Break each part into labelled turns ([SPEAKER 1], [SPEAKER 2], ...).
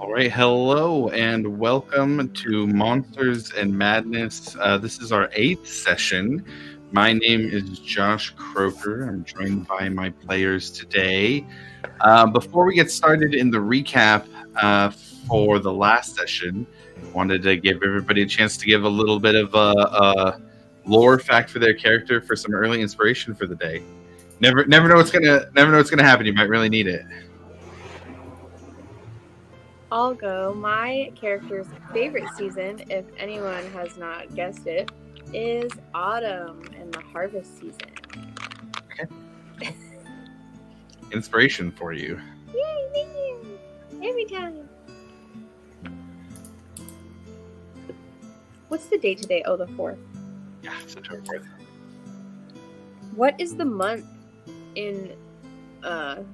[SPEAKER 1] All right, hello and welcome to Monsters and Madness. This is our 8th session. My name is Josh Croker. I'm joined by my players today. Before we get started in the recap for the last session, wanted to give everybody a chance to give a little bit of a lore fact for their character for some early inspiration for the day. Never know what's gonna happen. You might really need it.
[SPEAKER 2] I'll go. My character's favorite season, if anyone has not guessed it, is autumn and the harvest season.
[SPEAKER 1] Okay. Inspiration for you.
[SPEAKER 2] Yay, thank you. Every time. What's the date today? Oh, the 4th.
[SPEAKER 1] Yeah, September 4th.
[SPEAKER 2] What is the month in the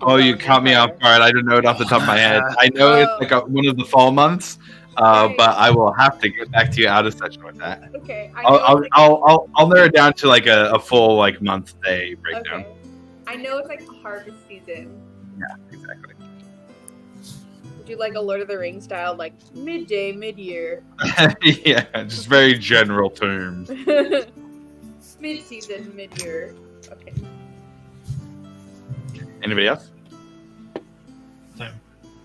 [SPEAKER 1] Oh, you caught me off guard. I don't know it off the top of my head. I know it's like one of the fall months, but I will have to get back to you out of session with that.
[SPEAKER 2] Okay.
[SPEAKER 1] I'll narrow it down to like a full like month day breakdown.
[SPEAKER 2] Okay. I know it's like harvest season.
[SPEAKER 1] Yeah, exactly.
[SPEAKER 2] Would you like a Lord of the Rings style, like midday, mid-year?
[SPEAKER 1] Yeah, just very general terms.
[SPEAKER 2] Mid-season, mid-year. Okay.
[SPEAKER 1] Anybody else?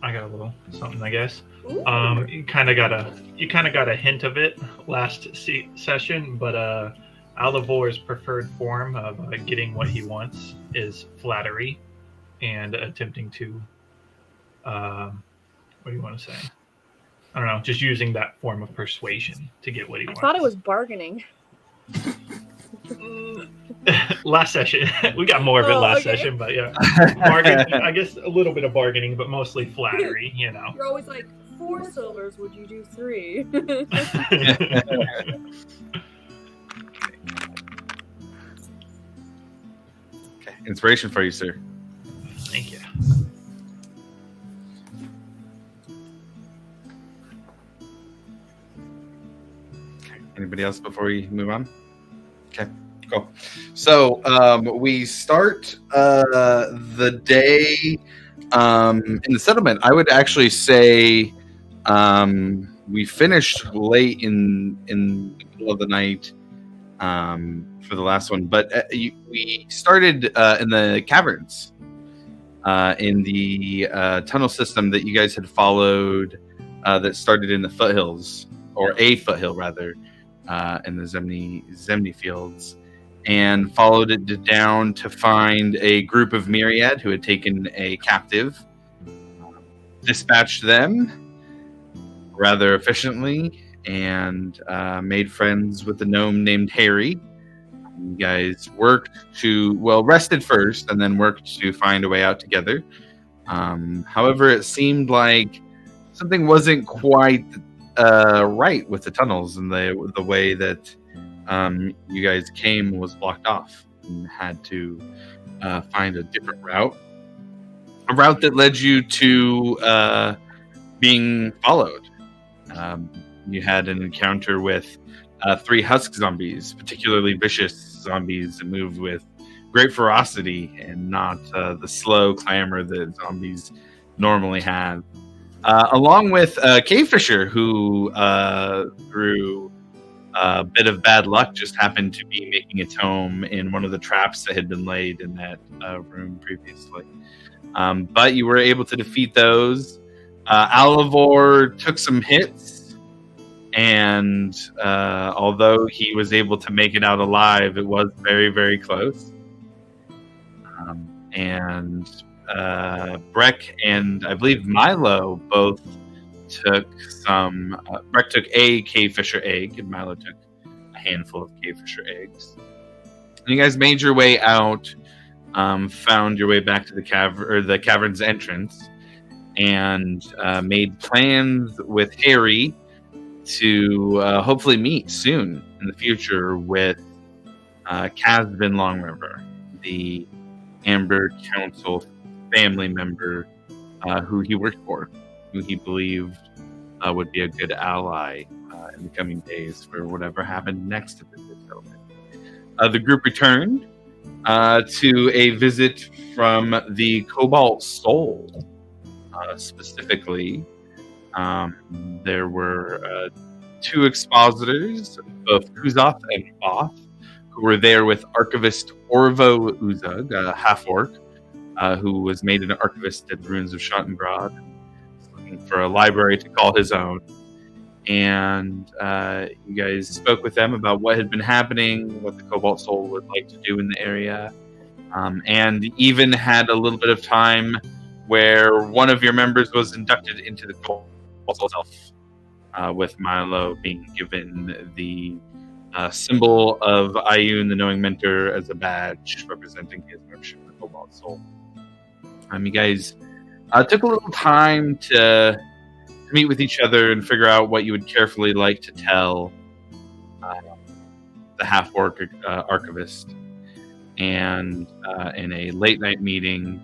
[SPEAKER 3] I got a little something, I guess.
[SPEAKER 2] Ooh.
[SPEAKER 3] You kind of got a hint of it last session, but Alivor's preferred form of getting what he wants is flattery, and attempting to, what do you want to say? I don't know, just using that form of persuasion to get what he wants.
[SPEAKER 2] I thought it was bargaining.
[SPEAKER 3] Last session, we got more of it last session, but yeah, I guess a little bit of bargaining, but mostly flattery. You know,
[SPEAKER 2] you're always like 4 silvers. Would you do 3?
[SPEAKER 1] Okay, inspiration for you, sir.
[SPEAKER 3] Thank you.
[SPEAKER 1] Okay. Anybody else before we move on? Okay. Cool. So we start the day in the settlement. I would actually say we finished late in the middle of the night for the last one, but we started in the caverns, in the tunnel system that you guys had followed that started in the foothills, or a foothill rather, in the Zemni fields. And followed it down to find a group of Myriad who had taken a captive, dispatched them rather efficiently, and made friends with a gnome named Harry. You guys rested first and then worked to find a way out together. However, it seemed like something wasn't quite right with the tunnels, and the way that you guys came was blocked off, and had to find a different route. A route that led you to being followed. You had an encounter with 3 husk zombies, particularly vicious zombies that moved with great ferocity and not the slow clamor that zombies normally have. Along with Cave Fisher, who through a bit of bad luck just happened to be making its home in one of the traps that had been laid in that room previously. But you were able to defeat those. Alivor took some hits, and although he was able to make it out alive, it was very, very close. And Breck and I believe Milo both took some. Breck took a Cave Fisher egg, and Milo took a handful of Cave Fisher eggs. And you guys made your way out, found your way back to the cavern's entrance, and made plans with Harry to hopefully meet soon in the future with Casbin Longriver, the Amber Council family member who he worked for, who he believed would be a good ally in the coming days for whatever happened next to the settlement. The group returned to a visit from the Cobalt Soul, Specifically, there were 2 expositors, both Kuzoth and Oth, who were there with Archivist Orvo Uzug, a half-orc, who was made an archivist at the ruins of Schattengrad, looking for a library to call his own. And you guys spoke with them about what had been happening, what the Cobalt Soul would like to do in the area, and even had a little bit of time where one of your members was inducted into the Cobalt Soul itself, with Milo being given the symbol of Ayun, the Knowing Mentor, as a badge representing his membership in the Cobalt Soul. You guys took a little time to meet with each other and figure out what you would carefully like to tell the half-orc archivist. And in a late-night meeting,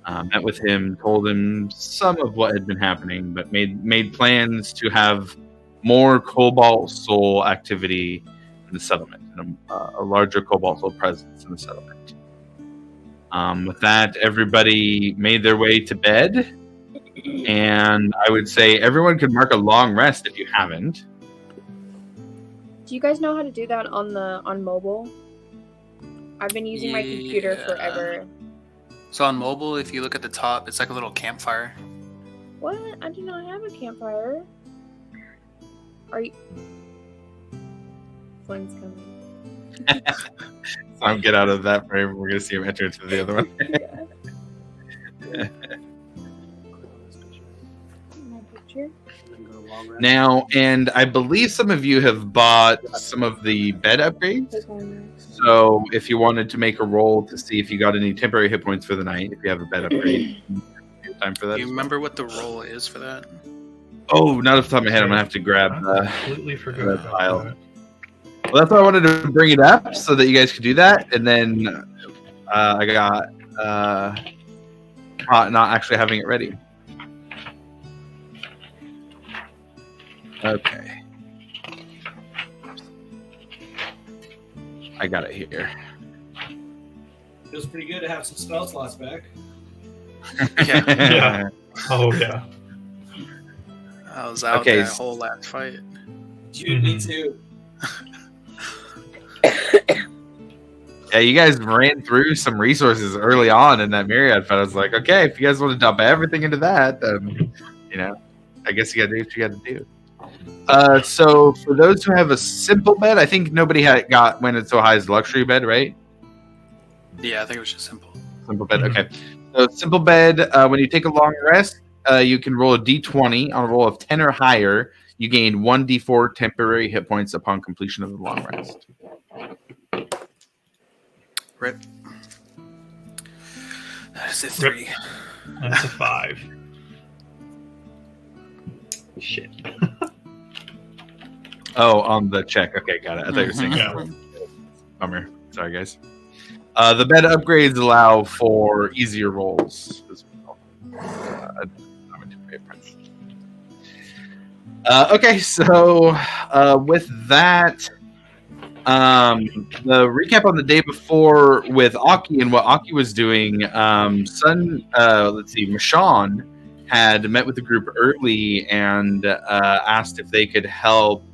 [SPEAKER 1] met with him, told him some of what had been happening, but made plans to have more Cobalt Soul activity in the settlement, and a larger Cobalt Soul presence in the settlement. With that, everybody made their way to bed, and I would say everyone could mark a long rest if you haven't.
[SPEAKER 2] Do you guys know how to do that on mobile? I've been using my computer forever.
[SPEAKER 4] So on mobile, if you look at the top, it's like a little campfire.
[SPEAKER 2] What? I do not have a campfire. Are you? Flynn's coming.
[SPEAKER 1] So get out of that frame. We're going to see him enter into the other one.
[SPEAKER 2] Yeah. My picture.
[SPEAKER 1] Now, and I believe some of you have bought some of the bed upgrades. So if you wanted to make a roll to see if you got any temporary hit points for the night, if you have a bed upgrade, time for that.
[SPEAKER 4] Do you remember what the roll is for that?
[SPEAKER 1] Oh, not off the top of my head. I'm gonna have to grab
[SPEAKER 3] I completely forgot
[SPEAKER 1] that
[SPEAKER 3] about
[SPEAKER 1] file.
[SPEAKER 3] that.
[SPEAKER 1] Well, that's why I wanted to bring it up so that you guys could do that, and then I got caught not actually having it ready. Okay. I got it here.
[SPEAKER 5] Feels pretty good to have some spell slots back.
[SPEAKER 3] Yeah. Oh, yeah.
[SPEAKER 4] I was out that whole last fight.
[SPEAKER 5] Dude, me too.
[SPEAKER 1] Yeah, you guys ran through some resources early on in that Myriad fight. I was like, okay, if you guys want to dump everything into that, then, I guess you got to do what you got to do. So for those who have a simple bed, I think nobody went as so high as luxury bed, right?
[SPEAKER 4] Yeah, I think it was just simple.
[SPEAKER 1] Simple bed, okay. So simple bed, when you take a long rest, you can roll a d20. On a roll of 10 or higher, you gain 1d4 temporary hit points upon completion of the long rest.
[SPEAKER 4] Rip. That is a 3.
[SPEAKER 3] That's a 5. Shit.
[SPEAKER 1] Oh, on the check. Okay, got it. I thought you were saying
[SPEAKER 3] Yeah.
[SPEAKER 1] Bummer. Sorry, guys. The bed upgrades allow for easier rolls as well. Okay, so with that, the recap on the day before with Aki and what Aki was doing, Mashawn had met with the group early and asked if they could help,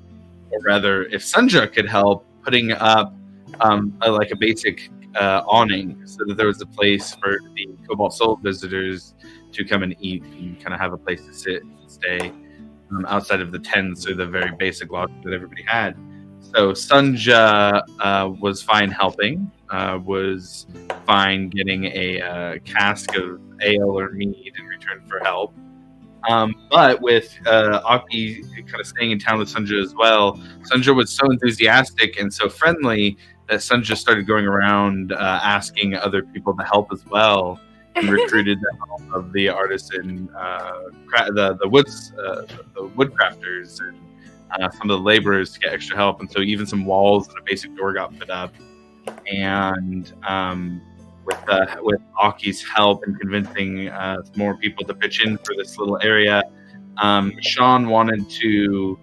[SPEAKER 1] or rather, if Sunja could help putting up a basic awning so that there was a place for the Cobalt Soul visitors to come and eat and kind of have a place to sit and stay outside of the tents or the very basic lodge that everybody had. So Sunja was fine helping, was fine getting a cask of ale or mead in return for help. But with Aki kind of staying in town with Sunja as well, Sunja was so enthusiastic and so friendly that Sunja started going around asking other people to help as well, and recruited the help of the artisan, the woodcrafters, and some of the laborers to get extra help. And so even some walls and a basic door got put up. And with Aki's help in convincing more people to pitch in for this little area, Sean wanted to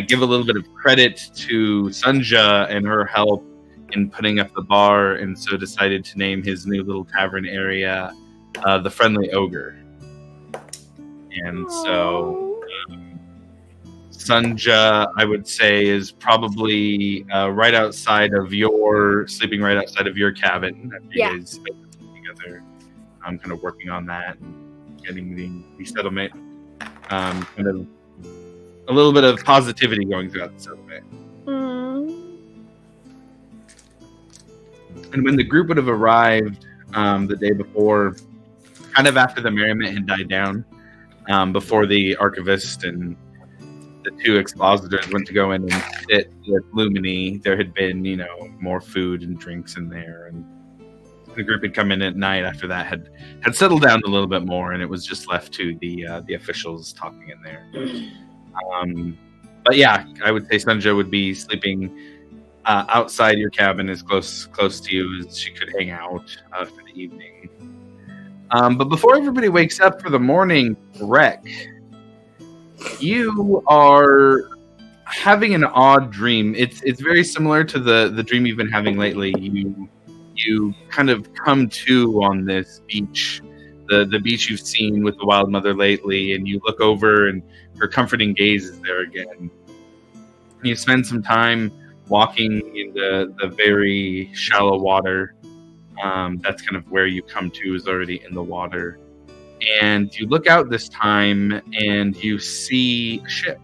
[SPEAKER 1] give a little bit of credit to Sunja and her help in putting up the bar, and so decided to name his new little tavern area the Friendly Ogre. And so Sunja, I would say, is probably right outside of sleeping right outside of your cabin. After you guys spend together, kind of working on that and getting the settlement, kind of a little bit of positivity going throughout the settlement. And when the group would have arrived the day before, kind of after the merriment had died down, before the archivist and the two expositors went to go in and sit with Lumini, there had been, more food and drinks in there, and the group had come in at night after that had settled down a little bit more, and it was just left to the officials talking in there. But yeah, I would say Sunja would be sleeping outside your cabin, as close to you as she could hang out for the evening. But before everybody wakes up for the morning rec, you are having an odd dream. It's very similar to the dream you've been having lately. You kind of come to on this beach, the beach you've seen with the Wild Mother lately, and you look over and her comforting gaze is there again. And you spend some time walking in the very shallow water. That's kind of where you come to, is already in the water. And you look out this time and you see a ship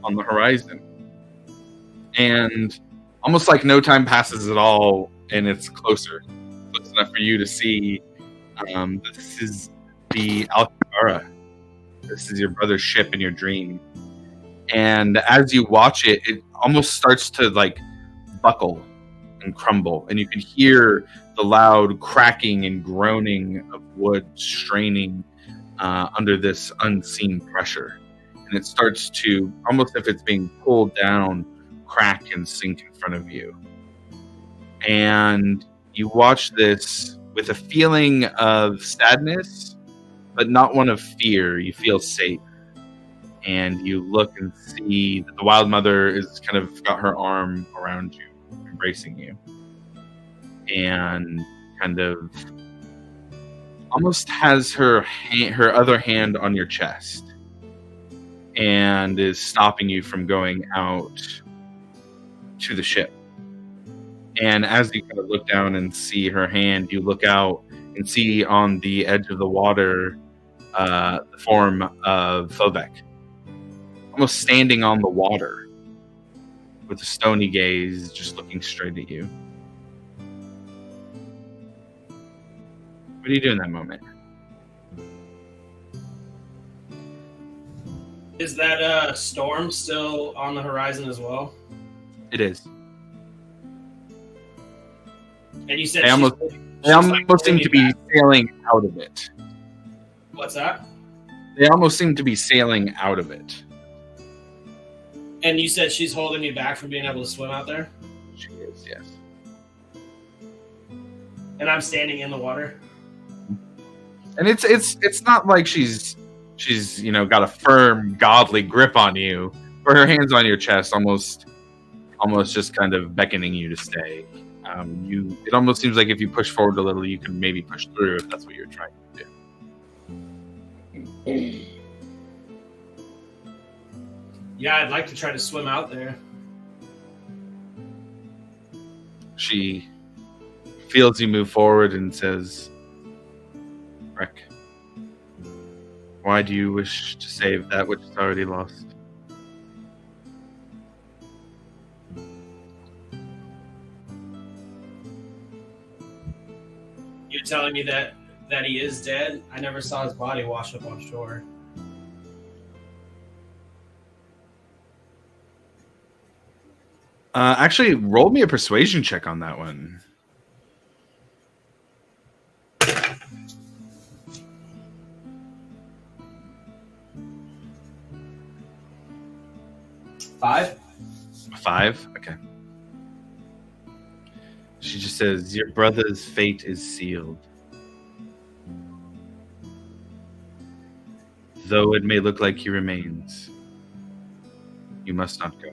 [SPEAKER 1] on the horizon. And almost like no time passes at all, and it's close enough for you to see this is the Alcantara. This is your brother's ship in your dream. And as you watch it, it almost starts to like buckle and crumble, and you can hear the loud cracking and groaning of wood straining under this unseen pressure. And it starts to, almost if it's being pulled down, crack and sink in front of you. And you watch this with a feeling of sadness, but not one of fear. You feel safe. And you look and see that the Wild Mother is kind of got her arm around you, embracing you, and kind of almost has her other hand on your chest, and is stopping you from going out to the ship. And as you kind of look down and see her hand, you look out and see on the edge of the water the form of Fovek, almost standing on the water with a stony gaze, just looking straight at you. What do you do in that moment?
[SPEAKER 5] Is that storm still on the horizon as well?
[SPEAKER 1] It is.
[SPEAKER 5] And you said
[SPEAKER 1] They almost seem to be sailing out of it.
[SPEAKER 5] What's that?
[SPEAKER 1] They almost seem to be sailing out of it.
[SPEAKER 5] And you said she's holding me back from being able to swim out there?
[SPEAKER 1] She is, yes.
[SPEAKER 5] And I'm standing in the water?
[SPEAKER 1] And it's not like she's got a firm godly grip on you, or her hands on your chest, almost just kind of beckoning you to stay. It almost seems like if you push forward a little, you can maybe push through, if that's what you're trying to do.
[SPEAKER 5] Yeah, I'd like to try to swim out there.
[SPEAKER 1] She feels you move forward and says, Rick, why do you wish to save that which is already lost?
[SPEAKER 5] You're telling me that he is dead? I never saw his body wash up on shore.
[SPEAKER 1] Actually, roll me a persuasion check on that one.
[SPEAKER 5] Five?
[SPEAKER 1] 5? Okay. She just says, your brother's fate is sealed. Though it may look like he remains, you must not go.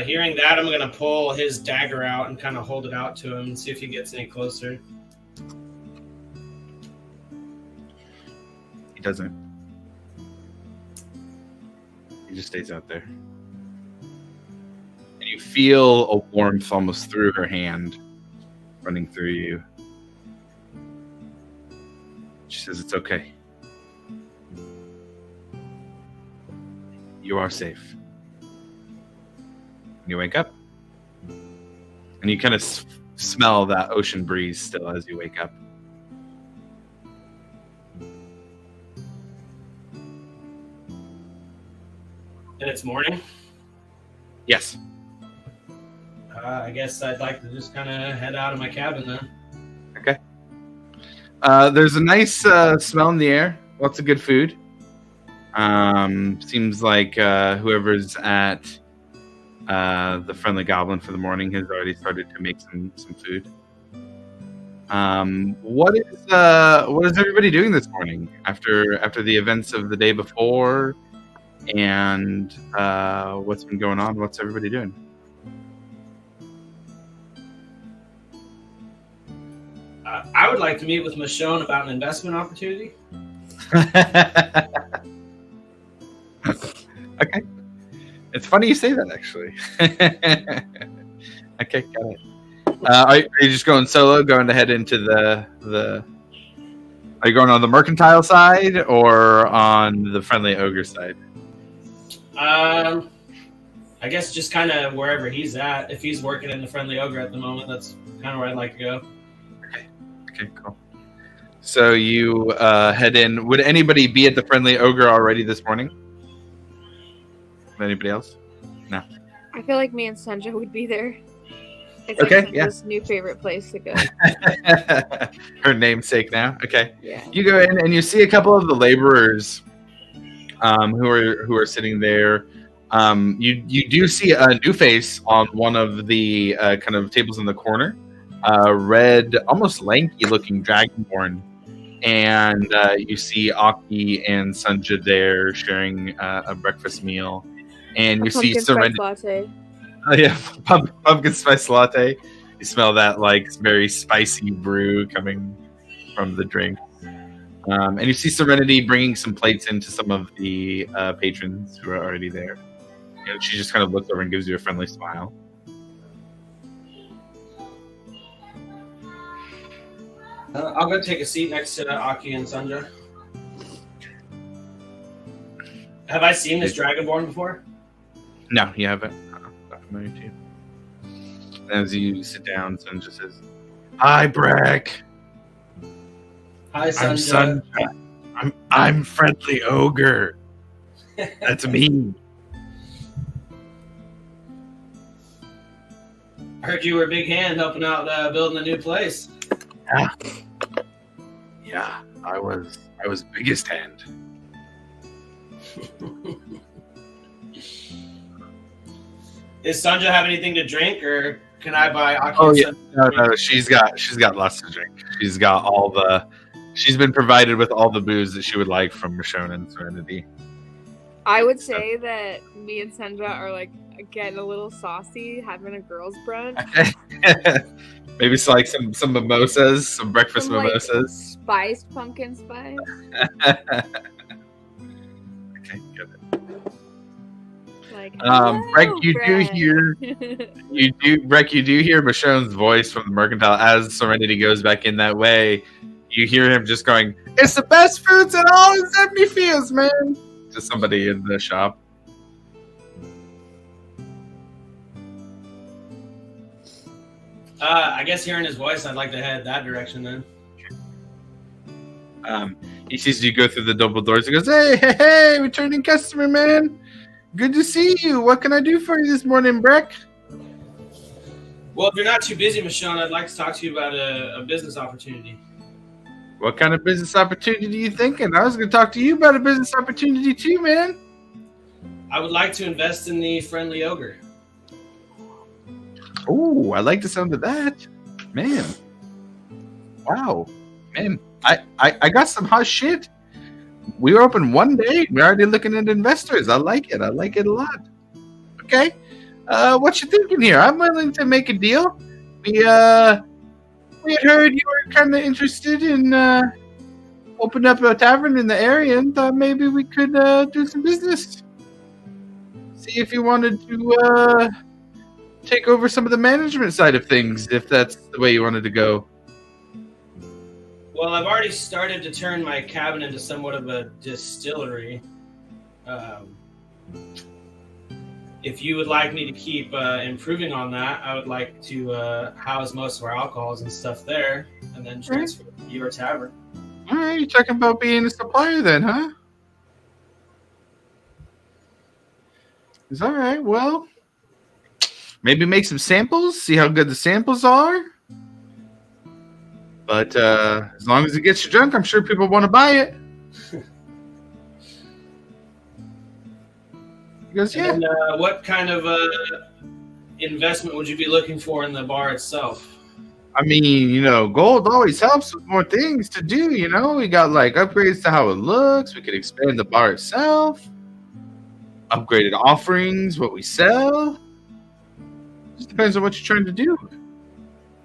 [SPEAKER 5] Hearing that, I'm gonna pull his dagger out and kind of hold it out to him and see if he gets any closer.
[SPEAKER 1] He doesn't. He just stays out there. And you feel a warmth almost through her hand running through you. She says, "It's okay. You are safe." You wake up. And you kind of smell that ocean breeze still as you wake up.
[SPEAKER 5] And it's morning.
[SPEAKER 1] Yes.
[SPEAKER 5] I guess I'd like to just kind of head out of my cabin then.
[SPEAKER 1] Okay. There's a nice smell in the air. Lots of good food. Seems like whoever's at the Friendly Goblin for the morning has already started to make some food. What is everybody doing this morning after the events of the day before, and what's been going on? What's everybody doing?
[SPEAKER 5] I would like to meet with Michonne about an investment opportunity.
[SPEAKER 1] Okay. It's funny you say that, actually. Okay, got it. Are you just going solo, going to head into the... Are you going on the mercantile side or on the friendly ogre side?
[SPEAKER 5] I guess just kind of wherever he's at. If he's working in the friendly ogre at the moment, that's kind of where I'd like to go.
[SPEAKER 1] Okay, cool. So you head in. Would anybody be at the friendly ogre already this morning? Anybody else? No.
[SPEAKER 2] I feel like me and Sanjay would be there. It's
[SPEAKER 1] Okay,
[SPEAKER 2] like
[SPEAKER 1] yeah.
[SPEAKER 2] Sanjay's new favorite place to go.
[SPEAKER 1] Her namesake now. Okay.
[SPEAKER 2] Yeah.
[SPEAKER 1] You go in and you see a couple of the laborers who are sitting there. You do see a new face on one of the kind of tables in the corner. Red, almost lanky looking dragonborn. And you see Aki and Sanjay there sharing a breakfast meal. And you see Serenity.
[SPEAKER 2] Latte.
[SPEAKER 1] Oh, yeah, pumpkin spice latte. You smell that like very spicy brew coming from the drink. And you see Serenity bringing some plates into some of the patrons who are already there. And she just kind of looks over and gives you a friendly smile.
[SPEAKER 5] I'll go take a seat next to Aki and Sanjay. Have I seen this Dragonborn before?
[SPEAKER 1] No, you haven't. Not familiar to you. As you sit down, Sanjay says, "Hi, Breck.
[SPEAKER 5] Hi,
[SPEAKER 1] I'm
[SPEAKER 5] Sanjay.
[SPEAKER 1] I'm friendly ogre. That's me."
[SPEAKER 5] I heard you were a big hand helping out building a new place.
[SPEAKER 1] Yeah, I was biggest hand.
[SPEAKER 5] Does Sanjay have anything to drink, or can I buy Aki?
[SPEAKER 1] Oh
[SPEAKER 5] and
[SPEAKER 1] yeah,
[SPEAKER 5] Sanjay
[SPEAKER 1] no, she's got lots to drink. She's got she's been provided with all the booze that she would like from Michonne and Serenity.
[SPEAKER 2] I would say that me and Sanjay are like getting a little saucy, having a girls' brunch.
[SPEAKER 1] Maybe it's like some mimosas, some breakfast
[SPEAKER 2] Some, like,
[SPEAKER 1] mimosas.
[SPEAKER 2] spiced pumpkin spice.
[SPEAKER 1] Okay, good.
[SPEAKER 2] Like,
[SPEAKER 1] Breck,
[SPEAKER 2] hello,
[SPEAKER 1] you do
[SPEAKER 2] Brett.
[SPEAKER 1] hear you do hear Michonne's voice from the mercantile as Serenity goes back in that way. You hear him just going, "It's the best foods in all of 70 Fields, man," to somebody in the shop.
[SPEAKER 5] I guess hearing his voice, I'd like to head that direction then.
[SPEAKER 1] He sees you go through the double doors. He goes, hey, returning customer, man. Good to see you. What can I do for you this morning, Breck?
[SPEAKER 5] Well, if you're not too busy, Michonne, I'd like to talk to you about a business opportunity.
[SPEAKER 1] What kind of business opportunity are you thinking? I was going to talk to you about a business opportunity too, man.
[SPEAKER 5] I would like to invest in the Friendly Ogre.
[SPEAKER 1] Oh, I like the sound of that. Man. Wow. Man, I got some hot shit. We were open one day. We're already looking at investors. I like it. I like it a lot. Okay. what you thinking here? I'm willing to make a deal. We had heard you were kind of interested in opening up a tavern in the area, and thought maybe we could do some business. See if you wanted to take over some of the management side of things, if that's the way you wanted to go.
[SPEAKER 5] Well, I've already started to turn my cabin into somewhat of a distillery. If you would like me to keep improving on that, I would like to house most of our alcohols and stuff there, and then transfer to your tavern.
[SPEAKER 1] All right, you're talking about being a supplier then, huh? It's all right. Well, maybe make some samples, see how good the samples are. But as long as it gets you drunk, I'm sure people want to buy it. He goes, yeah.
[SPEAKER 5] And what kind of investment would you be looking for in the bar itself?
[SPEAKER 1] I mean, gold always helps with more things to do, We got, like, upgrades to how it looks. We could expand the bar itself. Upgraded offerings, what we sell. Just depends on what you're trying to do.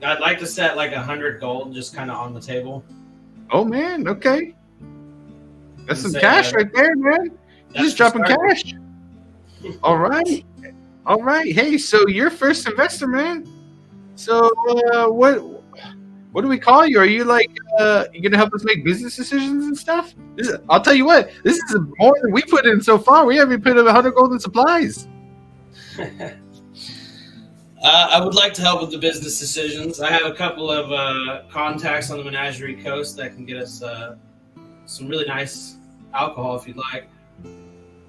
[SPEAKER 5] I'd like to set, like, 100 gold just kind of on the table.
[SPEAKER 1] Oh, man, okay. That's some
[SPEAKER 5] Say,
[SPEAKER 1] cash right there, man. You're just dropping cash. All right. Hey, so you're first investor, man. So what do we call you? Are you like you gonna help us make business decisions and stuff? I'll tell you what. This is more than we put in so far. We haven't put in 100 gold in supplies.
[SPEAKER 5] I would like to help with the business decisions. I have a couple of contacts on the Menagerie Coast that can get us some really nice alcohol if you'd like.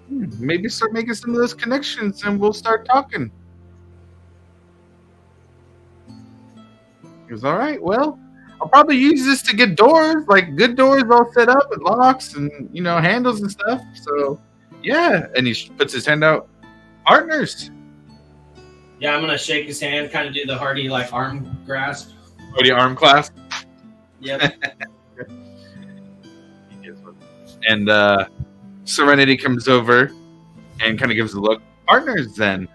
[SPEAKER 1] Maybe start making some of those connections and we'll start talking. He goes, all right, well, I'll probably use this to get doors, like good doors all set up with locks and, handles and stuff. So, yeah. And he puts his hand out. Partners.
[SPEAKER 5] Yeah, I'm going to shake his hand, kind of do the hearty, like, arm grasp.
[SPEAKER 1] Hardy arm clasp.
[SPEAKER 5] Yep.
[SPEAKER 1] And Serenity comes over and kind of gives a look. Partners, then.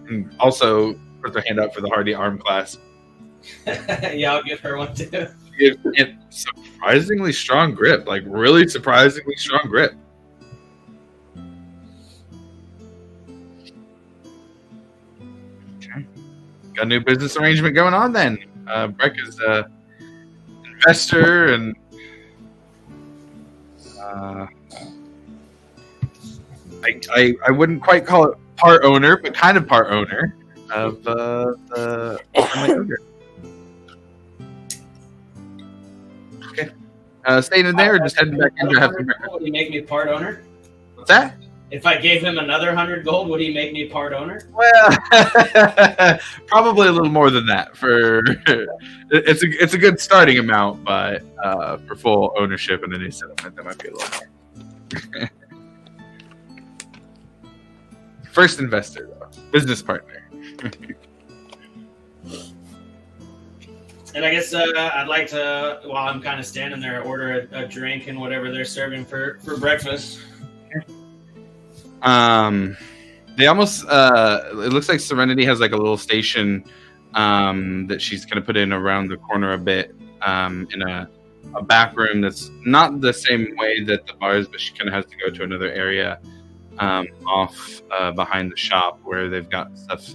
[SPEAKER 1] And also puts her hand out for the hardy arm clasp.
[SPEAKER 5] Yeah, I'll give her one, too.
[SPEAKER 1] And surprisingly strong grip. Like, really surprisingly strong grip. Okay. Got a new business arrangement going on, then. Breck is an investor and... I wouldn't quite call it part owner, but kind of part owner of the ogre. Okay. Staying in there or just heading back in to have some breakfast?
[SPEAKER 5] Would he make me part owner?
[SPEAKER 1] What's that?
[SPEAKER 5] If I gave him another 100 gold, would he make me part owner?
[SPEAKER 1] Well, probably a little more than that. For it's a good starting amount, but for full ownership in a new settlement, that might be a little more. First investor, though. Business partner.
[SPEAKER 5] And I guess I'd like to, while I'm kind of standing there, order a drink and whatever they're serving for breakfast.
[SPEAKER 1] They almost it looks like Serenity has like a little station that she's kind of put in around the corner a bit in a back room that's not the same way that the bar is, but she kind of has to go to another area off behind the shop where they've got stuff.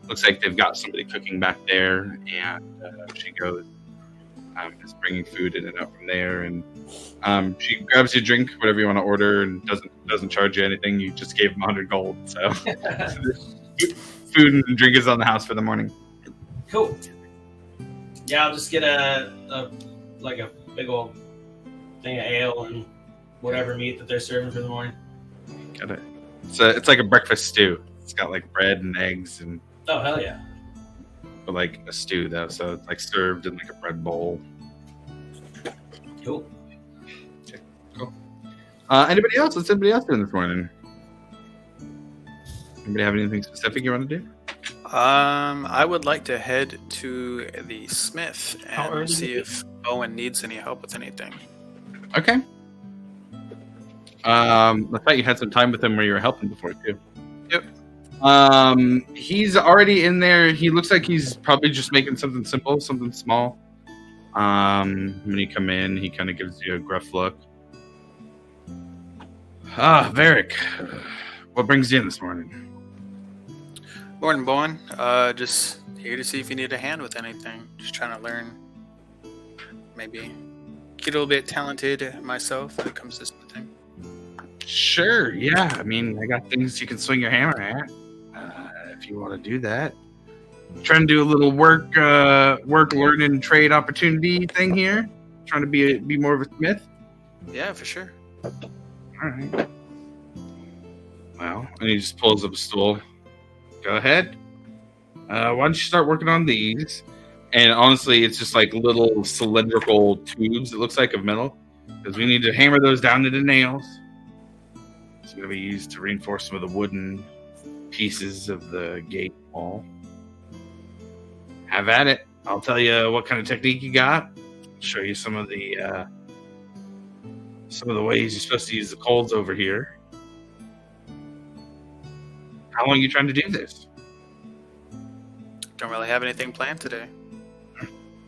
[SPEAKER 1] Looks like they've got somebody cooking back there, and she goes is bringing food in and out from there, and she grabs you a drink, whatever you want to order, and doesn't charge you anything. You just gave them 100 gold, so food and drink is on the house for the morning.
[SPEAKER 5] Cool. Yeah, I'll just get a big old thing of ale and whatever meat that they're serving for the morning.
[SPEAKER 1] Got it. It's like a breakfast stew. It's got like bread and eggs and.
[SPEAKER 5] Oh hell yeah!
[SPEAKER 1] But like a stew though, so it's like served in like a bread bowl.
[SPEAKER 5] Cool.
[SPEAKER 1] Okay, cool. Anybody else? What's anybody else doing this morning? Anybody have anything specific you want to do?
[SPEAKER 4] I would like to head to the smith and see if Owen needs any help with anything.
[SPEAKER 1] Okay. I thought you had some time with him where you were helping before too.
[SPEAKER 4] Yep.
[SPEAKER 1] He's already in there. He looks like he's probably just making something simple, something small. When you come in, he kind of gives you a gruff look. Varric, what brings you in this morning?
[SPEAKER 4] Morning, Bowen. Just here to see if you need a hand with anything. Just trying to learn. Maybe get a little bit talented myself when it comes to something.
[SPEAKER 1] Sure, yeah. I mean, I got things you can swing your hammer at. If you want to do that. Trying to do a little work, learning, trade opportunity thing here. Trying to be more of a smith.
[SPEAKER 4] Yeah, for sure.
[SPEAKER 1] All right. Well, and he just pulls up a stool. Go ahead. Why don't you start working on these? And honestly, it's just like little cylindrical tubes. It looks like of metal because we need to hammer those down into nails. It's going to be used to reinforce some of the wooden pieces of the gate wall. Have at it. I'll tell you what kind of technique you got. Show you some of the ways you're supposed to use the coals over here. How long are you trying to do this?
[SPEAKER 4] Don't really have anything planned today.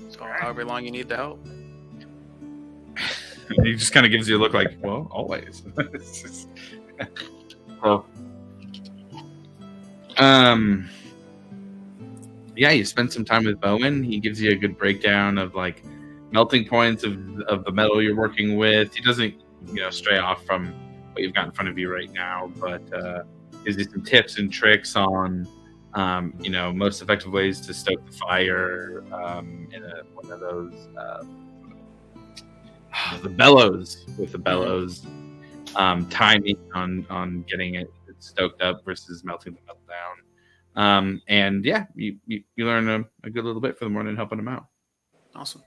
[SPEAKER 4] So however long you need the help.
[SPEAKER 1] He just kind of gives you a look like, well, always. Well, yeah, you spend some time with Bowen. He gives you a good breakdown of like melting points of the metal you're working with. He doesn't, stray off from what you've got in front of you right now, but gives you some tips and tricks on, most effective ways to stoke the fire in one of those, the bellows, timing on getting it stoked up versus melting the metal down. And yeah, you learn a good little bit for the morning helping him out.
[SPEAKER 4] Awesome.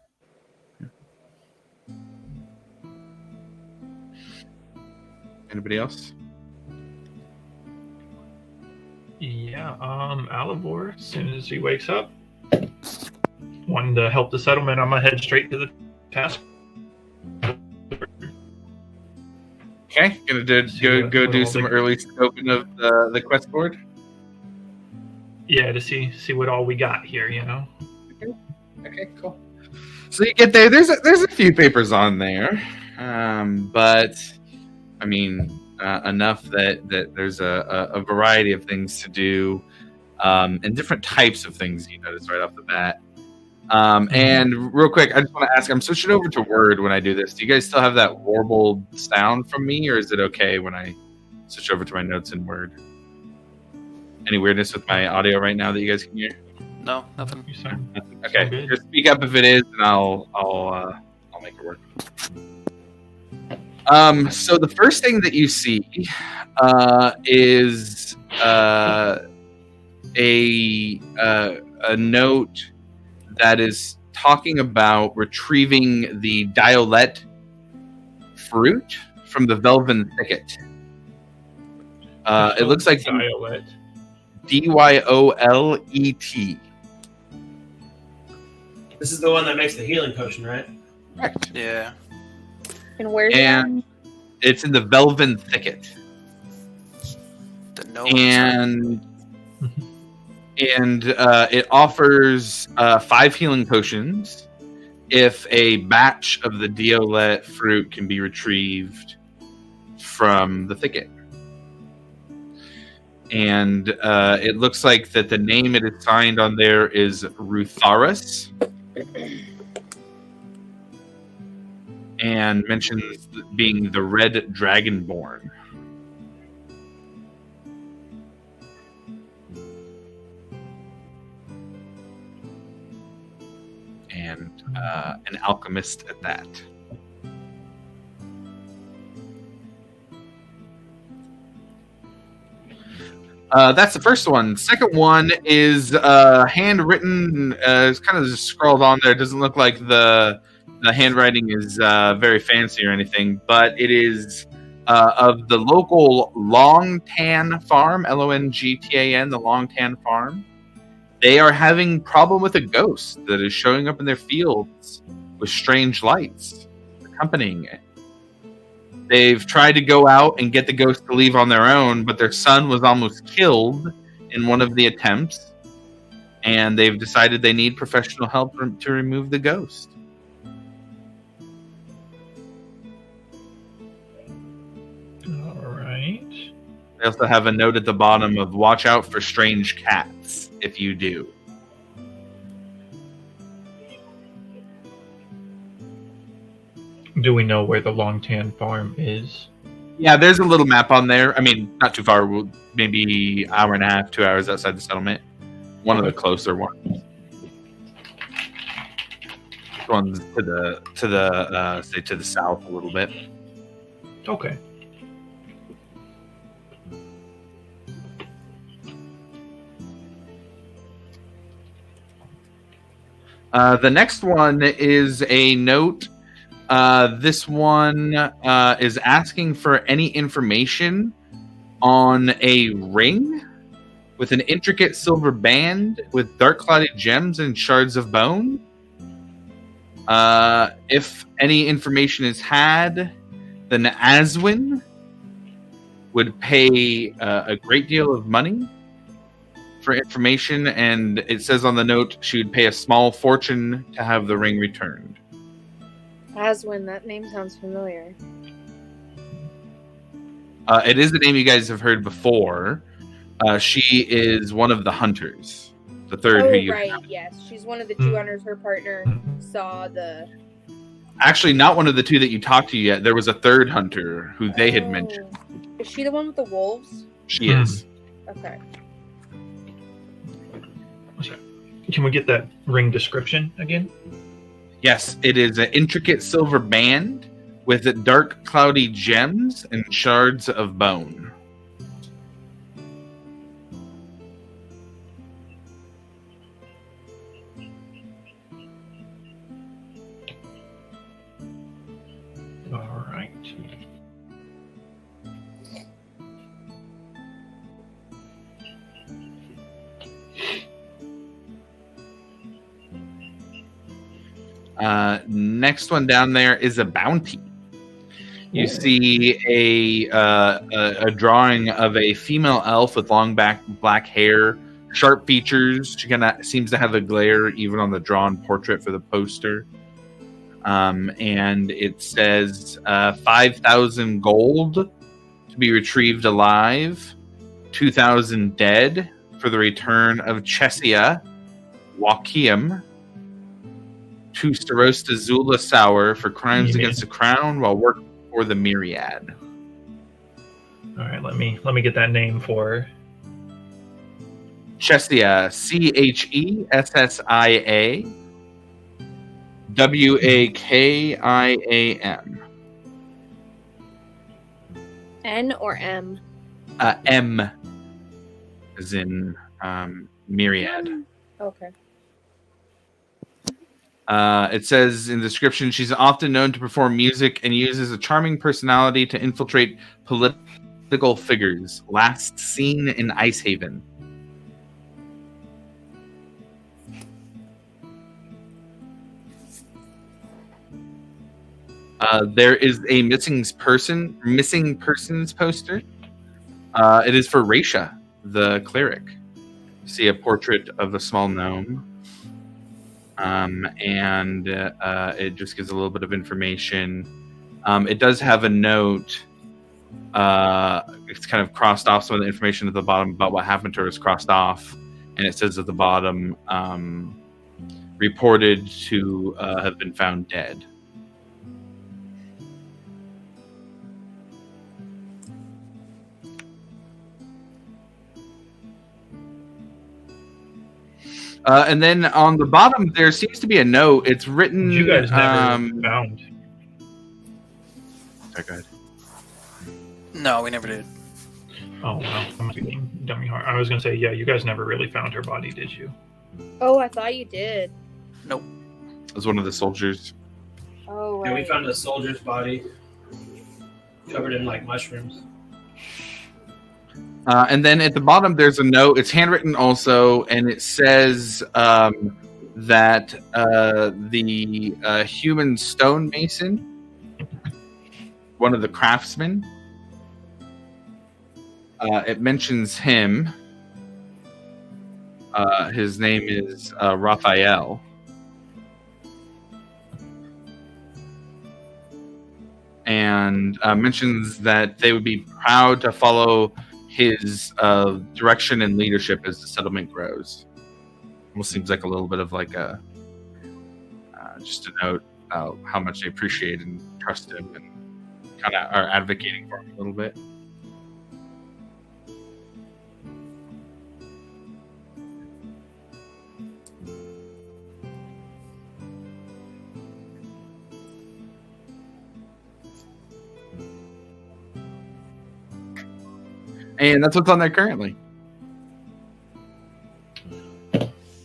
[SPEAKER 1] Anybody else?
[SPEAKER 3] Yeah, Alivor, as soon as he wakes up, wanting to help the settlement, I'm gonna head straight to the task.
[SPEAKER 1] Okay, gonna go do some early scoping of the quest board.
[SPEAKER 3] Yeah, to see what all we got here,
[SPEAKER 1] Okay, cool. So you get there. There's a few papers on there, but I mean enough that there's a variety of things to do, and different types of things you notice right off the bat. And real quick, I just want to ask, I'm switching over to Word when I do this. Do you guys still have that warbled sound from me, or is it okay when I switch over to my notes in Word? Any weirdness with my audio right now that you guys can hear?
[SPEAKER 4] No, nothing.
[SPEAKER 3] You sound
[SPEAKER 1] Okay, just speak up if it is, and I'll make it work. So the first thing that you see is a note that is talking about retrieving the Diolet fruit from the Velven Thicket. It looks like
[SPEAKER 3] Diolet.
[SPEAKER 1] Dyolet.
[SPEAKER 5] This is the one that makes the healing potion, right?
[SPEAKER 1] Correct.
[SPEAKER 4] Yeah.
[SPEAKER 2] And where's
[SPEAKER 1] And it's in the Velven Thicket.
[SPEAKER 4] The no.
[SPEAKER 1] And it offers 5 healing potions if a batch of the Diolet fruit can be retrieved from the thicket. And it looks like that the name it is signed on there is Rutharis, and mentions being the Red Dragonborn. And an alchemist at that. That's the first one. Second one is handwritten. It's kind of just scrawled on there. It doesn't look like the handwriting is very fancy or anything, but it is of the local Longtan Farm, Longtan, the Longtan Farm. They are having problem with a ghost that is showing up in their fields with strange lights accompanying it. They've tried to go out and get the ghost to leave on their own, but their son was almost killed in one of the attempts, and they've decided they need professional help to remove the ghost.
[SPEAKER 3] All right.
[SPEAKER 1] They also have a note at the bottom of watch out for strange cats if you do.
[SPEAKER 3] Do we know where the Longtan farm is?
[SPEAKER 1] Yeah, there's a little map on there. I mean, not too far, maybe hour and a half, 2 hours outside the settlement. One of the closer ones. One's to the say to the south a little bit.
[SPEAKER 3] Okay.
[SPEAKER 1] The next one is a note. This one is asking for any information on a ring with an intricate silver band with dark clouded gems and shards of bone. If any information is had, then Aswin would pay a great deal of money for information, and it says on the note she would pay a small fortune to have the ring returned.
[SPEAKER 2] Aswin, that name sounds familiar.
[SPEAKER 1] It is a name you guys have heard before. She is one of the hunters. The third who you
[SPEAKER 2] right, yes. She's one of the two hunters. Her partner saw the...
[SPEAKER 1] Actually, not one of the two that you talked to yet. There was a third hunter who they had mentioned.
[SPEAKER 2] Is she the one with the wolves?
[SPEAKER 1] She is.
[SPEAKER 2] Okay.
[SPEAKER 3] Can we get that ring description again?
[SPEAKER 1] Yes, it is an intricate silver band with dark cloudy gems and shards of bone.
[SPEAKER 3] All right.
[SPEAKER 1] Next one down there is a bounty. You see a drawing of a female elf with long black hair, sharp features. She kind of seems to have a glare even on the drawn portrait for the poster. And it says 5,000 gold to be retrieved alive, 2,000 dead for the return of Chesia Wakiam to Starosta Zula Sour for crimes against the crown while working for the Myriad.
[SPEAKER 3] All right, let me get that name for her.
[SPEAKER 1] Chesia, Chessia Wakiam.
[SPEAKER 2] N or M?
[SPEAKER 1] M, as in Myriad.
[SPEAKER 2] Okay.
[SPEAKER 1] It says in the description, she's often known to perform music and uses a charming personality to infiltrate political figures. Last seen in Icehaven. There is a missing persons poster. It is for Raisha, the cleric. You see a portrait of a small gnome. And it just gives a little bit of information. It does have a note. It's kind of crossed off. Some of the information at the bottom about what happened to her is crossed off. And it says at the bottom, reported to have been found dead. And then on the bottom, there seems to be a note. It's written.
[SPEAKER 3] You guys never found.
[SPEAKER 1] Sorry, go ahead.
[SPEAKER 4] No, we never did.
[SPEAKER 3] Oh wow, I'm being dummy hard. I was gonna say, yeah, you guys never really found her body, did you?
[SPEAKER 2] Oh, I thought you did.
[SPEAKER 4] Nope.
[SPEAKER 1] It was one of the soldiers.
[SPEAKER 2] Oh,
[SPEAKER 5] Yeah,
[SPEAKER 2] right.
[SPEAKER 5] we found a soldier's body covered in like mushrooms.
[SPEAKER 1] And then at the bottom, there's a note. It's handwritten also, and it says that the human stonemason, one of the craftsmen, it mentions him. His name is Raphael. And mentions that they would be proud to follow his direction and leadership as the settlement grows. Almost seems like a little bit of like a just a note about how much they appreciate and trust him, and kind of are advocating for him a little bit. And that's what's on there currently.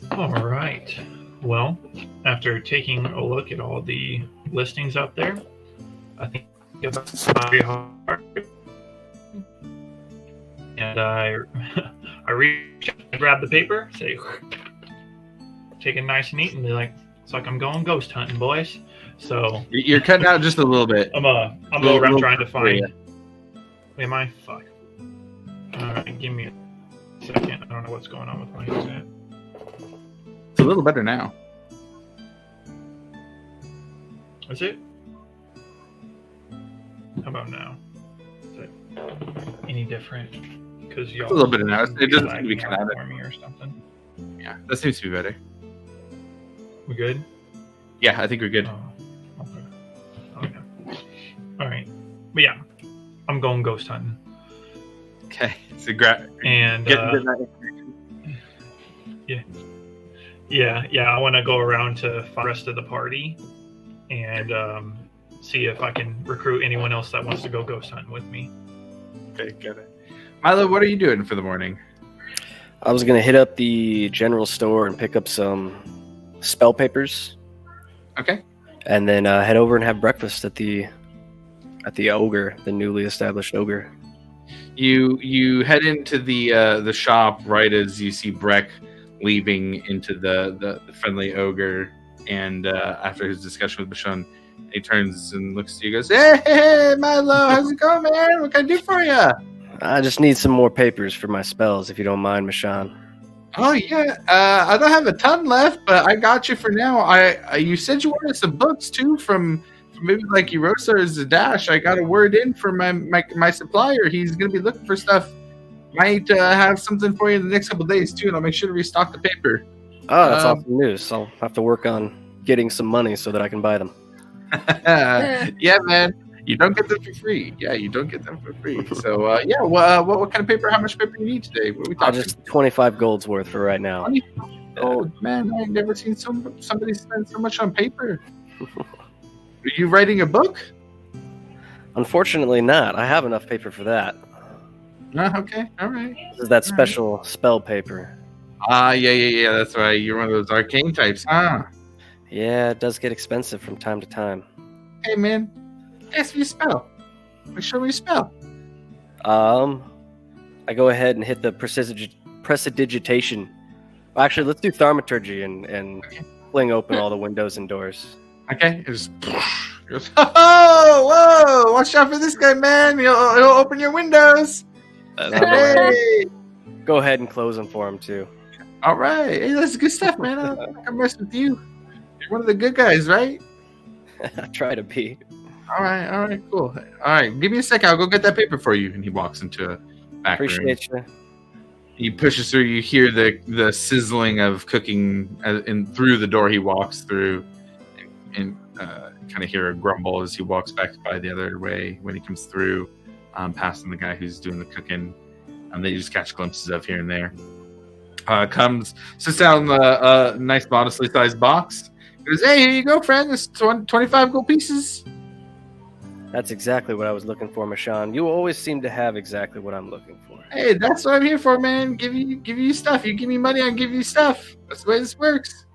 [SPEAKER 3] All right. Well, after taking a look at all the listings out there, I think it's very hard. And I reach out and grab the paper, say, take it nice and neat, and be like, it's like I'm going ghost hunting, boys. So
[SPEAKER 1] You're cutting out just a little bit.
[SPEAKER 3] I'm going around trying to find. Am I? Fuck. All right, give me a second. I don't know what's going on with my internet.
[SPEAKER 1] It's a little better now.
[SPEAKER 3] Is it? How about now? Is it any different? Because y'all
[SPEAKER 1] It's a little better now. It doesn't seem to be
[SPEAKER 3] lagging
[SPEAKER 1] cut
[SPEAKER 3] out
[SPEAKER 1] out.
[SPEAKER 3] for me or something.
[SPEAKER 1] Yeah, that seems to be better.
[SPEAKER 3] We good?
[SPEAKER 1] Yeah, I think we're good.
[SPEAKER 3] Oh, okay. All right. But yeah, I'm going ghost hunting.
[SPEAKER 1] Okay, so
[SPEAKER 3] And yeah, I want to go around to find the rest of the party and see if I can recruit anyone else that wants to go ghost hunting with me.
[SPEAKER 1] Okay, got it. Milo, what are you doing for the morning?
[SPEAKER 6] I was going to hit up the general store and pick up some spell papers.
[SPEAKER 1] Okay.
[SPEAKER 6] And then head over and have breakfast at the ogre, the newly established ogre.
[SPEAKER 1] You head into the shop right as you see Breck leaving into the friendly ogre, and after his discussion with Bashan, he turns and looks at you and goes, Hey, Milo, how's it going, man? What can I do for you?
[SPEAKER 6] I just need some more papers for my spells, if you don't mind, Mashan.
[SPEAKER 1] Oh, yeah. I don't have a ton left, but I got you for now. You said you wanted some books, too, from maybe like Erosa or Zadash. I got a word in for my supplier. He's going to be looking for stuff. Might have something for you in the next couple of days, too, and I'll make sure to restock the paper.
[SPEAKER 6] Oh, that's awesome news. I'll have to work on getting some money so that I can buy them.
[SPEAKER 1] Yeah, man. You don't get them for free. Yeah, you don't get them for free. So, yeah, what kind of paper, how much paper you need today? What are we talking?
[SPEAKER 6] Just 25 gold's worth for right now.
[SPEAKER 1] Oh, man, I've never seen somebody spend so much on paper. Are you writing a book?
[SPEAKER 6] Unfortunately not. I have enough paper for that.
[SPEAKER 1] Okay, all right.
[SPEAKER 6] This is that special spell paper.
[SPEAKER 1] Yeah. That's right. You're one of those arcane types, huh?
[SPEAKER 6] Yeah, it does get expensive from time to time.
[SPEAKER 1] Hey, man, ask me a spell. Show me a spell.
[SPEAKER 6] I go ahead and hit the prestidigitation. Well, actually, let's do thaumaturgy and fling open all the windows and doors.
[SPEAKER 1] Okay, it just goes, whoa! Watch out for this guy, man. He'll open your windows. Hey.
[SPEAKER 6] Go ahead and close them for him too.
[SPEAKER 1] All right, hey, that's good stuff, man. I'm not gonna mess with you. You're one of the good guys, right?
[SPEAKER 6] I try to be.
[SPEAKER 1] All right, cool. All right, give me a second. I'll go get that paper for you. And he walks into a back room.
[SPEAKER 6] Appreciate you.
[SPEAKER 1] He pushes through. You hear the sizzling of cooking, and through the door he walks through, and kind of hear a grumble as he walks back by the other way when he comes through, passing the guy who's doing the cooking, that you just catch glimpses of here and there. Sits down a nice, modestly sized box. Goes, hey, here you go, friend. This 25 gold pieces.
[SPEAKER 6] That's exactly what I was looking for, Mashan. You always seem to have exactly what I'm looking for.
[SPEAKER 1] Hey, that's what I'm here for, man. Give you stuff. You give me money, I give you stuff. That's the way this works.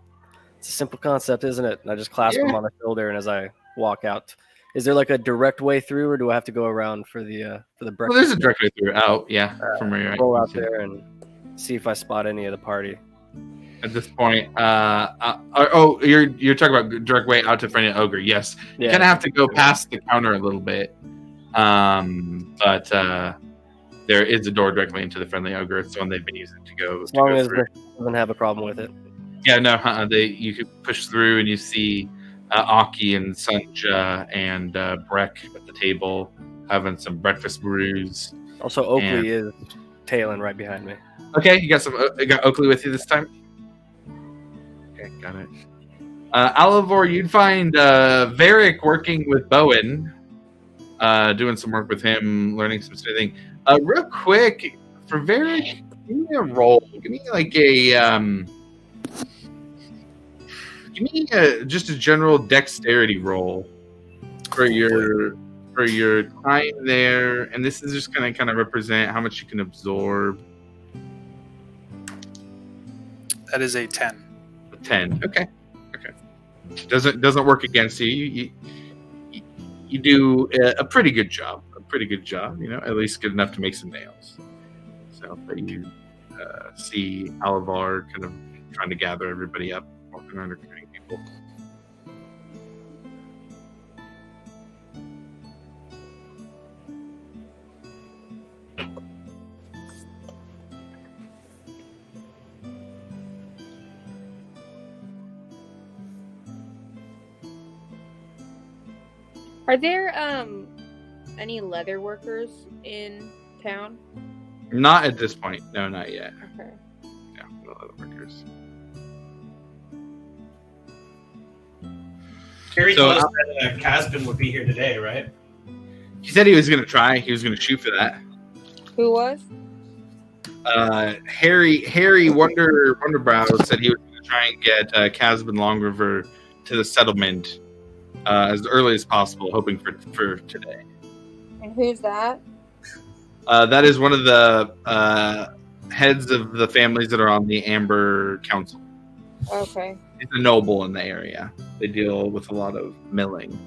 [SPEAKER 6] It's a simple concept, isn't it? And I just clasp him on the shoulder, and as I walk out, is there like a direct way through, or do I have to go around for the breakfast?
[SPEAKER 1] Well, there's a direct way through. Out, yeah, from where you're at.
[SPEAKER 6] Roll out there and see if I spot any of the party.
[SPEAKER 1] At this point, you're talking about direct way out to front of the ogre. Yes, you kind of have to go past the counter a little bit, but there is a door directly into the friendly ogre. It's the one they've been using to go.
[SPEAKER 6] As long as
[SPEAKER 1] through.
[SPEAKER 6] they doesn't have a problem with it.
[SPEAKER 1] Yeah, no, you could push through and you see Aki and Sunja and Breck at the table having some breakfast brews.
[SPEAKER 6] Also, Oakley is tailing right behind me.
[SPEAKER 1] Okay, you got Oakley with you this time? Okay, got it. Alivor, you'd find Varric working with Bowen, doing some work with him, learning some smithing. Real quick, for Varric, give me a roll. Give me like a just a general dexterity roll for your time there, and this is just gonna kind of represent how much you can absorb.
[SPEAKER 4] That is a 10.
[SPEAKER 1] A 10. Okay. Doesn't work against you. You do a pretty good job. At least good enough to make some nails. So, but you see Alvar kind of trying to gather everybody up, walking around recruiting people.
[SPEAKER 2] Are there any leather workers in town?
[SPEAKER 1] Not at this point. No, not yet.
[SPEAKER 2] Okay.
[SPEAKER 1] Yeah, no other workers.
[SPEAKER 5] Carrie
[SPEAKER 1] So,
[SPEAKER 5] told us that Casbin would be here today, right?
[SPEAKER 1] He said he was going to try. He was going to shoot for that.
[SPEAKER 2] Who was?
[SPEAKER 1] Harry Wonderbrow said he was going to try and get Casbin Longriver to the settlement as early as possible, hoping for today.
[SPEAKER 2] And who's that?
[SPEAKER 1] That is one of the heads of the families that are on the Amber Council.
[SPEAKER 2] Okay.
[SPEAKER 1] He's a noble in the area. They deal with a lot of milling.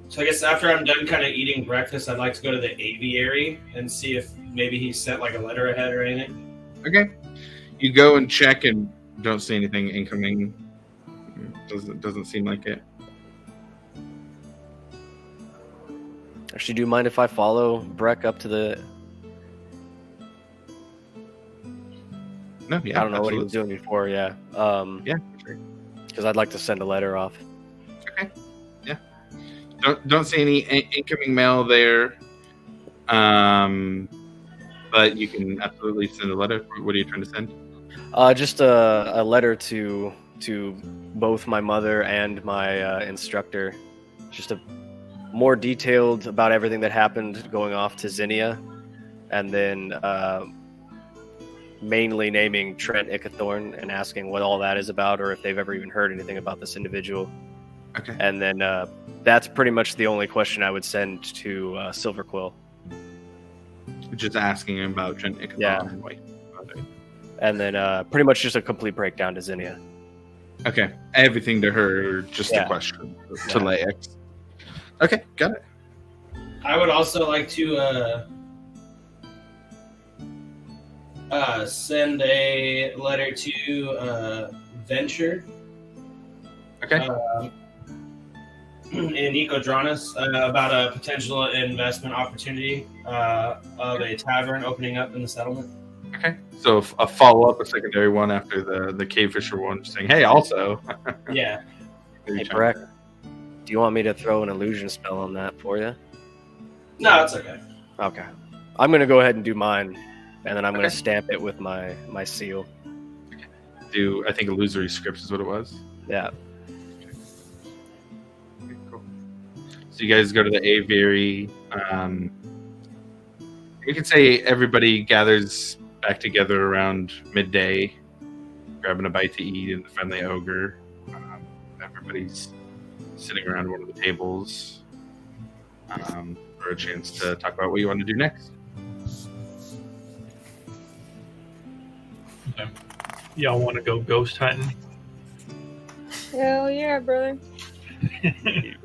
[SPEAKER 5] So I guess after I'm done kind of eating breakfast, I'd like to go to the aviary and see if maybe he sent like a letter ahead or anything.
[SPEAKER 1] Okay. You go and check and don't see anything incoming. Doesn't seem like it.
[SPEAKER 6] Actually, do you mind if I follow Breck up to the...
[SPEAKER 1] No, yeah.
[SPEAKER 6] I don't know what he
[SPEAKER 1] absolutely.
[SPEAKER 6] was doing before, yeah.
[SPEAKER 1] Yeah, sure.
[SPEAKER 6] Because I'd like to send a letter off.
[SPEAKER 1] Okay. Yeah. Don't see any incoming mail there. But you can absolutely send a letter. What are you trying to send?
[SPEAKER 6] Just a letter to both my mother and my instructor. Just a more detailed about everything that happened going off to Zinnia, and then mainly naming Trent Icathorn and asking what all that is about, or if they've ever even heard anything about this individual.
[SPEAKER 1] Okay.
[SPEAKER 6] And then that's pretty much the only question I would send to Silverquill.
[SPEAKER 1] Just asking him about Trent Icathon.
[SPEAKER 6] Yeah.
[SPEAKER 1] And White. Okay.
[SPEAKER 6] And then pretty much just a complete breakdown to Zinnia.
[SPEAKER 1] Okay. Everything to her, or just a question to Laix. Okay, got it.
[SPEAKER 5] I would also like to send a letter to Venture.
[SPEAKER 1] Okay.
[SPEAKER 5] In Ecodranus about a potential investment opportunity of a tavern opening up in the settlement.
[SPEAKER 1] Okay. So a follow-up, a secondary one after the Cave Fisher one, saying, hey, also.
[SPEAKER 5] Yeah.
[SPEAKER 6] Hey, Breck, do you want me to throw an illusion spell on that for you?
[SPEAKER 5] No, it's okay.
[SPEAKER 6] Okay. I'm going to go ahead and do mine, and then I'm going to stamp it with my seal.
[SPEAKER 1] I think illusory scripts is what it was.
[SPEAKER 6] Yeah.
[SPEAKER 1] Okay, cool. So you guys go to the aviary. You can say everybody gathers back together around midday, grabbing a bite to eat in the friendly ogre. Everybody's sitting around one of the tables for a chance to talk about what you want to do next.
[SPEAKER 3] Okay. Y'all want to go ghost hunting?
[SPEAKER 2] Hell yeah, brother.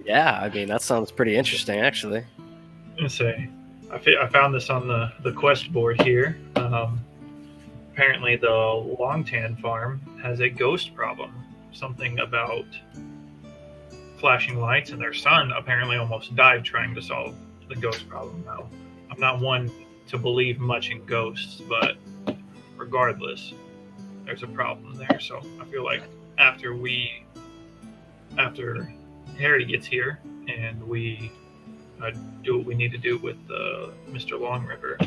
[SPEAKER 6] Yeah, I mean, that sounds pretty interesting, actually.
[SPEAKER 3] Let's say I found this on the quest board here. Apparently, the Longtan farm has a ghost problem. Something about flashing lights, and their son apparently almost died trying to solve the ghost problem. Now, I'm not one to believe much in ghosts, but regardless, there's a problem there. So I feel like after Harry gets here and we do what we need to do with Mr. Long River,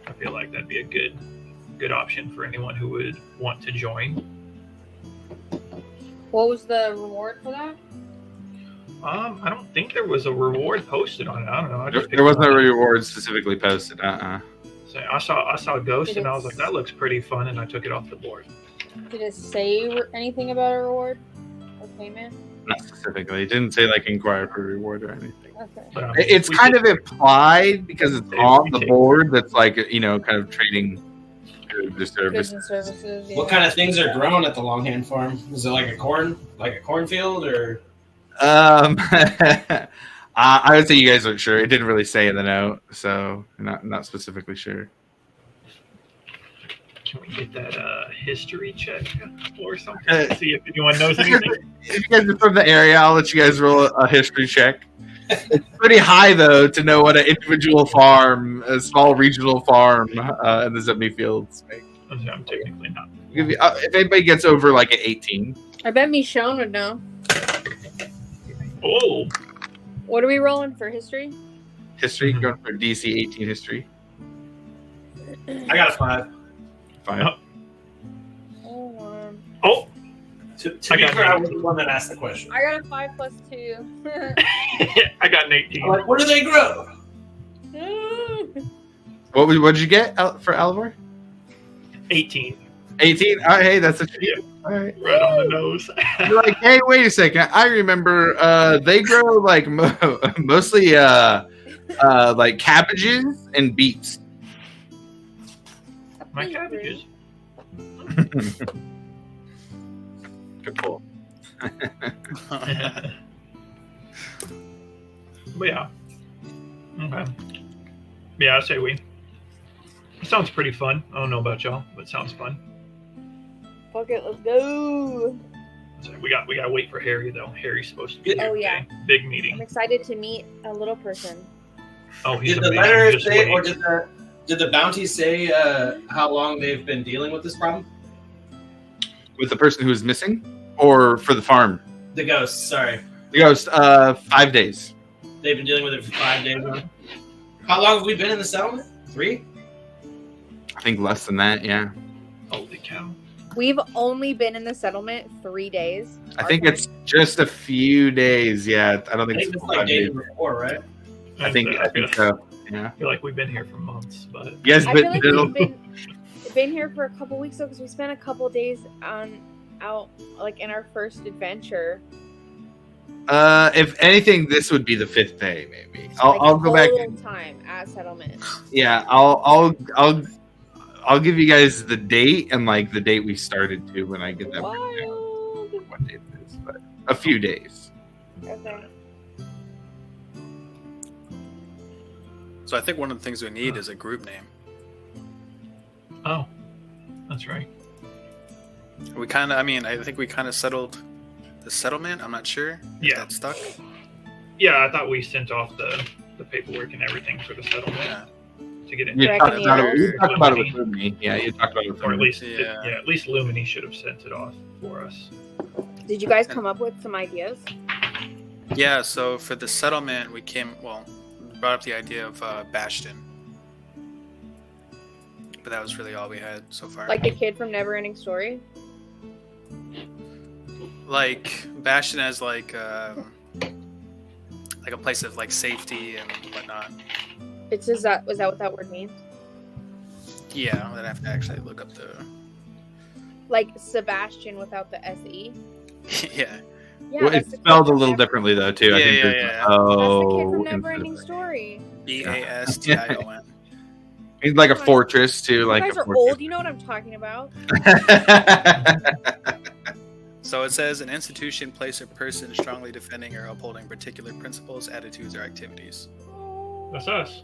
[SPEAKER 3] I feel like that'd be a good option for anyone who would want to join.
[SPEAKER 2] What was the reward for that?
[SPEAKER 3] I don't think there was a reward posted on it. I don't know.
[SPEAKER 1] There wasn't a reward specifically posted.
[SPEAKER 3] So I saw Ghost and I was like, that looks pretty fun, and I took it off the board.
[SPEAKER 2] Did it say anything about a reward or payment?
[SPEAKER 1] Not specifically. It didn't say like inquire for reward or anything.
[SPEAKER 2] Okay.
[SPEAKER 3] But,
[SPEAKER 1] It's kind of implied because it's on the board. That's like kind of trading the
[SPEAKER 2] Goods
[SPEAKER 1] service.
[SPEAKER 2] and services. Yeah.
[SPEAKER 5] What kind of things are grown at the Longhand Farm? Is it like a cornfield, or?
[SPEAKER 1] I would say you guys aren't sure. It didn't really say in the note, so not specifically sure.
[SPEAKER 3] Can we get that history check or something? See if anyone knows anything.
[SPEAKER 1] If you guys are from the area, I'll let you guys roll a history check. It's pretty high though to know what an individual farm, a small regional farm in the Zebney Fields make.
[SPEAKER 3] I'm technically not.
[SPEAKER 1] If anybody gets over like an 18,
[SPEAKER 2] I bet Michonne would know.
[SPEAKER 3] Oh,
[SPEAKER 2] What are we rolling for history?
[SPEAKER 1] history going for DC 18 history.
[SPEAKER 5] I got a 5.
[SPEAKER 1] 5.
[SPEAKER 3] oh!
[SPEAKER 5] To
[SPEAKER 3] I
[SPEAKER 5] be
[SPEAKER 3] got
[SPEAKER 5] fair, I
[SPEAKER 3] an
[SPEAKER 5] was the one that asked the question.
[SPEAKER 2] I got a 5 plus 2.
[SPEAKER 3] I got an 18.
[SPEAKER 5] I'm like, where do they grow?
[SPEAKER 1] What did you get for Alvor?
[SPEAKER 3] 18.
[SPEAKER 1] 18. All right, hey, that's a cheat. All right.
[SPEAKER 3] Right on the nose.
[SPEAKER 1] You're like, hey, wait a second. I remember they grow like mostly like cabbages and beets.
[SPEAKER 3] My cabbages.
[SPEAKER 1] Good pull.
[SPEAKER 3] But yeah. Okay. Yeah, I say we. It sounds pretty fun. I don't know about y'all, but it sounds fun.
[SPEAKER 2] Fuck it, let's go.
[SPEAKER 3] So we gotta wait for Harry though. Harry's supposed to be here
[SPEAKER 2] Oh, yeah.
[SPEAKER 3] today. Big
[SPEAKER 2] I'm
[SPEAKER 3] meeting.
[SPEAKER 2] excited to meet a little person.
[SPEAKER 3] Oh, he's
[SPEAKER 5] Did the
[SPEAKER 3] amazing.
[SPEAKER 5] letter
[SPEAKER 3] Just
[SPEAKER 5] say, or
[SPEAKER 3] wait.
[SPEAKER 5] did the bounty say how long they've been dealing with this problem?
[SPEAKER 1] With the person who is missing, or for the farm?
[SPEAKER 5] The ghosts, sorry.
[SPEAKER 1] The ghost. 5 days.
[SPEAKER 5] They've been dealing with it for 5 days now. How long have we been in the settlement? 3?
[SPEAKER 1] I think less than that. Yeah.
[SPEAKER 3] Holy cow.
[SPEAKER 2] We've only been in the settlement 3 days.
[SPEAKER 1] I think it's just a few days. Yeah. I don't
[SPEAKER 5] I
[SPEAKER 1] think
[SPEAKER 5] think
[SPEAKER 1] it's
[SPEAKER 5] it's like
[SPEAKER 1] 5
[SPEAKER 5] days
[SPEAKER 1] days.
[SPEAKER 5] before, right?
[SPEAKER 1] I think so. Yeah.
[SPEAKER 3] I feel like we've been here for months, but
[SPEAKER 1] You guys
[SPEAKER 2] I feel
[SPEAKER 1] been,
[SPEAKER 2] like we've been here for a couple weeks though, because we spent a couple days out like in our first adventure.
[SPEAKER 1] if anything, this would be the 5th day, maybe.
[SPEAKER 2] Like,
[SPEAKER 1] I'll go back.
[SPEAKER 2] total time at settlement.
[SPEAKER 1] Yeah, I'll give you guys the date and like the date we started to when I get that.
[SPEAKER 2] Wild.
[SPEAKER 1] What date it is, but a few days.
[SPEAKER 2] Okay.
[SPEAKER 4] So I think one of the things we need is a group name.
[SPEAKER 3] oh, that's right.
[SPEAKER 4] I think we kind of settled the settlement. I'm not sure. If
[SPEAKER 3] Yeah.
[SPEAKER 4] That stuck.
[SPEAKER 3] Yeah, I thought we sent off the paperwork and everything for the settlement
[SPEAKER 4] Yeah.
[SPEAKER 3] to get it.
[SPEAKER 1] You
[SPEAKER 2] Back
[SPEAKER 1] talked
[SPEAKER 2] in the
[SPEAKER 1] about it.
[SPEAKER 2] hours.
[SPEAKER 1] You talked about it with me. Yeah, you talked about it with
[SPEAKER 3] Or at
[SPEAKER 1] me.
[SPEAKER 3] least,
[SPEAKER 4] Yeah.
[SPEAKER 3] at least Lumini should have sent it off for us.
[SPEAKER 2] Did you guys come up with some ideas?
[SPEAKER 4] Yeah. So for the settlement, we brought up the idea of Bastion, but that was really all we had so far.
[SPEAKER 2] Like the kid from Neverending Story?
[SPEAKER 4] Like Bastion as like a place of like safety and whatnot.
[SPEAKER 2] Was that what that word means?
[SPEAKER 4] Yeah, I'd have to actually look up the.
[SPEAKER 2] Like Sebastian without the SE?
[SPEAKER 4] Yeah.
[SPEAKER 2] Yeah,
[SPEAKER 1] Well,
[SPEAKER 2] that's
[SPEAKER 1] it's
[SPEAKER 2] the kid
[SPEAKER 1] spelled a
[SPEAKER 2] from
[SPEAKER 1] little
[SPEAKER 2] Never-
[SPEAKER 1] differently though too. I
[SPEAKER 4] Yeah,
[SPEAKER 1] think
[SPEAKER 4] yeah,
[SPEAKER 1] there's
[SPEAKER 4] yeah.
[SPEAKER 2] That's the kid from
[SPEAKER 1] instead
[SPEAKER 2] Neverending
[SPEAKER 1] of-
[SPEAKER 2] Story.
[SPEAKER 4] Bastion.
[SPEAKER 1] He's like a fortress too.
[SPEAKER 2] You
[SPEAKER 1] Like
[SPEAKER 2] guys
[SPEAKER 1] a
[SPEAKER 2] are
[SPEAKER 1] fortress.
[SPEAKER 2] old. You know what I'm talking about.
[SPEAKER 4] So it says an institution, place, or person strongly defending or upholding particular principles, attitudes, or activities.
[SPEAKER 3] That's us.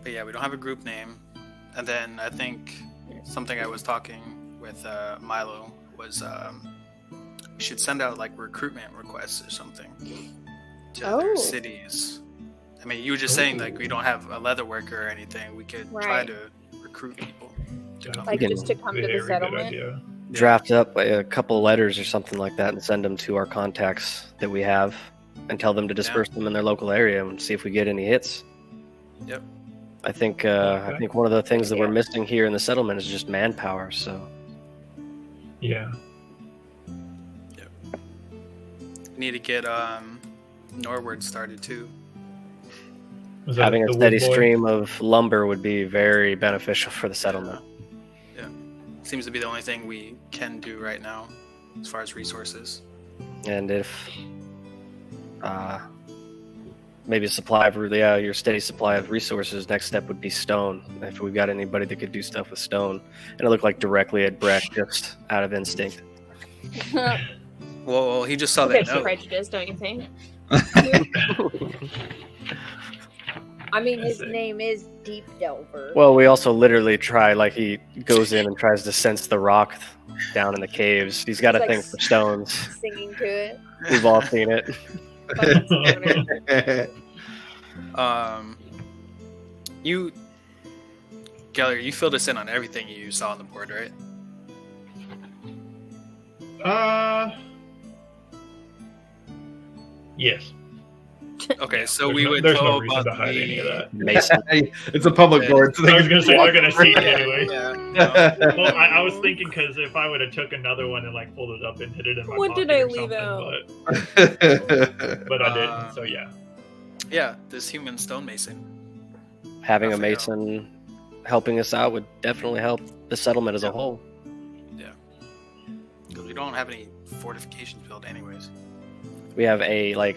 [SPEAKER 4] But yeah, we don't have a group name. And then I think something I was talking with Milo was we should send out like recruitment requests or something to
[SPEAKER 2] Oh.
[SPEAKER 4] other cities I mean, you were just saying like we don't have a leather worker or anything. We could try
[SPEAKER 2] Right.
[SPEAKER 4] to recruit people to
[SPEAKER 3] Yeah.
[SPEAKER 4] come.
[SPEAKER 2] Like
[SPEAKER 6] can-
[SPEAKER 2] just to come to the
[SPEAKER 3] Very good
[SPEAKER 2] settlement.
[SPEAKER 3] idea.
[SPEAKER 6] Draft up a couple letters or something like that and send them to our contacts that we have, and tell them to disperse them in their local area and see if we get any hits.
[SPEAKER 4] Yep.
[SPEAKER 6] I think
[SPEAKER 3] Okay.
[SPEAKER 6] one of the things that we're
[SPEAKER 2] Yeah.
[SPEAKER 6] missing here in the settlement is just manpower. So
[SPEAKER 3] Yeah.
[SPEAKER 4] Need to get Norward started too.
[SPEAKER 3] Was that
[SPEAKER 6] having a
[SPEAKER 3] the wood
[SPEAKER 6] steady
[SPEAKER 3] boy?
[SPEAKER 6] stream of lumber would be very beneficial for the settlement.
[SPEAKER 4] Seems to be the only thing we can do right now as far as resources.
[SPEAKER 6] And if maybe a supply of your steady supply of resources, next step would be stone. If we've got anybody that could do stuff with stone, and it looked like directly at Breck just out of instinct.
[SPEAKER 4] Well, he just saw
[SPEAKER 2] Okay,
[SPEAKER 4] that note.
[SPEAKER 2] prejudice, don't you think? I mean, his name is Deep Delver.
[SPEAKER 6] Well, we also literally try, like, he goes in and tries to sense the rock down in the caves. He's got a
[SPEAKER 2] It's like
[SPEAKER 6] thing for stones.
[SPEAKER 2] Singing to it.
[SPEAKER 6] We've all seen it.
[SPEAKER 2] Fucking stoner.
[SPEAKER 4] You, Geller, you filled us in on everything you saw on the board, right?
[SPEAKER 3] Yes.
[SPEAKER 4] Okay, so
[SPEAKER 3] There's
[SPEAKER 4] we
[SPEAKER 3] no,
[SPEAKER 4] would
[SPEAKER 3] there's
[SPEAKER 4] know
[SPEAKER 3] no reason
[SPEAKER 4] about
[SPEAKER 3] to hide any of that.
[SPEAKER 6] Mason.
[SPEAKER 1] It's a public
[SPEAKER 4] Yeah.
[SPEAKER 1] board, so they
[SPEAKER 3] I was
[SPEAKER 1] can
[SPEAKER 3] gonna say
[SPEAKER 1] walk
[SPEAKER 3] they're gonna see it
[SPEAKER 1] through
[SPEAKER 3] anyway.
[SPEAKER 4] Yeah. No.
[SPEAKER 3] Well, I was thinking because if I would have took another one and like pulled it up and hid it in my
[SPEAKER 2] What
[SPEAKER 3] pocket
[SPEAKER 2] did I
[SPEAKER 3] or
[SPEAKER 2] leave
[SPEAKER 3] something, but I didn't. So yeah.
[SPEAKER 4] Yeah, this human stonemason.
[SPEAKER 6] Having a
[SPEAKER 4] I'll figure out.
[SPEAKER 6] mason helping us out would definitely help the settlement as a whole.
[SPEAKER 4] Because we don't have any fortifications built anyways.
[SPEAKER 6] We have a, like,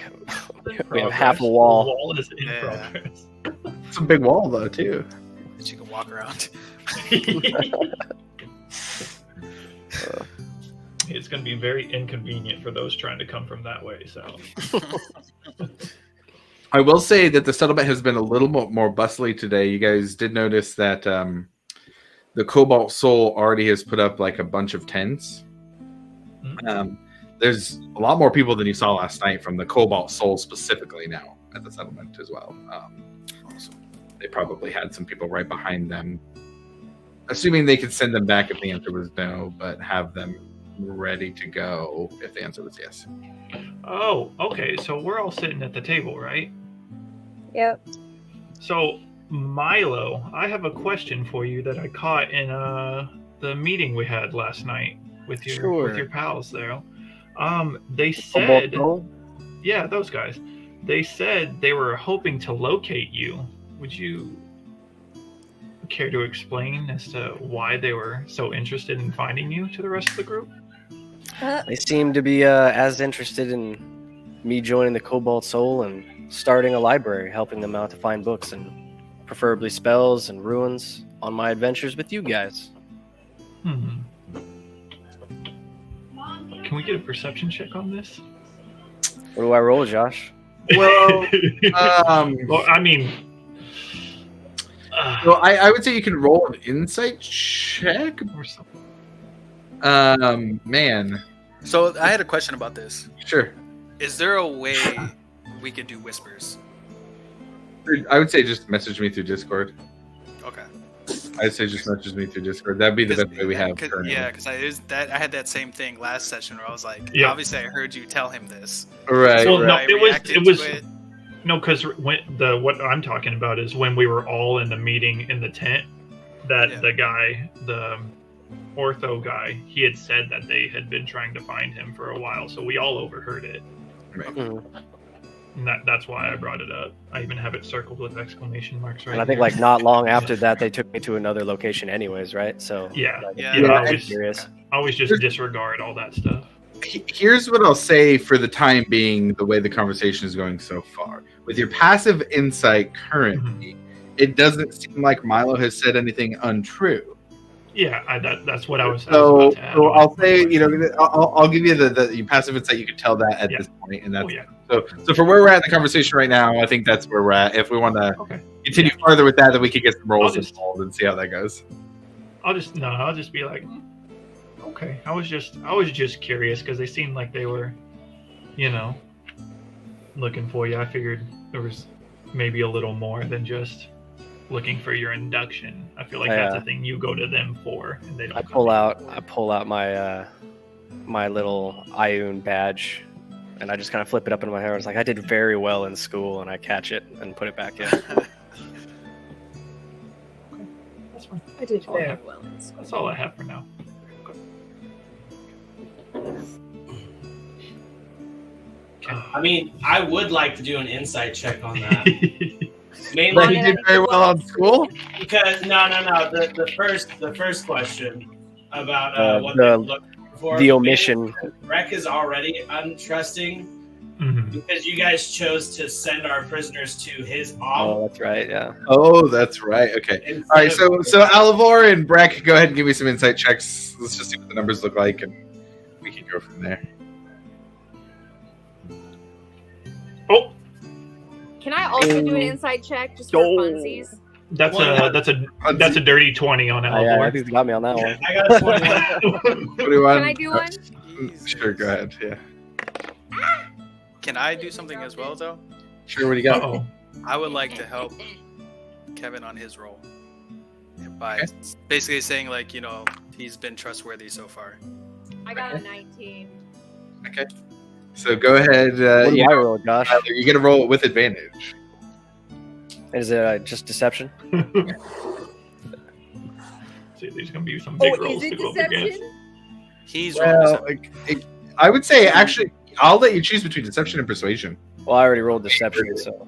[SPEAKER 3] In
[SPEAKER 6] we have half a
[SPEAKER 3] progress.
[SPEAKER 6] wall.
[SPEAKER 3] The wall is in
[SPEAKER 4] Yeah.
[SPEAKER 3] progress.
[SPEAKER 1] It's a big wall, though, too.
[SPEAKER 4] That you can walk around.
[SPEAKER 3] It's going to be very inconvenient for those trying to come from that way. So
[SPEAKER 1] I will say that the settlement has been a little more bustly today. You guys did notice that the Cobalt Soul already has put up like a bunch of tents. There's a lot more people than you saw last night from the Cobalt Soul specifically now at the settlement as well.
[SPEAKER 4] Awesome.
[SPEAKER 1] They probably had some people right behind them, assuming they could send them back if the answer was no, but have them ready to go if the answer was yes.
[SPEAKER 3] Oh, okay. So we're all sitting at the table, right?
[SPEAKER 2] Yep.
[SPEAKER 3] So Milo, I have a question for you that I caught in the meeting we had last night with your pals there. They said, yeah, those guys. They said they were hoping to locate you. Would you care to explain as to why they were so interested in finding you to the rest of the group?
[SPEAKER 6] They seem to be as interested in me joining the Cobalt Soul and starting a library, helping them out to find books and preferably spells and ruins on my adventures with you guys.
[SPEAKER 3] Can we get a perception check on this?
[SPEAKER 6] What do I roll, Josh?
[SPEAKER 1] Well,
[SPEAKER 3] well, I mean,
[SPEAKER 1] well, I would say you can roll an insight check.
[SPEAKER 3] or something.
[SPEAKER 1] Man,
[SPEAKER 4] So I had a question about this.
[SPEAKER 1] sure.
[SPEAKER 4] Is there a way we could do whispers?
[SPEAKER 1] I would say just message me through Discord.
[SPEAKER 4] Okay.
[SPEAKER 1] I'd say just message me through Discord. That'd be the best way we have currently.
[SPEAKER 4] Yeah, because I had that same thing last session where I was like,
[SPEAKER 3] Yeah.
[SPEAKER 4] obviously I heard you tell him this.
[SPEAKER 1] Right.
[SPEAKER 3] Well,
[SPEAKER 1] right.
[SPEAKER 3] no,
[SPEAKER 4] I
[SPEAKER 3] it was-
[SPEAKER 4] reacted
[SPEAKER 3] it was-
[SPEAKER 4] to it.
[SPEAKER 3] No, because what I'm talking about is when we were all in the meeting in the tent, that
[SPEAKER 4] Yeah.
[SPEAKER 3] the guy, the ortho guy, he had said that they had been trying to find him for a while, so we all overheard it,
[SPEAKER 6] Mhm.
[SPEAKER 3] and that's why I brought it up. I even have it circled with exclamation marks right
[SPEAKER 6] And I think
[SPEAKER 3] here.
[SPEAKER 6] like not long after that, they took me to another location anyways, right? So
[SPEAKER 3] Yeah.
[SPEAKER 6] like,
[SPEAKER 4] Yeah.
[SPEAKER 6] yeah,
[SPEAKER 3] Yeah,
[SPEAKER 6] I
[SPEAKER 3] I
[SPEAKER 6] was curious.
[SPEAKER 3] always just disregard all that stuff.
[SPEAKER 1] Here's what I'll say for the time being, the way the conversation is going so far. With your passive insight currently, it doesn't seem like Milo has said anything untrue.
[SPEAKER 3] Yeah, that's what I was.
[SPEAKER 1] So,
[SPEAKER 3] about to add
[SPEAKER 1] so
[SPEAKER 3] on.
[SPEAKER 1] I'll say, I'll give you the your passive insight. You can tell that at
[SPEAKER 3] Yeah.
[SPEAKER 1] this point, and that's
[SPEAKER 3] Oh yeah.
[SPEAKER 1] so for where we're at in the conversation right now. I think that's where we're at. If we want to
[SPEAKER 3] Okay.
[SPEAKER 1] continue farther with that, then we could get some rolls
[SPEAKER 3] I'll just-
[SPEAKER 1] involved and see how that goes.
[SPEAKER 3] I'll just be like, okay. I was just curious because they seemed like they were, looking for you. I figured there was maybe a little more than just looking for your induction. I feel like
[SPEAKER 6] Yeah.
[SPEAKER 3] that's a thing you go to them for, and they don't.
[SPEAKER 6] I
[SPEAKER 3] come
[SPEAKER 6] pull
[SPEAKER 3] to you
[SPEAKER 6] out
[SPEAKER 3] for.
[SPEAKER 6] my my little Ioun badge, and I just kind of flip it up into my hair. It's like I did very well in school, and I catch it and put it back in.
[SPEAKER 3] That's fine.
[SPEAKER 2] I did
[SPEAKER 3] all I
[SPEAKER 2] very
[SPEAKER 3] have.
[SPEAKER 2] well in school.
[SPEAKER 3] That's all I have for now.
[SPEAKER 5] I mean, I would like to do an insight check on that.
[SPEAKER 1] But
[SPEAKER 5] Mainly
[SPEAKER 1] he did very well on school.
[SPEAKER 5] because no. The first question about what
[SPEAKER 6] the-
[SPEAKER 5] they're looking for.
[SPEAKER 6] The omission.
[SPEAKER 5] Rec is already untrusting
[SPEAKER 3] Mhm.
[SPEAKER 5] because you guys chose to send our prisoners to his mom.
[SPEAKER 6] Oh, that's right. Yeah.
[SPEAKER 1] Oh, that's right. Okay.
[SPEAKER 5] instead
[SPEAKER 1] All right.
[SPEAKER 5] of-
[SPEAKER 1] So Alivor and Breck, go ahead and give me some insight checks. Let's just see what the numbers look like, and we can go from there.
[SPEAKER 3] Oh,
[SPEAKER 2] Can I also do an inside check just for
[SPEAKER 6] Oh.
[SPEAKER 2] funsies?
[SPEAKER 3] that's
[SPEAKER 5] Well,
[SPEAKER 3] a dirty 20 on
[SPEAKER 6] Oh, yeah, I
[SPEAKER 3] Alivor.
[SPEAKER 6] think you got me on that one.
[SPEAKER 5] I got a 21.
[SPEAKER 1] 21.
[SPEAKER 2] Can I do one?
[SPEAKER 1] Sure. Go ahead. Yeah.
[SPEAKER 4] Can I do something as well, though?
[SPEAKER 1] Sure. What do you got?
[SPEAKER 3] Oh,
[SPEAKER 4] I would like to help Kevin on his role by
[SPEAKER 1] Okay.
[SPEAKER 4] basically saying, like, he's been trustworthy so far.
[SPEAKER 2] I got a 19.
[SPEAKER 1] Okay. So go ahead.
[SPEAKER 6] What do I roll, Josh?
[SPEAKER 1] Tyler, you're gonna roll it with advantage.
[SPEAKER 6] Is it just deception?
[SPEAKER 3] see, there's gonna be some big rolls
[SPEAKER 2] is
[SPEAKER 3] to
[SPEAKER 2] it
[SPEAKER 3] go up against.
[SPEAKER 2] deception?
[SPEAKER 4] He's rolling
[SPEAKER 1] Well, I would say actually, I'll let you choose between deception and persuasion.
[SPEAKER 6] Well, I already rolled deception, so.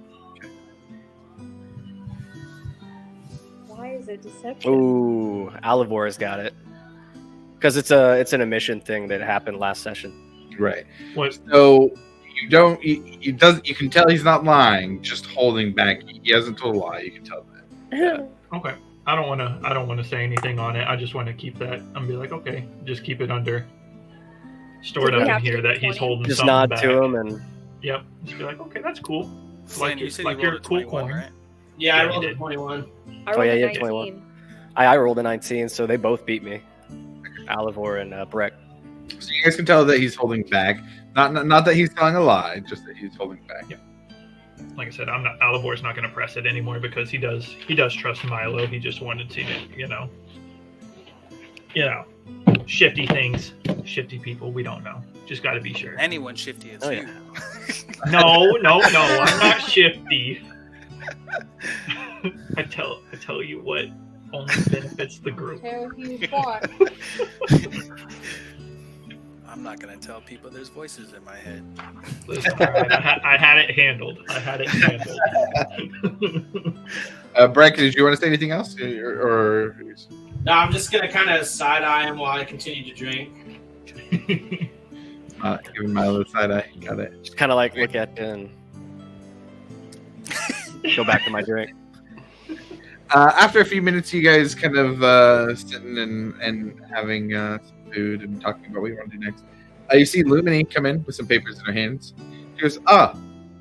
[SPEAKER 2] Why is it deception?
[SPEAKER 6] Ooh, Alivor's got it. Because it's an omission thing that happened last session.
[SPEAKER 1] Right.
[SPEAKER 3] What?
[SPEAKER 1] So you can tell he's not lying, just holding back. He hasn't told a lie. You can tell that.
[SPEAKER 3] Okay. I don't want to say anything on it. I just want to keep that and be like, okay, just keep it under stored
[SPEAKER 2] Do we
[SPEAKER 3] up in
[SPEAKER 2] have to
[SPEAKER 3] here
[SPEAKER 2] get
[SPEAKER 3] that he's
[SPEAKER 2] 20?
[SPEAKER 3] holding
[SPEAKER 6] Just
[SPEAKER 3] something
[SPEAKER 6] nod
[SPEAKER 3] back.
[SPEAKER 6] to him and
[SPEAKER 3] Yep. Just be like, okay, that's cool.
[SPEAKER 4] Flynn, you
[SPEAKER 3] Like
[SPEAKER 4] said
[SPEAKER 3] like
[SPEAKER 4] you
[SPEAKER 3] your
[SPEAKER 4] rolled a
[SPEAKER 3] cool
[SPEAKER 4] 21,
[SPEAKER 3] coin.
[SPEAKER 4] right?
[SPEAKER 5] Yeah, I
[SPEAKER 3] Yeah,
[SPEAKER 5] rolled
[SPEAKER 3] you
[SPEAKER 5] a
[SPEAKER 3] did.
[SPEAKER 5] 21.
[SPEAKER 2] I
[SPEAKER 6] Oh,
[SPEAKER 2] rolled
[SPEAKER 6] yeah,
[SPEAKER 2] a
[SPEAKER 6] you
[SPEAKER 2] 19.
[SPEAKER 6] had 21. I rolled a 19, so they both beat me. Alivor and Breck.
[SPEAKER 1] So you guys can tell that he's holding back. Not that he's telling a lie, just that he's holding back.
[SPEAKER 3] Yeah. Like I said, Alivor's not going to press it anymore because he does trust Milo. He just wanted to, shifty things, shifty people. We don't know. Just got to be sure.
[SPEAKER 4] Anyone shifty is
[SPEAKER 6] Oh,
[SPEAKER 4] you.
[SPEAKER 3] No, I'm not shifty. I tell you what only benefits the group.
[SPEAKER 2] Tell who you fought.
[SPEAKER 4] I'm not gonna tell people there's voices in my head.
[SPEAKER 3] Listen, all right, I had it handled.
[SPEAKER 1] Breck, did you want to say anything else, or
[SPEAKER 5] No, I'm just gonna kind of side eye him while I continue to drink.
[SPEAKER 1] give him my little side eye? Got it.
[SPEAKER 6] Just kind of like look at it and go back to my drink.
[SPEAKER 1] After a few minutes, you guys kind of sitting and having some food and talking about what you want to do next. You see Lumini come in with some papers in her hands. She goes,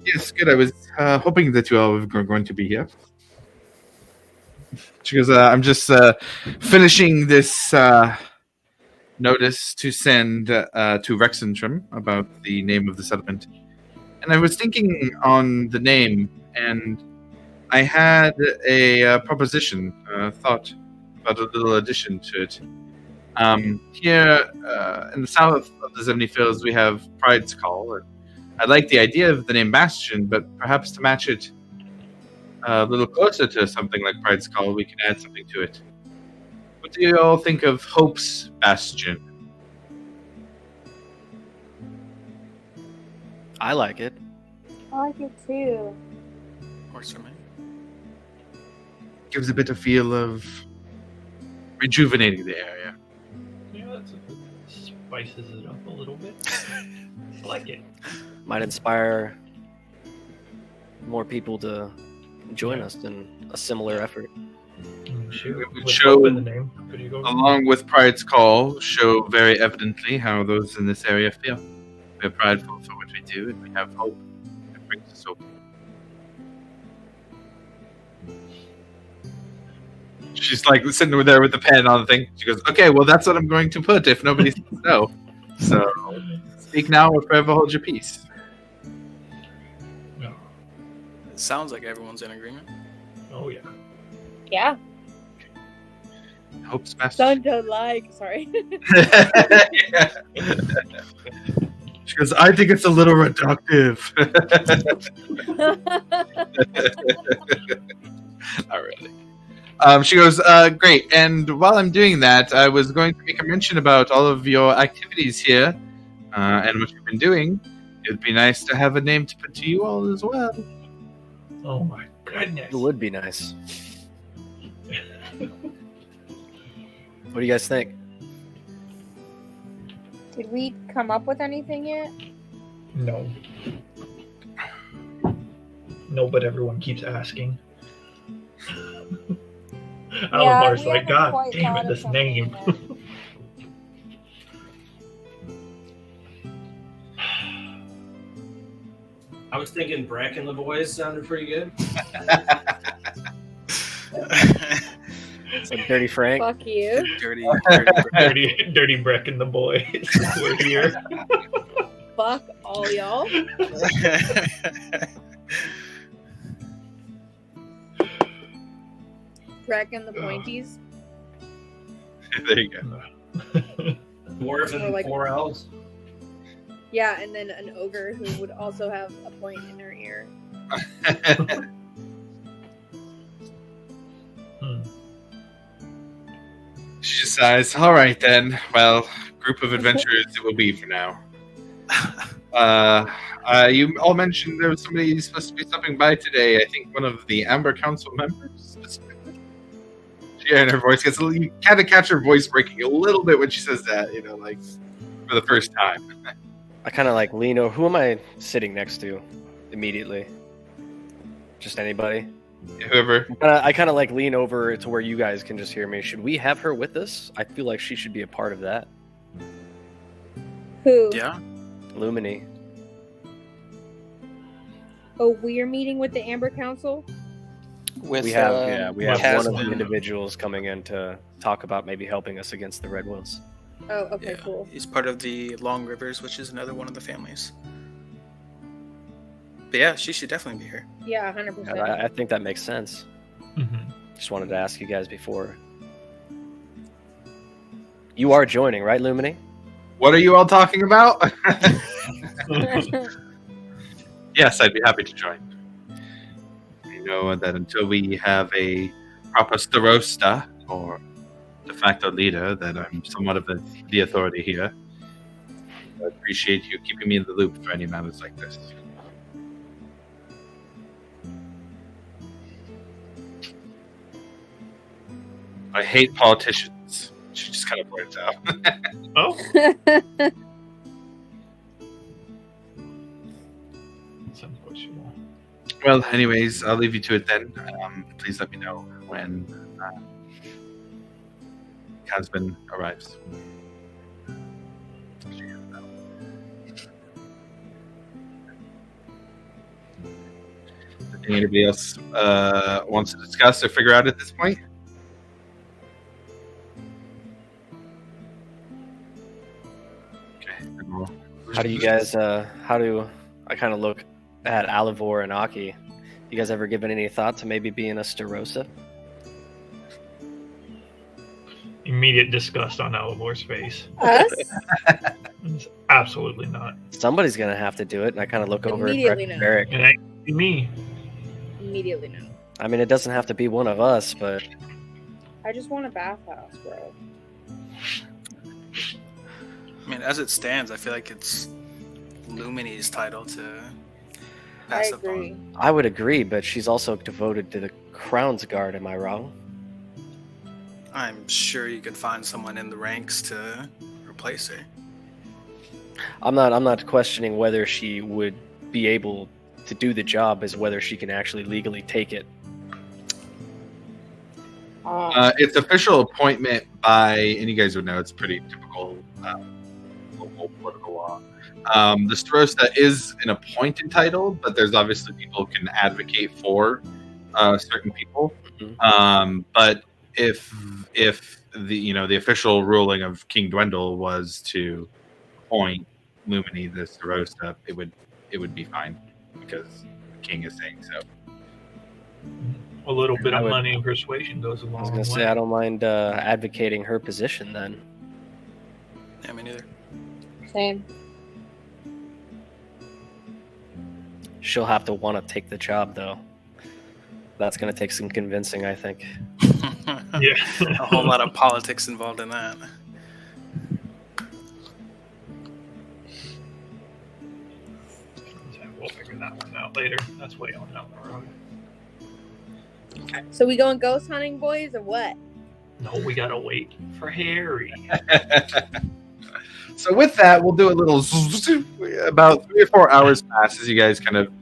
[SPEAKER 1] yes, good. I was hoping that you all were going to be here. She goes, I'm just finishing this notice to send to Rexentrum about the name of the settlement. And I was thinking on the name, and I had a proposition, thought about a little addition to it. Here in the south of the Zemni Fields, we have Pride's Call. And I like the idea of the name Bastion, but perhaps to match it a little closer to something like Pride's Call, we can add something to it. What do you all think of Hope's Bastion?
[SPEAKER 6] I like it.
[SPEAKER 2] I like it too.
[SPEAKER 4] Works for me.
[SPEAKER 1] Gives a bit of feel of rejuvenating the area.
[SPEAKER 3] Yeah, spices it up a little bit. I like it.
[SPEAKER 6] Might inspire more people to join us in a similar effort.
[SPEAKER 3] Shoot.
[SPEAKER 1] It would
[SPEAKER 3] With
[SPEAKER 1] show-
[SPEAKER 3] Hope in the name. Could you go?
[SPEAKER 1] Along with Pride's Call, show very evidently how those in this area feel. We're prideful for what we do, and we have hope that brings us hope. She's like sitting over there with the pen on the thing. She goes, "Okay, well, that's what I'm going to put if nobody says no. So, speak now or forever hold your peace."
[SPEAKER 3] No.
[SPEAKER 4] Sounds like everyone's in agreement.
[SPEAKER 3] Oh yeah.
[SPEAKER 2] Yeah.
[SPEAKER 1] Hope smash.
[SPEAKER 2] Thunder like. Sorry.
[SPEAKER 1] She goes, I think it's a little reductive. Not really. She goes, great. And while I'm doing that, I was going to make a mention about all of your activities here and what you've been doing. It would be nice to have a name to put to you all as well.
[SPEAKER 3] Oh my goodness.
[SPEAKER 6] It would be nice. What do you guys think?
[SPEAKER 2] Did we come up with anything yet?
[SPEAKER 3] No. No, but everyone keeps asking. Alamar's
[SPEAKER 2] we
[SPEAKER 3] like,
[SPEAKER 2] haven't
[SPEAKER 3] God
[SPEAKER 2] quite
[SPEAKER 3] damn
[SPEAKER 2] thought
[SPEAKER 3] it,
[SPEAKER 2] of
[SPEAKER 3] this
[SPEAKER 2] something
[SPEAKER 3] name.
[SPEAKER 2] yet.
[SPEAKER 5] I was thinking Breck and the Boys sounded pretty good.
[SPEAKER 6] It's like Dirty Frank.
[SPEAKER 2] Fuck you.
[SPEAKER 4] Dirty.
[SPEAKER 3] Dirty Breck and the boys. We're here.
[SPEAKER 2] Fuck all y'all. Breck and the Pointies.
[SPEAKER 1] There you go.
[SPEAKER 5] Dwarf and
[SPEAKER 2] Or like-
[SPEAKER 5] 4 elves.
[SPEAKER 2] Yeah, and then an ogre who would also have a point in her ear.
[SPEAKER 1] She just sighs. All right then. Well, group of adventurers it will be for now. You all mentioned there was somebody supposed to be stopping by today. I think one of the Amber Council members. Yeah, and her voice gets a little, you kind of catch her voice breaking a little bit when she says that. You know, like for the first time.
[SPEAKER 6] I kind of like lean over. Who am I sitting next to immediately? Just anybody?
[SPEAKER 1] Whoever.
[SPEAKER 6] I kind of like lean over to where you guys can just hear me. Should we have her with us? I feel like she should be a part of that.
[SPEAKER 2] Who?
[SPEAKER 4] Yeah.
[SPEAKER 6] Lumini.
[SPEAKER 2] Oh, we're meeting with the Amber Council?
[SPEAKER 7] With
[SPEAKER 6] We have one of the
[SPEAKER 7] Casman.
[SPEAKER 6] individuals coming in to talk about maybe helping us against the Red Wolves.
[SPEAKER 2] Oh, okay,
[SPEAKER 4] Yeah.
[SPEAKER 2] cool.
[SPEAKER 4] He's part of the Long Rivers, which is another one of the families. But yeah, she should definitely be here.
[SPEAKER 2] Yeah,
[SPEAKER 6] And
[SPEAKER 2] 100%.
[SPEAKER 6] I think that makes sense.
[SPEAKER 3] Mhm.
[SPEAKER 6] Just wanted to ask you guys before. You are joining, right, Lumini?
[SPEAKER 1] What are you all talking about? Yes, I'd be happy to join. You know that until we have a proper starosta or de facto leader, that I'm somewhat of the authority here. I appreciate you keeping me in the loop for any matters like this. I hate politicians. She just kind of points out.
[SPEAKER 3] Oh, it's unfortunate.
[SPEAKER 1] Well, anyways, I'll leave you to it then. Please let me know when Casman arrives. Anything anybody else wants to discuss or figure out at this point? Okay. then we'll-
[SPEAKER 6] How do you guys, how do I kind of look at Alivor and Aki? You guys ever given any thought to maybe being a Starosta?
[SPEAKER 3] Immediate disgust on Alavor's face.
[SPEAKER 2] Us?
[SPEAKER 3] It's absolutely not.
[SPEAKER 6] Somebody's going to have to do it. And I kind of look over at
[SPEAKER 2] Immediately
[SPEAKER 6] Brett and
[SPEAKER 2] no.
[SPEAKER 6] Barrick.
[SPEAKER 3] It ain't me.
[SPEAKER 2] Immediately no.
[SPEAKER 6] I mean, it doesn't have to be one of us, but
[SPEAKER 2] I just want a bathhouse, bro.
[SPEAKER 4] I mean, as it stands, I feel like it's Lumini's title to
[SPEAKER 2] I
[SPEAKER 4] pass up
[SPEAKER 2] agree.
[SPEAKER 4] on.
[SPEAKER 6] I would agree, but she's also devoted to the Crown's Guard, am I wrong?
[SPEAKER 4] I'm sure you could find someone in the ranks to replace her.
[SPEAKER 6] I'm not questioning whether she would be able to do the job, as whether she can actually legally take it.
[SPEAKER 1] It's official appointment by, and you guys would know it's pretty typical local political law. The Starosta is an appointed title, but there's obviously people who can advocate for certain people. But if the official ruling of King Dwendal was to appoint Lumini the Starosta, it would be fine because the king is saying so.
[SPEAKER 3] A little bit
[SPEAKER 6] I
[SPEAKER 3] of
[SPEAKER 6] would-
[SPEAKER 3] money and persuasion goes a
[SPEAKER 6] I
[SPEAKER 3] long
[SPEAKER 6] was
[SPEAKER 3] way.
[SPEAKER 6] gonna say I don't mind advocating her position then.
[SPEAKER 4] Yeah, me neither.
[SPEAKER 2] Same.
[SPEAKER 6] She'll have to want to take the job though. That's gonna take some convincing, I think.
[SPEAKER 3] Yeah.
[SPEAKER 4] A whole lot of politics involved in that.
[SPEAKER 3] We'll figure that one out later. That's way on down the road.
[SPEAKER 2] So we going ghost hunting, boys, or what?
[SPEAKER 3] No, we gotta wait for Harry.
[SPEAKER 1] So with that, we'll do a little about 3 or 4 hours pass as you guys kind of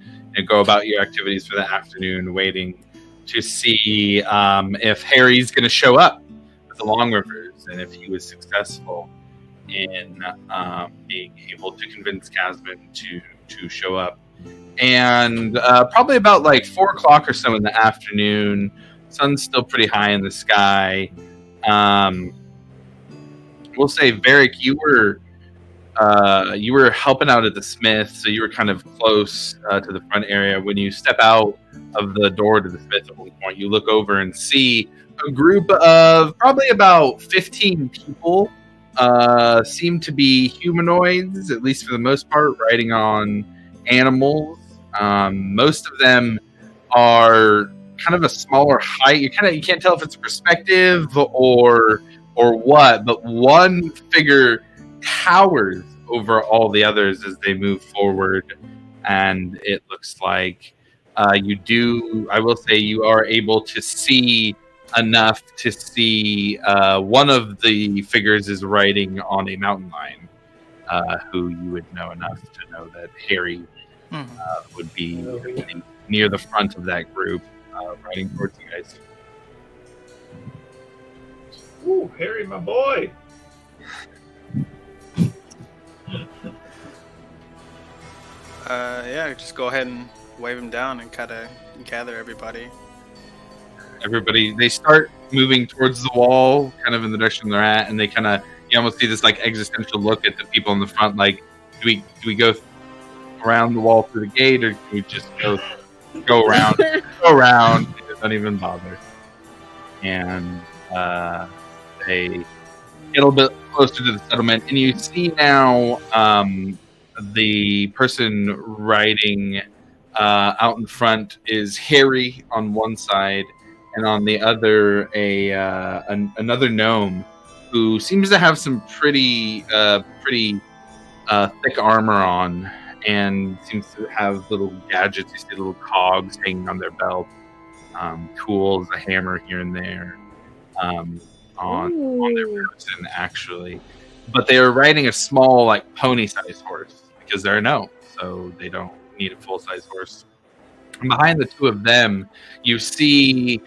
[SPEAKER 1] go about your activities for the afternoon, waiting to see if Harry's going to show up with the Long Rivers and if he was successful in being able to convince Casman to show up. And probably about like 4 o'clock or so in the afternoon, sun's still pretty high in the sky. We'll say, Varric, you were helping out at the Smith, so you were kind of close to the front area. When you step out of the door to the Smith at one point, you look over and see a group of probably about 15 people. Seem to be humanoids, at least for the most part, riding on animals. Most of them are kind of a smaller height. You can't tell if it's perspective or what, but one figure towers over all the others as they move forward, and it looks like I will say you are able to see enough to see one of the figures is riding on a mountain lion, who you would know enough to know that Harry would be near the front of that group, riding towards you guys.
[SPEAKER 3] Ooh, Harry, my boy.
[SPEAKER 4] Yeah, just go ahead and wave him down and kind of gather everybody.
[SPEAKER 1] Everybody, they start moving towards the wall, kind of in the direction they're at, and they kind of, you almost see this like existential look at the people in the front, like, do we go around the wall through the gate, or do we just go around, and don't even bother? And they get a little bit closer to the settlement, and you see now the person riding out in front is Harry on one side, and on the other another gnome who seems to have some pretty thick armor on, and seems to have little gadgets. You see little cogs hanging on their belt, tools, a hammer here and there, on their person actually. But they are riding a small, like, pony-sized horse because they're a gnome, so they don't need a full-size horse. And behind the two of them, you see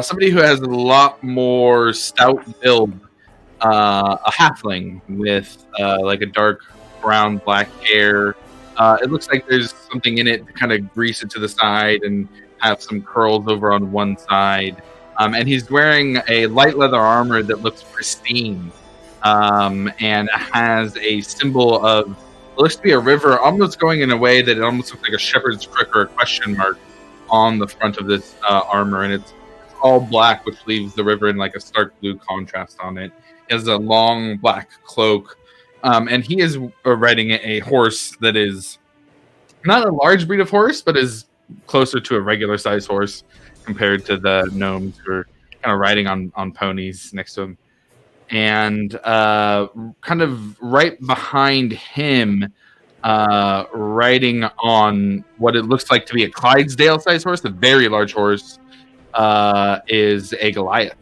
[SPEAKER 1] somebody who has a lot more stout build, a halfling with like a dark brown black hair. It looks like there's something in it to kind of grease it to the side and have some curls over on one side. And he's wearing a light leather armor that looks pristine, and has a symbol of, it looks to be a river, almost going in a way that it almost looks like a shepherd's crook or a question mark on the front of this armor, and it's all black, which leaves the river in like a stark blue contrast on it. He has a long black cloak, and he is riding a horse that is not a large breed of horse, but is closer to a regular size horse compared to the gnomes who are kind of riding on ponies next to him. And kind of right behind him, riding on what it looks like to be a Clydesdale-sized horse, a very large horse, is a Goliath.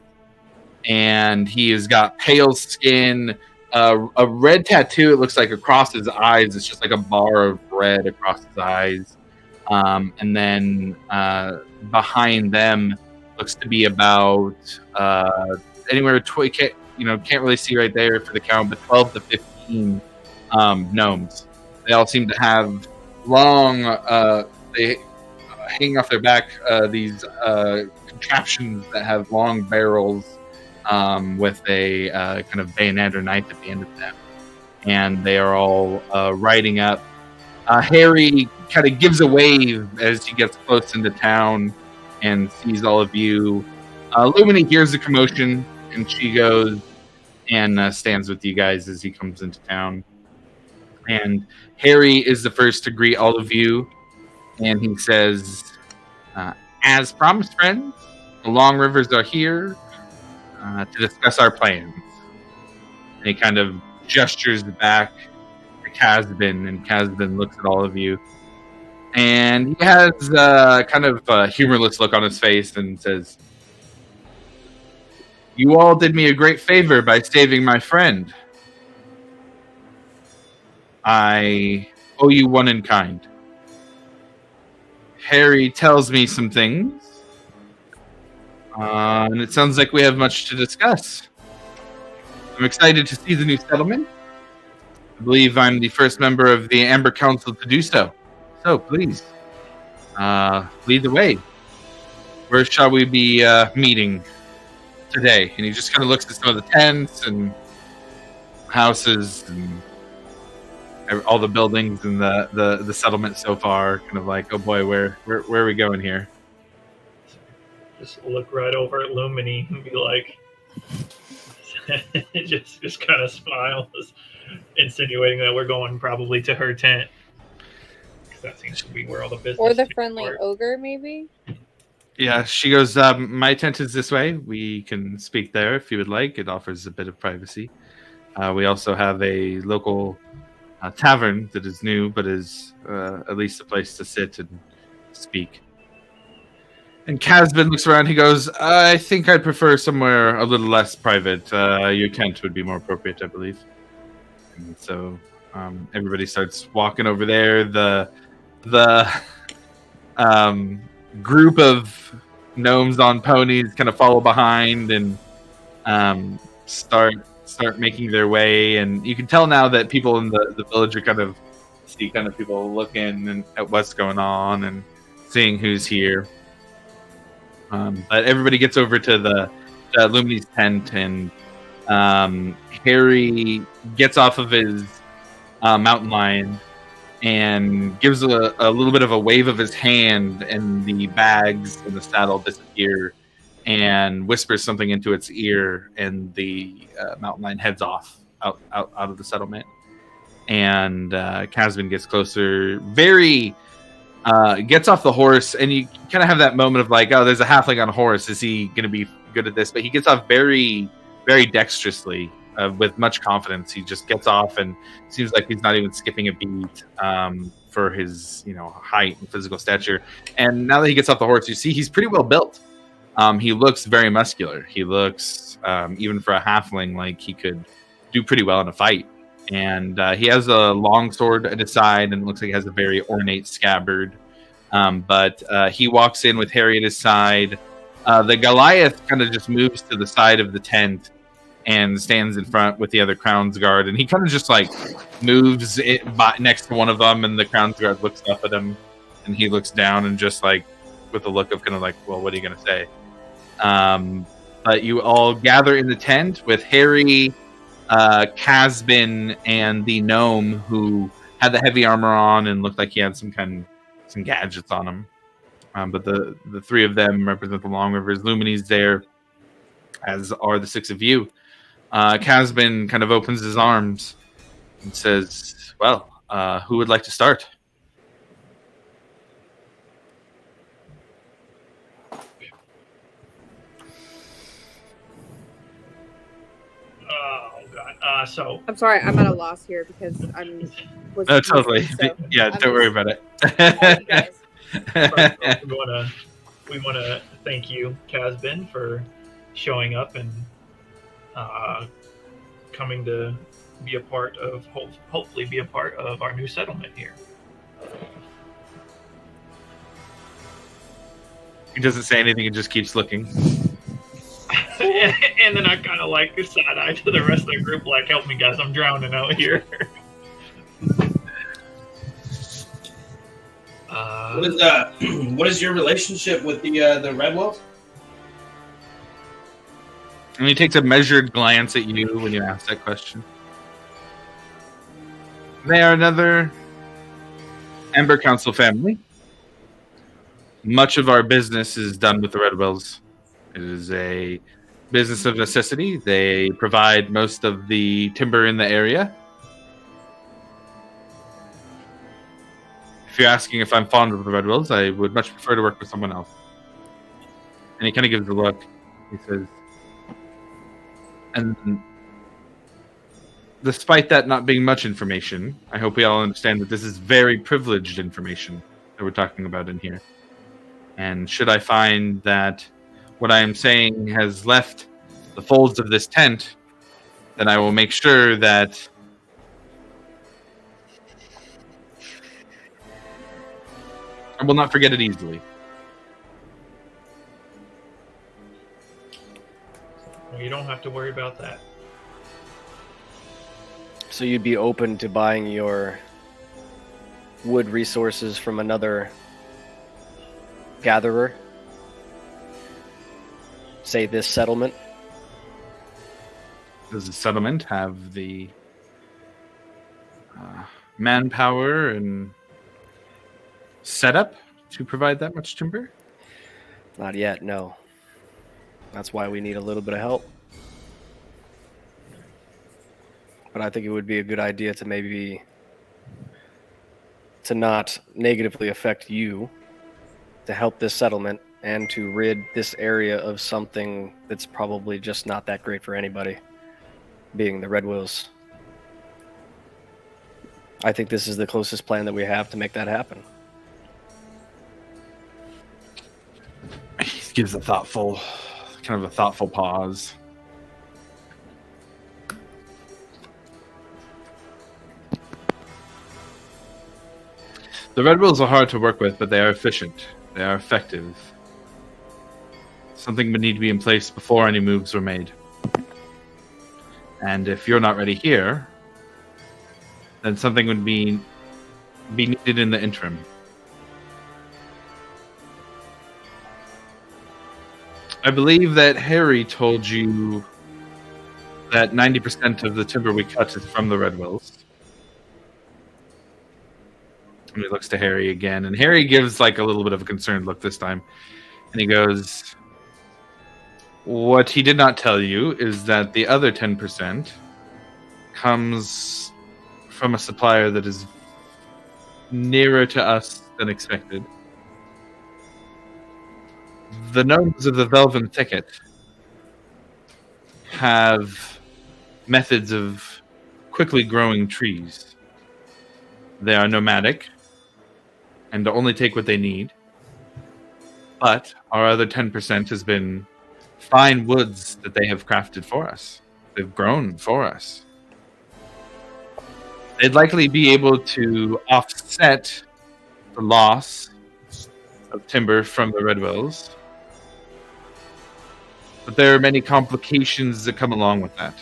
[SPEAKER 1] And he has got pale skin, a red tattoo, it looks like, across his eyes. It's just like a bar of red across his eyes. And then behind them looks to be about anywhere can't really see right there for the count, but 12 to 15 gnomes. They all seem to have long, they hanging off their back, these contraptions that have long barrels with a kind of bayonet or knife at the end of them. And they are all riding up. Harry kind of gives a wave as he gets close into town, and sees all of you. Lumini hears the commotion, and she goes and stands with you guys as he comes into town. And Harry is the first to greet all of you, and he says, as promised, friends, the Long Rivers are here to discuss our plans. And he kind of gestures back to Casbin, and Casbin looks at all of you. And he has kind of a humorless look on his face and says, you all did me a great favor by saving my friend. I owe you one in kind. Harry tells me some things, and it sounds like we have much to discuss. I'm excited to see the new settlement. I believe I'm the first member of the Amber Council to do so. So please, lead the way. Where shall we be meeting today? And he just kind of looks at some of the tents and houses and all the buildings in the settlement so far. Kind of like, oh boy, where are we going here?
[SPEAKER 3] Just look right over at Lumini and be like, just kind of smiles, insinuating that we're going probably to her tent. Because that seems to be where all the business.
[SPEAKER 2] Or the friendly ogre, maybe.
[SPEAKER 1] Yeah, she goes, my tent is this way. We can speak there if you would like. It offers a bit of privacy. We also have a local tavern that is new, but is at least a place to sit and speak. And Casbin looks around. He goes, I think I'd prefer somewhere a little less private. Your tent would be more appropriate, I believe. And so everybody starts walking over there. The group of gnomes on ponies kind of follow behind and start making their way. And you can tell now that people in the village are kind of people looking at what's going on and seeing who's here. But everybody gets over to the Lumini's tent, and Harry gets off of his mountain lion and gives a little bit of a wave of his hand, and the bags in the saddle disappear, and whispers something into its ear, and the mountain lion heads off out of the settlement. And Casbin gets closer, gets off the horse, and you kind of have that moment of like, oh, there's a halfling on a horse. Is he going to be good at this? But he gets off very, very dexterously, with much confidence. He just gets off and seems like he's not even skipping a beat for his, height and physical stature. And now that he gets off the horse, you see he's pretty well built. He looks very muscular. He looks, even for a halfling, like he could do pretty well in a fight. And he has a long sword at his side, and it looks like he has a very ornate scabbard. But he walks in with Harry at his side. The Goliath kind of just moves to the side of the tent and stands in front with the other Crown's Guard. And he kind of just like moves it next to one of them, and the Crown's Guard looks up at him, and he looks down and just like with a look of kind of like, well, what are you going to say? But you all gather in the tent with Harry, Casbin, and the gnome who had the heavy armor on and looked like he had some gadgets on him. But the three of them represent the Long Rivers. Lumini's there, as are the six of you. Casbin kind of opens his arms and says, well, who would like to start?
[SPEAKER 3] Oh God! So
[SPEAKER 2] I'm sorry, I'm at a loss here because I'm.
[SPEAKER 1] No, totally.
[SPEAKER 2] So
[SPEAKER 1] Yeah, don't worry about it.
[SPEAKER 2] all you guys.
[SPEAKER 3] we want to thank you, Casbin, for showing up and coming to be a part of, hopefully be a part of our new settlement here.
[SPEAKER 1] He doesn't say anything, he just keeps looking.
[SPEAKER 3] And then I kind of like side eye to the rest of the group, like, help me guys, I'm drowning out here.
[SPEAKER 5] What is your relationship with the Redwells?
[SPEAKER 1] And he takes a measured glance at you when you ask that question. They are another Amber Council family. Much of our business is done with the Red Wells. It is a business of necessity. They provide most of the timber in the area. If you're asking if I'm fond of the Red Wells, I would much prefer to work with someone else. And he kind of gives a look. He says, and despite that not being much information, I hope we all understand that this is very privileged information that we're talking about in here. And should I find that what I am saying has left the folds of this tent, then I will make sure that I will not forget it easily.
[SPEAKER 3] You don't have to worry about that.
[SPEAKER 6] So you'd be open to buying your wood resources from another gatherer? Say this settlement?
[SPEAKER 1] Does the settlement have the manpower and setup to provide that much timber?
[SPEAKER 6] Not yet, no. That's why we need a little bit of help. But I think it would be a good idea to maybe to not negatively affect you, to help this settlement, and to rid this area of something that's probably just not that great for anybody, being the Red Wills. I think this is the closest plan that we have to make that happen.
[SPEAKER 1] He gives a thoughtful pause. The Red Wills are hard to work with, but they are efficient. They are effective. Something would need to be in place before any moves were made. And if you're not ready here, then something would be needed in the interim. I believe that Harry told you that 90% of the timber we cut is from the Red Wills. And he looks to Harry again, and Harry gives like a little bit of a concerned look this time. And he goes, what he did not tell you is that the other 10% comes from a supplier that is nearer to us than expected. The gnomes of the Velven Thicket have methods of quickly growing trees. They are nomadic and only take what they need. But our other 10% has been fine woods that they have crafted for us. They've grown for us. They'd likely be able to offset the loss of timber from the Red Wills. But there are many complications that come along with that.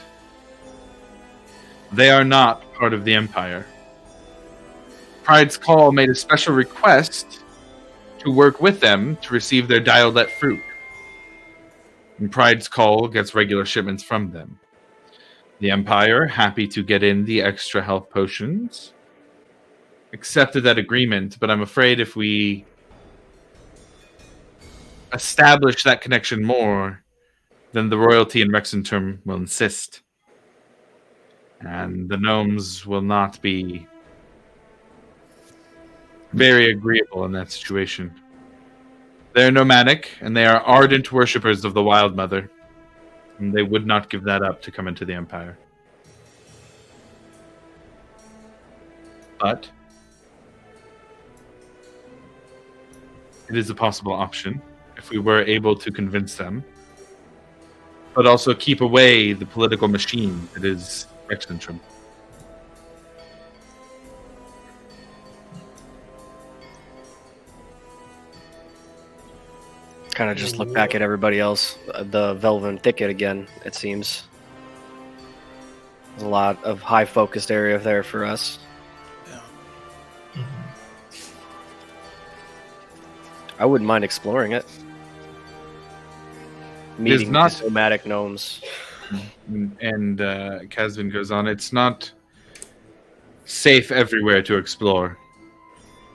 [SPEAKER 1] They are not part of the Empire. Pride's Call made a special request to work with them to receive their dialed fruit. And Pride's Call gets regular shipments from them. The Empire, happy to get in the extra health potions, accepted that agreement, but I'm afraid if we establish that connection more, then the royalty in Rexenturm will insist. And the gnomes will not be very agreeable in that situation. They're nomadic, and they are ardent worshippers of the Wild Mother. And they would not give that up to come into the Empire. But it is a possible option if we were able to convince them, but also keep away the political machine that is Rexenturm.
[SPEAKER 6] Kind of just look back at everybody else. The Velven Thicket again, it seems. There's a lot of high focused area there for us.
[SPEAKER 4] Yeah.
[SPEAKER 6] I wouldn't mind exploring it. Meeting
[SPEAKER 1] not-
[SPEAKER 6] these nomadic gnomes.
[SPEAKER 1] And Kazvin goes on, it's not safe everywhere to explore.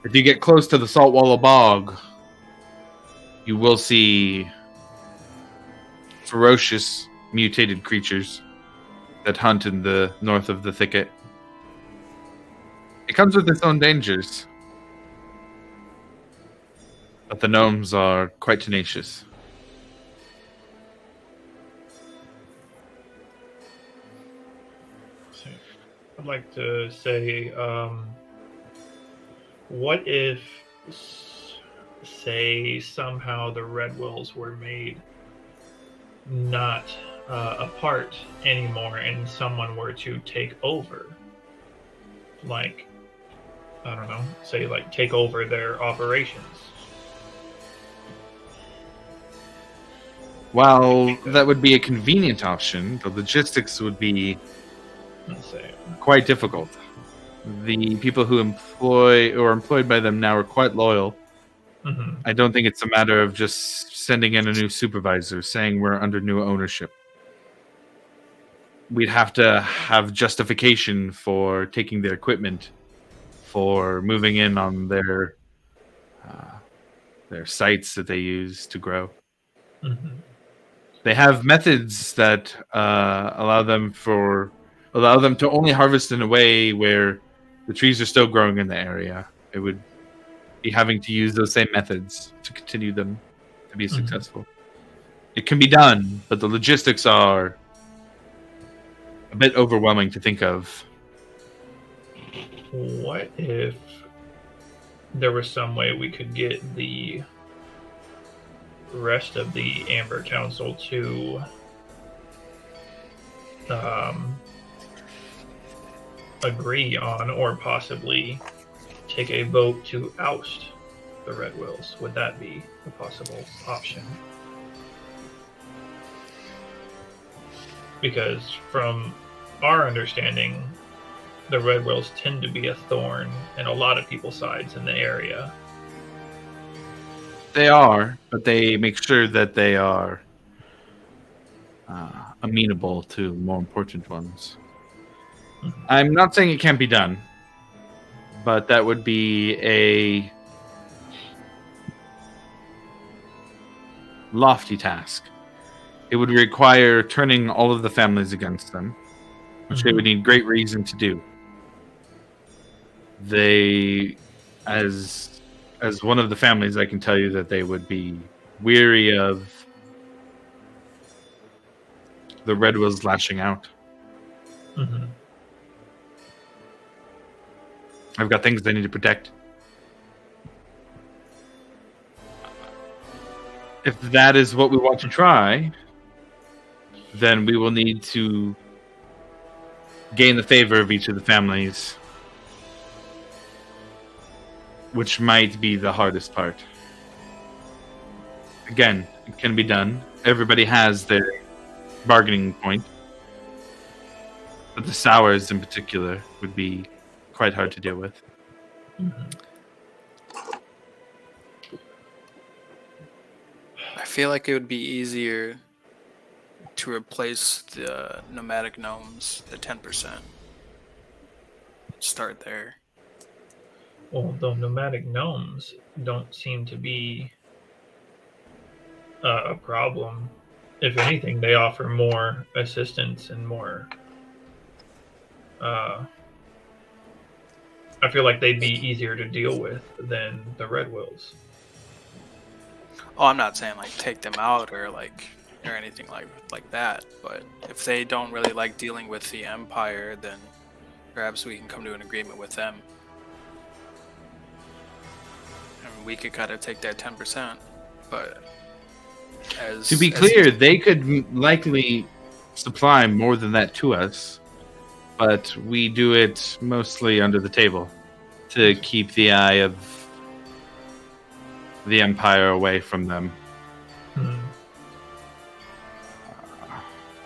[SPEAKER 1] If you get close to the Saltwallow Bog, You will see ferocious, mutated creatures that hunt in the north of the thicket. It comes with its own dangers. But the gnomes are quite tenacious.
[SPEAKER 3] So, I'd like to say, what if, say, somehow the Red Wills were made not apart anymore and someone were to take over? Like, I don't know, say, like, take over their operations.
[SPEAKER 1] While that would be a convenient option, the logistics would be
[SPEAKER 3] Let's say,
[SPEAKER 1] quite difficult. The people who employ or are employed by them now are quite loyal.
[SPEAKER 3] mhm.
[SPEAKER 1] I don't think it's a matter of just sending in a new supervisor saying we're under new ownership. We'd have to have justification for taking their equipment, for moving in on their sites that they use to grow.
[SPEAKER 3] Mhm.
[SPEAKER 1] They have methods that allow them to only harvest in a way where the trees are still growing in the area. It would be having to use those same methods to continue them to be successful. It can be done, but the logistics are a bit overwhelming to think of.
[SPEAKER 3] What if there was some way we could get the rest of the Amber Council to agree on, or possibly take a vote to oust the Red Wills? Would that be a possible option? Because from our understanding, the Red Wills tend to be a thorn in a lot of people's sides in the area.
[SPEAKER 1] They are, but they make sure that they are amenable to more important ones. I'm not saying it can't be done, but that would be a lofty task. It would require turning all of the families against them, which they would need great reason to do. They, as one of the families, I can tell you that they would be weary of the Red Wills lashing out.
[SPEAKER 3] Mm-hmm.
[SPEAKER 1] I've got things they need to protect. If that is what we want to try, then we will need to gain the favor of each of the families, which might be the hardest part. Again, it can be done. Everybody has their bargaining point. But the sours in particular would be quite hard to deal with.
[SPEAKER 4] I feel like it would be easier to replace the nomadic gnomes at 10%. Start there.
[SPEAKER 3] Well, the nomadic gnomes don't seem to be a problem. If anything, they offer more assistance and more. I feel like they'd be easier to deal with than the Red Wills.
[SPEAKER 4] Oh, I'm not saying like take them out or anything like that. But if they don't really like dealing with the Empire, then perhaps we can come to an agreement with them. And we could kind of take that 10%. But
[SPEAKER 1] to be clear, they could likely supply more than that to us, but we do it mostly under the table to keep the eye of the Empire away from them.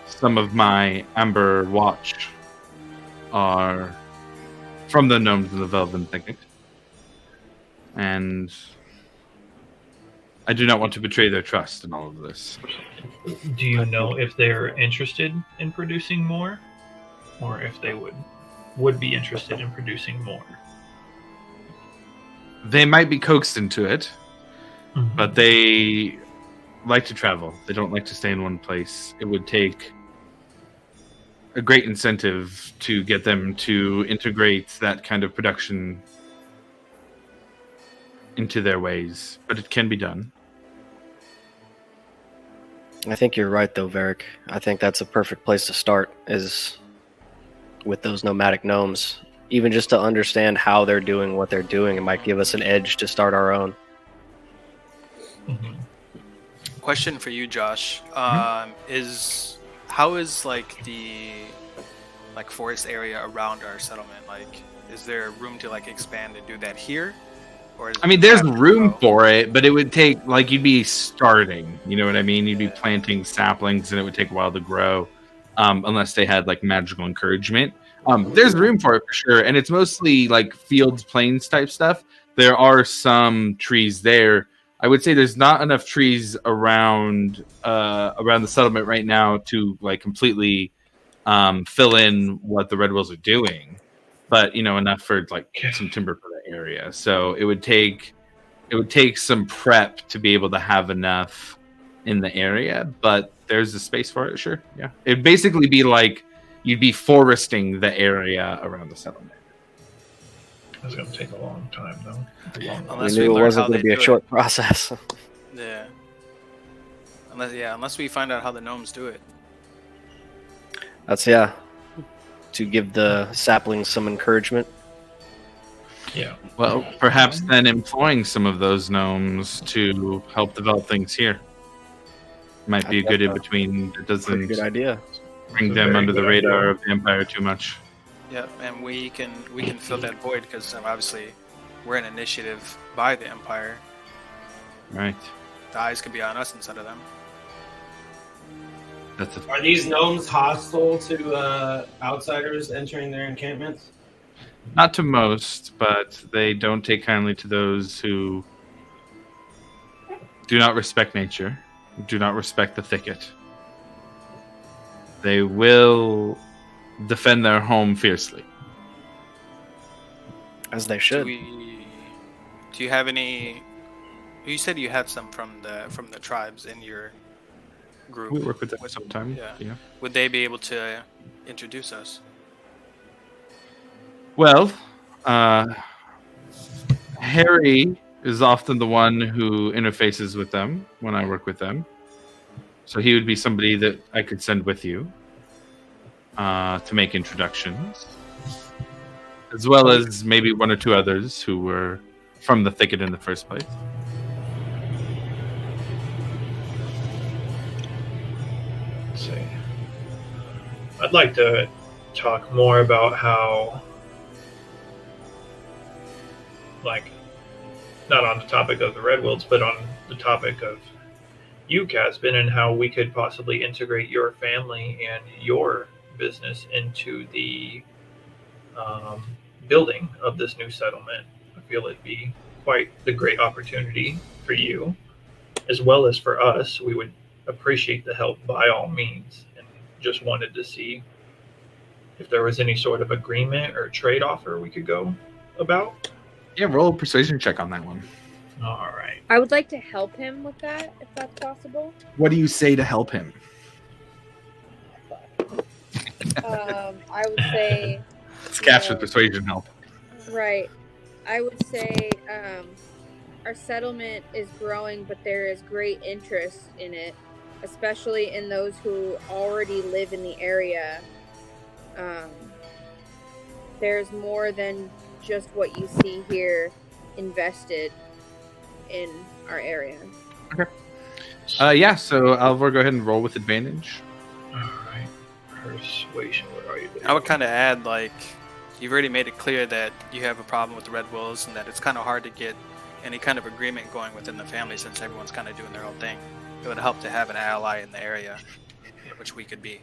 [SPEAKER 1] Some of my Amber Watch are from the gnomes of the Velvet Thicket, and I do not want to betray their trust in all of this.
[SPEAKER 3] Do you know if they're interested in producing more, or if they would be interested in producing more?
[SPEAKER 1] They might be coaxed into it. but they like to travel. They don't like to stay in one place. It would take a great incentive to get them to integrate that kind of production into their ways, but it can be done.
[SPEAKER 6] I think you're right, though, Varric. I think that's a perfect place to start, is with those nomadic gnomes. Even just to understand how they're doing what they're doing, it might give us an edge to start our own.
[SPEAKER 4] Question for you, Josh. Is like the forest area around our settlement? Like, is there room to like expand and do that here? Or
[SPEAKER 1] I mean, there's room for it, but it would take, like, you'd be starting. You know what I mean? You'd be planting saplings, and it would take a while to grow, unless they had like magical encouragement. There's room for it for sure, and it's mostly like fields, plains type stuff. There are some trees there. I would say there's not enough trees around the settlement right now to like completely fill in what the Red Wolves are doing, but enough for like some timber for that area. So it would take some prep to be able to have enough in the area, but there's a space for it. Sure, yeah. It'd basically be like you'd be foresting the area around the settlement.
[SPEAKER 3] It's going to take a long time, though.
[SPEAKER 4] Unless
[SPEAKER 6] we knew it
[SPEAKER 4] learn
[SPEAKER 6] wasn't
[SPEAKER 4] how
[SPEAKER 6] going to
[SPEAKER 4] they
[SPEAKER 6] be a
[SPEAKER 4] do
[SPEAKER 6] short
[SPEAKER 4] it.
[SPEAKER 6] process.
[SPEAKER 4] Yeah. Unless we find out how the gnomes do it.
[SPEAKER 6] That's to give the saplings some encouragement.
[SPEAKER 3] Yeah.
[SPEAKER 1] Well, perhaps then employing some of those gnomes to help develop things here might be a good in between. It doesn't
[SPEAKER 6] Pretty good idea.
[SPEAKER 1] bring
[SPEAKER 3] It's a
[SPEAKER 1] them
[SPEAKER 3] very
[SPEAKER 1] under the
[SPEAKER 3] good
[SPEAKER 1] radar
[SPEAKER 3] idea.
[SPEAKER 1] of the Empire too much.
[SPEAKER 4] Yeah, and we can fill that void because obviously we're an initiative by the Empire.
[SPEAKER 1] Right.
[SPEAKER 4] The eyes could be on us instead of them.
[SPEAKER 1] That's a
[SPEAKER 5] Are these gnomes hostile to outsiders entering their encampments?
[SPEAKER 1] Not to most, but they don't take kindly to those who do not respect nature, do not respect the thicket. They will defend their home fiercely.
[SPEAKER 6] As they
[SPEAKER 4] Do
[SPEAKER 6] should.
[SPEAKER 4] you have any? You said you had some from the tribes in your group.
[SPEAKER 1] We work with them sometime.
[SPEAKER 4] Yeah. Would they be able to introduce us?
[SPEAKER 1] Well, Harry is often the one who interfaces with them when I work with them. So he would be somebody that I could send with you to make introductions, as well as maybe one or two others who were from the thicket in the first place.
[SPEAKER 3] Let's see. I'd like to talk more about how, like, not on the topic of the Red Wolves, but on the topic of you, Caspin, and how we could possibly integrate your family and your business into the building of this new settlement. I feel it'd be quite the great opportunity for you, as well as for us. We would appreciate the help by all means, and just wanted to see if there was any sort of agreement or trade offer we could go about.
[SPEAKER 1] Yeah, roll a persuasion check on that one.
[SPEAKER 3] All right.
[SPEAKER 2] I would like to help him with that, if that's possible.
[SPEAKER 1] What do you say to help him?
[SPEAKER 2] I would say,
[SPEAKER 1] It's cash with persuasion help.
[SPEAKER 2] right. I would say our settlement is growing, but there is great interest in it, especially in those who already live in the area. There's more than just what you see here invested in our area.
[SPEAKER 1] Yeah, so Alvor, go ahead and roll with advantage.
[SPEAKER 3] All right. Persuasion. What are you doing?
[SPEAKER 4] I would kind of add, like, you've already made it clear that you have a problem with the Red Wolves and that it's kind of hard to get any kind of agreement going within the family since everyone's kind of doing their own thing. It would help to have an ally in the area, which we could be.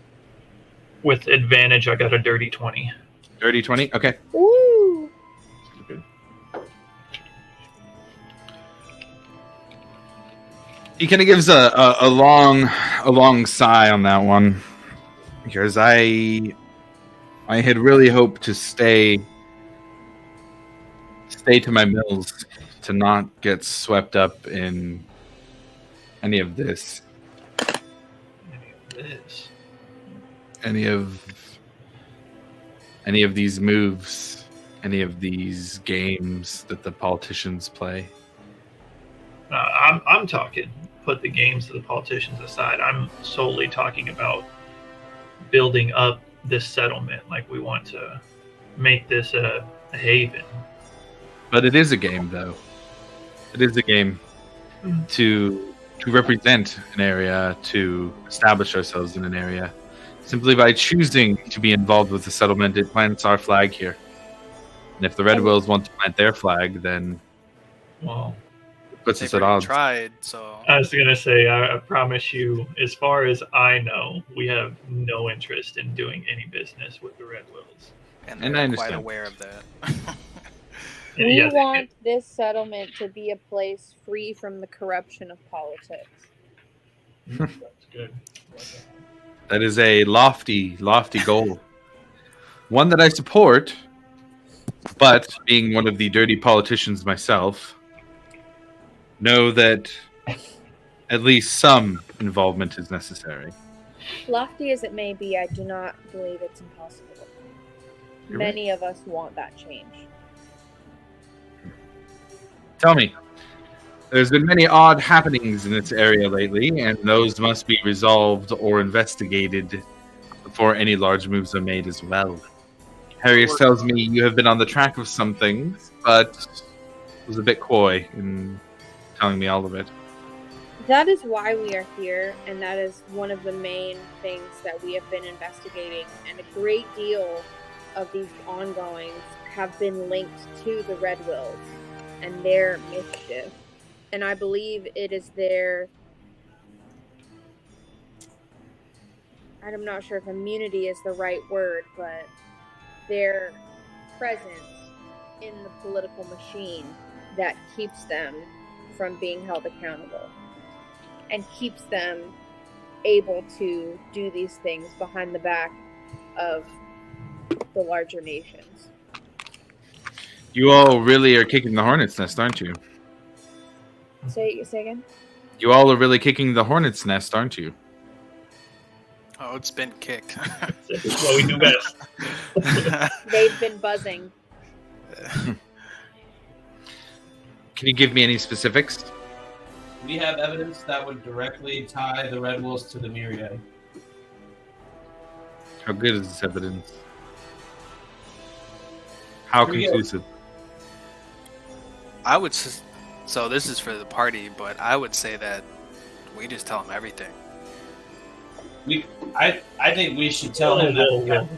[SPEAKER 3] With advantage, I got a dirty 20.
[SPEAKER 1] Dirty 20? Okay.
[SPEAKER 2] Woo!
[SPEAKER 1] Good. He kind of gives a long sigh on that one, because I had really hoped to stay to my mills to not get swept up in any of this,
[SPEAKER 3] This.
[SPEAKER 1] any of these moves, any of these games that the politicians play.
[SPEAKER 3] I'm talking. Put the games of the politicians aside. I'm solely talking about building up this settlement. Like we want to make this a haven.
[SPEAKER 1] But it is a game, though. It is a game to represent an area, to establish ourselves in an area. Simply by choosing to be involved with the settlement, it plants our flag here. And if the Red Wills want to plant their flag, then
[SPEAKER 3] Well,
[SPEAKER 1] it puts
[SPEAKER 4] They've
[SPEAKER 1] us at
[SPEAKER 4] already
[SPEAKER 1] odds.
[SPEAKER 4] tried, so
[SPEAKER 3] I was gonna say, I promise you, as far as I know, we have no interest in doing any business with the Red Wills.
[SPEAKER 4] and
[SPEAKER 1] And
[SPEAKER 4] they're
[SPEAKER 1] I
[SPEAKER 4] quite
[SPEAKER 1] understand.
[SPEAKER 4] aware of that.
[SPEAKER 2] We
[SPEAKER 3] Yeah,
[SPEAKER 2] want this settlement to be a place free from the corruption of politics.
[SPEAKER 3] that's good.
[SPEAKER 1] That is a lofty, lofty goal. One that I support, but being one of the dirty politicians myself, know that at least some involvement is necessary.
[SPEAKER 2] Lofty as it may be, I do not believe it's impossible.
[SPEAKER 1] You're
[SPEAKER 2] Many of us want that change.
[SPEAKER 1] Tell me, there's been many odd happenings in this area lately, and those must be resolved or investigated before any large moves are made as well. Harrius tells me you have been on the track of some things, but was a bit coy in telling me all of it.
[SPEAKER 2] That is why we are here, and that is one of the main things that we have been investigating. And a great deal of these ongoings have been linked to the Red Wills and their mischief. And I believe it is their... I'm not sure if immunity is the right word, but their presence in the political machine that keeps them from being held accountable and keeps them able to do these things behind the back of the larger nations.
[SPEAKER 1] You all really are kicking the hornet's nest, aren't you?
[SPEAKER 2] Say again?
[SPEAKER 1] You all are really kicking the hornet's nest, aren't you?
[SPEAKER 4] Oh, it's been kicked.
[SPEAKER 3] This is what we do best.
[SPEAKER 2] They've been buzzing.
[SPEAKER 1] Can you give me any specifics?
[SPEAKER 5] We have evidence that would directly tie the Red Wolves to the Myriad.
[SPEAKER 1] How good is this evidence? How
[SPEAKER 5] Pretty good.
[SPEAKER 1] conclusive?
[SPEAKER 4] I would. So this is for the party, but I would say that we just tell them everything.
[SPEAKER 5] I think we should tell him that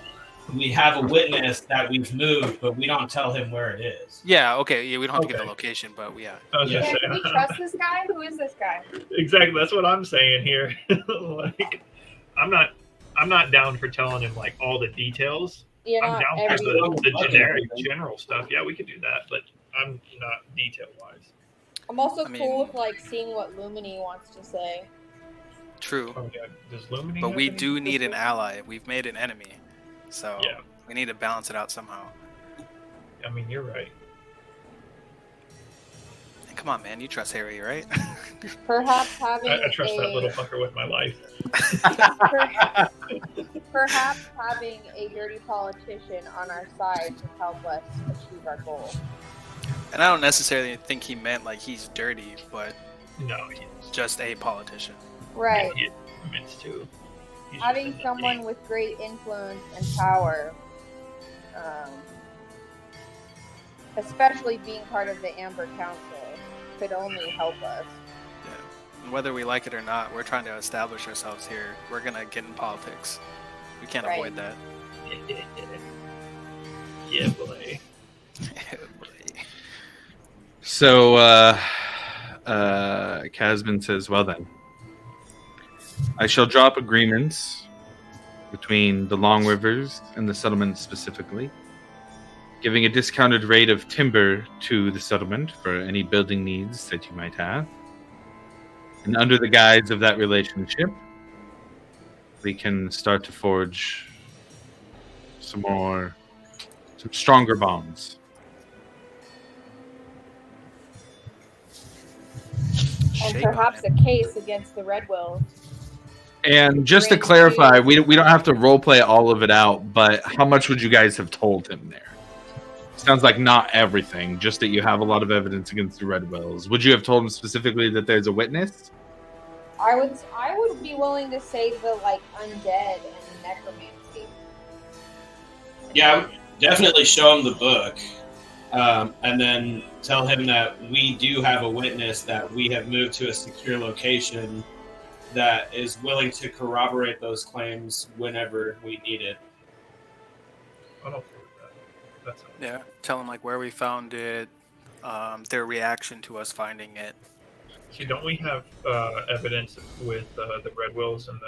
[SPEAKER 5] we have a witness that we've moved, but we don't tell him where it is.
[SPEAKER 4] Yeah. Okay. Yeah. We don't have to give
[SPEAKER 3] Okay.
[SPEAKER 4] the location, but yeah.
[SPEAKER 3] I was
[SPEAKER 5] Yeah.
[SPEAKER 3] just
[SPEAKER 2] Can we
[SPEAKER 3] saying.
[SPEAKER 2] trust this guy? Who is this guy?
[SPEAKER 3] Exactly. That's what I'm saying here. Like, I'm not down for telling him like all the details.
[SPEAKER 2] You
[SPEAKER 3] I'm
[SPEAKER 2] know,
[SPEAKER 3] down for
[SPEAKER 2] every...
[SPEAKER 3] the generic general stuff. Yeah, we could do that, but I'm not detail wise.
[SPEAKER 2] I'm also
[SPEAKER 4] I mean-
[SPEAKER 2] cool with like seeing what Lumini wants to say.
[SPEAKER 4] True.
[SPEAKER 3] Oh yeah, does Lumini?
[SPEAKER 4] But
[SPEAKER 3] have
[SPEAKER 4] we
[SPEAKER 3] any
[SPEAKER 4] do need an
[SPEAKER 3] specific-
[SPEAKER 4] ally. We've made an enemy, so
[SPEAKER 3] Yeah.
[SPEAKER 4] we need to balance it out somehow.
[SPEAKER 3] I mean, you're right.
[SPEAKER 4] And come on, man. You trust Harry, right?
[SPEAKER 2] Perhaps having
[SPEAKER 3] I trust that little fucker with my life.
[SPEAKER 2] perhaps having a dirty politician on our side to help us achieve our goal.
[SPEAKER 4] And I don't necessarily think he meant like he's dirty, but
[SPEAKER 3] No, he's
[SPEAKER 4] just a politician.
[SPEAKER 2] Right.
[SPEAKER 3] He admits to. He's
[SPEAKER 2] Having
[SPEAKER 3] just
[SPEAKER 2] someone with great influence and power, especially being part of the Amber Council, could only help us.
[SPEAKER 4] Yeah. And whether we like it or not, we're trying to establish ourselves here. We're gonna get in politics. We can't
[SPEAKER 2] Right.
[SPEAKER 4] avoid that.
[SPEAKER 3] Yeah, boy.
[SPEAKER 1] So, Casman says, well then, I shall drop agreements between the Long Rivers and the settlement specifically, giving a discounted rate of timber to the settlement for any building needs that you might have. And under the guise of that relationship, we can start to forge some stronger bonds.
[SPEAKER 2] And
[SPEAKER 4] Shake
[SPEAKER 2] perhaps
[SPEAKER 4] on
[SPEAKER 2] a case against the Red Wills.
[SPEAKER 1] And just to
[SPEAKER 2] Range
[SPEAKER 1] clarify,
[SPEAKER 2] two.
[SPEAKER 1] we don't have to role play all of it out, but how much would you guys have told him there? Sounds like not everything, just that you have a lot of evidence against the Red Wills. Would you have told him specifically that there's a witness?
[SPEAKER 2] I would be willing to say the like undead and the necromancy.
[SPEAKER 5] Yeah, I would definitely show him the book, and then tell him that we do have a witness that we have moved to a secure location that is willing to corroborate those claims whenever we need it.
[SPEAKER 3] I'm okay with that. That's all.
[SPEAKER 4] Yeah, tell them like where we found it, their reaction to us finding it.
[SPEAKER 3] See, don't we have evidence with the Red Wills and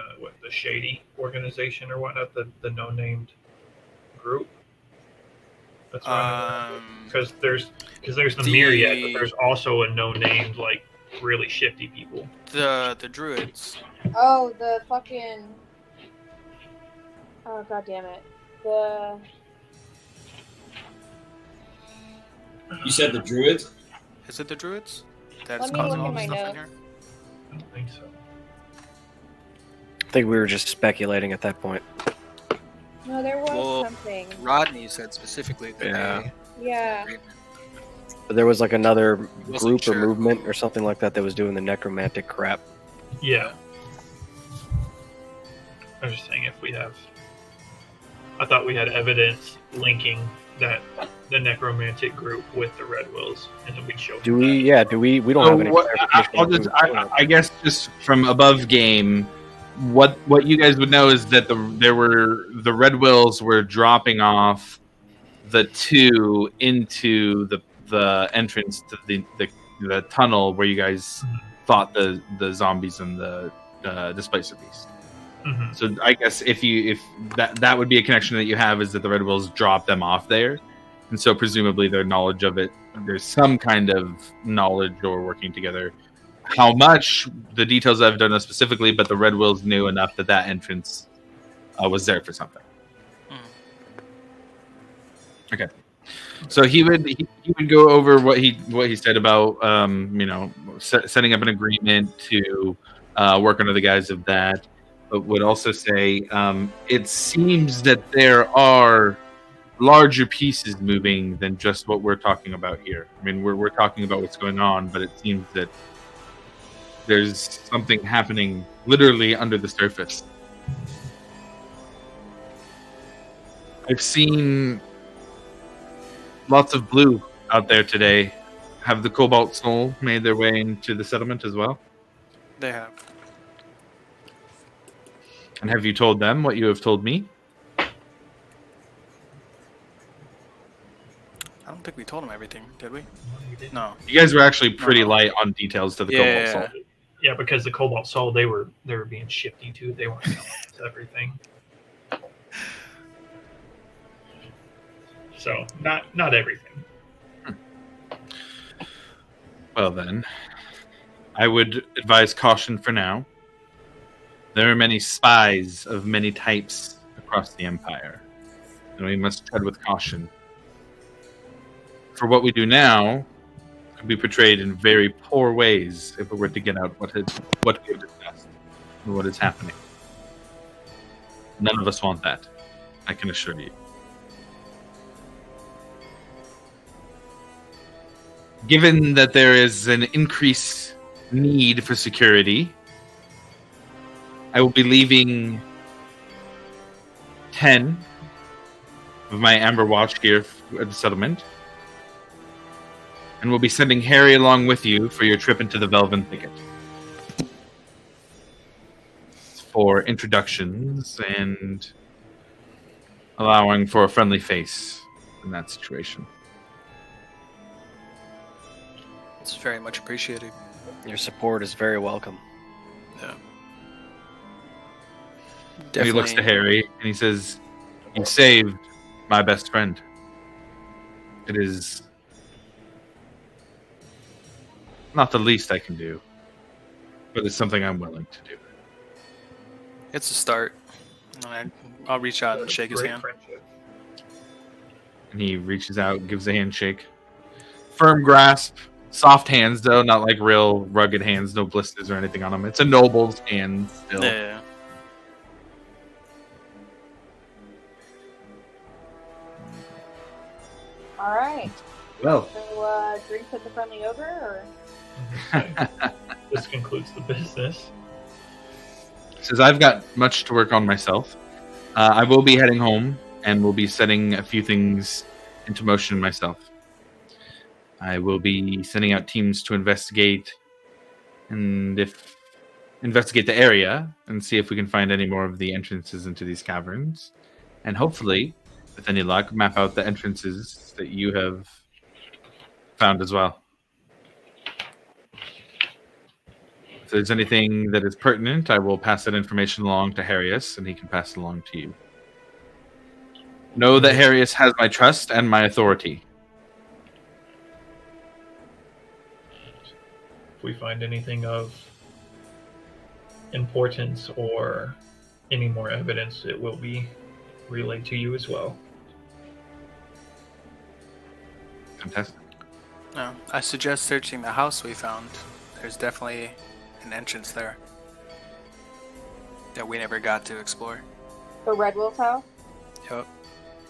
[SPEAKER 3] the Shady organization or whatnot, the no-named group? That's right. Because there's the Myriad, but there's also a no-named, like, really shifty people.
[SPEAKER 4] The druids.
[SPEAKER 2] Oh, the fucking. Oh, god damn it.
[SPEAKER 5] You said the druids?
[SPEAKER 4] Is it the druids? That's
[SPEAKER 2] Let me
[SPEAKER 4] causing
[SPEAKER 2] look
[SPEAKER 4] all
[SPEAKER 2] at
[SPEAKER 4] the
[SPEAKER 2] my
[SPEAKER 4] stuff in
[SPEAKER 2] notes.
[SPEAKER 4] here.
[SPEAKER 3] I don't think so.
[SPEAKER 6] I think we were just speculating at that point.
[SPEAKER 2] No, there was
[SPEAKER 4] Well,
[SPEAKER 2] something.
[SPEAKER 4] Rodney said specifically that
[SPEAKER 6] Yeah.
[SPEAKER 2] Yeah.
[SPEAKER 6] But there was like another
[SPEAKER 4] Wasn't
[SPEAKER 6] group
[SPEAKER 4] sure.
[SPEAKER 6] or movement or something like that was doing the necromantic crap.
[SPEAKER 3] Yeah. I was just saying if we have... I thought we had evidence linking that the necromantic group with the Red Wills, and then we'd show
[SPEAKER 6] Do
[SPEAKER 3] them
[SPEAKER 6] we?
[SPEAKER 3] that.
[SPEAKER 6] Yeah. Do we? We don't
[SPEAKER 1] So
[SPEAKER 6] have any.
[SPEAKER 1] what,
[SPEAKER 6] clarification
[SPEAKER 1] I guess just from above game, what you guys would know is that the Red Wills were dropping off the two into the entrance to the tunnel where you guys fought the zombies and the displacer beast.
[SPEAKER 3] Mhm.
[SPEAKER 1] So I guess if that would be a connection that you have, is that the Red Wills dropped them off there, and so presumably their knowledge of it, there's some kind of knowledge or working together. How much, the details I've done specifically, but the Red Wills knew enough that entrance was there for something. Okay, so he would go over what he said about setting up an agreement to work under the guise of that, but would also say it seems that there are larger pieces moving than just what we're talking about here. I mean, we're talking about what's going on, but it seems that there's something happening literally under the surface. I've seen lots of blue out there today. Have the Cobalt Soul made their way into the settlement as well?
[SPEAKER 4] They have.
[SPEAKER 1] And have you told them what you have told me?
[SPEAKER 4] I don't think we told them everything, did we? No.
[SPEAKER 1] You guys were actually pretty
[SPEAKER 4] No.
[SPEAKER 1] light on details to the
[SPEAKER 4] Yeah.
[SPEAKER 1] Cobalt Soul.
[SPEAKER 3] Yeah, because the Cobalt Soul, they were being shifty too. They weren't telling us everything. So not everything.
[SPEAKER 1] Well then, I would advise caution for now. There are many spies of many types across the Empire, and we must tread with caution. For what we do now could be portrayed in very poor ways if we were to get out what we have discussed and what is happening. None of us want that, I can assure you. Given that there is an increased need for security, I will be leaving 10 of my Amber Watch gear at the settlement, and we'll be sending Harry along with you for your trip into the Velven Thicket for introductions and allowing for a friendly face in that situation.
[SPEAKER 4] It's very much appreciated.
[SPEAKER 6] Your support is very welcome.
[SPEAKER 4] Yeah.
[SPEAKER 1] And he looks to Harry and he says, "You saved my best friend. It is not the least I can do, but it's something I'm willing to do."
[SPEAKER 4] It's a start. I'll reach out and shake his
[SPEAKER 3] Great
[SPEAKER 4] hand.
[SPEAKER 3] friendship.
[SPEAKER 1] And he reaches out, gives a handshake. Firm grasp, Soft hands, though, not like real rugged hands, no blisters or anything on them. It's a noble's hand still.
[SPEAKER 4] Yeah.
[SPEAKER 2] All right.
[SPEAKER 1] Well,
[SPEAKER 2] So, drinks at the Friendly Ogre, or
[SPEAKER 3] This concludes the business.
[SPEAKER 1] says I've got much to work on myself. I will be heading home and will be setting a few things into motion myself. I will be sending out teams to investigate investigate the area and see if we can find any more of the entrances into these caverns, and hopefully, with any luck, map out the entrances that you have found as well. If there's anything that is pertinent, I will pass that information along to Harrius, and he can pass it along to you. Know that Harrius has my trust and my authority.
[SPEAKER 3] If we find anything of importance or any more evidence, it will be relayed to you as well.
[SPEAKER 1] Fantastic.
[SPEAKER 4] No, I suggest searching the house we found. There's definitely an entrance there that we never got to explore.
[SPEAKER 2] the Red Wolf's house?
[SPEAKER 4] Yep.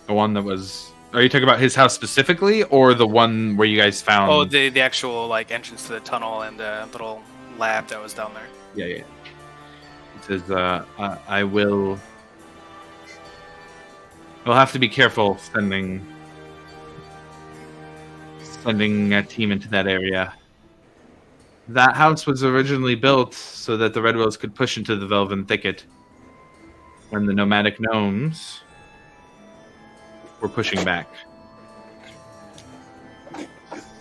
[SPEAKER 1] The one that was... Are you talking about his house specifically, or the one where you guys found...
[SPEAKER 4] Oh, the actual like entrance to the tunnel and the little lab that was down there.
[SPEAKER 1] Yeah. It says, I will... We'll have to be careful sending a team into that area. That house was originally built so that the Red Wills could push into the Velvet Thicket when the nomadic gnomes were pushing back.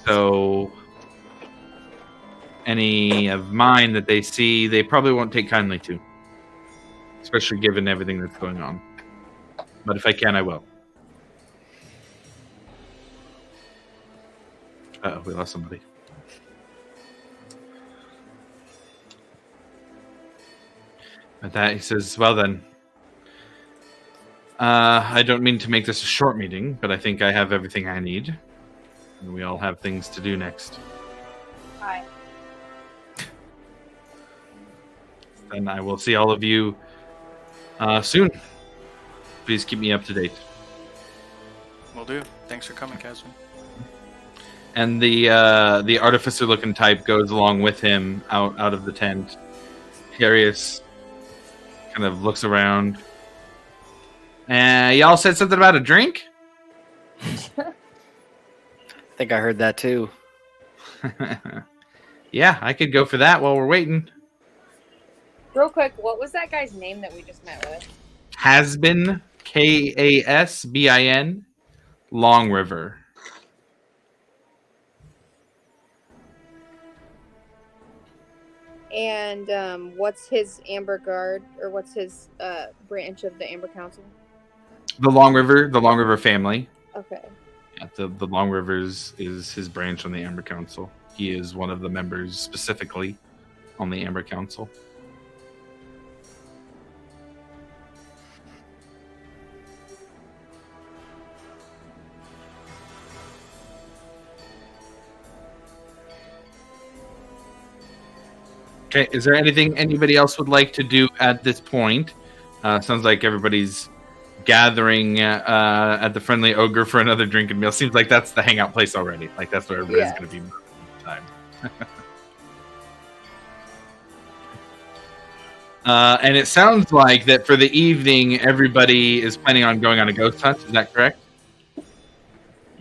[SPEAKER 1] So any of mine that they see, they probably won't take kindly to, especially given everything that's going on. But if I can, I will. Uh-oh, we lost somebody. At that, he says, well then, I don't mean to make this a short meeting, but I think I have everything I need. And we all have things to do next.
[SPEAKER 2] Hi.
[SPEAKER 1] Then I will see all of you soon. Please keep me up to date.
[SPEAKER 4] Will do. Thanks for coming, Caswin.
[SPEAKER 1] And the artificer-looking type goes along with him out of the tent. Curious, kind of looks around. Y'all said something about a drink?
[SPEAKER 6] I think I heard that too.
[SPEAKER 1] Yeah, I could go for that while we're waiting.
[SPEAKER 2] Real quick, what was that guy's name that we just met with?
[SPEAKER 1] Hasbin, Kasbin, Long River.
[SPEAKER 2] And what's his Amber Guard, or what's his branch of the Amber Council?
[SPEAKER 1] The Long River family.
[SPEAKER 2] Okay.
[SPEAKER 1] Yeah, the Long Rivers is his branch on the Amber Council. He is one of the members specifically on the Amber Council. Okay, is there anything anybody else would like to do at this point? Sounds like everybody's gathering at the Friendly Ogre for another drink and meal. Seems like that's the hangout place already. Like that's where everybody's going to be most of the time. And it sounds like that for the evening, everybody is planning on going on a ghost hunt. Is that correct?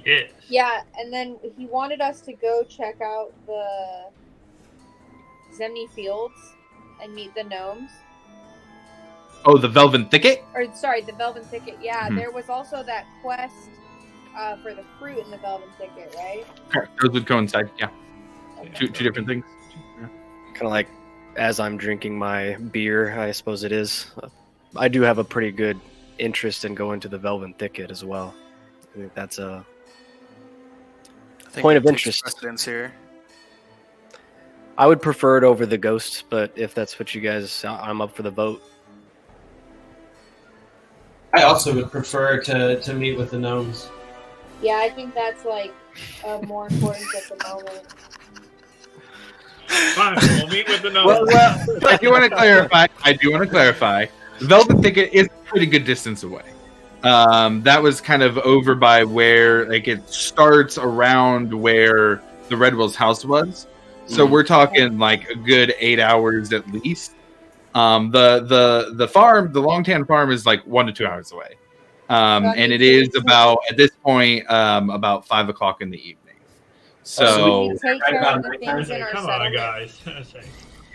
[SPEAKER 3] Yes.
[SPEAKER 2] Yeah, and then he wanted us to go check out the Zemni Fields and meet the gnomes.
[SPEAKER 1] Oh, the Velvet Thicket?
[SPEAKER 2] Or, sorry, the Velvet Thicket. Yeah,
[SPEAKER 1] Mhm.
[SPEAKER 2] there was also that quest for the fruit in the Velvet Thicket, right?
[SPEAKER 1] Correct. Those would coincide, yeah.
[SPEAKER 2] Okay.
[SPEAKER 1] Two different things.
[SPEAKER 6] Kind of like as I'm drinking my beer, I suppose it is. I do have a pretty good interest in going to the Velvet Thicket as well. I think that's a
[SPEAKER 4] I think
[SPEAKER 6] point
[SPEAKER 4] that
[SPEAKER 6] of
[SPEAKER 4] takes
[SPEAKER 6] interest.
[SPEAKER 4] precedence here.
[SPEAKER 6] I would prefer it over the ghost, but if that's what you guys, I'm up for the vote.
[SPEAKER 5] I also would prefer to meet with the gnomes.
[SPEAKER 2] Yeah, I think that's like more important at the moment.
[SPEAKER 3] time. We'll meet with another.
[SPEAKER 1] Well, I do want to clarify. Velvet Thicket is a pretty good distance away. That was kind of over by where, like, it starts around where the Redwell's house was. So we're talking like a good 8 hours at least. The farm, the Longtan farm, is like 1 to 2 hours away. And it is about, at this point, about 5 o'clock in the evening. So,
[SPEAKER 2] we take care of the things in our
[SPEAKER 3] Come on,
[SPEAKER 2] settlement.
[SPEAKER 3] guys.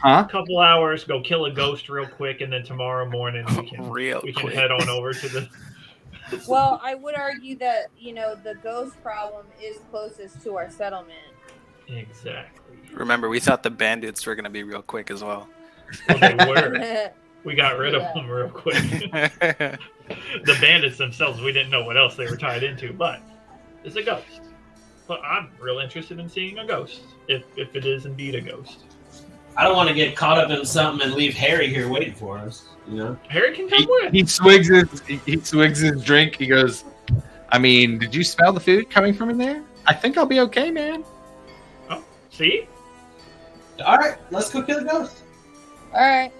[SPEAKER 1] huh?
[SPEAKER 3] A couple hours, go kill a ghost real quick, and then tomorrow morning we can head on over to the.
[SPEAKER 2] Well, I would argue that the ghost problem is closest to our settlement.
[SPEAKER 3] Exactly.
[SPEAKER 4] Remember, we thought the bandits were gonna be real quick as well.
[SPEAKER 3] Well, they were. We got rid of them real quick. The bandits themselves, we didn't know what else they were tied into, but it's a ghost. But I'm real interested in seeing a ghost, if it is indeed a ghost.
[SPEAKER 5] I don't want to get caught up in something and leave Harry here waiting for us.
[SPEAKER 3] Harry can come with.
[SPEAKER 1] He swigs his drink. He goes, I mean, did you smell the food coming from in there? I think I'll be okay, man.
[SPEAKER 3] Oh, see?
[SPEAKER 5] All right, let's go kill the ghost.
[SPEAKER 2] All right.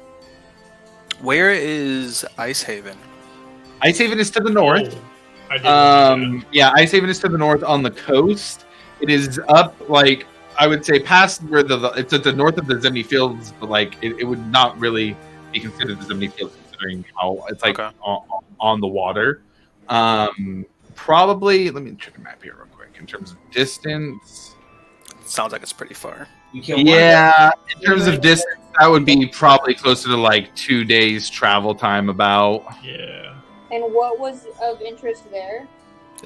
[SPEAKER 4] Where is Ice Haven?
[SPEAKER 1] Ice Haven is to the north.
[SPEAKER 3] I didn't know that.
[SPEAKER 1] Yeah, Ice Haven is to the north on the coast. It is up, like, I would say past where it's at the north of the Zemni Fields, but like it would not really be considered the Zemni Fields considering how it's like on the water. Probably, let me check the map here real quick in terms of distance.
[SPEAKER 4] Sounds like it's pretty far.
[SPEAKER 1] Yeah, in terms of distance, that would be probably closer to like 2 days travel time about.
[SPEAKER 3] Yeah.
[SPEAKER 2] And what was of interest there?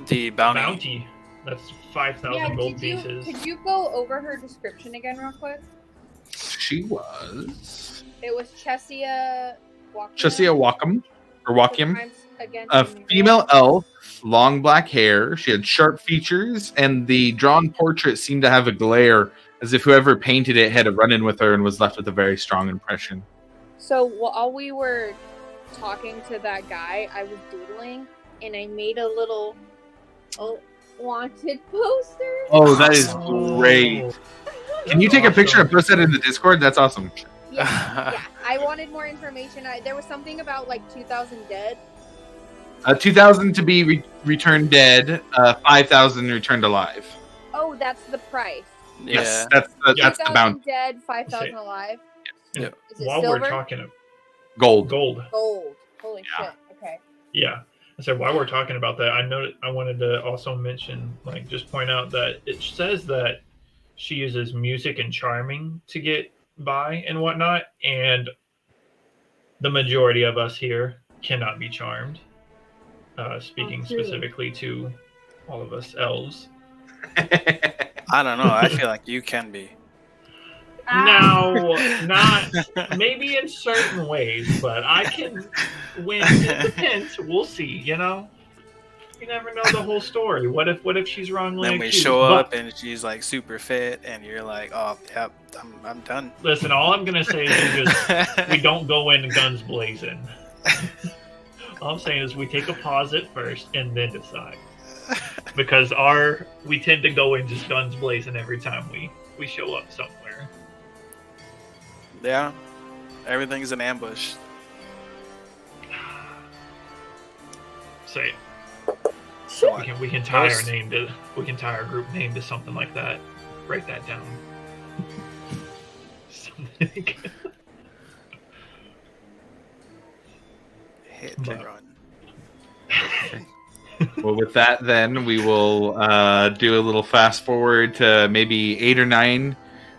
[SPEAKER 4] The bounty.
[SPEAKER 3] Bounty. That's 5,000 gold pieces.
[SPEAKER 2] Could you go over her description again real quick?
[SPEAKER 1] She was
[SPEAKER 2] It was Chesia
[SPEAKER 1] Wackham, or Wackham.
[SPEAKER 2] Again,
[SPEAKER 1] A female elf, long black hair. She had sharp features, and the drawn portrait seemed to have a glare, as if whoever painted it had a run-in with her and was left with a very strong impression.
[SPEAKER 2] So while we were talking to that guy, I was doodling, and I made a little wanted poster.
[SPEAKER 1] Oh, that is great. Can you take a picture and post that in the Discord? That's awesome.
[SPEAKER 2] Yeah. I wanted more information. There was something about like 2,000 dead.
[SPEAKER 1] 2,000 to be returned dead, 5,000 returned alive.
[SPEAKER 2] Oh, that's the price.
[SPEAKER 1] Yes, that's the
[SPEAKER 2] 2,000
[SPEAKER 1] bounty.
[SPEAKER 2] dead, 5,000 alive.
[SPEAKER 3] Yeah.
[SPEAKER 2] Is it
[SPEAKER 3] While
[SPEAKER 2] silver?
[SPEAKER 3] we're talking of
[SPEAKER 1] Gold.
[SPEAKER 2] Gold. Holy
[SPEAKER 1] Yeah.
[SPEAKER 2] shit. Okay.
[SPEAKER 3] Yeah. I said while we're talking about that, I wanted to also mention, like, just point out that it says that she uses music and charming to get by and whatnot, and the majority of us here cannot be charmed. Speaking specifically to all of us elves.
[SPEAKER 4] I don't know. I feel like you can be.
[SPEAKER 3] Now, not maybe in certain ways, but I can. When it depends, we'll see. You never know the whole story. What if she's wrongly
[SPEAKER 4] Then we
[SPEAKER 3] accused?
[SPEAKER 4] show up and she's like super fit, and you're like, oh, yep, I'm done.
[SPEAKER 3] Listen, all I'm gonna say is we don't go in guns blazing. All I'm saying is we take a pause at first and then decide, because we tend to go in just guns blazing every time we show up somewhere.
[SPEAKER 4] Yeah, everything's an ambush.
[SPEAKER 3] Say
[SPEAKER 4] So
[SPEAKER 3] we can tie our group name to something like that. Write that down. Something.
[SPEAKER 4] hit and run.
[SPEAKER 1] Well, with that, then we will do a little fast forward to maybe 8 or 9.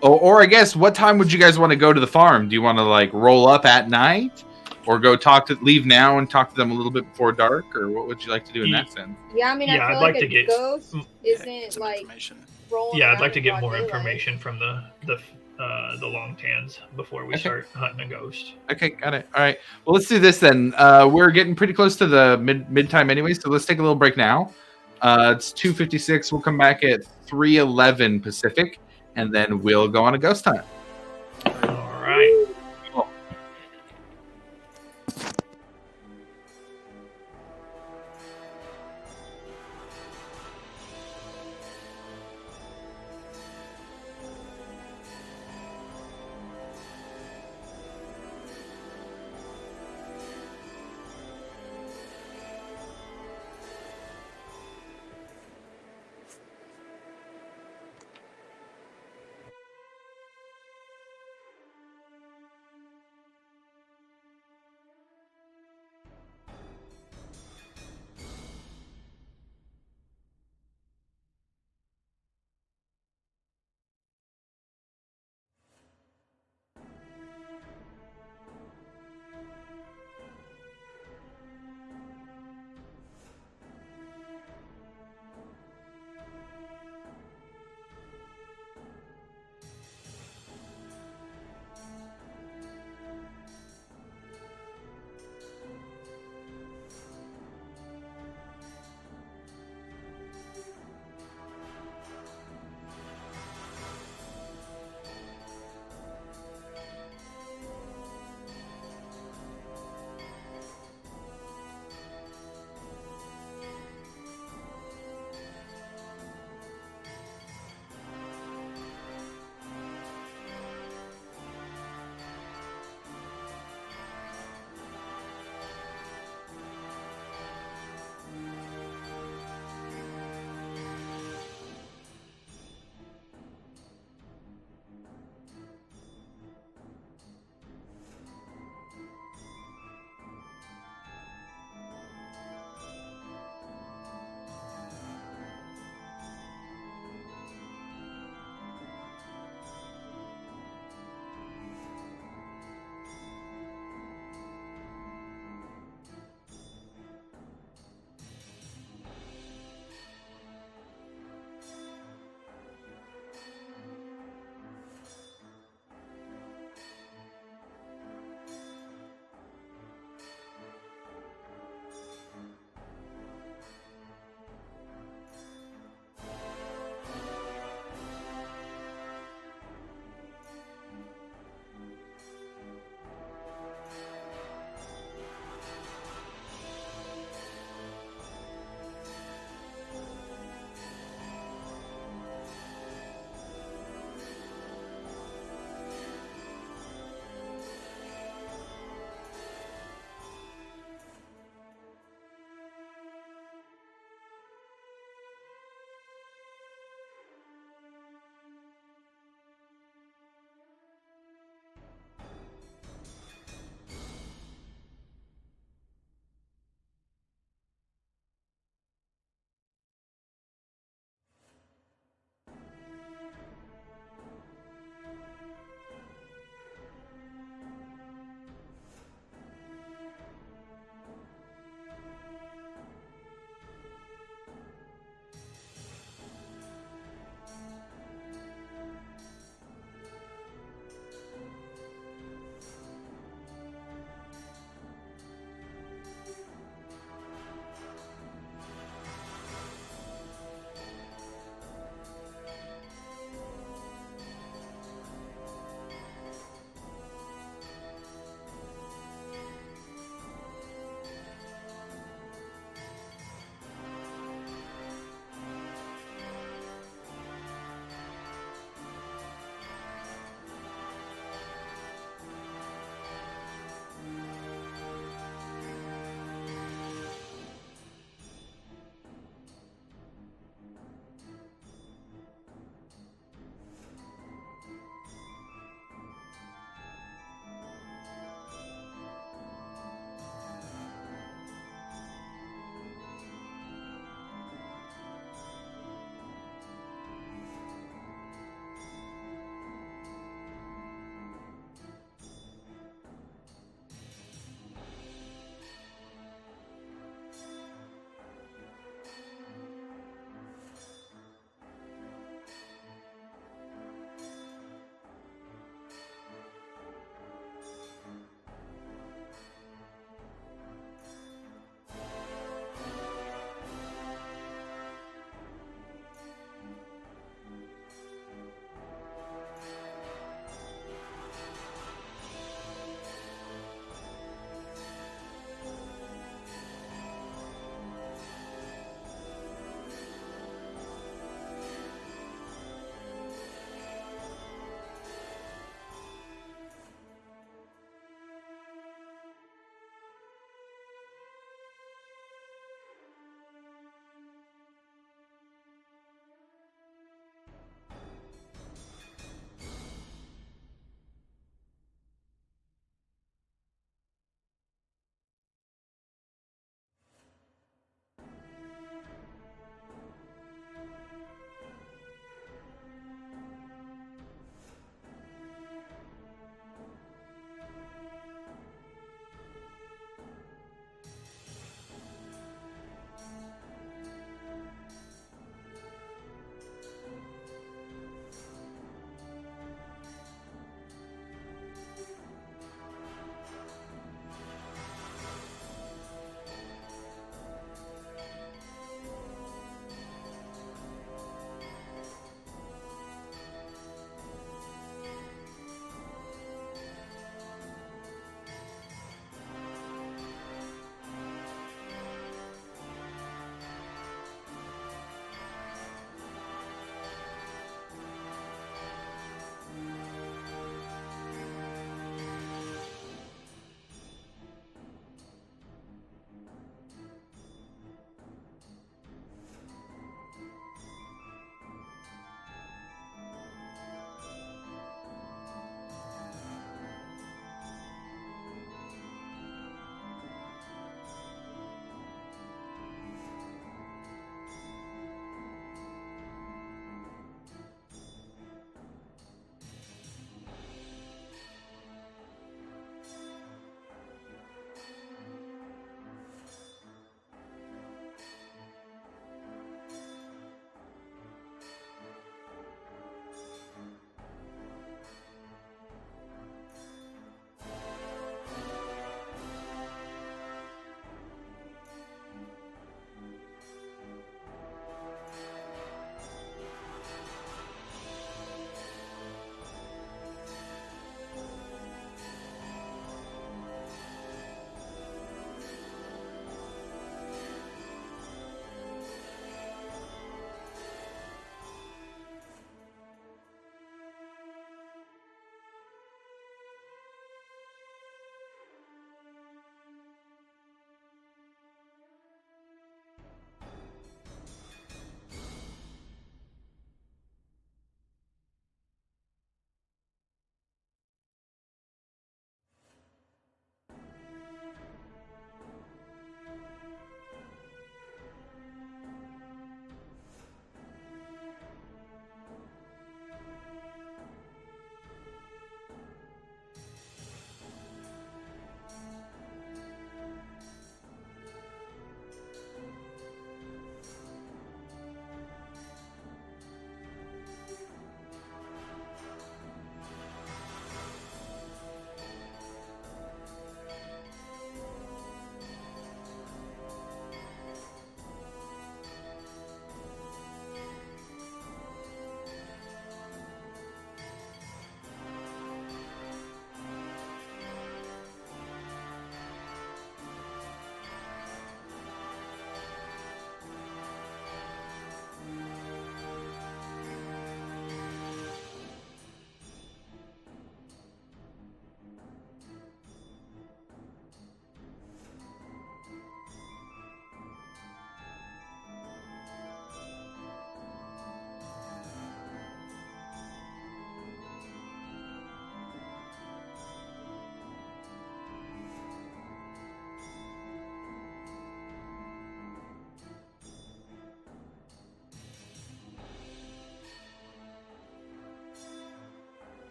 [SPEAKER 1] Or I guess, what time would you guys want to go to the farm? Do you want to like roll up at night, or go leave now and talk to them a little bit before dark, or what would you like to do in that sense?
[SPEAKER 2] Yeah, I mean,
[SPEAKER 3] Yeah,
[SPEAKER 2] I feel
[SPEAKER 3] I'd
[SPEAKER 2] like
[SPEAKER 3] like to
[SPEAKER 2] a
[SPEAKER 3] get
[SPEAKER 2] ghost isn't
[SPEAKER 4] Some
[SPEAKER 2] like
[SPEAKER 4] information.
[SPEAKER 2] rolling.
[SPEAKER 3] Yeah, I'd
[SPEAKER 2] around
[SPEAKER 3] like to
[SPEAKER 2] in
[SPEAKER 3] get
[SPEAKER 2] broad
[SPEAKER 3] more
[SPEAKER 2] daylight.
[SPEAKER 3] information from the long tans before we start hunting a ghost.
[SPEAKER 1] Okay, got it. All right. Well, let's do this then. We're getting pretty close to the mid time anyway, so let's take a little break now. It's 2:56. We'll come back at 3:11 Pacific, and then we'll go on a ghost hunt.
[SPEAKER 3] All right.
[SPEAKER 1] Cool.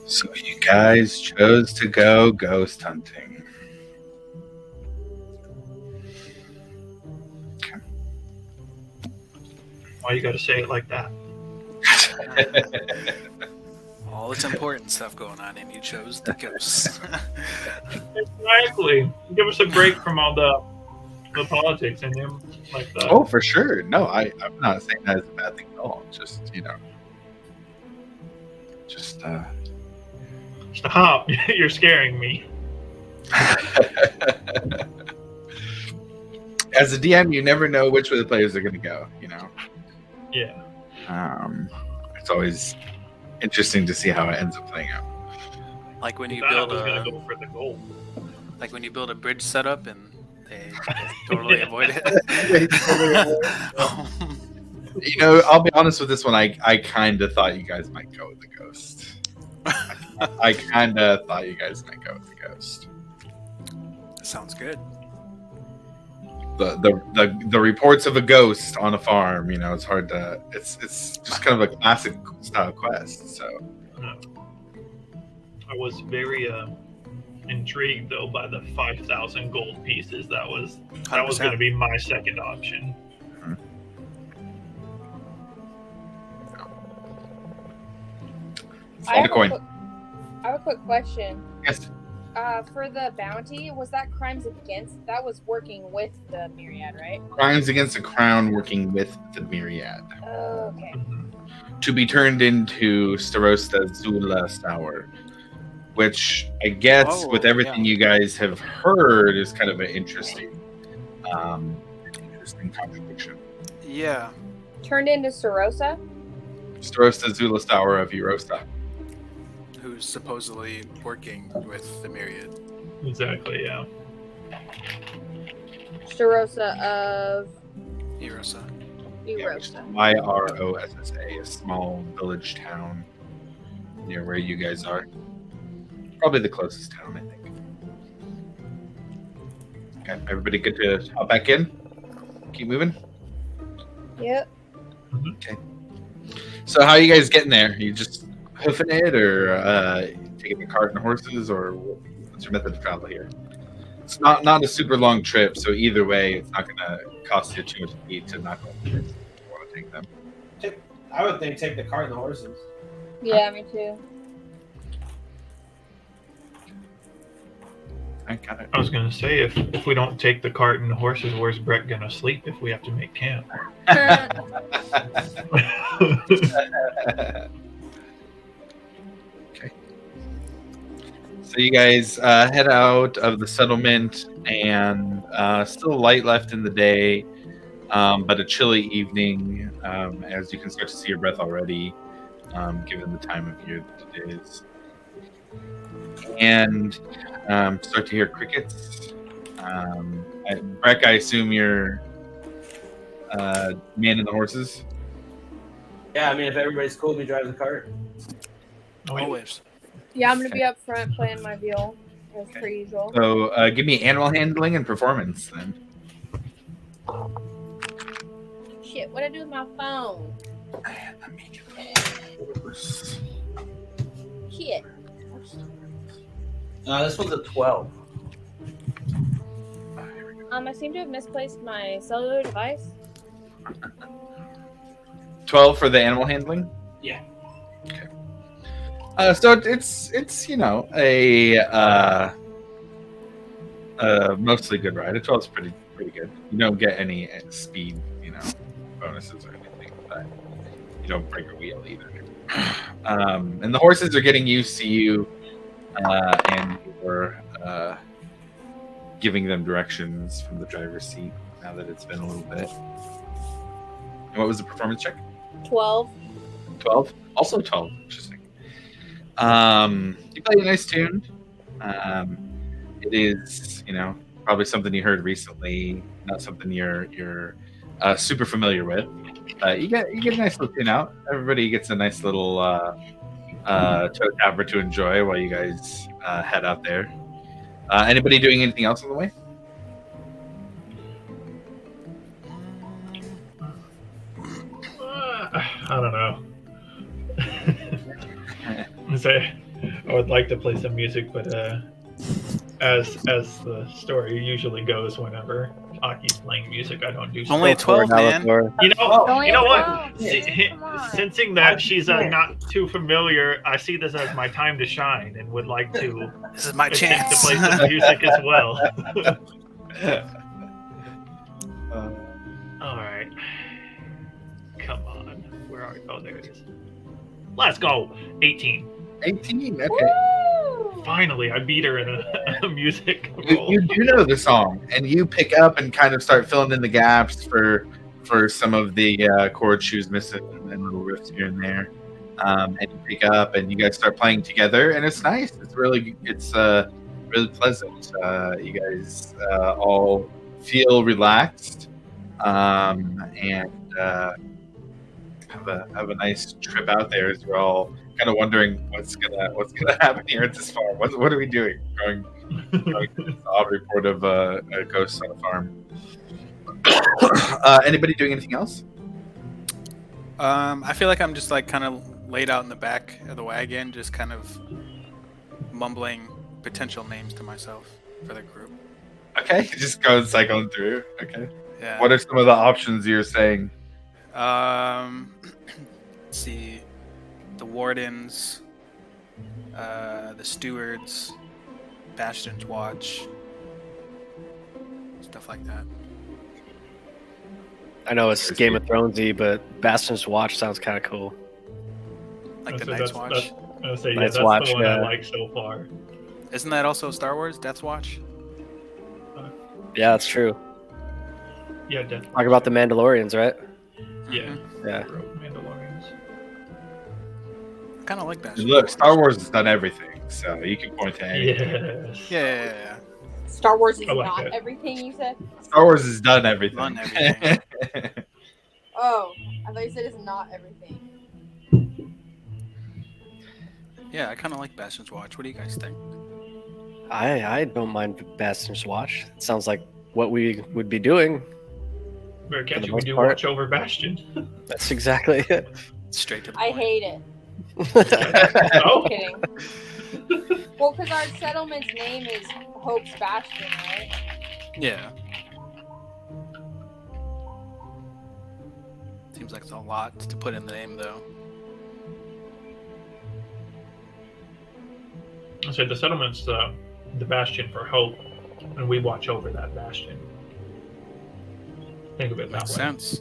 [SPEAKER 1] So you guys chose to go ghost hunting.
[SPEAKER 3] Why you got to say it like that?
[SPEAKER 4] All this important stuff going on, and you chose the ghosts.
[SPEAKER 3] Exactly. Give us a break from all the politics and him like that.
[SPEAKER 1] Oh, for sure. No, I'm not saying that is a bad thing at all. Just,
[SPEAKER 3] Stop! You're scaring me.
[SPEAKER 1] As a DM, you never know which way the players are going to go,
[SPEAKER 3] Yeah.
[SPEAKER 1] It's always interesting to see how it ends up playing out.
[SPEAKER 4] Like when you
[SPEAKER 3] I
[SPEAKER 4] build
[SPEAKER 3] was
[SPEAKER 4] a
[SPEAKER 3] gonna go for the gold.
[SPEAKER 4] like when you build a bridge setup and they totally avoid it.
[SPEAKER 1] I'll be honest with this one. I kind of thought you guys might go with the ghost. I kind of thought you guys might go with the ghost.
[SPEAKER 4] Sounds good.
[SPEAKER 1] The reports of a ghost on a farm, it's hard to. It's just kind of a classic style quest. So
[SPEAKER 3] I was very intrigued though by the 5,000 gold pieces. That was
[SPEAKER 4] 100%.
[SPEAKER 3] going to be my second option.
[SPEAKER 2] I
[SPEAKER 1] Find a coin.
[SPEAKER 2] I have a quick question.
[SPEAKER 1] Yes.
[SPEAKER 2] For the bounty, was that crimes against? That was working with the Myriad, right?
[SPEAKER 1] Crimes against the crown, working with the Myriad,
[SPEAKER 2] Oh, okay.
[SPEAKER 1] to be turned into Starosta Zula Sour, which I guess with everything you guys have heard is kind of an interesting contradiction.
[SPEAKER 4] Yeah.
[SPEAKER 2] Turned into Sorosa?
[SPEAKER 1] Starosta Zula Sour of Eurosta.
[SPEAKER 4] Who's supposedly working with the Myriad.
[SPEAKER 3] Exactly. Yeah.
[SPEAKER 2] Sorosa of
[SPEAKER 4] Erosa.
[SPEAKER 2] Erosa.
[SPEAKER 1] Yrossa, a small village town near where you guys are. Probably the closest town, I think. Okay, everybody good to hop back in? Keep moving?
[SPEAKER 2] Yep.
[SPEAKER 1] Okay. So how are you guys getting there? You just hoofing it, or taking the cart and horses, or what's your method of travel here? It's not a super long trip, so either way, it's not going to cost you too much to eat to not go if you want to take them.
[SPEAKER 5] I would think take the cart and the horses.
[SPEAKER 2] Yeah, me too.
[SPEAKER 1] I got it.
[SPEAKER 3] I was going to say if we don't take the cart and the horses, where's Brett going to sleep if we have to make camp?
[SPEAKER 1] So you guys head out of the settlement, and still light left in the day, but a chilly evening, as you can start to see your breath already, given the time of year that it is. And start to hear crickets. Breck, I assume you're manning the horses?
[SPEAKER 5] Yeah, I mean, if everybody's cool, we drive the cart.
[SPEAKER 4] Always.
[SPEAKER 2] Yeah, I'm gonna be up front playing my viol as per usual.
[SPEAKER 1] So give me animal handling and performance then.
[SPEAKER 2] Shit, what I do with my phone? Shit.
[SPEAKER 5] This one's a 12.
[SPEAKER 2] I seem to have misplaced my cellular device.
[SPEAKER 1] 12 for the animal handling?
[SPEAKER 5] Yeah.
[SPEAKER 1] Okay. So it's a mostly good ride. A 12 is pretty good. You don't get any speed, bonuses or anything, but you don't break a wheel either. And the horses are getting used to you, and you're giving them directions from the driver's seat now that it's been a little bit. And what was the performance check?
[SPEAKER 2] 12.
[SPEAKER 1] 12? Also 12. Interesting. You play a nice tune. It is, probably something you heard recently, not something you're super familiar with. You get a nice little tune out. Everybody gets a nice little toe tapper to enjoy while you guys head out there. Anybody doing anything else on the way?
[SPEAKER 3] I don't know. Say, I would like to play some music, but as the story usually goes, whenever Aki's playing music, I don't do.
[SPEAKER 4] Only 12, man.
[SPEAKER 3] You know,
[SPEAKER 2] Only
[SPEAKER 3] you know what?
[SPEAKER 2] 12. Come on.
[SPEAKER 3] Sensing that she's not too familiar, I see this as my time to shine, and would like to
[SPEAKER 4] This is my
[SPEAKER 3] attempt
[SPEAKER 4] chance.
[SPEAKER 3] to play some music as well. All right, come on. Where are? Oh, there it is. Let's go. 18.
[SPEAKER 1] 18. Okay.
[SPEAKER 2] Woo!
[SPEAKER 3] Finally, I beat her in a music roll.
[SPEAKER 1] You do know the song, and you pick up and kind of start filling in the gaps for some of the chords she was missing and little riffs here and there. And you pick up, and you guys start playing together, and it's nice. It's really pleasant. You guys all feel relaxed, and have a nice trip out there as we're all kind of wondering what's gonna happen here at this farm. What are we doing? Going to this odd report of a ghost on a farm. Anybody doing anything else?
[SPEAKER 4] I feel like I'm just like kind of laid out in the back of the wagon, just kind of mumbling potential names to myself for the group.
[SPEAKER 1] Okay, just go cycling through. Okay.
[SPEAKER 4] Yeah.
[SPEAKER 1] What are some of the options you're saying?
[SPEAKER 4] Let's see, the wardens, the stewards, Bastions watch, stuff like that.
[SPEAKER 6] I know it's Game of Thronesy, but Bastions Watch sounds kind of cool.
[SPEAKER 4] Like the
[SPEAKER 3] So
[SPEAKER 4] Night's
[SPEAKER 3] that's-
[SPEAKER 4] Watch.
[SPEAKER 3] I would say,
[SPEAKER 6] Night's
[SPEAKER 3] that's
[SPEAKER 6] Watch,
[SPEAKER 3] the one I
[SPEAKER 6] yeah.
[SPEAKER 3] like so far.
[SPEAKER 4] Isn't that also Star Wars? Death's Watch?
[SPEAKER 6] Yeah, that's true.
[SPEAKER 3] Yeah, definitely.
[SPEAKER 6] Talk about the Mandalorians, right?
[SPEAKER 3] Yeah.
[SPEAKER 6] Yeah.
[SPEAKER 3] Mandalorians.
[SPEAKER 4] I kind of like Bastions.
[SPEAKER 1] Look, Star Wars has done everything, so you can point to anything.
[SPEAKER 3] Yes.
[SPEAKER 4] Yeah.
[SPEAKER 2] Star Wars is
[SPEAKER 3] I like
[SPEAKER 2] not
[SPEAKER 3] that.
[SPEAKER 2] everything you said.
[SPEAKER 1] Star Wars has done everything.
[SPEAKER 4] Done everything.
[SPEAKER 2] Oh, I thought you said it's not everything.
[SPEAKER 4] Yeah, I kind of like Bastions Watch. What do you guys think?
[SPEAKER 6] I don't mind Bastions Watch. It sounds like what we would be doing.
[SPEAKER 3] Better catch
[SPEAKER 6] the
[SPEAKER 3] it. We
[SPEAKER 6] most
[SPEAKER 3] do
[SPEAKER 6] part.
[SPEAKER 3] watch over Bastion.
[SPEAKER 6] That's exactly it.
[SPEAKER 4] Straight to the
[SPEAKER 2] I
[SPEAKER 4] point.
[SPEAKER 2] hate it.
[SPEAKER 3] Oh,
[SPEAKER 2] Kidding. Well, because our settlement's name is Hope's Bastion, right?
[SPEAKER 4] Yeah. Seems like it's a lot to put in the name, though.
[SPEAKER 3] so the settlement's the Bastion for Hope, and we watch over that Bastion. Think of it that
[SPEAKER 4] Makes
[SPEAKER 3] way.
[SPEAKER 4] sense.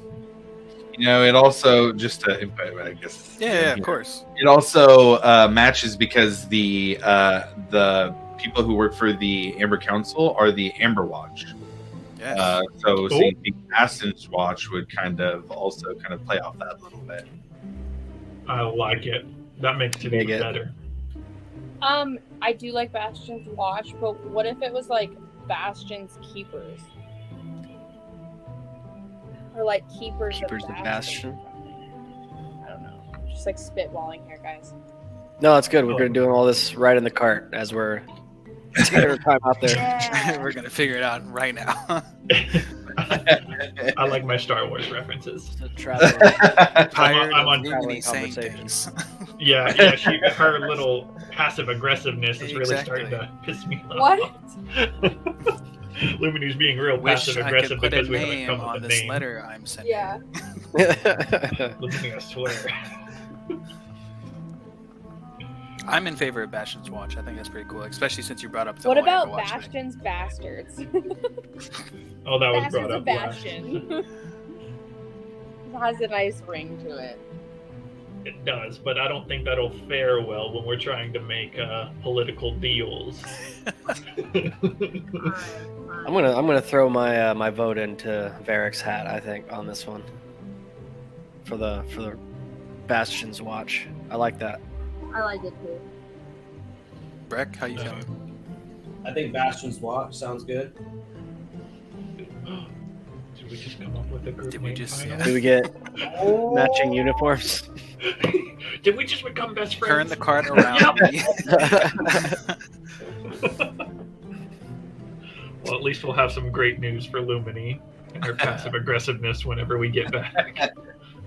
[SPEAKER 1] You know, it also just to input, I guess.
[SPEAKER 4] Yeah, of course.
[SPEAKER 1] It also matches because the people who work for the Amber Council are the Amber Watch.
[SPEAKER 4] Yes.
[SPEAKER 1] So seeing the Bastions Watch would kind of play off that a little bit.
[SPEAKER 3] I like it. That makes it
[SPEAKER 6] Dig
[SPEAKER 3] even
[SPEAKER 6] it.
[SPEAKER 3] better.
[SPEAKER 2] I do like Bastion's Watch, but what if it was like Bastion's Keepers? Or like Keepers
[SPEAKER 6] Keepers
[SPEAKER 2] of
[SPEAKER 6] of
[SPEAKER 2] Bastion.
[SPEAKER 6] Bastion.
[SPEAKER 2] I don't know. Just like spitballing here, guys.
[SPEAKER 6] No, it's good. We're going to doing all this right in the cart as we're taking our time out there.
[SPEAKER 4] We're gonna figure it out right now.
[SPEAKER 3] I like my Star Wars references.
[SPEAKER 6] Traveling.
[SPEAKER 4] Tired
[SPEAKER 3] I'm on
[SPEAKER 4] of
[SPEAKER 6] traveling
[SPEAKER 4] Ruby saying
[SPEAKER 6] conversations.
[SPEAKER 4] things.
[SPEAKER 3] Yeah, her little passive aggressiveness is really starting to piss me off.
[SPEAKER 2] What?
[SPEAKER 3] Luminu's being real
[SPEAKER 4] Wish
[SPEAKER 3] passive
[SPEAKER 4] I could
[SPEAKER 3] aggressive
[SPEAKER 4] put a
[SPEAKER 3] because we haven't
[SPEAKER 4] name
[SPEAKER 3] come
[SPEAKER 4] on
[SPEAKER 3] with a
[SPEAKER 4] this
[SPEAKER 3] name.
[SPEAKER 4] letter I'm sending.
[SPEAKER 2] Yeah.
[SPEAKER 3] Luminu, I swear.
[SPEAKER 4] I'm in favor of Bastion's Watch. I think that's pretty cool, especially since you brought up the
[SPEAKER 2] What
[SPEAKER 4] whole
[SPEAKER 2] about
[SPEAKER 4] Amber Watch thing.
[SPEAKER 2] Bastion's Bastards?
[SPEAKER 3] Oh, that was
[SPEAKER 2] Bastards
[SPEAKER 3] brought
[SPEAKER 2] of
[SPEAKER 3] up last.
[SPEAKER 2] Bastion. It has a nice ring to it.
[SPEAKER 3] It does, but I don't think that'll fare well when we're trying to make political deals.
[SPEAKER 6] I'm gonna throw my my vote into Varric's hat. I think on this one for the Bastion's Watch. I like that.
[SPEAKER 2] I like it too.
[SPEAKER 4] Breck, how you feeling?
[SPEAKER 5] I think Bastion's Watch sounds good.
[SPEAKER 3] we just come up with a group
[SPEAKER 4] Did we
[SPEAKER 3] name
[SPEAKER 4] just-
[SPEAKER 3] finally?
[SPEAKER 4] yeah.
[SPEAKER 6] Do we get matching uniforms?
[SPEAKER 3] Did we just become best friends?
[SPEAKER 4] Turn the cart around me.
[SPEAKER 3] Well, at least we'll have some great news for Lumini and her passive aggressiveness whenever we get back.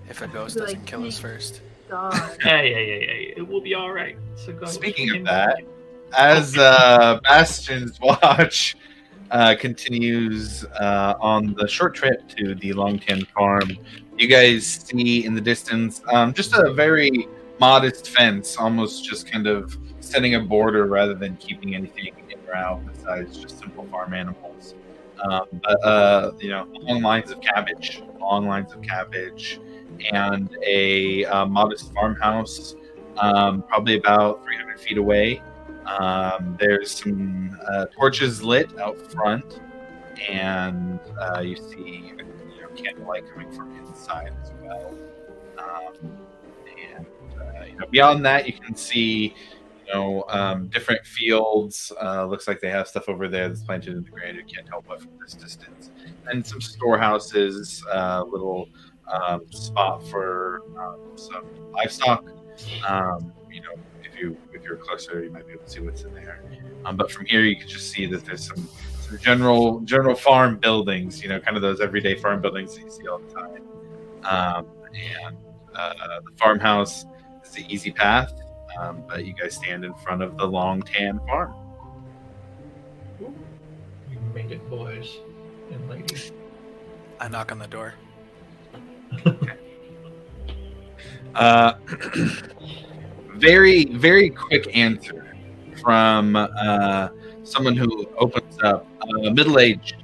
[SPEAKER 4] If a ghost
[SPEAKER 7] Be like,
[SPEAKER 4] doesn't kill us first.
[SPEAKER 7] God.
[SPEAKER 3] Hey, it will be all right. It's a ghost.
[SPEAKER 1] Speaking
[SPEAKER 3] We
[SPEAKER 1] of
[SPEAKER 3] can
[SPEAKER 1] that,
[SPEAKER 3] make it.
[SPEAKER 1] as Bastion's watch continues on the short trip to the Longtan farm, you guys see in the distance just a very modest fence, almost just kind of setting a border rather than keeping anything in or out besides just simple farm animals. But long lines of cabbage, and a modest farmhouse, probably about 300 feet away. There's some torches lit out front, and you see candlelight coming from inside as well. And beyond that, you can see different fields. Looks like they have stuff over there that's planted in the ground. You can't tell but from this distance. And some storehouses, little spot for some livestock. If you're closer, you might be able to see what's in there. But from here, you can just see that there's some general farm buildings. Kind of those everyday farm buildings that you see all the time. And the farmhouse is the easy path. But you guys stand in front of the Long Tan farm.
[SPEAKER 3] We made it, boys and ladies.
[SPEAKER 4] I knock on the door.
[SPEAKER 1] Very, very quick answer from someone who opens up. Middle-aged.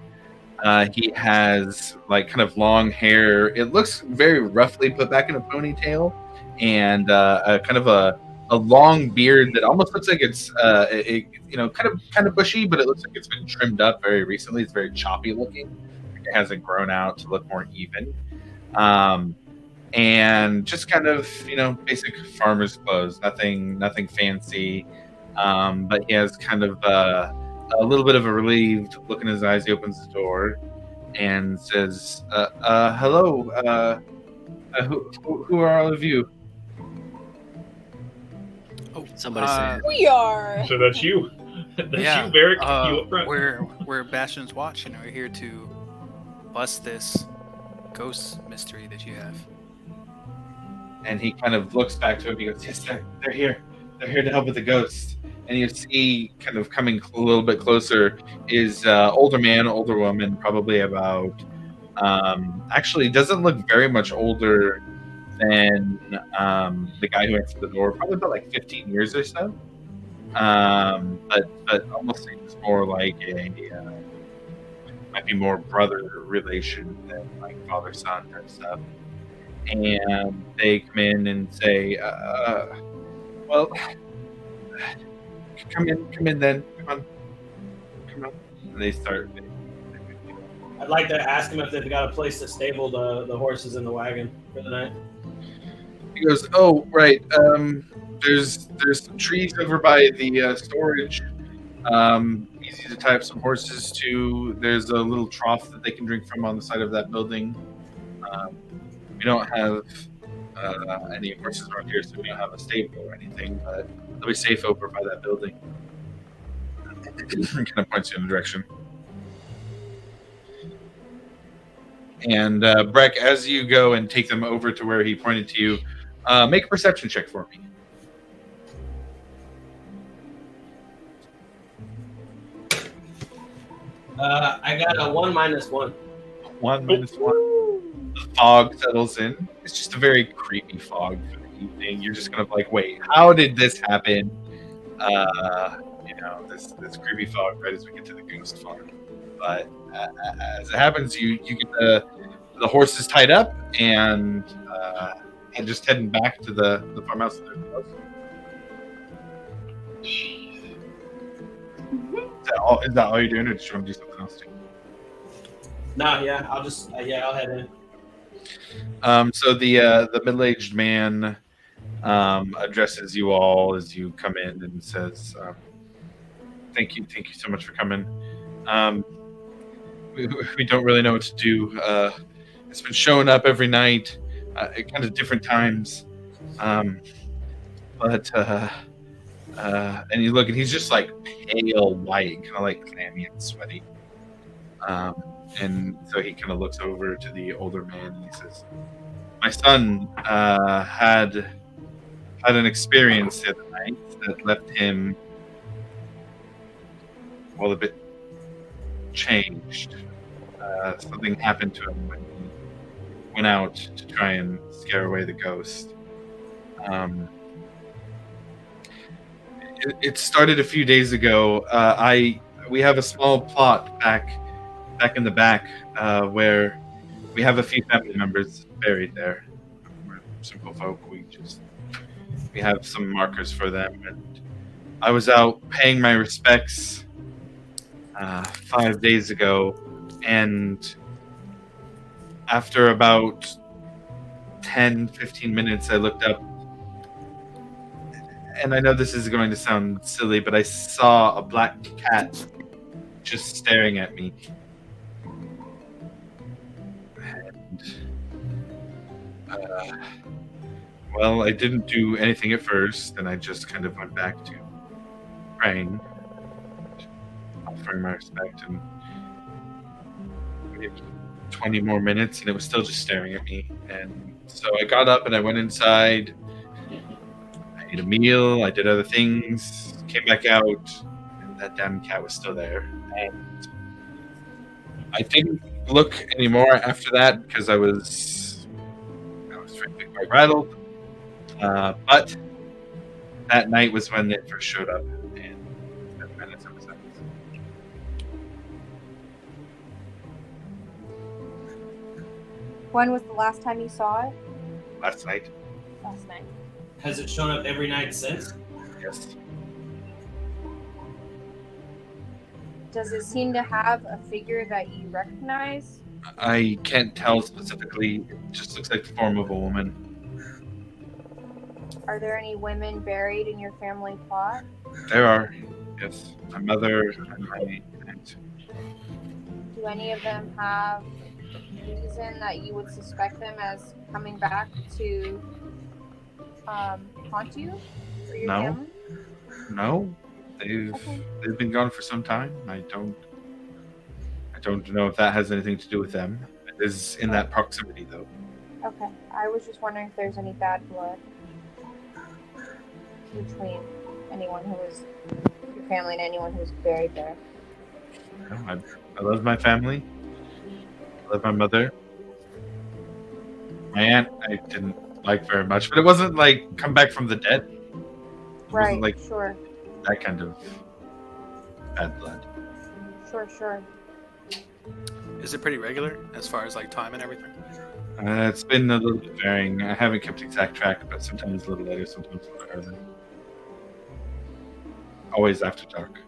[SPEAKER 1] He has kind of long hair. It looks very roughly put back in a ponytail, and kind of a long beard that almost looks like it's kind of bushy, but it looks like it's been trimmed up very recently. It's very choppy looking. It hasn't grown out to look more even. And just kind of basic farmer's clothes, nothing fancy. But he has kind of a little bit of a relieved look in his eyes. He opens the door and says, "Hello. Who are all of you?"
[SPEAKER 4] Oh,
[SPEAKER 6] Somebody say it.
[SPEAKER 2] We are.
[SPEAKER 3] So that's you. That's
[SPEAKER 4] yeah,
[SPEAKER 3] you, Barrick. You up front.
[SPEAKER 4] we're Bastion's watch, and we're here to bust this ghost mystery that you have.
[SPEAKER 1] And he kind of looks back to him. He goes, "Yes, they're here. They're here to help with the ghost." And you see, kind of coming a little bit closer, is older man, older woman, probably about. Actually, doesn't look very much older than the guy who answered the door. Probably about 15 years or so. But almost seems more like might be more brother relation than father son type stuff. And they come in and say, "Well, come in then. Come on." And they start.
[SPEAKER 5] I'd like to ask him if they've got a place to stable the horses in the wagon for the night.
[SPEAKER 1] He goes, "Oh, right. There's some trees over by the storage. Easy to tie up some horses to. There's a little trough that they can drink from on the side of that building. We don't have any horses around here, so we don't have a stable or anything, but they'll be safe over by that building." Kind of points you in the direction. And Breck, as you go and take them over to where he pointed to you, make a perception check for me.
[SPEAKER 5] I got a 1 minus 1.
[SPEAKER 1] 1 minus 1. The fog settles in. It's just a very creepy fog for the evening. You're just kind of like, wait, how did this happen? This creepy fog right as we get to the ghost farm. But as it happens, you get the horses tied up and just heading back to the farmhouse. Is that all you're doing, or did you want to do something else too?
[SPEAKER 5] Nah, yeah, I'll head in.
[SPEAKER 1] So the middle-aged man addresses you all as you come in and says, "Thank you so much for coming. we don't really know what to do. It's been showing up every night at kind of different times. But and you look, and he's just like pale white, kind of like clammy and sweaty. And so he kind of looks over to the older man and he says, "My son had an experience the other night that left him, well, a bit changed. Something happened to him when he went out to try and scare away the ghost. It started a few days ago. We have a small plot back in the back where we have a few family members buried there. We're simple folk. We have some markers for them, and I was out paying my respects 5 days ago, and after about 10-15 minutes, I looked up, and I know this is going to sound silly, but I saw a black cat just staring at me. And, well, I didn't do anything at first, and I just kind of went back to praying, offering my respect, and maybe 20 more minutes, and it was still just staring at me. And so I got up and I went inside. I ate a meal, I did other things, came back out, and that damn cat was still there. And I didn't look anymore after that because I was frankly quite rattled. But that night was when it first showed up, and 10 minutes ever since.
[SPEAKER 2] When was the last time you saw it?
[SPEAKER 1] Last night.
[SPEAKER 2] Last night.
[SPEAKER 5] Has it shown up every night since?
[SPEAKER 1] Yes.
[SPEAKER 2] Does it seem to have a figure that you recognize?
[SPEAKER 1] I can't tell specifically. It just looks like the form of a woman.
[SPEAKER 2] Are there any women buried in your family plot?
[SPEAKER 1] There are, yes. My mother and my aunt.
[SPEAKER 2] Do any of them have reason that you would suspect them as coming back to haunt you or your
[SPEAKER 1] No.
[SPEAKER 2] family?
[SPEAKER 1] No, they've been gone for some time. I don't know if that has anything to do with them. It is in that proximity, though.
[SPEAKER 2] Okay. I was just wondering if there's any bad blood between anyone who was your family and anyone who's buried there.
[SPEAKER 1] No, I love my family. I love my mother. My aunt I didn't like very much, but it wasn't like come back from the dead. It
[SPEAKER 2] Right,
[SPEAKER 1] wasn't like
[SPEAKER 2] sure.
[SPEAKER 1] that kind of bad blood.
[SPEAKER 2] Sure.
[SPEAKER 4] Is it pretty regular as far as like time and everything?
[SPEAKER 1] It's been a little bit varying. I haven't kept exact track, but sometimes a little later, sometimes a little earlier. Always after dark.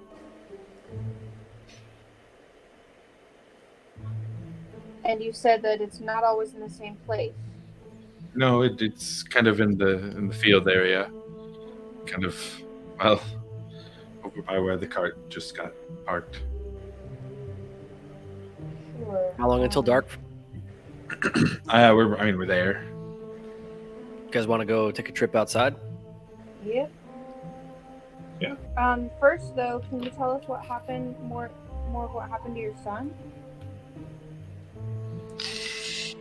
[SPEAKER 2] And you said that it's not always in the same place.
[SPEAKER 1] No, it's kind of in the field area. Kind of, well, over by where the cart just got parked.
[SPEAKER 2] Sure.
[SPEAKER 6] How long until dark?
[SPEAKER 1] We're there.
[SPEAKER 6] You guys want to go take a trip outside?
[SPEAKER 2] Yep.
[SPEAKER 3] Yeah.
[SPEAKER 2] First though, can you tell us what happened more of what happened to your son?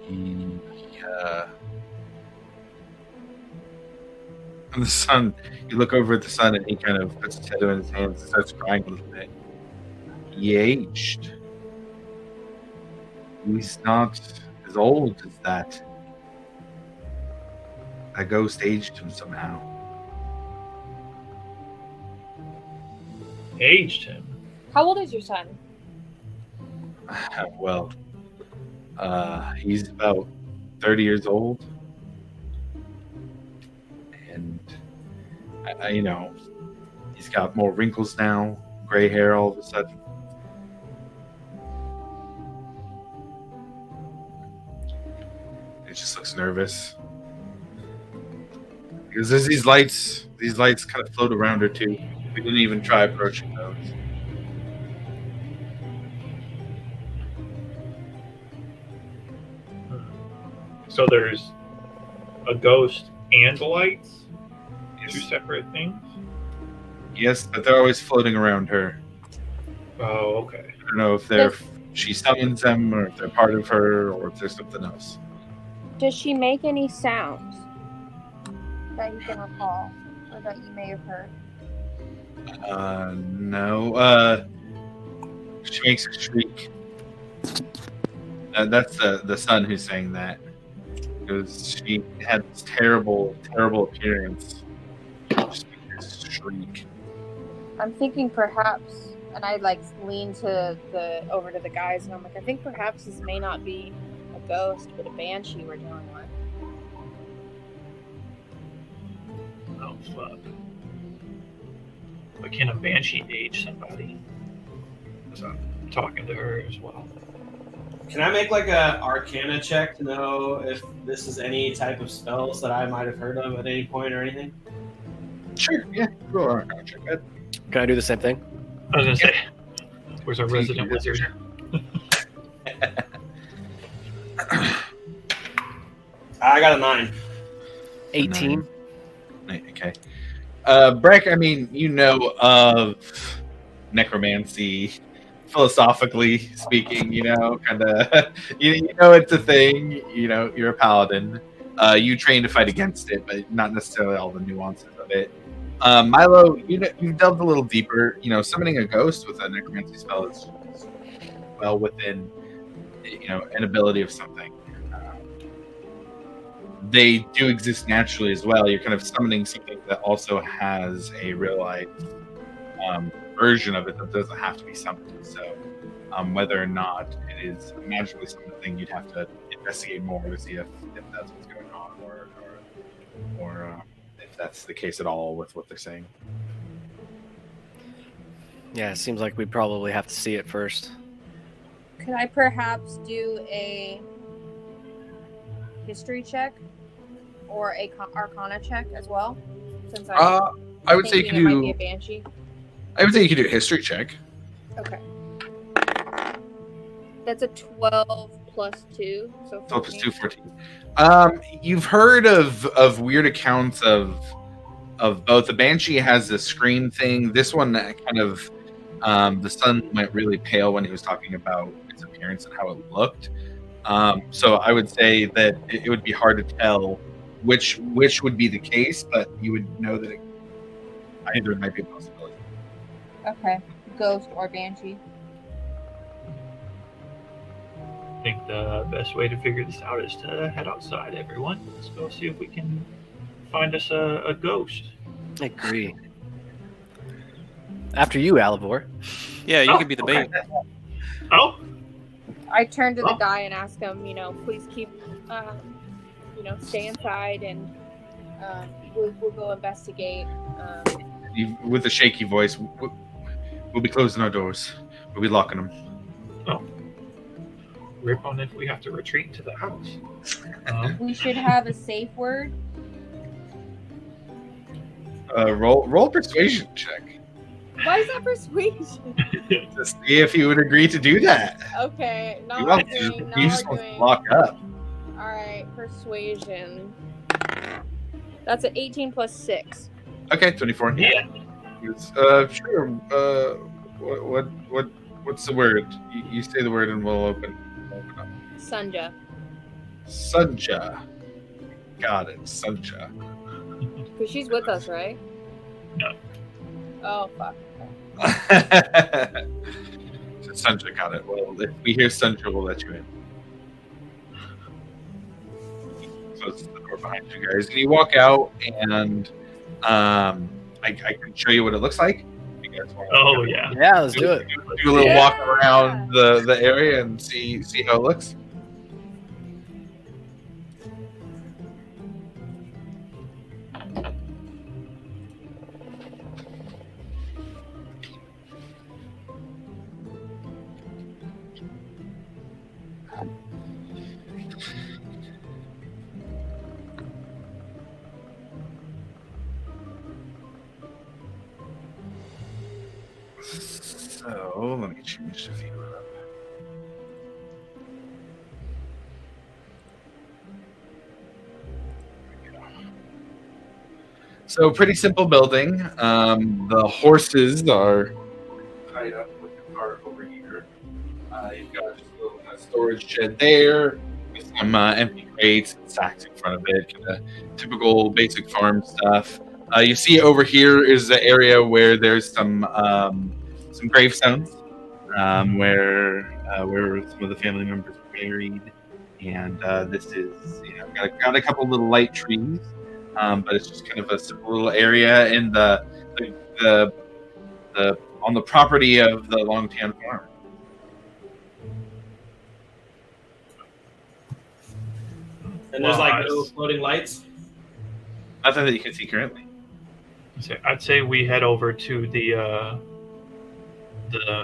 [SPEAKER 1] And the son, you look over at the son, and he kind of puts his head in his hands and starts crying a little bit. He aged. He's not as old as that. That ghost aged him somehow.
[SPEAKER 3] Aged him.
[SPEAKER 2] How old is your son?
[SPEAKER 1] Well, he's about 30 years old. And, he's got more wrinkles now, gray hair all of a sudden. He just looks nervous. Because there's these lights kind of float around her too. We didn't even try approaching those.
[SPEAKER 3] So there's a ghost and lights, two
[SPEAKER 1] Yes.
[SPEAKER 3] separate things.
[SPEAKER 1] Yes, but they're always floating around her.
[SPEAKER 3] Oh, okay.
[SPEAKER 1] I don't know if she summons them, or if they're part of her, or if there's something else.
[SPEAKER 2] Does she make any sounds that you can recall or that you may have heard?
[SPEAKER 1] No. She makes a shriek. That's the son who's saying that. Because she had this terrible, terrible appearance. Just this shriek.
[SPEAKER 2] I'm thinking perhaps, and I lean to over to the guys, and I'm like, I think perhaps this may not be a ghost, but a banshee we're dealing with.
[SPEAKER 3] Oh, fuck. But can a banshee age somebody? Because I'm talking to her as well.
[SPEAKER 5] Can I make like a Arcana check to know if this is any type of spells that I might have heard of at any point or anything?
[SPEAKER 1] Sure, yeah. Roll an Arcana check.
[SPEAKER 6] Can I do the same thing?
[SPEAKER 3] I was gonna say, where's our resident wizard?
[SPEAKER 5] I got a 9.
[SPEAKER 6] 18.
[SPEAKER 1] Okay. Breck, I mean, you know of necromancy, philosophically speaking, kind of, you know it's a thing, you're a paladin. You train to fight against it, but not necessarily all the nuances of it. Milo, you've delved a little deeper. Summoning a ghost with a necromancy spell is well within, an ability of something. They do exist naturally as well. You're kind of summoning something that also has a real life version of it that doesn't have to be summoned. So whether or not it is magically something, you'd have to investigate more to see if that's what's going on, or if that's the case at all with what they're saying.
[SPEAKER 6] Yeah, it seems like we probably have to see it first.
[SPEAKER 2] Could I perhaps do a history check or a Arcana check as well? Since
[SPEAKER 1] I would say you
[SPEAKER 2] thinking it might be a
[SPEAKER 1] could do.
[SPEAKER 2] banshee.
[SPEAKER 1] I would say you could do a history check.
[SPEAKER 2] Okay. That's a 12 plus 2, so 14.
[SPEAKER 1] 12 plus 2, 14. You've heard of weird accounts of both. The banshee has the scream thing. This one kind of the sun went really pale when he was talking about its appearance and how it looked. So I would say that it would be hard to tell which would be the case, but you would know that either might be a possibility.
[SPEAKER 2] Okay. Ghost or banshee.
[SPEAKER 3] I think the best way to figure this out is to head outside, everyone. Let's go see if we can find us a ghost.
[SPEAKER 6] I agree. After you, Alivor.
[SPEAKER 4] Yeah, you can be the bait.
[SPEAKER 3] Oh,
[SPEAKER 2] I turn to the
[SPEAKER 3] Oh.
[SPEAKER 2] guy and ask him, please keep, stay inside, and we'll go investigate.
[SPEAKER 1] With a shaky voice, we'll be closing our doors. We'll be locking them.
[SPEAKER 3] rip on if we have to retreat to the house.
[SPEAKER 2] We should have a safe word.
[SPEAKER 1] Roll persuasion check
[SPEAKER 2] Why is that persuasion?
[SPEAKER 1] to see if he would agree to do that.
[SPEAKER 2] Okay,
[SPEAKER 1] He
[SPEAKER 2] not
[SPEAKER 1] wants
[SPEAKER 2] arguing,
[SPEAKER 1] to-
[SPEAKER 2] not
[SPEAKER 1] he just wants to
[SPEAKER 2] arguing.
[SPEAKER 1] lock up.
[SPEAKER 2] Alright, persuasion. That's an 18 plus 6.
[SPEAKER 1] Okay, 24.
[SPEAKER 3] Yeah.
[SPEAKER 1] Sure. What's the word? You say the word and we'll open up.
[SPEAKER 2] Sunja.
[SPEAKER 1] Sunja. Got it. Sunja.
[SPEAKER 2] Because she's with us, right?
[SPEAKER 3] No.
[SPEAKER 2] Oh, fuck.
[SPEAKER 1] Sunja, got it. Well, if we hear Sunja, we'll let you in. Closes the door behind you guys, and you walk out, and I can show you what it looks like. You guys want
[SPEAKER 3] Oh yeah.
[SPEAKER 6] Yeah, let's do it.
[SPEAKER 1] do a little
[SPEAKER 2] Yeah.
[SPEAKER 1] walk around the area and see how it looks. So let me change the view up. So pretty simple building. The horses are tied up with the cart over here. You've got just a little kind of storage shed there with some empty crates and sacks in front of it. Kind of typical basic farm stuff. You see over here is the area where there's some gravestones where some of the family members are buried. And this is, got a couple little light trees, but it's just kind of a simple little area in the on the property of the Longtown farm.
[SPEAKER 5] And there's like no floating lights?
[SPEAKER 1] Nothing that you can see currently.
[SPEAKER 3] I'd say we head over to the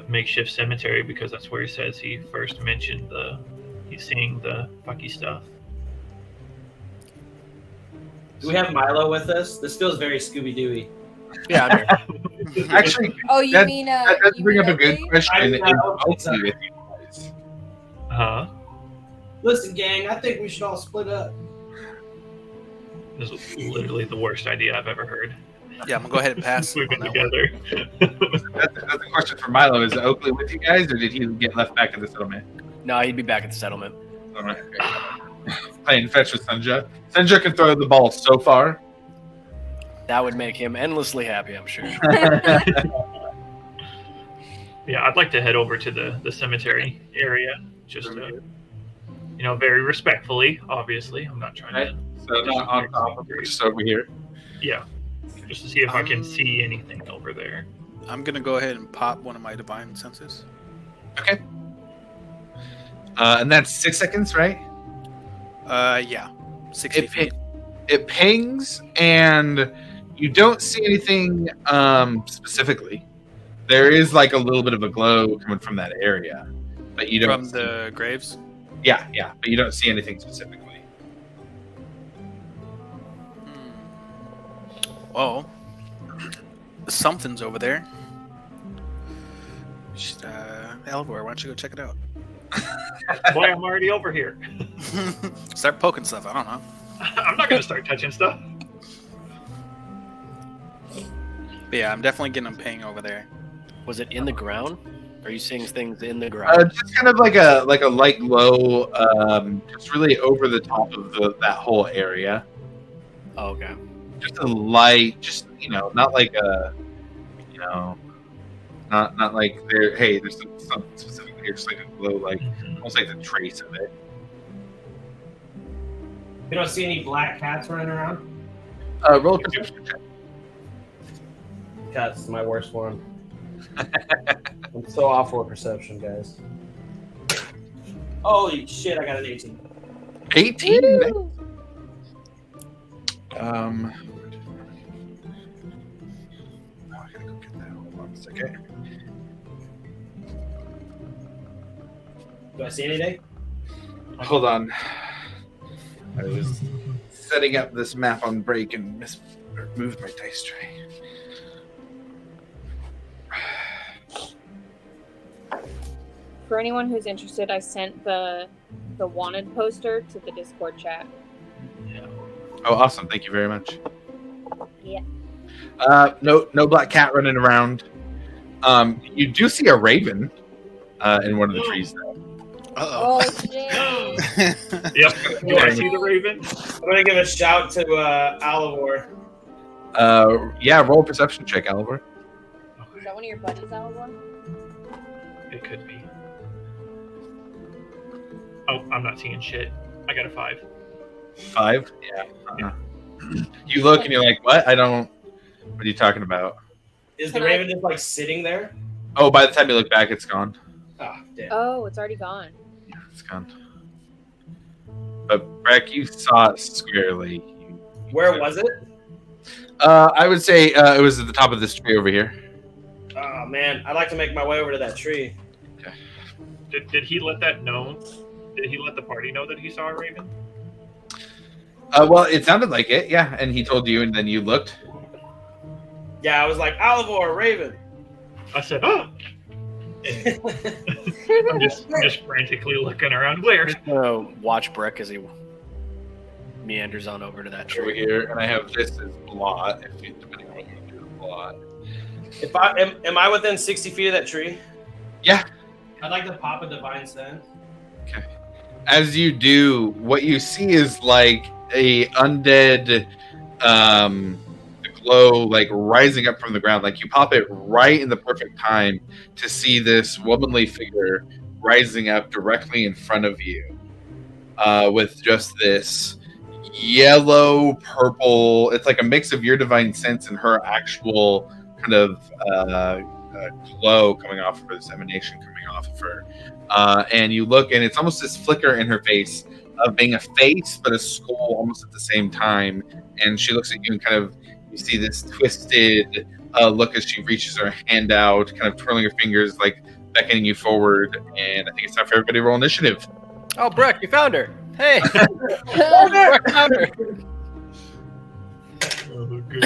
[SPEAKER 3] makeshift cemetery because that's where he says he first mentioned he's seeing the fucky stuff.
[SPEAKER 5] Do we have Milo with us? This feels very Scooby-Dooey.
[SPEAKER 6] Yeah, I'm here.
[SPEAKER 1] Actually,
[SPEAKER 2] Oh, you
[SPEAKER 1] that,
[SPEAKER 2] mean
[SPEAKER 1] that does
[SPEAKER 2] you
[SPEAKER 1] bring
[SPEAKER 2] mean
[SPEAKER 1] up a good
[SPEAKER 2] Oakley?
[SPEAKER 1] question.
[SPEAKER 5] I mean,
[SPEAKER 1] Is
[SPEAKER 5] Oakley,
[SPEAKER 1] Oakley with you guys?
[SPEAKER 3] Huh?
[SPEAKER 5] Listen, gang, I think we should all split up.
[SPEAKER 3] This is literally the worst idea I've ever heard.
[SPEAKER 4] Yeah, I'm gonna go ahead and pass.
[SPEAKER 3] We've been
[SPEAKER 4] on that one.
[SPEAKER 3] together.
[SPEAKER 1] That's a question for Milo. Is Oakley with you guys, or did he get left back at the settlement?
[SPEAKER 6] No, he'd be back at the settlement.
[SPEAKER 1] All right. Playing fetch with Senja. Senja can throw the ball so far.
[SPEAKER 6] That would make him endlessly happy, I'm sure.
[SPEAKER 3] Yeah, I'd like to head over to the cemetery area, just very respectfully. Obviously, I'm not trying to.
[SPEAKER 1] So not on top of it, just over here.
[SPEAKER 3] Yeah, just to see if I can see anything over there.
[SPEAKER 4] I'm gonna go ahead and pop one of my divine senses.
[SPEAKER 1] Okay. And that's 6 seconds, right?
[SPEAKER 4] Yeah, 60 feet.
[SPEAKER 1] It pings, and you don't see anything specifically. There is like a little bit of a glow coming from that area, but you don't
[SPEAKER 4] From the graves.
[SPEAKER 1] Yeah, but you don't see anything specifically.
[SPEAKER 4] Well, something's over there. Elvor, why don't you go check it out?
[SPEAKER 3] Boy, I'm already over here.
[SPEAKER 4] Start poking stuff. I don't know.
[SPEAKER 3] I'm not gonna start touching stuff.
[SPEAKER 4] But yeah, I'm definitely getting a ping over there.
[SPEAKER 6] Was it in the ground? Are you seeing things in the ground?
[SPEAKER 1] Just kind of like a light glow, just really over the top of that whole area.
[SPEAKER 6] Oh, okay.
[SPEAKER 1] Just a light, just not like a, not like there. Hey, there's something specific here, just like a glow, like almost like the trace of it.
[SPEAKER 5] You don't see any black cats running around?
[SPEAKER 1] Roll a perception check.
[SPEAKER 5] Cats is my worst one. I'm so awful at perception, guys. Holy shit, I got an 18.
[SPEAKER 1] 18.
[SPEAKER 2] Woo!
[SPEAKER 1] Oh, I gotta go get that. Hold on a second.
[SPEAKER 5] Do I see anything?
[SPEAKER 1] Hold on. I was setting up this map on break and moved my dice tray.
[SPEAKER 2] For anyone who's interested, I sent the wanted poster to the Discord chat.
[SPEAKER 1] Oh, awesome! Thank you very much.
[SPEAKER 2] Yeah.
[SPEAKER 1] No black cat running around. You do see a raven in one of the trees, though.
[SPEAKER 4] Uh-oh.
[SPEAKER 2] Oh shit!
[SPEAKER 3] Yep. Do I see the raven?
[SPEAKER 5] I'm gonna give a shout to Alivor.
[SPEAKER 1] Yeah, roll a perception check, Alivor.
[SPEAKER 2] Is that one of your buddies, Alvor?
[SPEAKER 3] It could be. Oh, I'm not seeing shit. I got a 5.
[SPEAKER 1] 5? Yeah. You look and you're like, what? What are you talking about?
[SPEAKER 5] Is the raven just like sitting there?
[SPEAKER 1] Oh, by the time you look back, it's gone.
[SPEAKER 5] Oh, damn.
[SPEAKER 2] Oh, it's already gone.
[SPEAKER 1] Yeah, it's gone. But, Breck, you saw it squarely.
[SPEAKER 5] Where was it?
[SPEAKER 1] I would say it was at the top of this tree over here.
[SPEAKER 5] Oh, man. I'd like to make my way over to that tree.
[SPEAKER 3] Did he let that know? Did he let the party know that he saw a raven?
[SPEAKER 1] Well, it sounded like it, yeah. And he told you, and then you looked.
[SPEAKER 5] Yeah, I was like, Alivor, raven.
[SPEAKER 3] I said, oh! I'm just frantically looking around. Where?
[SPEAKER 6] Watch Breck as he meanders on over to that
[SPEAKER 1] over
[SPEAKER 6] tree.
[SPEAKER 1] here, and I have this as blot, if you, depending on what you want to do with blot.
[SPEAKER 7] If I am I within 60 feet of that tree?
[SPEAKER 1] Yeah.
[SPEAKER 7] I'd like to pop a divine sense.
[SPEAKER 1] Okay. As you do, what you see is like a undead glow like rising up from the ground. Like you pop it right in the perfect time to see this womanly figure rising up directly in front of you, with just this yellow purple. It's like a mix of your divine sense and her actual kind of glow coming off of her, this emanation coming off of her. And you look, and it's almost this flicker in her face of being a face, but a skull almost at the same time. And she looks at you and kind of, you see this twisted look as she reaches her hand out, kind of twirling her fingers, like beckoning you forward. And I think it's time for everybody to roll initiative.
[SPEAKER 6] Oh, Breck, you found her. Hey. Breck found her.
[SPEAKER 3] Oh, good.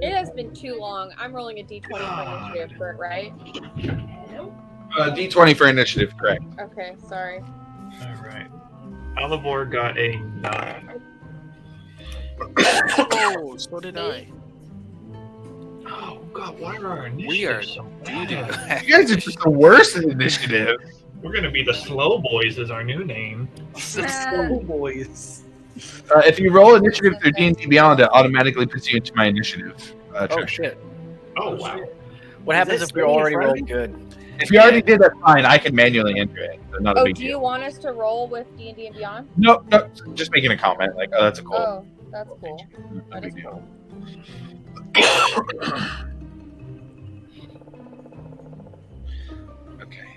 [SPEAKER 2] It has been too long. I'm rolling a d20 for initiative, Bert, right?
[SPEAKER 1] D20 for initiative, correct.
[SPEAKER 2] Okay, sorry.
[SPEAKER 3] All right. Alivor got a 9.
[SPEAKER 4] Oh, so did I.
[SPEAKER 3] Oh God, why are our
[SPEAKER 4] We are
[SPEAKER 3] initiatives so
[SPEAKER 4] doo-doo.
[SPEAKER 3] bad?
[SPEAKER 1] You guys are just the worst at initiative.
[SPEAKER 3] We're gonna be the Slow Boys is our new name.
[SPEAKER 7] Slow boys.
[SPEAKER 1] If you roll initiative through D&D Beyond, it automatically puts you into my initiative.
[SPEAKER 6] Oh,
[SPEAKER 1] Track.
[SPEAKER 6] shit.
[SPEAKER 3] Oh wow.
[SPEAKER 6] What happens
[SPEAKER 7] this
[SPEAKER 6] if we're
[SPEAKER 7] really
[SPEAKER 6] already
[SPEAKER 7] friendly?
[SPEAKER 6] rolling good?
[SPEAKER 1] If you already did that, fine. I can manually enter it. So not a
[SPEAKER 2] Oh,
[SPEAKER 1] big
[SPEAKER 2] do
[SPEAKER 1] deal.
[SPEAKER 2] you want us to roll with D&D and Beyond?
[SPEAKER 1] No, just making a comment. Like, oh, that's a cool.
[SPEAKER 2] Oh, that's cool.
[SPEAKER 1] No
[SPEAKER 2] That is
[SPEAKER 1] big deal.
[SPEAKER 2] cool.
[SPEAKER 1] Okay.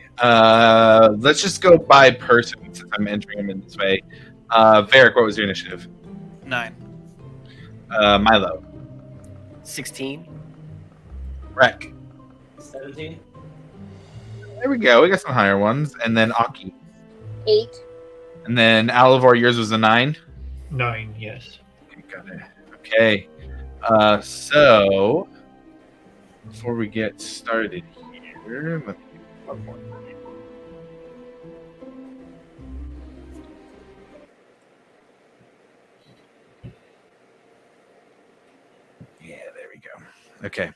[SPEAKER 1] Let's just go by person since I'm entering them in this way. Varric, what was your initiative?
[SPEAKER 4] 9.
[SPEAKER 1] Milo.
[SPEAKER 6] 16.
[SPEAKER 1] Rek.
[SPEAKER 7] 17.
[SPEAKER 1] There we go. We got some higher ones. And then Aki.
[SPEAKER 2] 8.
[SPEAKER 1] And then Alivor, yours was a 9.
[SPEAKER 3] 9, yes.
[SPEAKER 1] Okay, got it. Okay. So before we get started here, let me do one more. Yeah, there we go. Okay.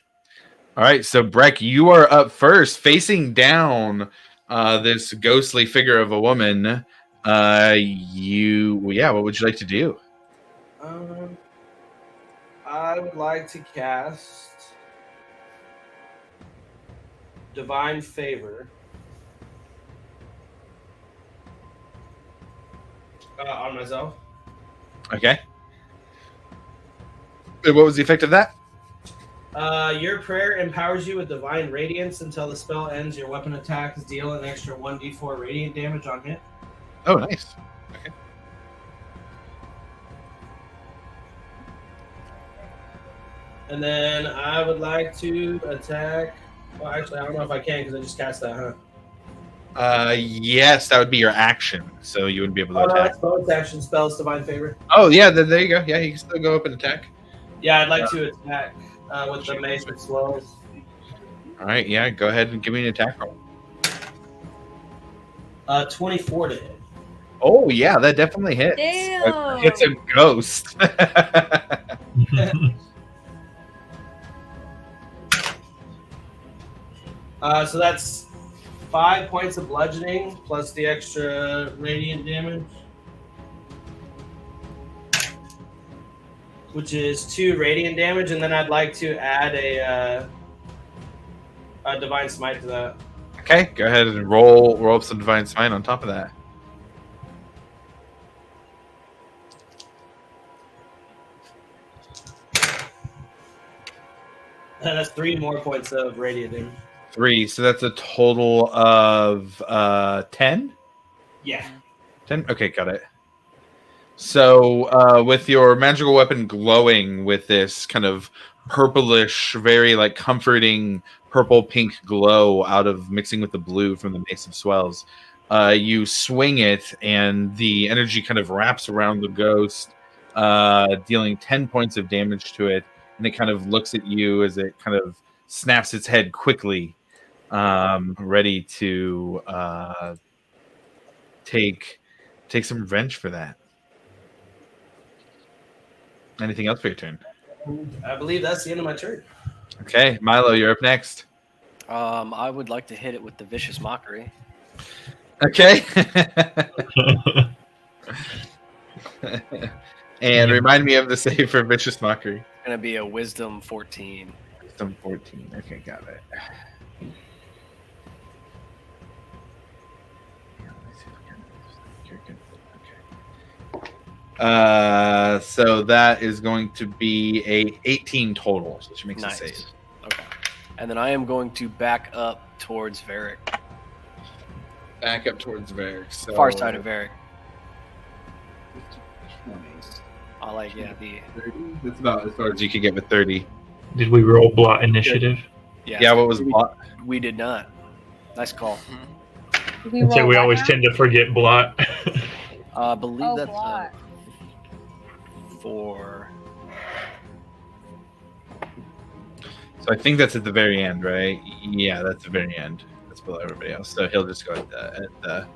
[SPEAKER 1] All right, so Breck, you are up first, facing down this ghostly figure of a woman. What would you like to do?
[SPEAKER 7] I would like to cast Divine Favor on myself.
[SPEAKER 1] Okay. And what was the effect of that?
[SPEAKER 7] Your prayer empowers you with divine radiance until the spell ends. Your weapon attacks deal an extra 1d4 radiant damage on hit.
[SPEAKER 1] Oh, nice. Okay.
[SPEAKER 7] And then I would like to attack. Well, actually, I don't know if I can because I just cast that, huh?
[SPEAKER 1] Yes, that would be your action, so you wouldn't be able to
[SPEAKER 7] Oh, no,
[SPEAKER 1] attack.
[SPEAKER 7] that's bonus action spells, Divine Favor.
[SPEAKER 1] Oh, yeah, there you go. Yeah, you can still go up and attack.
[SPEAKER 7] Yeah, I'd like to attack with the mace with slows.
[SPEAKER 1] All right, yeah, go ahead and give me an attack roll.
[SPEAKER 7] 24 to hit.
[SPEAKER 1] Oh, yeah, that definitely hits.
[SPEAKER 2] Damn.
[SPEAKER 1] It's a ghost.
[SPEAKER 7] So that's 5 points of bludgeoning plus the extra radiant damage, which is 2 radiant damage, and then I'd like to add a divine smite to that.
[SPEAKER 1] Okay, go ahead and roll up some divine smite on top of that.
[SPEAKER 7] And that's 3 more points of radiant damage.
[SPEAKER 1] 3, so that's a total of 10?
[SPEAKER 7] Yeah.
[SPEAKER 1] 10? Okay, got it. So with your magical weapon glowing with this kind of purplish, very like comforting purple pink glow out of mixing with the blue from the Mace of Swells, you swing it and the energy kind of wraps around the ghost, dealing 10 points of damage to it, and it kind of looks at you as it kind of snaps its head quickly, ready to take some revenge for that. Anything else for your turn?
[SPEAKER 7] I believe that's the end of my turn.
[SPEAKER 1] Okay, Milo, you're up next.
[SPEAKER 6] I would like to hit it with the vicious mockery.
[SPEAKER 1] Okay. And
[SPEAKER 3] Yeah.
[SPEAKER 1] remind me of the save for vicious mockery.
[SPEAKER 6] It's gonna be a wisdom 14.
[SPEAKER 1] Wisdom 14. Okay, got it. So that is going to be a 18 total, so she makes
[SPEAKER 6] Nice.
[SPEAKER 1] a save.
[SPEAKER 6] Okay. And then I am going to back up towards Varric.
[SPEAKER 1] Back up towards Varric. So
[SPEAKER 6] Far side of Varric. I like, yeah, the...
[SPEAKER 1] 30. That's about as far as you could get with 30.
[SPEAKER 3] Did we roll blot initiative?
[SPEAKER 1] Yeah, what was blot?
[SPEAKER 6] We did not. Nice call.
[SPEAKER 2] We
[SPEAKER 3] I'd say
[SPEAKER 2] roll
[SPEAKER 3] we
[SPEAKER 2] what
[SPEAKER 3] always
[SPEAKER 2] now?
[SPEAKER 3] tend to forget blot.
[SPEAKER 6] I believe
[SPEAKER 2] Oh,
[SPEAKER 6] that's
[SPEAKER 2] blot.
[SPEAKER 6] 4.
[SPEAKER 1] So I think that's at the very end, right? Yeah, that's the very end. That's below everybody else. So he'll just go at the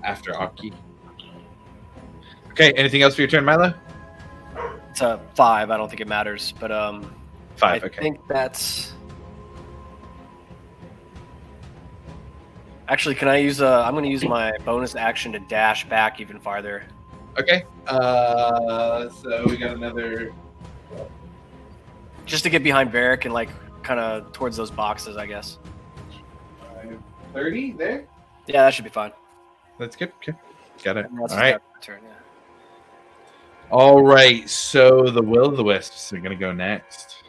[SPEAKER 1] after Aki. Okay, anything else for your turn, Milo?
[SPEAKER 6] It's a 5. I don't think it matters, but
[SPEAKER 1] 5,
[SPEAKER 6] I
[SPEAKER 1] okay.
[SPEAKER 6] think that's... Actually, can I use I'm going to use my bonus action to dash back even farther.
[SPEAKER 1] Okay. So we got another.
[SPEAKER 6] Just to get behind Varric and like kind of towards those boxes, I guess.
[SPEAKER 1] 30 there.
[SPEAKER 6] Yeah, that should be fine.
[SPEAKER 1] That's good. Okay, got it.
[SPEAKER 6] And
[SPEAKER 1] All
[SPEAKER 6] that's
[SPEAKER 1] right.
[SPEAKER 6] turn, yeah.
[SPEAKER 1] All right. So the will-o'-the-wisps are gonna go next.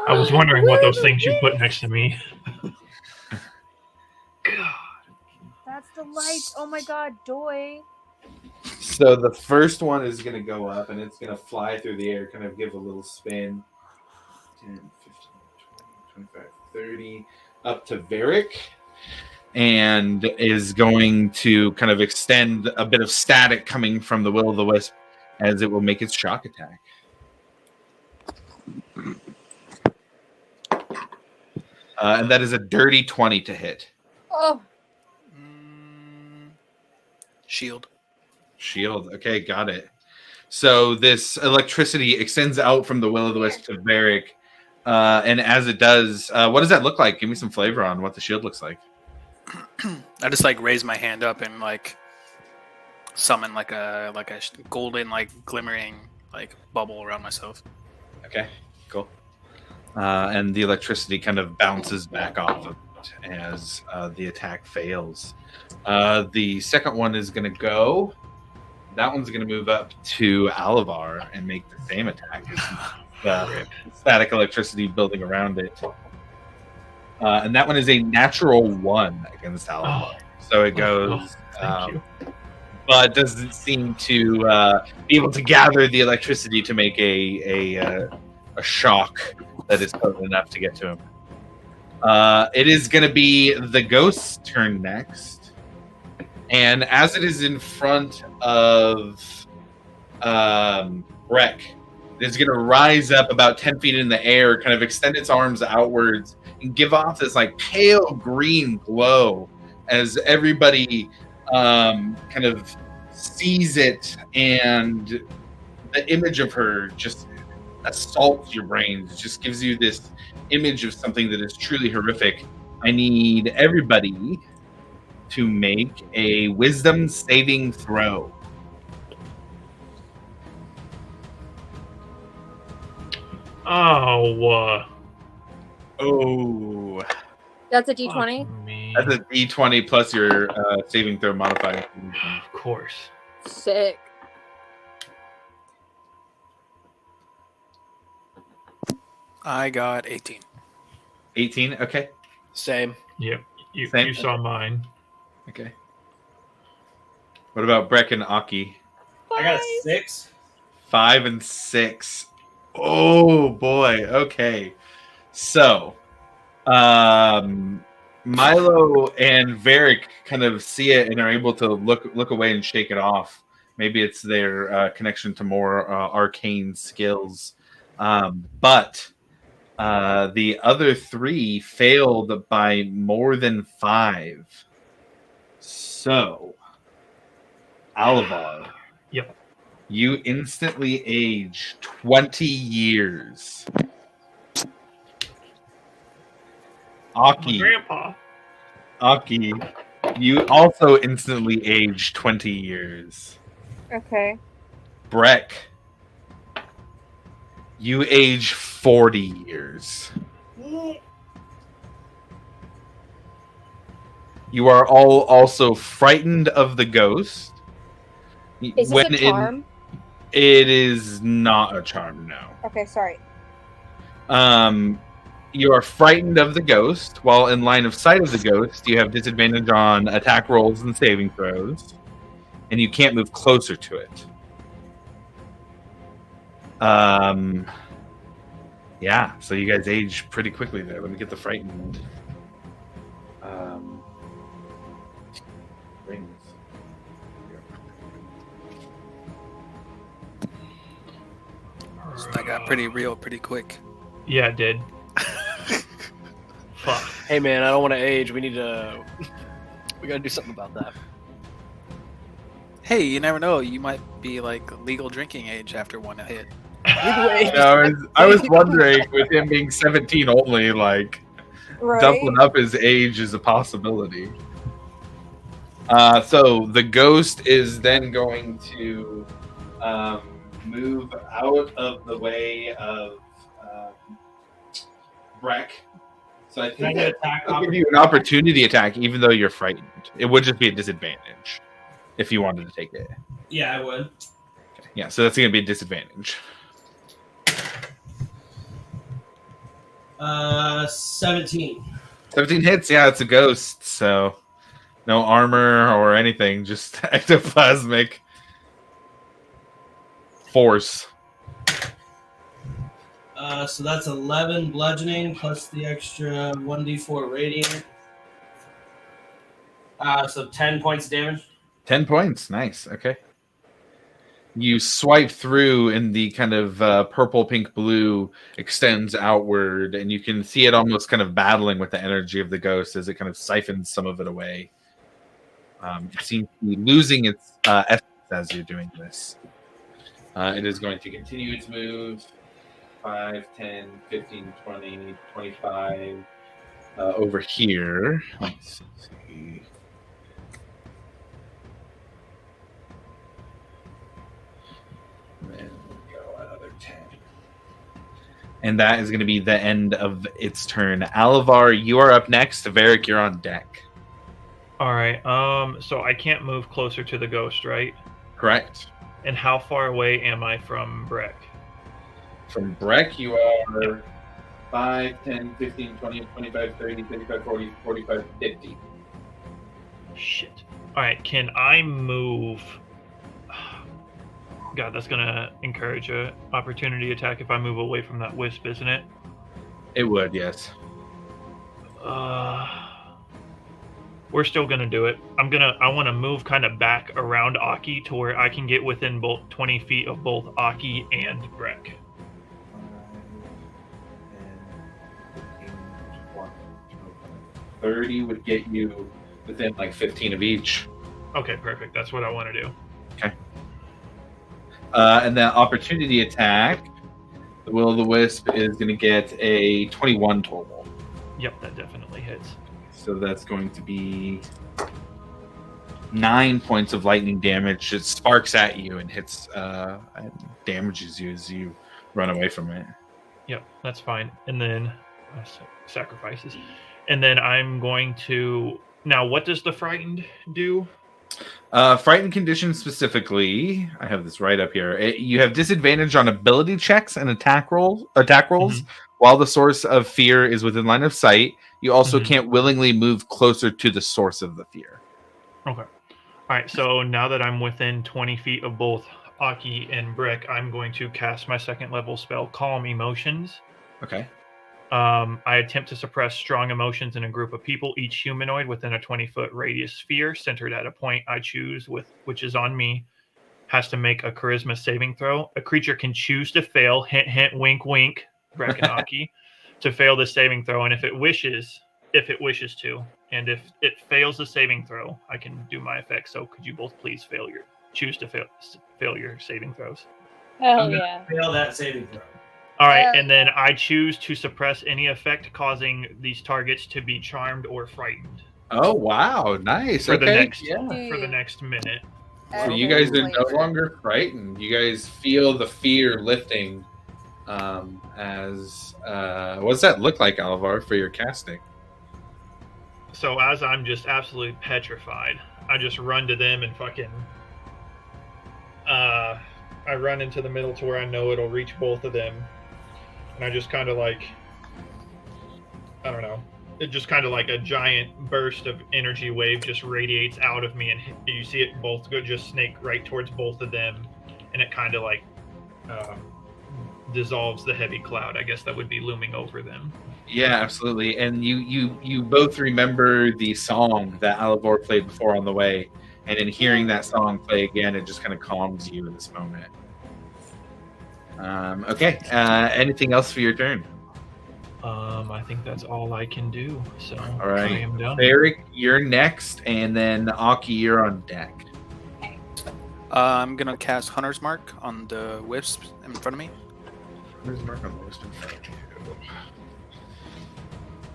[SPEAKER 3] I was wondering what those things you put next to me.
[SPEAKER 2] That's the light. Oh my god, Doy.
[SPEAKER 1] So the first one is gonna go up, and it's gonna fly through the air, kind of give a little spin. 10, 15, 20, 25, 30, up to Varric, and is going to kind of extend a bit of static coming from the will-o'-the-wisp as it will make its shock attack. And that is a dirty 20 to hit.
[SPEAKER 2] Oh,
[SPEAKER 4] Shield.
[SPEAKER 1] Shield. Okay, got it. So this electricity extends out from the will-o'-the-wisp to Varric. And as it does, what does that look like? Give me some flavor on what the shield looks like.
[SPEAKER 4] I just like raise my hand up and like summon like a golden like glimmering like bubble around myself.
[SPEAKER 1] Okay, cool. And the electricity kind of bounces back off of it as the attack fails. The second one is going to go. That one's going to move up to Alavar and make the same attack. The static electricity building around it. And that one is a natural 1 against Alavar. So it goes.
[SPEAKER 3] Thank you.
[SPEAKER 1] But doesn't seem to be able to gather the electricity to make a shock that is potent enough to get to him. It is going to be the ghost's turn next. And as it is in front of Breck, it is going to rise up about 10 feet in the air, kind of extend its arms outwards, and give off this like pale green glow as everybody kind of sees it, and the image of her just assaults your brains. It just gives you this image of something that is truly horrific. I need everybody to make a wisdom saving throw.
[SPEAKER 3] Oh,
[SPEAKER 1] Oh,
[SPEAKER 2] that's a D20.
[SPEAKER 3] fuck me.
[SPEAKER 1] that's a D20 plus your saving throw modifier.
[SPEAKER 3] Of course.
[SPEAKER 2] Sick.
[SPEAKER 4] I got 18.
[SPEAKER 1] 18. Okay.
[SPEAKER 6] Same.
[SPEAKER 3] Yep. You
[SPEAKER 1] Same.
[SPEAKER 3] saw mine.
[SPEAKER 1] Okay. What about Breck and Aki?
[SPEAKER 7] I got a 6.
[SPEAKER 1] 5 and 6. Oh boy. Okay. So, Milo and Varric kind of see it and are able to look away and shake it off. Maybe it's their connection to more arcane skills, but the other 3 failed by more than 5. So, Alavar.
[SPEAKER 3] Yep.
[SPEAKER 1] You instantly age 20 years.
[SPEAKER 3] My
[SPEAKER 1] Aki,
[SPEAKER 3] grandpa.
[SPEAKER 1] you also instantly age 20 years.
[SPEAKER 2] Okay.
[SPEAKER 1] Breck, you age 40 years. You are all also frightened of the ghost.
[SPEAKER 2] Is this a charm?
[SPEAKER 1] It is not a charm, no.
[SPEAKER 2] Okay, sorry.
[SPEAKER 1] You are frightened of the ghost. While in line of sight of the ghost, you have disadvantage on attack rolls and saving throws, and you can't move closer to it. Yeah, so you guys age pretty quickly there. Let me get the frightened rings.
[SPEAKER 4] So that got pretty real pretty quick.
[SPEAKER 3] Yeah, it did. Fuck.
[SPEAKER 6] Hey man, I don't want to age. We gotta do something about that.
[SPEAKER 4] Hey, you never know. You might be like legal drinking age after one hit.
[SPEAKER 1] I was wondering, with him being 17 only, like doubling up his age is a possibility. So the ghost is then going to move out of the way of Breck. So I think I'll give you an opportunity attack, even though you're frightened. It would just be a disadvantage if you wanted to take it.
[SPEAKER 7] Yeah, I would.
[SPEAKER 1] Okay. Yeah, so that's going to be a disadvantage.
[SPEAKER 7] 17.
[SPEAKER 1] 17 hits. Yeah, it's a ghost, so no armor or anything, just ectoplasmic force.
[SPEAKER 7] So that's 11 bludgeoning plus the extra 1d4 radiant. So 10 points of damage.
[SPEAKER 1] 10 points. Nice. Okay. You swipe through, and the kind of purple, pink, blue extends outward, and you can see it almost kind of battling with the energy of the ghost as it kind of siphons some of it away. It seems to be losing its essence as you're doing this. It is going to continue its move. 5, 10, 15, 20, 25 over here. Let's see. And then go another 10. And that is going to be the end of its turn. Alavar, you are up next. Varric, you're on deck.
[SPEAKER 3] All right. So I can't move closer to the ghost, right?
[SPEAKER 1] Correct.
[SPEAKER 3] And how far away am I from Breck?
[SPEAKER 1] From Breck, you are 5, 10, 15, 20, 25, 30, 35, 40, 45, 50.
[SPEAKER 3] Shit. All right. Can I move? God, that's gonna encourage a opportunity attack if I move away from that wisp, isn't it?
[SPEAKER 1] It would, yes.
[SPEAKER 3] We're still gonna do it. I want to move kind of back around Aki to where I can get within both 20 feet of both Aki and Breck.
[SPEAKER 1] 30 would get you within like 15 of each.
[SPEAKER 3] Okay, perfect. That's what I want to do.
[SPEAKER 1] Okay. And that opportunity attack, the Will of the Wisp is going to get a 21 total.
[SPEAKER 3] Yep, that definitely hits.
[SPEAKER 1] So that's going to be 9 points of lightning damage. It sparks at you and hits, and damages you as you run away from it.
[SPEAKER 3] Yep, that's fine. And then sacrifices. And then I'm going to... Now, what does the Frightened do?
[SPEAKER 1] Frightened condition specifically, I have this right up here. You have disadvantage on ability checks and attack rolls while the source of fear is within line of sight. You also can't willingly move closer to the source of the fear.
[SPEAKER 3] Okay. All right, so now that I'm within 20 feet of both Aki and Brick, I'm going to cast my second level spell, Calm Emotions.
[SPEAKER 1] Okay.
[SPEAKER 3] I attempt to suppress strong emotions in a group of people, each humanoid within a 20-foot radius sphere centered at a point I choose, which is on me, has to make a charisma saving throw. A creature can choose to fail, hint, hint, wink, wink, Breck and Aki, to fail the saving throw, and if it wishes to, and if it fails the saving throw, I can do my effect. So could you both please fail choose to fail your saving throws.
[SPEAKER 2] Hell
[SPEAKER 7] I'm gonna
[SPEAKER 2] yeah.
[SPEAKER 7] fail that saving throw.
[SPEAKER 3] All right,
[SPEAKER 2] Hell
[SPEAKER 3] and then I choose to suppress any effect causing these targets to be charmed or frightened
[SPEAKER 1] Oh wow, nice.
[SPEAKER 3] for the
[SPEAKER 1] Okay,
[SPEAKER 3] next
[SPEAKER 1] yeah.
[SPEAKER 3] for the next minute.
[SPEAKER 1] So you guys are no longer frightened. You guys feel the fear lifting. As what does that look like, Alvar, for your casting?
[SPEAKER 3] So as I'm just absolutely petrified, I just run to them and fucking. I run into the middle to where I know it'll reach both of them, and I just kind of like, I don't know, it just kind of like a giant burst of energy wave just radiates out of me, and you see it both go just snake right towards both of them, and it kind of like dissolves the heavy cloud, I guess that would be looming over them.
[SPEAKER 1] Yeah, absolutely. And you both remember the song that Alivor played before on the way, and in hearing that song play again, it just kind of calms you in this moment. Okay. Anything else for your turn?
[SPEAKER 3] I think that's all I can do. So
[SPEAKER 1] All right,
[SPEAKER 3] I am done.
[SPEAKER 1] Eric, you're next, and then Aki, you're on deck.
[SPEAKER 4] I'm gonna cast Hunter's Mark on the wisp in front of me.
[SPEAKER 1] Hunter's Mark on the wisp in front of you.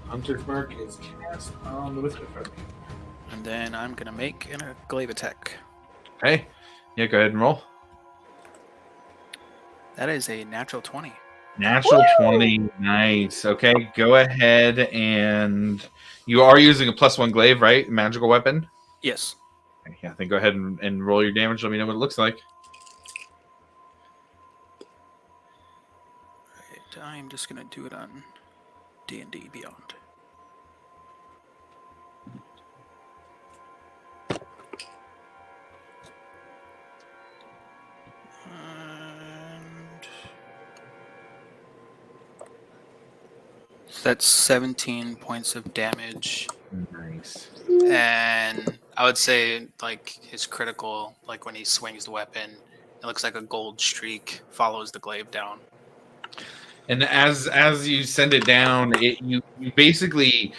[SPEAKER 1] Hunter's Mark is cast on the wisp in front of you.
[SPEAKER 4] And then I'm gonna make a glaive attack.
[SPEAKER 1] Okay. Yeah, go ahead and roll.
[SPEAKER 4] That is a natural 20.
[SPEAKER 1] Natural 20. Nice. Okay, go ahead, and you are using a +1 glaive, right? Magical weapon?
[SPEAKER 4] Yes.
[SPEAKER 1] Okay, yeah, then go ahead and roll your damage. Let me know what it looks like.
[SPEAKER 4] Right, I'm just gonna do it on D&D Beyond. And that's 17 points of damage.
[SPEAKER 1] Nice.
[SPEAKER 4] And I would say, like, his critical, like when he swings the weapon, it looks like a gold streak follows the glaive down.
[SPEAKER 1] And as you send it down, you basically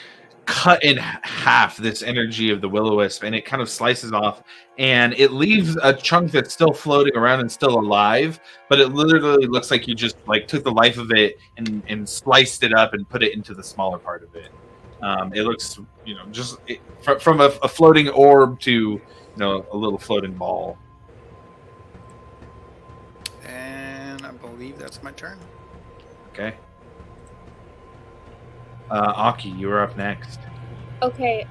[SPEAKER 1] cut in half this energy of the will-o-wisp, and it kind of slices off, and it leaves a chunk that's still floating around and still alive, but it literally looks like you just like took the life of it and sliced it up and put it into the smaller part of it. It looks, from a floating orb to a little floating ball.
[SPEAKER 4] And I believe that's my turn.
[SPEAKER 1] Okay. Aki, you are up next.
[SPEAKER 2] Okay,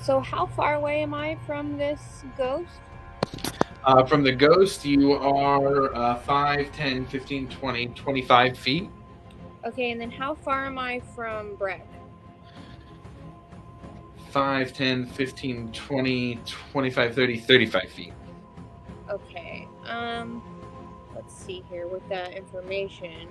[SPEAKER 2] so how far away am I from this ghost?
[SPEAKER 1] From the ghost, you are 5, 10, 15, 20, 25 feet.
[SPEAKER 2] Okay, and then how far am I from Breck?
[SPEAKER 1] 5, 10, 15, 20, 25, 30, 35 feet.
[SPEAKER 2] Okay, let's see here with that information.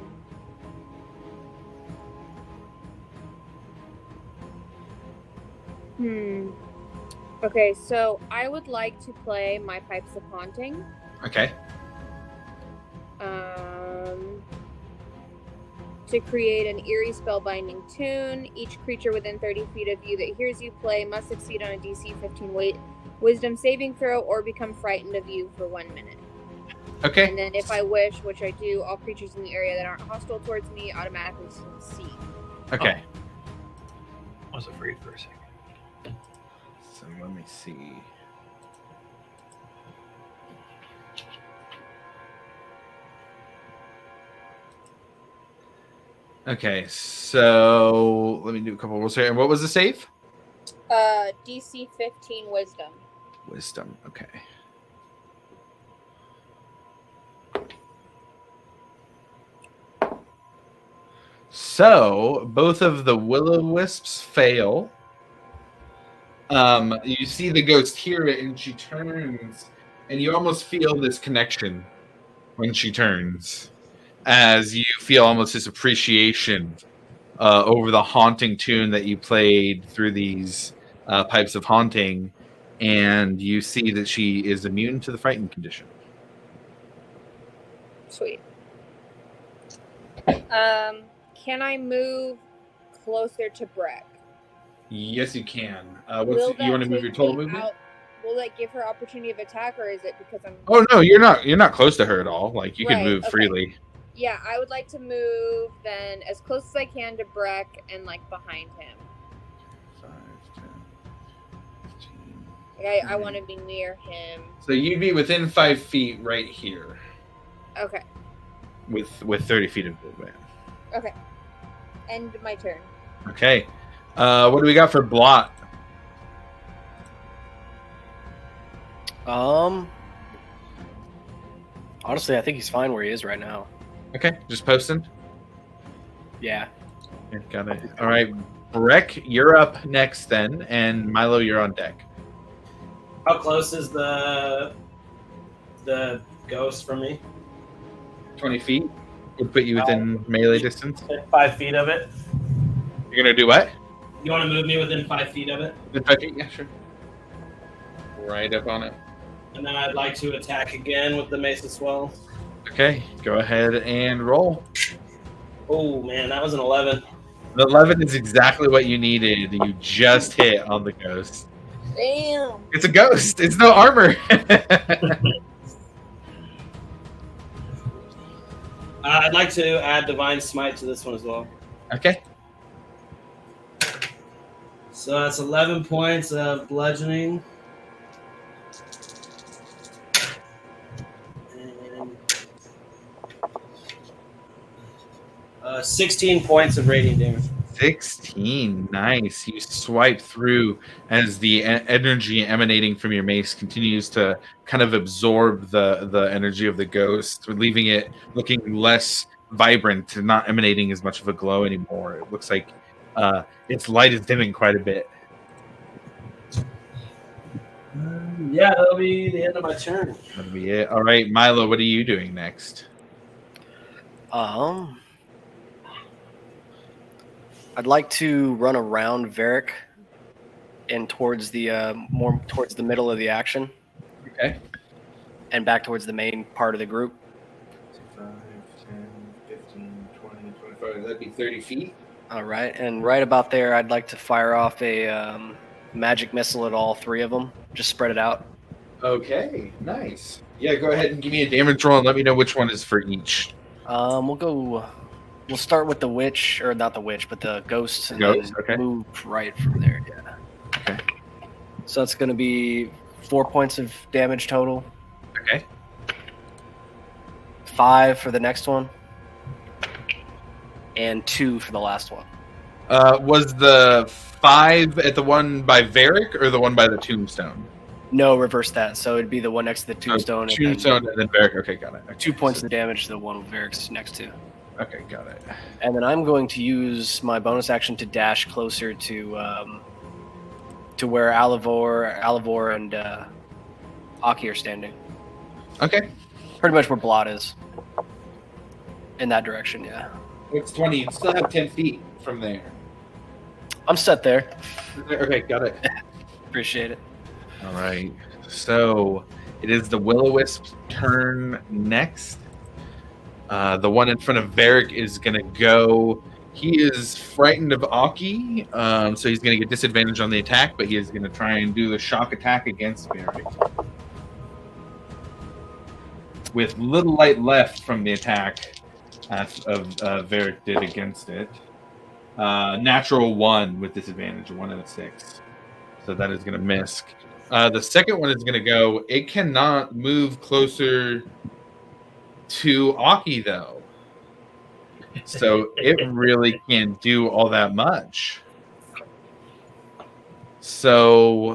[SPEAKER 2] Okay, so I would like to play my Pipes of Haunting.
[SPEAKER 1] Okay.
[SPEAKER 2] To create an eerie spellbinding tune, each creature within 30 feet of you that hears you play must succeed on a DC 15 wisdom saving throw or become frightened of you for 1 minute.
[SPEAKER 1] Okay.
[SPEAKER 2] And then if I wish, which I do, all creatures in the area that aren't hostile towards me automatically succeed.
[SPEAKER 1] Okay.
[SPEAKER 3] I was afraid for a second.
[SPEAKER 1] So let me see. Okay, so let me do a couple rolls here. And what was the save?
[SPEAKER 2] DC 15 wisdom.
[SPEAKER 1] Wisdom, okay. So both of the will-o-wisps fail. You see the ghost hear it, and she turns, and you almost feel this connection when she turns, as you feel almost this appreciation over the haunting tune that you played through these pipes of haunting, and you see that she is immune to the frightened condition.
[SPEAKER 2] Sweet. Can I move closer to Breck?
[SPEAKER 1] Yes, you can.
[SPEAKER 2] Will
[SPEAKER 1] You want to
[SPEAKER 2] that
[SPEAKER 1] move your
[SPEAKER 2] take
[SPEAKER 1] total
[SPEAKER 2] me
[SPEAKER 1] movement?
[SPEAKER 2] will it give her opportunity of attack, or is it because I'm?
[SPEAKER 1] Oh no, you're not close to her at all. Like you can
[SPEAKER 2] Right,
[SPEAKER 1] move
[SPEAKER 2] okay.
[SPEAKER 1] freely.
[SPEAKER 2] Yeah, I would like to move then as close as I can to Breck and like behind him.
[SPEAKER 1] 5, 10, 15.
[SPEAKER 2] Like, I want to be near him.
[SPEAKER 1] So you'd be within 5 feet right here.
[SPEAKER 2] Okay.
[SPEAKER 1] With 30 feet of movement.
[SPEAKER 2] Okay. End my turn.
[SPEAKER 1] Okay. What do we got for Blot?
[SPEAKER 6] Honestly, I think he's fine where he is right now.
[SPEAKER 1] Okay, just posting.
[SPEAKER 6] Yeah.
[SPEAKER 1] Okay, got it. All right, Breck, you're up next then, and Milo, you're on deck.
[SPEAKER 7] How close is the ghost from me?
[SPEAKER 1] 20 feet would put you within melee distance.
[SPEAKER 7] 5 feet of it.
[SPEAKER 1] You're gonna do what?
[SPEAKER 7] You want to move me within 5 feet of it?
[SPEAKER 1] Within 5 feet? Yeah, sure. Right up on it.
[SPEAKER 7] And then I'd like to attack again with the Mace of Swell.
[SPEAKER 1] Okay, go ahead and roll.
[SPEAKER 7] Oh man, that was an 11.
[SPEAKER 1] The 11 is exactly what you needed. You just hit on the ghost.
[SPEAKER 2] Damn.
[SPEAKER 1] It's a ghost. It's no armor.
[SPEAKER 7] I'd like to add Divine Smite to this one as well.
[SPEAKER 1] Okay.
[SPEAKER 7] So that's 11 points of bludgeoning. And 16 points of radiant damage.
[SPEAKER 1] 16. Nice. You swipe through as the energy emanating from your mace continues to kind of absorb the energy of the ghost, leaving it looking less vibrant and not emanating as much of a glow anymore. It looks like its light is dimming quite a bit.
[SPEAKER 7] Yeah, that'll be the end of my turn.
[SPEAKER 1] That'll be it. All right, Milo, what are you doing next?
[SPEAKER 6] I'd like to run around Varric and towards the more towards the middle of the action.
[SPEAKER 1] Okay.
[SPEAKER 6] And back towards the main part of the group.
[SPEAKER 1] 5, 10, 15, 20, 25. That'd be 30 feet.
[SPEAKER 6] All right, and right about there, I'd like to fire off a magic missile at all 3 of them. Just spread it out.
[SPEAKER 1] Okay, nice. Yeah, go ahead and give me a damage roll and let me know which one is for each.
[SPEAKER 6] We'll start with the witch, or not the witch, but the ghost. And
[SPEAKER 1] Ghost,
[SPEAKER 6] then
[SPEAKER 1] okay.
[SPEAKER 6] Move right from there. Yeah.
[SPEAKER 1] Okay.
[SPEAKER 6] So that's going to be 4 points of damage total.
[SPEAKER 1] Okay.
[SPEAKER 6] 5 for the next one. And 2 for the last one.
[SPEAKER 1] Was the 5 at the one by Varric or the one by the tombstone?
[SPEAKER 6] No, reverse that. So it'd be the one next to the tombstone.
[SPEAKER 1] Tombstone and then Varric. Okay, got it. Okay,
[SPEAKER 6] 2 points of damage to the one with Varric's next to.
[SPEAKER 1] Okay, got it.
[SPEAKER 6] And then I'm going to use my bonus action to dash closer to where Alivor and Aki are standing.
[SPEAKER 1] Okay.
[SPEAKER 6] Pretty much where Blot is. In that direction, yeah.
[SPEAKER 1] It's 20. You still have 10 feet from there.
[SPEAKER 6] I'm set there.
[SPEAKER 1] Okay, got it.
[SPEAKER 6] Appreciate it.
[SPEAKER 1] All right. So it is the Will-O-Wisp's turn next. The one in front of Varric is going to go. He is frightened of Aki, so he's going to get disadvantage on the attack, but he is going to try and do the shock attack against Varric. With little light left from the attack Varric did against it. Natural 1 with disadvantage, 1 out of 6. So that is going to miss. The second one is going to go. It cannot move closer to Aki, though. So it really can't do all that much. So,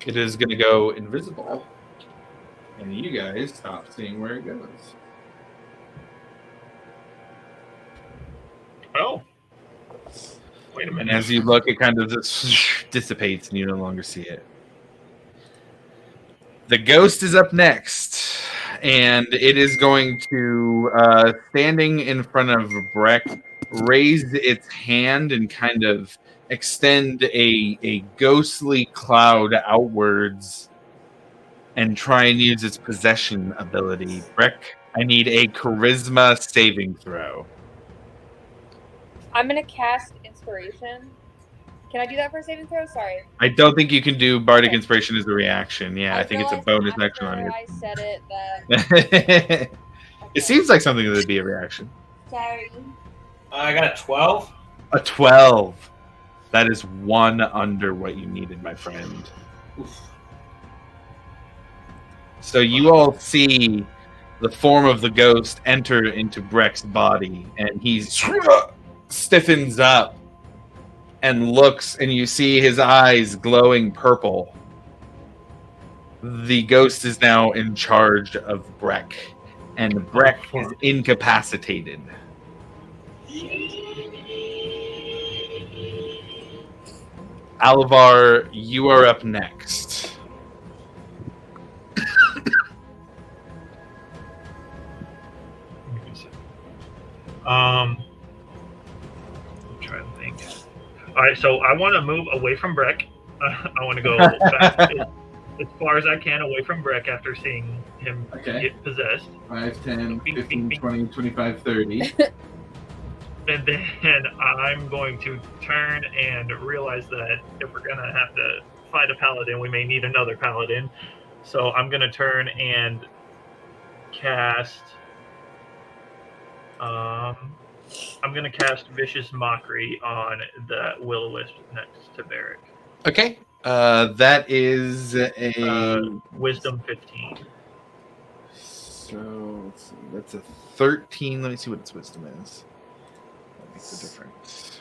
[SPEAKER 1] it is going to go invisible. And you guys stop seeing where it goes.
[SPEAKER 3] Oh. Wait a minute.
[SPEAKER 1] And as you look, it kind of just dissipates and you no longer see it. The ghost is up next, and it is going to, standing in front of Breck, raise its hand and kind of extend a ghostly cloud outwards and try and use its possession ability. Breck, I need a charisma saving throw.
[SPEAKER 2] I'm gonna cast Inspiration. Can I do that for a saving throw? Sorry.
[SPEAKER 1] I don't think you can do Bardic Inspiration as a reaction. Yeah, I think it's a
[SPEAKER 2] realized
[SPEAKER 1] bonus
[SPEAKER 2] after
[SPEAKER 1] action on your.
[SPEAKER 2] I said it that.
[SPEAKER 1] It seems like something that would be a reaction.
[SPEAKER 2] Sorry.
[SPEAKER 7] I got a 12.
[SPEAKER 1] A 12. That is one under what you needed, my friend.
[SPEAKER 7] Oof.
[SPEAKER 1] So you all see the form of the ghost enter into Breck's body, and he stiffens up and looks, and you see his eyes glowing purple. The ghost is now in charge of Breck, and Breck is incapacitated. Alvar, you are up next.
[SPEAKER 3] I'm trying to think. All right, so I want to move away from Breck. I want to go back as far as I can away from Breck after seeing him get possessed.
[SPEAKER 1] 5, 10, 15, 20, 25, 30.
[SPEAKER 3] And then I'm going to turn and realize that if we're going to have to fight a paladin, we may need another paladin. So I'm going to turn and cast... I'm going to cast Vicious Mockery on the Will-O-Wisp next to Varric.
[SPEAKER 1] Okay. That is a...
[SPEAKER 3] Wisdom 15.
[SPEAKER 1] So, let's see. That's a 13. Let me see what its wisdom is. That makes a difference.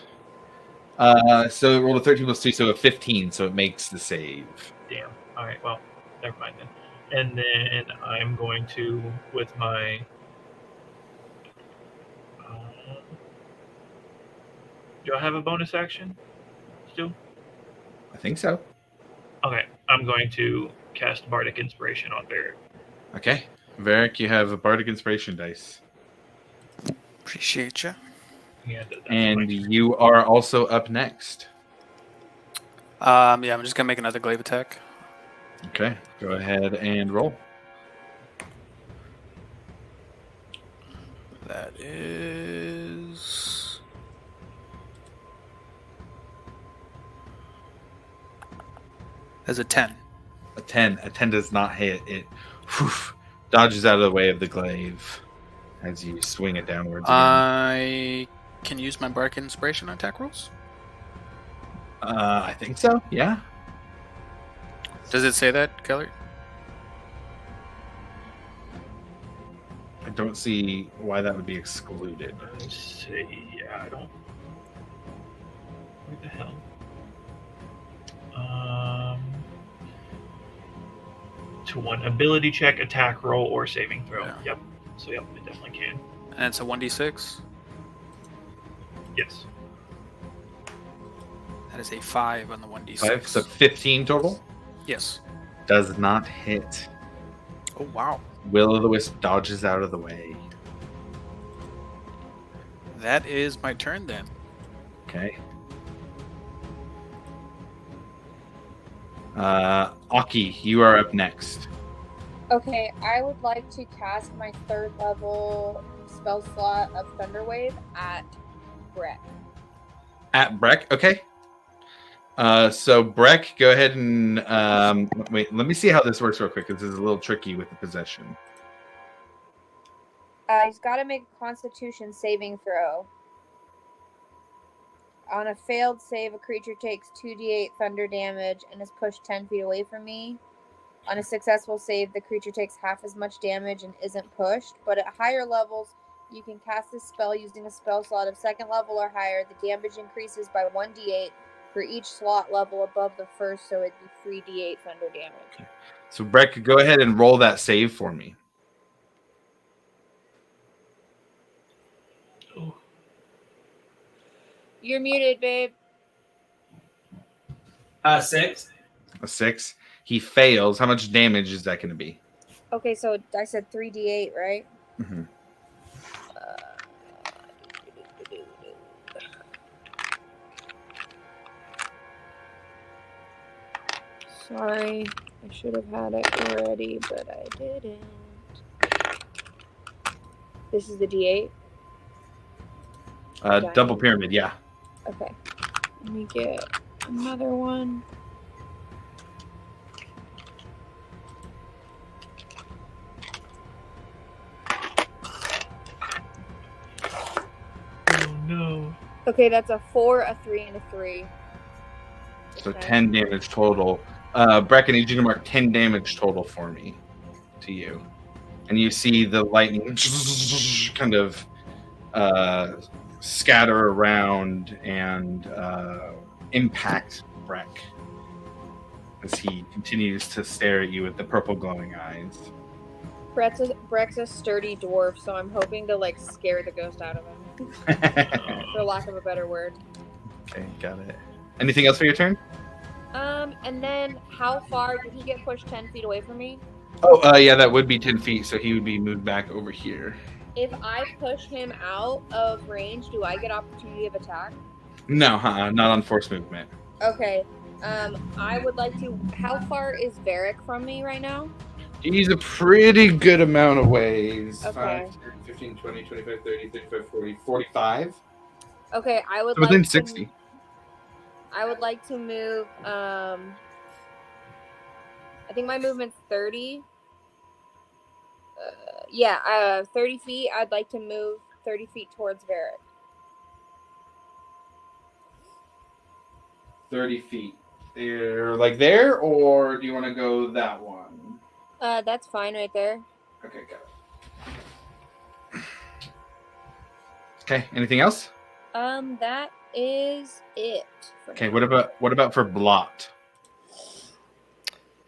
[SPEAKER 1] So it rolled a 13 plus 2, so a 15, so it makes the save.
[SPEAKER 3] Damn. All right, well, never mind then. And then I'm going to, with my... do I have a bonus action still?
[SPEAKER 1] I think so.
[SPEAKER 3] Okay, I'm going to cast Bardic Inspiration on Varric.
[SPEAKER 1] Okay. Varric, you have a Bardic Inspiration dice.
[SPEAKER 4] Appreciate you.
[SPEAKER 1] And you are also up next.
[SPEAKER 4] Yeah, I'm just gonna make another glaive attack.
[SPEAKER 1] Okay, go ahead and roll.
[SPEAKER 4] That is... As a 10.
[SPEAKER 1] A 10. A 10 does not hit. It dodges out of the way of the glaive as you swing it downwards again.
[SPEAKER 4] I can use my Bardic Inspiration on attack rolls?
[SPEAKER 1] I think so, yeah.
[SPEAKER 4] Does it say that, Keller?
[SPEAKER 1] I don't see why that would be excluded.
[SPEAKER 3] Let's see. Yeah, I don't... Where the hell? To one ability check, attack roll, or saving throw.
[SPEAKER 4] Yeah.
[SPEAKER 3] Yep. So yep, it definitely can.
[SPEAKER 4] And it's a 1d6?
[SPEAKER 3] Yes.
[SPEAKER 4] That is a 5 on the 1d6.
[SPEAKER 1] 5, so 15 total?
[SPEAKER 4] Yes.
[SPEAKER 1] Does not hit.
[SPEAKER 4] Oh, wow.
[SPEAKER 1] Will-O-the-Wisp dodges out of the way.
[SPEAKER 4] That is my turn then.
[SPEAKER 1] Okay. Aki, you are up next.
[SPEAKER 2] Okay, I would like to cast my 3rd level spell slot of Thunderwave at Breck.
[SPEAKER 1] At Breck, okay. So Breck, go ahead and wait. Let me see how this works real quick. This is a little tricky with the possession.
[SPEAKER 2] He's got to make a Constitution saving throw. On a failed save, a creature takes 2d8 thunder damage and is pushed 10 feet away from me. On a successful save, the creature takes half as much damage and isn't pushed. But at higher levels, you can cast this spell using a spell slot of 2nd level or higher. The damage increases by 1d8 for each slot level above the first, so it'd be 3d8 thunder damage.
[SPEAKER 1] Okay. So Breck, go ahead and roll that save for me.
[SPEAKER 3] Oh.
[SPEAKER 2] You're muted, babe.
[SPEAKER 7] 6.
[SPEAKER 1] A 6. He fails. How much damage is that going to be?
[SPEAKER 2] Okay, so I said 3d8, right?
[SPEAKER 1] Mm-hmm.
[SPEAKER 2] Sorry, I should have had it already, but I didn't. This is the d8?
[SPEAKER 1] Double pyramid, yeah.
[SPEAKER 2] Okay. Let me get another one.
[SPEAKER 3] Oh no.
[SPEAKER 2] Okay, that's a 4, a 3, and a 3.
[SPEAKER 1] So
[SPEAKER 2] Okay.
[SPEAKER 1] 10 damage total. Breck, I need you to mark 10 damage total for me. To you. And you see the lightning kind of scatter around and impact Breck as he continues to stare at you with the purple glowing eyes.
[SPEAKER 2] Breck's a sturdy dwarf, so I'm hoping to like scare the ghost out of him, for lack of a better word.
[SPEAKER 1] Okay, got it. Anything else for your turn?
[SPEAKER 2] And then how far did he get pushed 10 feet away from me?
[SPEAKER 1] Oh, yeah, that would be 10 feet, so he would be moved back over here.
[SPEAKER 2] If I push him out of range, do I get opportunity of attack?
[SPEAKER 1] No, not on force movement.
[SPEAKER 2] Okay. I would like to. How far is Varric from me right now?
[SPEAKER 1] He's a pretty good amount of ways.
[SPEAKER 2] Okay.
[SPEAKER 1] 5, 10, 15, 20, 25, 30, 35, 40, 45.
[SPEAKER 2] Okay, I would
[SPEAKER 1] So within
[SPEAKER 2] like
[SPEAKER 1] 60.
[SPEAKER 2] I would like to move. I think my movement's 30. 30 feet. I'd like to move 30 feet towards Varric.
[SPEAKER 1] 30 feet. They're like there, or do you want to go that one?
[SPEAKER 2] That's fine right there.
[SPEAKER 1] Okay, got it. Okay, anything else?
[SPEAKER 2] That is it.
[SPEAKER 1] Okay, what about for Blot?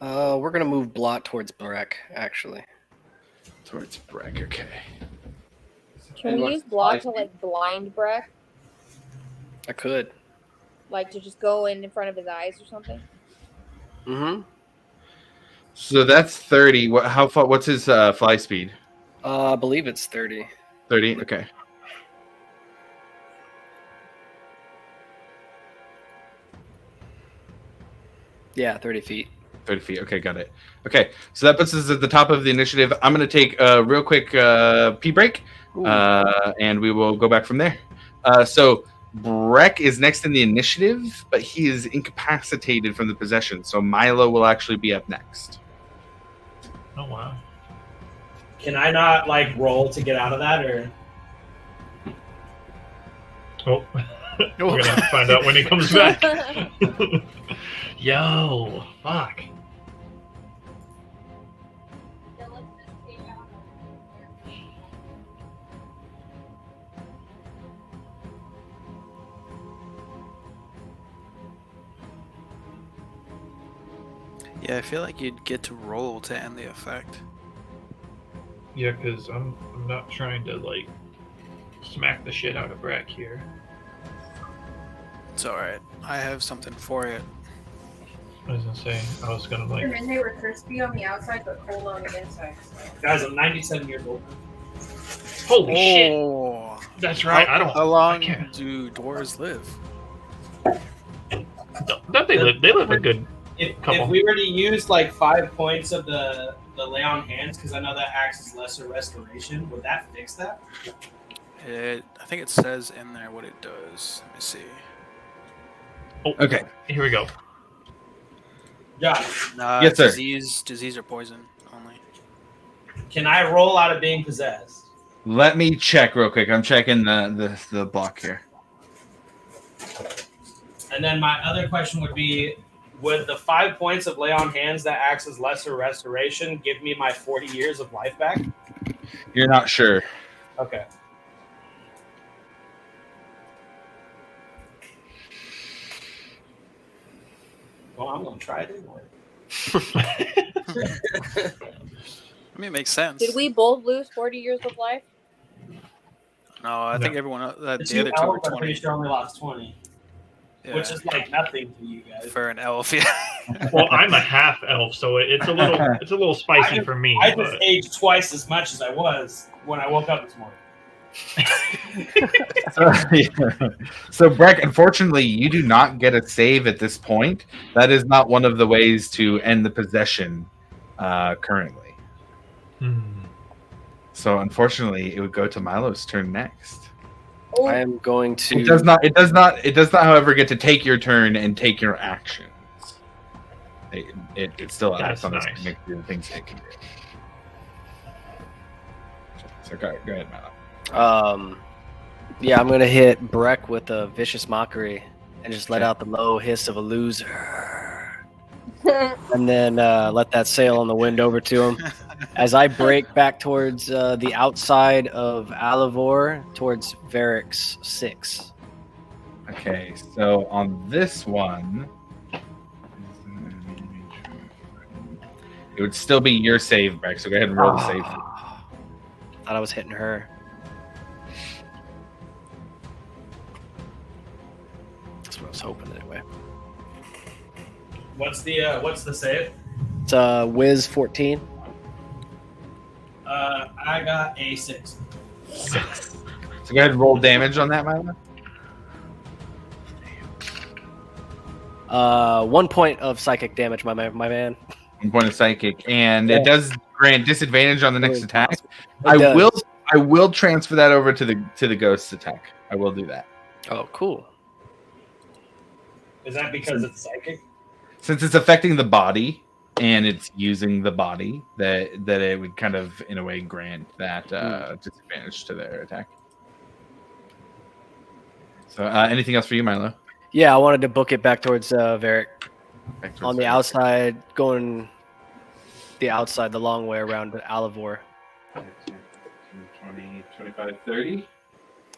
[SPEAKER 6] We're gonna move Blot towards Breck, actually.
[SPEAKER 1] Towards Breck, okay.
[SPEAKER 2] Can we use Blot to like blind Breck?
[SPEAKER 6] I could.
[SPEAKER 2] Like to just go in front of his eyes or something?
[SPEAKER 6] Mm-hmm.
[SPEAKER 1] So that's 30. What's his fly speed?
[SPEAKER 6] I believe it's 30.
[SPEAKER 1] 30, okay.
[SPEAKER 6] Yeah, 30 feet.
[SPEAKER 1] 30 feet. Okay, got it. Okay, so that puts us at the top of the initiative. I'm going to take a real quick pee break, and we will go back from there. So Breck is next in the initiative, but he is incapacitated from the possession. So Milo will actually be up next.
[SPEAKER 3] Oh wow.
[SPEAKER 7] Can I not like roll to get out of that, or?
[SPEAKER 3] Oh, we're gonna have to find out when he comes back. Yo, fuck.
[SPEAKER 4] Yeah, I feel like you'd get to roll to end the effect.
[SPEAKER 3] Yeah, because I'm not trying to like smack the shit out of Brack here.
[SPEAKER 4] It's alright. I have something for it.
[SPEAKER 3] I was gonna say, I was gonna like.
[SPEAKER 2] And they were crispy on the outside but cold on the inside.
[SPEAKER 7] Guys, I'm 97 years old.
[SPEAKER 3] Holy shit!
[SPEAKER 4] Oh,
[SPEAKER 3] That's right.
[SPEAKER 4] How long
[SPEAKER 3] I can't.
[SPEAKER 4] do dwarves live?
[SPEAKER 3] Don't they live? They live a good.
[SPEAKER 7] If
[SPEAKER 3] Couple.
[SPEAKER 7] we were to use like 5 points of the lay on hands, because I know that acts as lesser restoration, would that fix that?
[SPEAKER 4] I think it says in there what it does. Let me see.
[SPEAKER 3] Oh,
[SPEAKER 1] Okay.
[SPEAKER 3] Here we go.
[SPEAKER 7] Josh,
[SPEAKER 1] Yes, sir.
[SPEAKER 4] Disease or poison only.
[SPEAKER 7] can I roll out of being possessed?
[SPEAKER 1] Let me check real quick. I'm checking the block here.
[SPEAKER 7] And then my other question would be, would the 5 points of lay on hands that acts as lesser restoration give me my 40 years of life back?
[SPEAKER 1] You're not sure.
[SPEAKER 7] Okay. Well, I'm going to try it anyway.
[SPEAKER 4] I mean, it makes sense.
[SPEAKER 2] Did we both lose 40 years of life?
[SPEAKER 4] No, I think everyone else, the
[SPEAKER 7] The
[SPEAKER 4] other
[SPEAKER 7] two
[SPEAKER 4] two were
[SPEAKER 7] elves, I'm
[SPEAKER 4] 20.
[SPEAKER 7] pretty sure only lost 20,
[SPEAKER 4] Yeah,
[SPEAKER 7] which is like nothing to you guys.
[SPEAKER 4] for an elf. Yeah.
[SPEAKER 3] Well, I'm a half elf, so it's a little spicy for me.
[SPEAKER 7] I just
[SPEAKER 3] but-
[SPEAKER 7] aged twice as much as I was when I woke up this morning.
[SPEAKER 1] So Breck, unfortunately, you do not get a save at this point. That is not one of the ways to end the possession currently.
[SPEAKER 3] Hmm.
[SPEAKER 1] So unfortunately, it would go to Milo's turn next.
[SPEAKER 2] Oh,
[SPEAKER 6] I am going to.
[SPEAKER 1] It does not. It does not. It does not, however, get to take your turn and take your actions. It still acts
[SPEAKER 3] That's
[SPEAKER 1] on this
[SPEAKER 3] nice.
[SPEAKER 1] mix of things it can do. So go ahead, Milo.
[SPEAKER 6] Yeah, I'm gonna hit Breck with a vicious mockery and just let
[SPEAKER 1] Okay.
[SPEAKER 6] out the low hiss of a loser, and then let that sail on the wind over to him as I break back towards the outside of Alivor towards Varric's 6.
[SPEAKER 1] Okay, so on this one, it would still be your save, Breck. So go ahead and roll the save.
[SPEAKER 6] Thought I was hitting her. That's what I was hoping anyway.
[SPEAKER 7] What's the save?
[SPEAKER 6] It's Wiz 14.
[SPEAKER 7] I got a 6.
[SPEAKER 1] 6. So go ahead and roll damage on that, Milo.
[SPEAKER 6] 1 point of psychic damage, my man.
[SPEAKER 1] 1 point of psychic, and it does grant disadvantage on the next attack.
[SPEAKER 6] It does.
[SPEAKER 1] I will transfer that over to the ghost attack. I will do that.
[SPEAKER 6] Oh, cool.
[SPEAKER 7] Is that because it's psychic?
[SPEAKER 1] Since it's affecting the body and it's using the body, that it would kind of, in a way, grant that disadvantage to their attack. So, anything else for you, Milo?
[SPEAKER 6] Yeah, I wanted to book it back towards Varric.
[SPEAKER 1] Back towards
[SPEAKER 6] On the
[SPEAKER 1] Varric.
[SPEAKER 6] outside, going the outside, the long way around Alivor.
[SPEAKER 1] 20, 25, 30.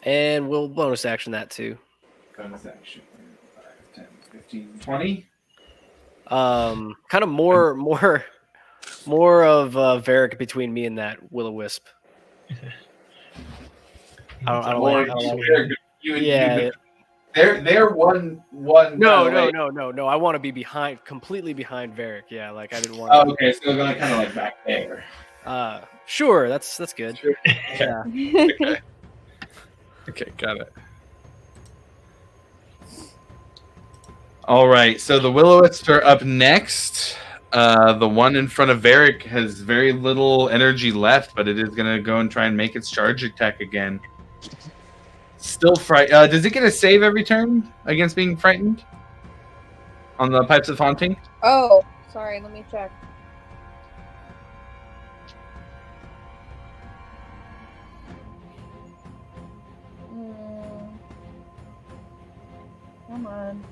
[SPEAKER 6] And we'll bonus action that too.
[SPEAKER 1] Bonus action. 5, 10, 15, 20.
[SPEAKER 6] Kind of more of Varric between me and that will-o-wisp. I don't like yeah.
[SPEAKER 1] They're one.
[SPEAKER 6] No.
[SPEAKER 1] way.
[SPEAKER 6] No. I want to be completely behind Varric. Yeah, like I didn't want.
[SPEAKER 1] Oh, okay. So they're going kind of like back there.
[SPEAKER 6] Sure. That's good.
[SPEAKER 1] Sure.
[SPEAKER 6] Yeah.
[SPEAKER 1] Okay. Okay, got it. All right. So the Will-O-Wisps are up next. The one in front of Varric has very little energy left, but it is going to go and try and make its charge attack again. Still frightened. Does it get a save every turn against being frightened? On the Pipes of Haunting?
[SPEAKER 2] Oh, sorry. Let me check. Come on.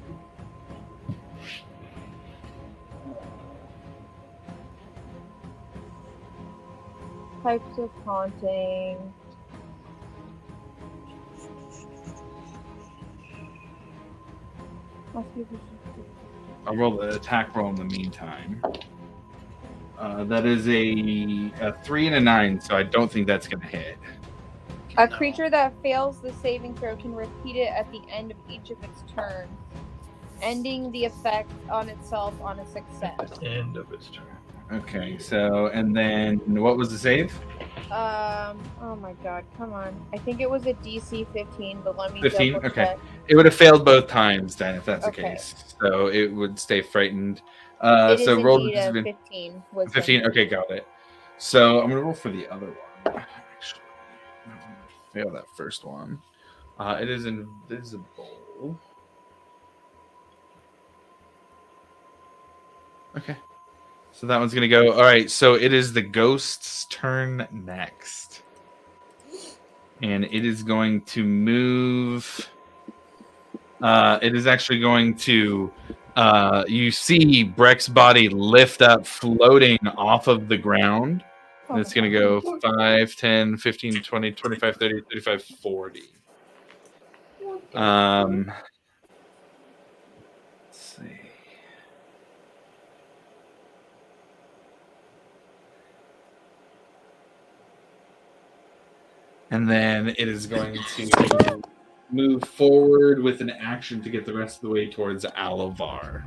[SPEAKER 2] Types of haunting.
[SPEAKER 1] I'll roll the attack roll in the meantime. That is a 3 and a 9, so I don't think that's going to hit.
[SPEAKER 2] A creature that fails the saving throw can repeat it at the end of each of its turns, ending the effect on itself on a success.
[SPEAKER 3] End of its turn.
[SPEAKER 1] Okay, so, and then what was the save?
[SPEAKER 2] Oh my god, come on. I think it was a DC 15, but let me
[SPEAKER 1] 15?
[SPEAKER 2] double
[SPEAKER 1] Okay.
[SPEAKER 2] check.
[SPEAKER 1] It would have failed both times then, if that's
[SPEAKER 2] Okay.
[SPEAKER 1] the case. So it would stay frightened.
[SPEAKER 2] It is
[SPEAKER 1] So roll
[SPEAKER 2] indeed a
[SPEAKER 1] the
[SPEAKER 2] 15. Wisdom.
[SPEAKER 1] 15. Okay, got it. So I'm gonna roll for the other one. Actually, I'm gonna fail that first one. It is invisible. Okay. So that one's gonna go. All right. So it is the ghost's turn next, and it is going to move. It is actually going to. You see Breck's body lift up, floating off of the ground. And it's going to go 5, 10, 15, 20, 25, 30, 35, 40. Let's see. And then it is going to move forward with an action to get the rest of the way towards Alavar.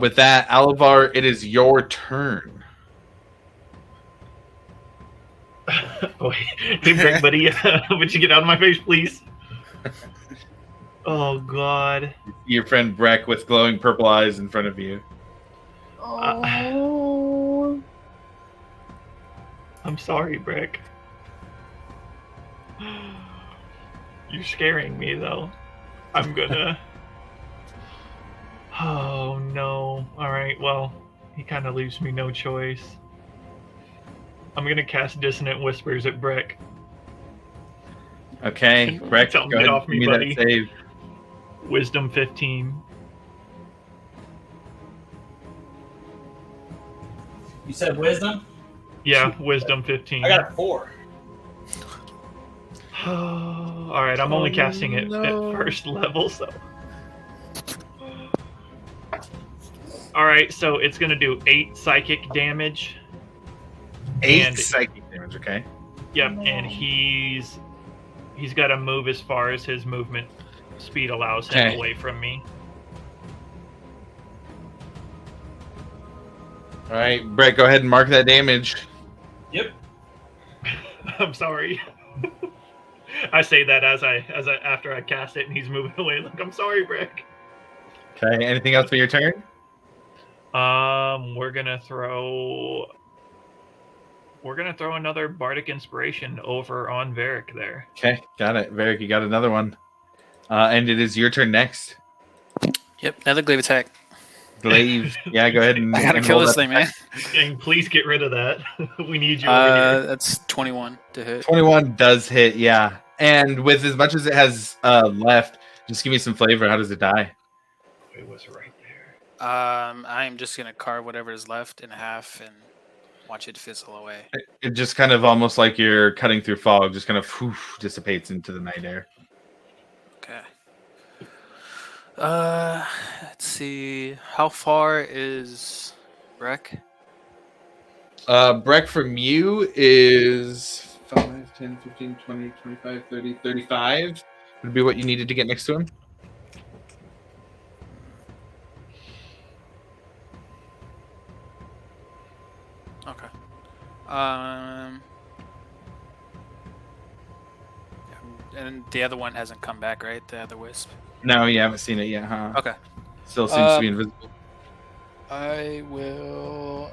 [SPEAKER 1] With that, Alavar, it is your turn.
[SPEAKER 3] Oh, hey, Breck, buddy. Would you get out of my face, please? Oh, God.
[SPEAKER 1] Your friend Breck with glowing purple eyes in front of you.
[SPEAKER 2] Oh.
[SPEAKER 3] I'm sorry, Brick. You're scaring me, though. I'm gonna... Oh, no. Alright, well, he kind of leaves me no choice. I'm gonna cast Dissonant Whispers at Brick.
[SPEAKER 1] Okay, Breck,
[SPEAKER 3] Tell him,
[SPEAKER 1] go
[SPEAKER 3] get
[SPEAKER 1] ahead
[SPEAKER 3] off
[SPEAKER 1] and
[SPEAKER 3] me,
[SPEAKER 1] give me
[SPEAKER 3] buddy.
[SPEAKER 1] that save.
[SPEAKER 3] Wisdom 15.
[SPEAKER 7] You said wisdom?
[SPEAKER 3] Yeah, Wisdom 15.
[SPEAKER 7] I got a 4.
[SPEAKER 3] Alright, I'm only casting it at first level, so... Alright, so it's gonna do 8 psychic damage.
[SPEAKER 1] 8 psychic damage, okay?
[SPEAKER 3] Yep, and he's got to move as far as his movement speed allows him away from me.
[SPEAKER 1] All right, Brett, go ahead and mark that damage.
[SPEAKER 7] Yep.
[SPEAKER 3] I'm sorry. I say that as I after I cast it and he's moving away. Like, I'm sorry, Brick.
[SPEAKER 1] Okay. Anything else for your turn?
[SPEAKER 3] We're gonna throw another bardic inspiration over on Varric there.
[SPEAKER 1] Okay, got it. Varric, you got another one. And it is your turn next.
[SPEAKER 4] Yep, another glaive attack.
[SPEAKER 1] Glaive. Yeah, go ahead and
[SPEAKER 4] I gotta kill this thing, man.
[SPEAKER 3] And please get rid of that. We need you over here.
[SPEAKER 4] That's 21 to hit.
[SPEAKER 1] 21 does hit, yeah. And with as much as it has left, just give me some flavor. How does it die?
[SPEAKER 3] It was right there.
[SPEAKER 4] I'm just gonna carve whatever is left in half and watch it fizzle away.
[SPEAKER 1] It just kind of almost like you're cutting through fog, just kind of dissipates into the night air.
[SPEAKER 4] Okay. Let's see. How far is Breck?
[SPEAKER 1] Breck from you is 5, 10, 15, 20, 25, 30, 35. Would be what you needed to get next to him.
[SPEAKER 4] Okay. And the other one hasn't come back, right? The other wisp.
[SPEAKER 1] No, you haven't seen it yet, huh?
[SPEAKER 4] Okay.
[SPEAKER 1] Still seems to be invisible.
[SPEAKER 4] I will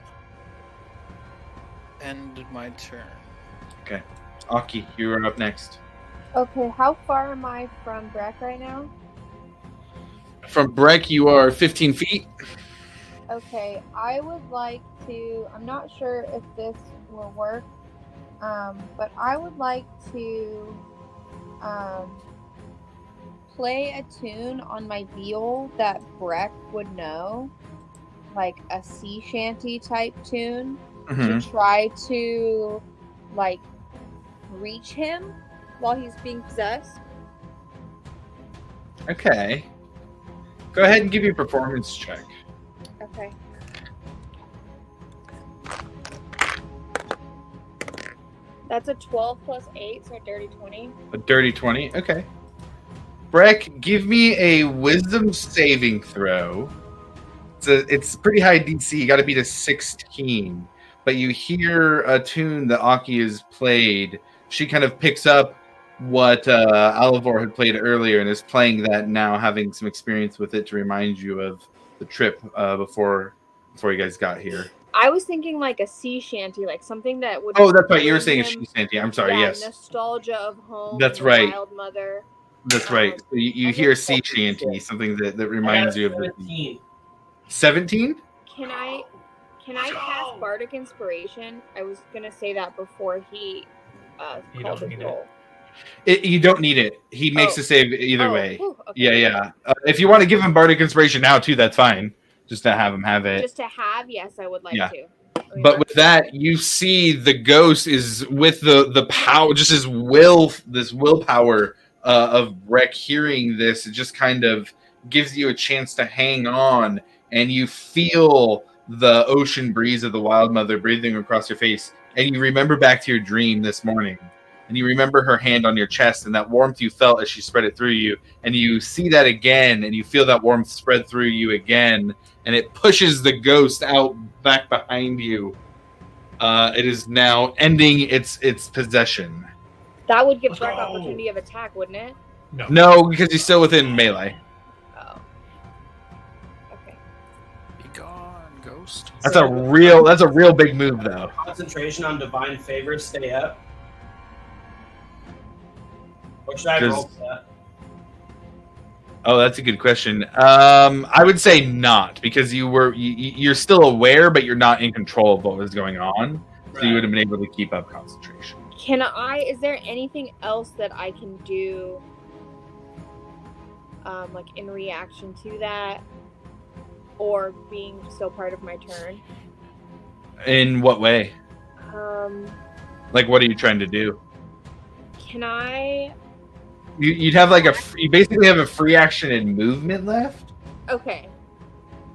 [SPEAKER 4] end my turn.
[SPEAKER 1] Okay. Aki, you are up next.
[SPEAKER 2] Okay, how far am I from Breck right now?
[SPEAKER 1] From Breck, you are 15 feet.
[SPEAKER 2] Okay, I would like to, I'm not sure if this will work, but I would like to play a tune on my viol that Breck would know, like a sea shanty type tune, to try to, like, reach him while he's being possessed.
[SPEAKER 1] Okay. Go ahead and give me a performance check.
[SPEAKER 2] Okay. That's a 12 plus 8, so a dirty 20.
[SPEAKER 1] A dirty 20. Okay. Breck, give me a wisdom saving throw. It's pretty high DC. You got to beat a 16. But you hear a tune that Aki has played. She kind of picks up what Alivor had played earlier and is playing that now, having some experience with it to remind you of the trip before you guys got here.
[SPEAKER 2] I was thinking like a sea shanty, like something that would.
[SPEAKER 1] Oh, that's right. You were saying a sea shanty. I'm sorry.
[SPEAKER 2] Yeah,
[SPEAKER 1] yes.
[SPEAKER 2] Nostalgia of home.
[SPEAKER 1] That's
[SPEAKER 2] and
[SPEAKER 1] right.
[SPEAKER 2] Wild mother.
[SPEAKER 1] That's right. So you hear sea shanty, something that reminds you of the 17.
[SPEAKER 2] Can I cast Bardic Inspiration? I was gonna say that before he called his roll.
[SPEAKER 1] You don't need it. He makes a save either way.
[SPEAKER 2] Whew, okay.
[SPEAKER 1] Yeah. If you want to give him Bardic Inspiration now too, that's fine. Just to have him have it.
[SPEAKER 2] Just to have, yes, I would like to.
[SPEAKER 1] But with that, you see the ghost is with the power, just his willpower of Breck hearing this. It just kind of gives you a chance to hang on, and you feel the ocean breeze of the Wild Mother breathing across your face, and you remember back to your dream this morning. And you remember her hand on your chest and that warmth you felt as she spread it through you. And you see that again, and you feel that warmth spread through you again. And it pushes the ghost out back behind you. It is now ending its possession.
[SPEAKER 2] That would give Breck opportunity of attack, wouldn't it?
[SPEAKER 1] No, because he's still within melee.
[SPEAKER 2] Oh. Okay.
[SPEAKER 4] Be gone, ghost. ghost.
[SPEAKER 1] That's a real big move, though.
[SPEAKER 7] Concentration on divine favor, stay up. Or should I roll for that?
[SPEAKER 1] Oh, that's a good question. I would say not, because you're still aware, but you're not in control of what was going on. So you would have been able to keep up concentration.
[SPEAKER 2] Is there anything else that I can do, like in reaction to that, or being still part of my turn?
[SPEAKER 1] In what way? Like, what are you trying to do?
[SPEAKER 2] Can I?
[SPEAKER 1] You'd have you basically have a free action and movement left.
[SPEAKER 2] Okay.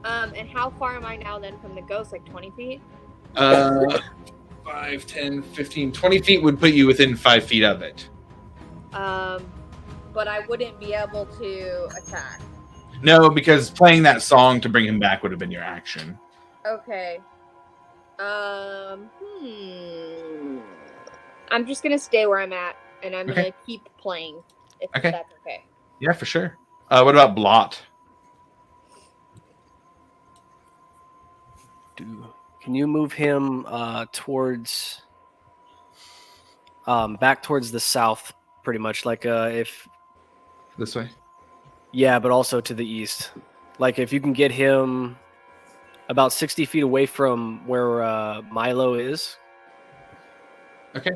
[SPEAKER 2] And how far am I now then from the ghost? Like 20 feet?
[SPEAKER 1] 5, 10, 15, 20 feet would put you within 5 feet of it.
[SPEAKER 2] But I wouldn't be able to attack.
[SPEAKER 1] No, because playing that song to bring him back would have been your action.
[SPEAKER 2] Okay. I'm just gonna stay where I'm at, and I'm gonna keep playing. If that's okay.
[SPEAKER 1] Yeah, for sure. What about Blot?
[SPEAKER 6] Can you move him towards back towards the south, pretty much, like if
[SPEAKER 1] this way?
[SPEAKER 6] Yeah, but also to the east. Like if you can get him about 60 feet away from where Milo is.
[SPEAKER 1] Okay.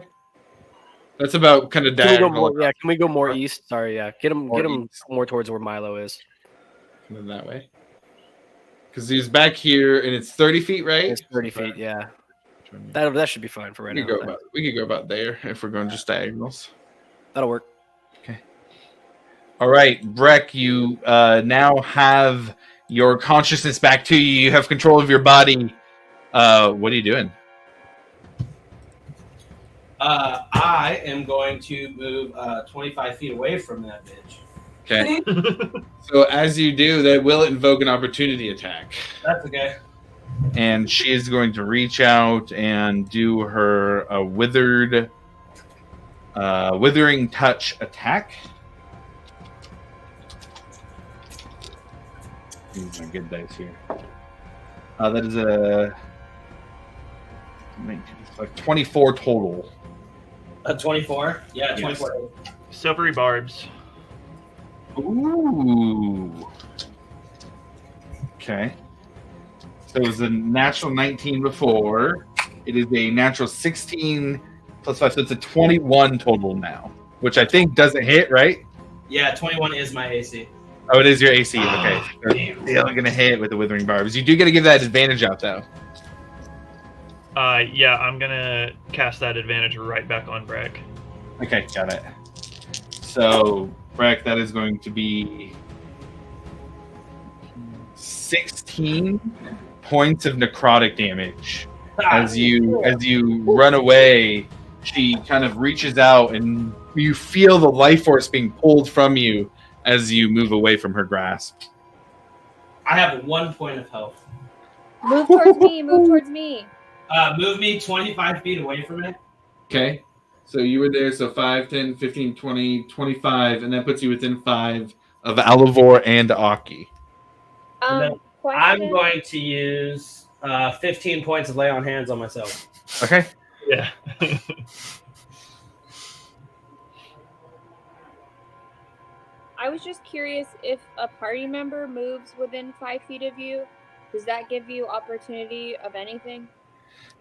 [SPEAKER 1] That's about kind of diagonal.
[SPEAKER 6] Can we go more east? Sorry, yeah. Get him more towards where Milo is.
[SPEAKER 1] And then that way. Because he's back here, and it's 30 feet, right?
[SPEAKER 6] It's 30 feet, yeah. That should be fine for right now.
[SPEAKER 1] We could go about there if we're going just diagonals.
[SPEAKER 6] That'll work.
[SPEAKER 1] Okay. All right, Breck, you now have your consciousness back to you. You have control of your body. What are you doing?
[SPEAKER 7] I am going to move 25 feet away from that bitch.
[SPEAKER 1] Okay. So as you do, that will invoke an opportunity attack.
[SPEAKER 7] That's okay.
[SPEAKER 1] And she is going to reach out and do her withering touch attack. Use my good dice here. That is a 24 total.
[SPEAKER 7] A 24? Yeah, 24. Yes.
[SPEAKER 3] Silvery barbs.
[SPEAKER 1] Ooh. Okay. So it was a natural 19 before. It is a natural 16 plus 5, so it's a 21 total now, which I think doesn't hit, right?
[SPEAKER 7] Yeah, 21 is my AC.
[SPEAKER 1] Oh, it is your AC. Okay. So still going to hit with the Withering Barbs. You do get to give that advantage out, though.
[SPEAKER 3] Yeah, I'm going to cast that advantage right back on Breck.
[SPEAKER 1] Okay, got it. So, Breck, that is going to be 16 points of necrotic damage. As you run away, she kind of reaches out, and you feel the life force being pulled from you as you move away from her grasp.
[SPEAKER 7] I have 1 point of health.
[SPEAKER 2] Move towards me. Move towards me.
[SPEAKER 7] Move me 25 feet away from it.
[SPEAKER 1] Okay. So you were there, so 5, 10, 15, 20, 25, and that puts you within 5 of Alivor and Aki.
[SPEAKER 7] I'm going to use 15 points of lay on hands on myself.
[SPEAKER 1] Okay.
[SPEAKER 3] Yeah.
[SPEAKER 2] I was just curious, if a party member moves within 5 feet of you, does that give you opportunity of anything?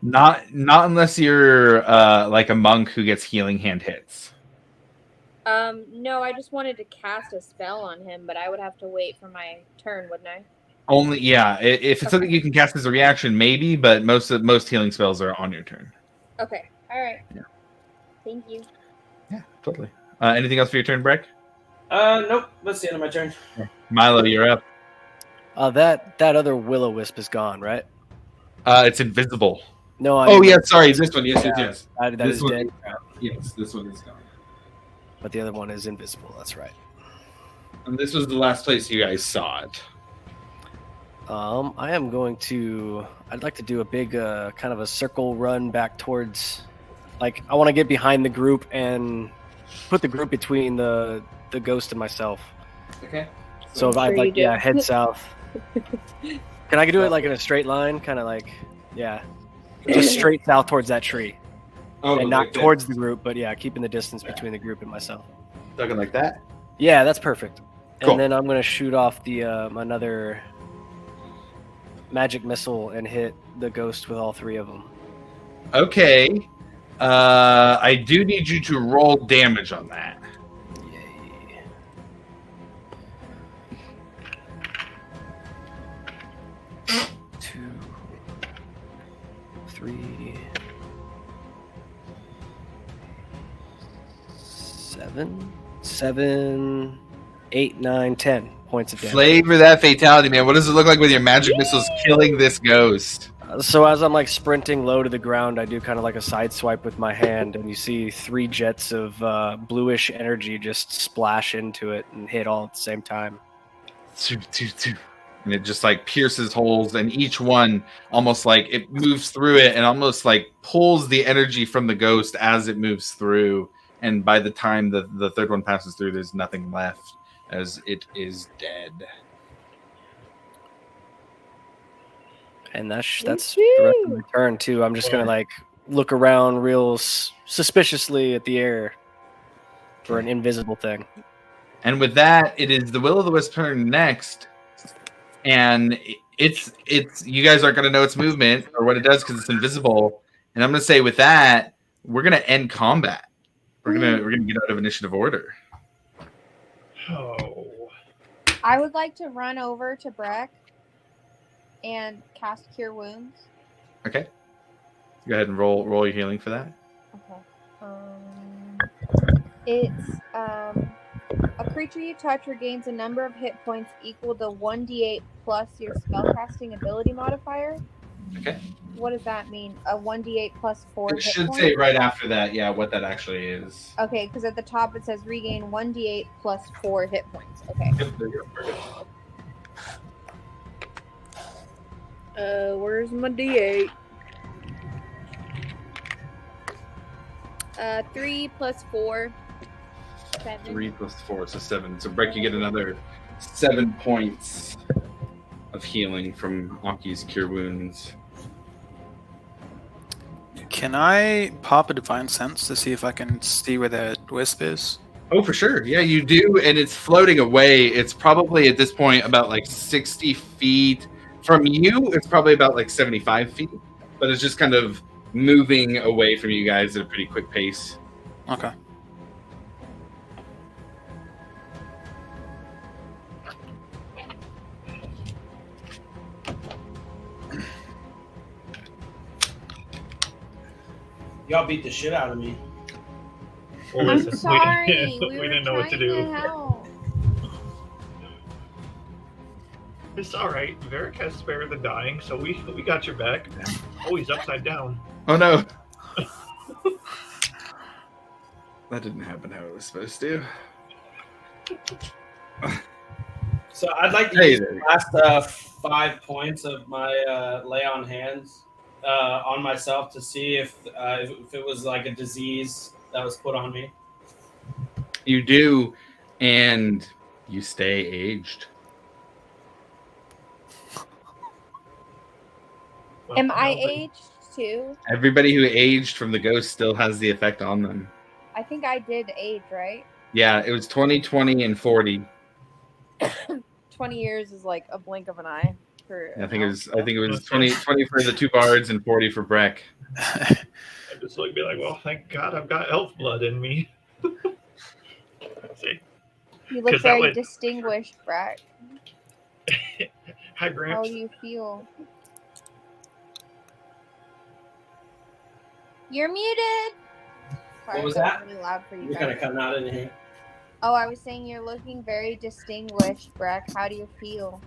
[SPEAKER 1] Not unless you're like a monk who gets healing hand hits.
[SPEAKER 2] No, I just wanted to cast a spell on him, but I would have to wait for my turn, wouldn't I?
[SPEAKER 1] Only, yeah. If it's something you can cast as a reaction, maybe, but most healing spells are on your turn.
[SPEAKER 2] Okay. All right.
[SPEAKER 1] Yeah.
[SPEAKER 2] Thank you.
[SPEAKER 1] Yeah, totally. Anything else for your turn, Breck?
[SPEAKER 7] Nope. That's the end of my turn.
[SPEAKER 1] Milo, you're up.
[SPEAKER 6] That other will-o-wisp is gone, right?
[SPEAKER 1] It's invisible.
[SPEAKER 6] No.
[SPEAKER 1] Yeah. Sorry, this one. Yes.
[SPEAKER 6] That is dead.
[SPEAKER 1] Yes, this one is gone.
[SPEAKER 6] But the other one is invisible. That's right.
[SPEAKER 1] And this was the last place you guys saw it.
[SPEAKER 6] I am going to. I'd like to do a big kind of a circle run back towards. Like, I want to get behind the group and put the group between the ghost and myself.
[SPEAKER 1] Okay.
[SPEAKER 6] So if I'd like, head south. Can I do it like in a straight line? Kind of like, yeah. Just straight south towards that tree.
[SPEAKER 1] Oh,
[SPEAKER 6] And not
[SPEAKER 1] like this.
[SPEAKER 6] towards the group, but yeah, keeping the distance between the group and myself.
[SPEAKER 1] Talking like that?
[SPEAKER 6] Yeah, that's perfect.
[SPEAKER 1] Cool.
[SPEAKER 6] And then I'm going to shoot off the another magic missile and hit the ghost with all 3 of them.
[SPEAKER 1] Okay. I do need you to roll damage on that.
[SPEAKER 6] Yay. Two, 3, 7, 8, 9, 10 points of damage.
[SPEAKER 1] Flavor that fatality, man. What does it look like with your magic missiles killing this ghost?
[SPEAKER 6] So as I'm like sprinting low to the ground, I do kind of like a side swipe with my hand, and you see 3 jets of bluish energy just splash into it and hit all at the same time.
[SPEAKER 1] And it just like pierces holes, and each one almost like it moves through it and almost like pulls the energy from the ghost as it moves through. And by the time the 3rd one passes through, there's nothing left as it is dead.
[SPEAKER 6] And that's the rest of my turn too. I'm just gonna like look around real suspiciously at the air for an invisible thing.
[SPEAKER 1] And with that, it is the Will-o'-the-Wisp turn next, and it's you guys aren't gonna know its movement or what it does because it's invisible. And I'm gonna say with that, we're gonna end combat. We're gonna get out of initiative order.
[SPEAKER 3] Oh.
[SPEAKER 2] I would like to run over to Breck and cast Cure Wounds.
[SPEAKER 1] Okay. Go ahead and roll your healing for that.
[SPEAKER 2] Okay. It's a creature you touch regains a number of hit points equal to 1d8 plus your spellcasting ability modifier.
[SPEAKER 1] Okay.
[SPEAKER 2] What does that mean? A 1d8 plus 4
[SPEAKER 1] It
[SPEAKER 2] hit
[SPEAKER 1] should
[SPEAKER 2] points?
[SPEAKER 1] say right after that, yeah, what that actually is.
[SPEAKER 2] Okay, because at the top it says regain 1d8 plus 4 hit points. Okay.
[SPEAKER 1] Yep, there you go.
[SPEAKER 2] Where's my d8? 3 plus 4. 7.
[SPEAKER 1] 3 plus 4, so 7. So Breck, you get another 7 points of healing from Aki's Cure Wounds.
[SPEAKER 4] Can I pop a Divine Sense to see if I can see where that wisp is?
[SPEAKER 1] Oh, for sure. Yeah, you do, and it's floating away. It's probably at this point about like 60 feet. From you, it's probably about like 75 feet, but it's just kind of moving away from you guys at a pretty quick pace.
[SPEAKER 4] Okay.
[SPEAKER 7] Y'all beat the shit out of me.
[SPEAKER 3] Well,
[SPEAKER 2] I'm
[SPEAKER 3] listen,
[SPEAKER 2] sorry.
[SPEAKER 3] we
[SPEAKER 2] We
[SPEAKER 3] didn't
[SPEAKER 2] were
[SPEAKER 3] know what to
[SPEAKER 2] trying
[SPEAKER 3] do.
[SPEAKER 2] to help.
[SPEAKER 3] It's all right. Varric has Spare the Dying, so we got your back. Oh, he's upside down.
[SPEAKER 1] Oh no. That didn't happen how it was supposed to.
[SPEAKER 7] So I'd like to
[SPEAKER 1] Hey
[SPEAKER 7] use
[SPEAKER 1] there.
[SPEAKER 7] the last 5 points of my lay on hands on myself to see if it was like a disease that was put on me.
[SPEAKER 1] You do, and you stay aged.
[SPEAKER 3] Well,
[SPEAKER 2] Am I
[SPEAKER 3] no, but-
[SPEAKER 2] aged too?
[SPEAKER 1] Everybody who aged from the ghost still has the effect on them.
[SPEAKER 2] I think I did age, right?
[SPEAKER 1] Yeah, it was 20, 20, and 40.
[SPEAKER 2] 20 years is like a blink of an eye.
[SPEAKER 1] I think it was 20 for the 2 bards and 40 for Breck.
[SPEAKER 3] I just like be like, well, thank God I've got elf blood in me. See,
[SPEAKER 2] You look
[SPEAKER 3] 'Cause that
[SPEAKER 2] very
[SPEAKER 3] would-
[SPEAKER 2] distinguished, Brett.
[SPEAKER 3] hi
[SPEAKER 2] How
[SPEAKER 3] Gramps.
[SPEAKER 2] do you feel? You're muted. Sorry,
[SPEAKER 7] What was
[SPEAKER 2] that
[SPEAKER 7] that?
[SPEAKER 2] really loud for you
[SPEAKER 7] You're kind
[SPEAKER 2] guys.
[SPEAKER 7] of cutting out in here.
[SPEAKER 2] Oh, I was saying you're looking very distinguished, Breck. How do you feel?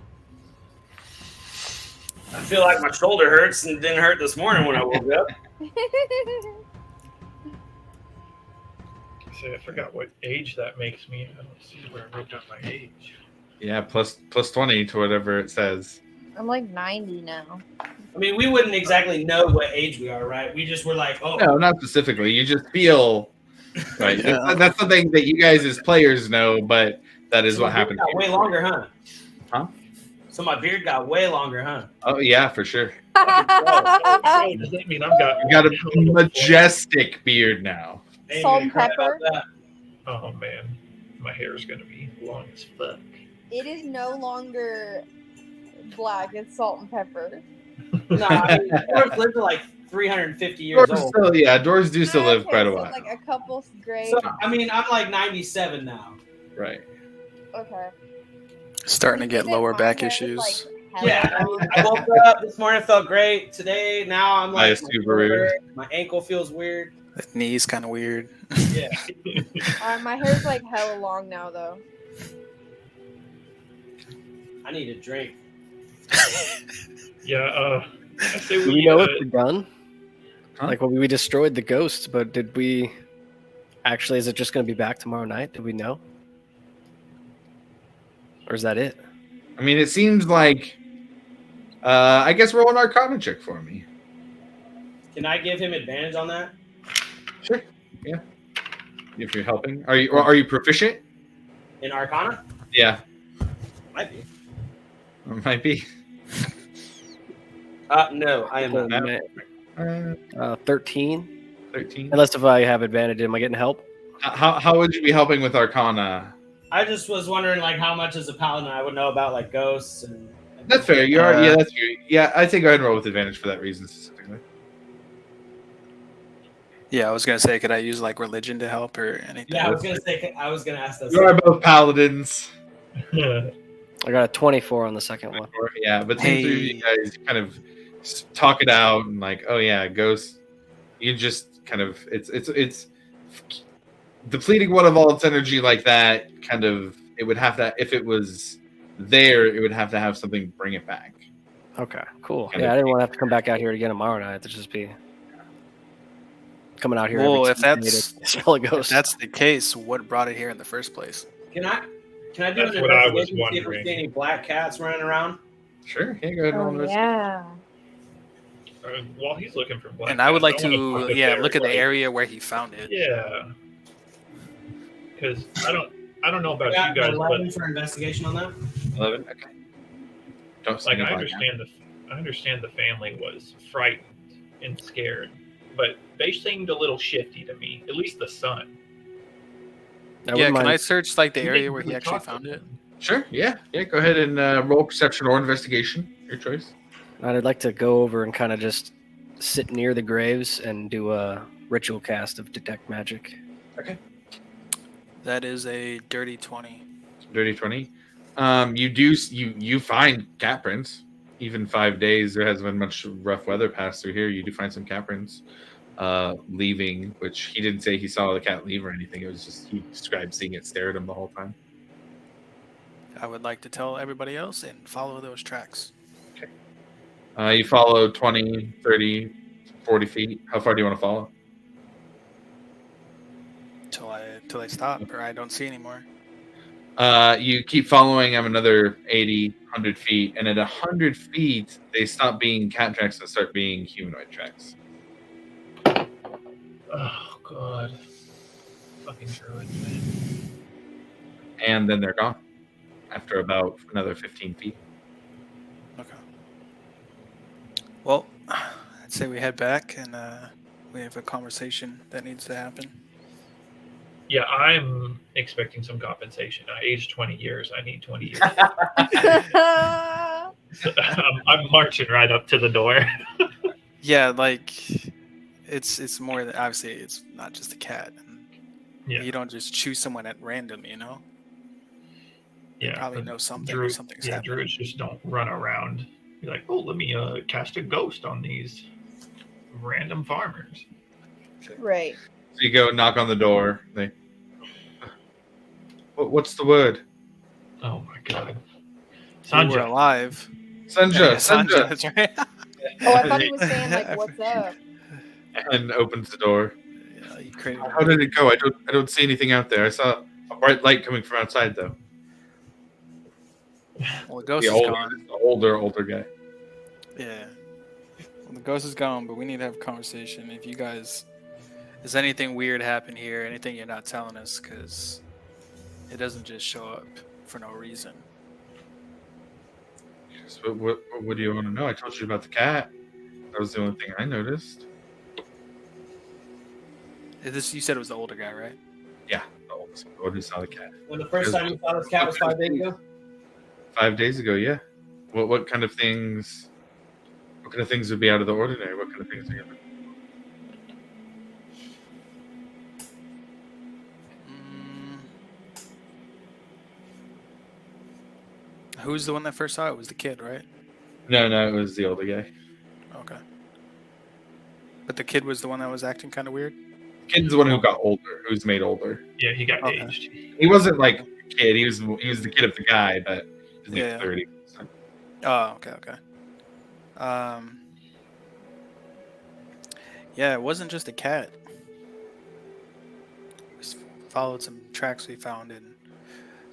[SPEAKER 7] I feel like my shoulder hurts and didn't hurt this morning when I woke up.
[SPEAKER 3] See, I forgot what age that makes me. I don't see where I wrote down my age.
[SPEAKER 1] Yeah, plus 20 to whatever it says.
[SPEAKER 2] I'm like 90 now.
[SPEAKER 7] I mean, we wouldn't exactly know what age we are, right? We just were like, oh,
[SPEAKER 1] No, not specifically. You just feel right.
[SPEAKER 4] Yeah.
[SPEAKER 1] That's something that you guys as players know, but that is
[SPEAKER 7] so
[SPEAKER 1] what
[SPEAKER 7] we
[SPEAKER 1] happened.
[SPEAKER 7] got way longer, huh?
[SPEAKER 1] Huh?
[SPEAKER 7] So my beard got way longer, huh?
[SPEAKER 1] Oh yeah, for sure.
[SPEAKER 3] Does that mean I've got
[SPEAKER 1] You got a majestic beard now.
[SPEAKER 7] Ain't
[SPEAKER 2] Salt
[SPEAKER 7] even
[SPEAKER 2] and
[SPEAKER 7] crying
[SPEAKER 2] pepper.
[SPEAKER 7] about that.
[SPEAKER 3] Oh man, my hair is gonna be long as fuck.
[SPEAKER 2] It is no longer black. It's salt and pepper.
[SPEAKER 7] No, I mean, dwarves live to like 350 years
[SPEAKER 1] Dwarves
[SPEAKER 7] old.
[SPEAKER 1] still, yeah, dwarves do still live quite a
[SPEAKER 2] so
[SPEAKER 1] while.
[SPEAKER 2] like a couple gray.
[SPEAKER 7] So I mean, I'm like 97 now.
[SPEAKER 1] Right.
[SPEAKER 2] Okay.
[SPEAKER 4] Starting to get lower back
[SPEAKER 2] My hair is,
[SPEAKER 4] issues.
[SPEAKER 2] like, hella
[SPEAKER 7] Yeah, I
[SPEAKER 2] long.
[SPEAKER 7] mean, I woke up this morning, felt great. Today, now I'm
[SPEAKER 1] Buy a
[SPEAKER 7] like,
[SPEAKER 1] Subaru.
[SPEAKER 7] my ankle feels weird.
[SPEAKER 4] The knee's kind of weird.
[SPEAKER 7] Yeah.
[SPEAKER 2] My hair's like hella long now, though.
[SPEAKER 7] I need a drink.
[SPEAKER 3] Yeah, I say
[SPEAKER 6] Do we
[SPEAKER 3] we
[SPEAKER 6] know if we're done?
[SPEAKER 1] Huh?
[SPEAKER 6] Like, well, we destroyed the ghosts, but did we actually? Is it just going to be back tomorrow night? Did we know, or is that it?
[SPEAKER 1] I mean, it seems like. I guess roll an Arcana check for me.
[SPEAKER 7] Can I give him advantage on that?
[SPEAKER 1] Sure. Yeah. If you're helping, are you proficient?
[SPEAKER 7] In Arcana?
[SPEAKER 1] Yeah,
[SPEAKER 7] Might be.
[SPEAKER 1] it might be.
[SPEAKER 7] No, I am not.
[SPEAKER 6] 13.
[SPEAKER 1] 13.
[SPEAKER 6] Unless if I have advantage, am I getting help?
[SPEAKER 1] How would you be helping with Arcana?
[SPEAKER 7] I just was wondering, like, how much as a paladin I would know about, like, ghosts and.
[SPEAKER 1] That's fair. You are. Yeah, that's fair. Yeah, I think go ahead and roll with advantage for that reason specifically.
[SPEAKER 4] Yeah, I was gonna say, could I use like religion to help or anything?
[SPEAKER 7] Yeah, I was gonna ask that.
[SPEAKER 1] You are both paladins.
[SPEAKER 3] Yeah.
[SPEAKER 6] I got a 24 on the second one.
[SPEAKER 1] Yeah, but seems through you guys kind of talk it out and like, oh yeah, ghost. You just kind of it's depleting one of all its energy like that. Kind of, it would have to, if it was there, it would have to have something bring it back.
[SPEAKER 6] Okay, cool.
[SPEAKER 1] Kind
[SPEAKER 6] Yeah,
[SPEAKER 1] of-
[SPEAKER 6] I didn't want to have to come back out here again tomorrow night. To just be coming out here.
[SPEAKER 4] Well,
[SPEAKER 6] every
[SPEAKER 4] if
[SPEAKER 6] Tuesday
[SPEAKER 4] that's
[SPEAKER 6] to smell a
[SPEAKER 4] if
[SPEAKER 6] ghost.
[SPEAKER 4] that's the case, what brought it here in the first place?
[SPEAKER 7] Can I do
[SPEAKER 3] That's
[SPEAKER 7] an
[SPEAKER 3] what I was
[SPEAKER 7] investigation to see if we
[SPEAKER 3] wondering.
[SPEAKER 7] see any black cats running around?
[SPEAKER 1] Sure. Yeah, go ahead and roll
[SPEAKER 2] Oh,
[SPEAKER 1] this.
[SPEAKER 2] yeah.
[SPEAKER 3] While he's looking for black
[SPEAKER 4] And I would like
[SPEAKER 3] cats, wanna
[SPEAKER 4] to,
[SPEAKER 3] find
[SPEAKER 4] yeah,
[SPEAKER 3] if
[SPEAKER 4] look at the
[SPEAKER 3] they're, like-
[SPEAKER 4] area where he found it.
[SPEAKER 3] Yeah. Because I don't know about
[SPEAKER 7] Got
[SPEAKER 3] you guys,
[SPEAKER 7] 11
[SPEAKER 3] but
[SPEAKER 7] for investigation on that.
[SPEAKER 1] 11. Okay. Don't
[SPEAKER 3] like
[SPEAKER 1] sing
[SPEAKER 3] I
[SPEAKER 1] about
[SPEAKER 3] understand the family was frightened and scared, but they seemed a little shifty to me. At least the son.
[SPEAKER 6] I
[SPEAKER 4] Yeah,
[SPEAKER 6] wouldn't
[SPEAKER 4] can I
[SPEAKER 6] mind.
[SPEAKER 4] search like the
[SPEAKER 3] We
[SPEAKER 4] area
[SPEAKER 3] didn't
[SPEAKER 4] where he
[SPEAKER 3] really
[SPEAKER 4] actually
[SPEAKER 3] talk to
[SPEAKER 4] found it?
[SPEAKER 3] them.
[SPEAKER 1] Sure. Yeah. Yeah. Go ahead and roll perception or investigation. Your choice.
[SPEAKER 6] I'd like to go over and kind of just sit near the graves and do a ritual cast of detect magic.
[SPEAKER 4] That is a dirty 20.
[SPEAKER 1] Dirty 20. You find cat prints. Even 5 days, there hasn't been much rough weather passed through here. You do find some cat prints leaving, which he didn't say he saw the cat leave or anything. It was just he described seeing it stare at him the whole time.
[SPEAKER 4] I would like to tell everybody else and follow those tracks.
[SPEAKER 1] You follow 20, 30, 40 feet. How far do you want to follow?
[SPEAKER 4] Till I stop or I don't see anymore.
[SPEAKER 1] You keep following them another 80, 100 feet, and at 100 feet, they stop being cat tracks and start being humanoid tracks.
[SPEAKER 3] Oh god. Fucking druids, man.
[SPEAKER 1] And then they're gone after about another 15 feet.
[SPEAKER 4] Okay. Well, I'd say we head back and we have a conversation that needs to happen.
[SPEAKER 3] Yeah, I'm expecting some compensation. I aged 20 years. I need 20 years. I'm marching right up to the door.
[SPEAKER 4] Yeah, like it's more than obviously it's not just a cat.
[SPEAKER 3] Yeah.
[SPEAKER 4] You don't just choose someone at random, you know.
[SPEAKER 3] Yeah,
[SPEAKER 4] probably
[SPEAKER 3] but
[SPEAKER 4] know something.
[SPEAKER 3] Druid,
[SPEAKER 4] Something's
[SPEAKER 3] yeah,
[SPEAKER 4] happening.
[SPEAKER 3] druids just don't run around. Be like, oh, let me cast a ghost on these random farmers.
[SPEAKER 2] Right.
[SPEAKER 1] So you go knock on the door. They, what's the word?
[SPEAKER 3] Oh my god.
[SPEAKER 4] We were
[SPEAKER 3] Sanja.
[SPEAKER 4] alive.
[SPEAKER 1] Sanja, Sanja.
[SPEAKER 4] That's right.
[SPEAKER 2] Oh, I thought he was saying like, "What's up?"
[SPEAKER 1] And opens the door.
[SPEAKER 4] Yeah, you created
[SPEAKER 1] How did it go? I don't see anything out there. I saw a bright light coming from outside, though.
[SPEAKER 4] Well, the ghost
[SPEAKER 1] The
[SPEAKER 4] is
[SPEAKER 1] older,
[SPEAKER 4] gone.
[SPEAKER 1] older guy.
[SPEAKER 4] Yeah. Well, the ghost is gone, but we need to have a conversation. If you guys, does anything weird happen here? Anything you're not telling us? Because it doesn't just show up for no reason.
[SPEAKER 1] What do you want to know? I told you about the cat. That was the only thing I noticed.
[SPEAKER 4] You said it was the older guy, right?
[SPEAKER 1] Yeah, the oldest one who saw the cat.
[SPEAKER 7] And the first time you saw this cat was 5 days ago?
[SPEAKER 1] 5 days ago, yeah. What kind of things? What kind of things would be out of the ordinary? What kind of things are you?
[SPEAKER 4] Who's the one that first saw it? It was the kid, right?
[SPEAKER 1] No, it was the older guy.
[SPEAKER 4] Okay. But the kid was the one that was acting kind of weird?
[SPEAKER 1] The kid's the one who got older, who's made older.
[SPEAKER 3] Yeah, he got
[SPEAKER 4] Okay.
[SPEAKER 3] aged.
[SPEAKER 1] He wasn't like a kid. He was the kid of the guy, but he's like
[SPEAKER 4] Yeah.
[SPEAKER 1] 30.
[SPEAKER 4] Oh, okay. Yeah, it wasn't just a cat. We followed some tracks we found, and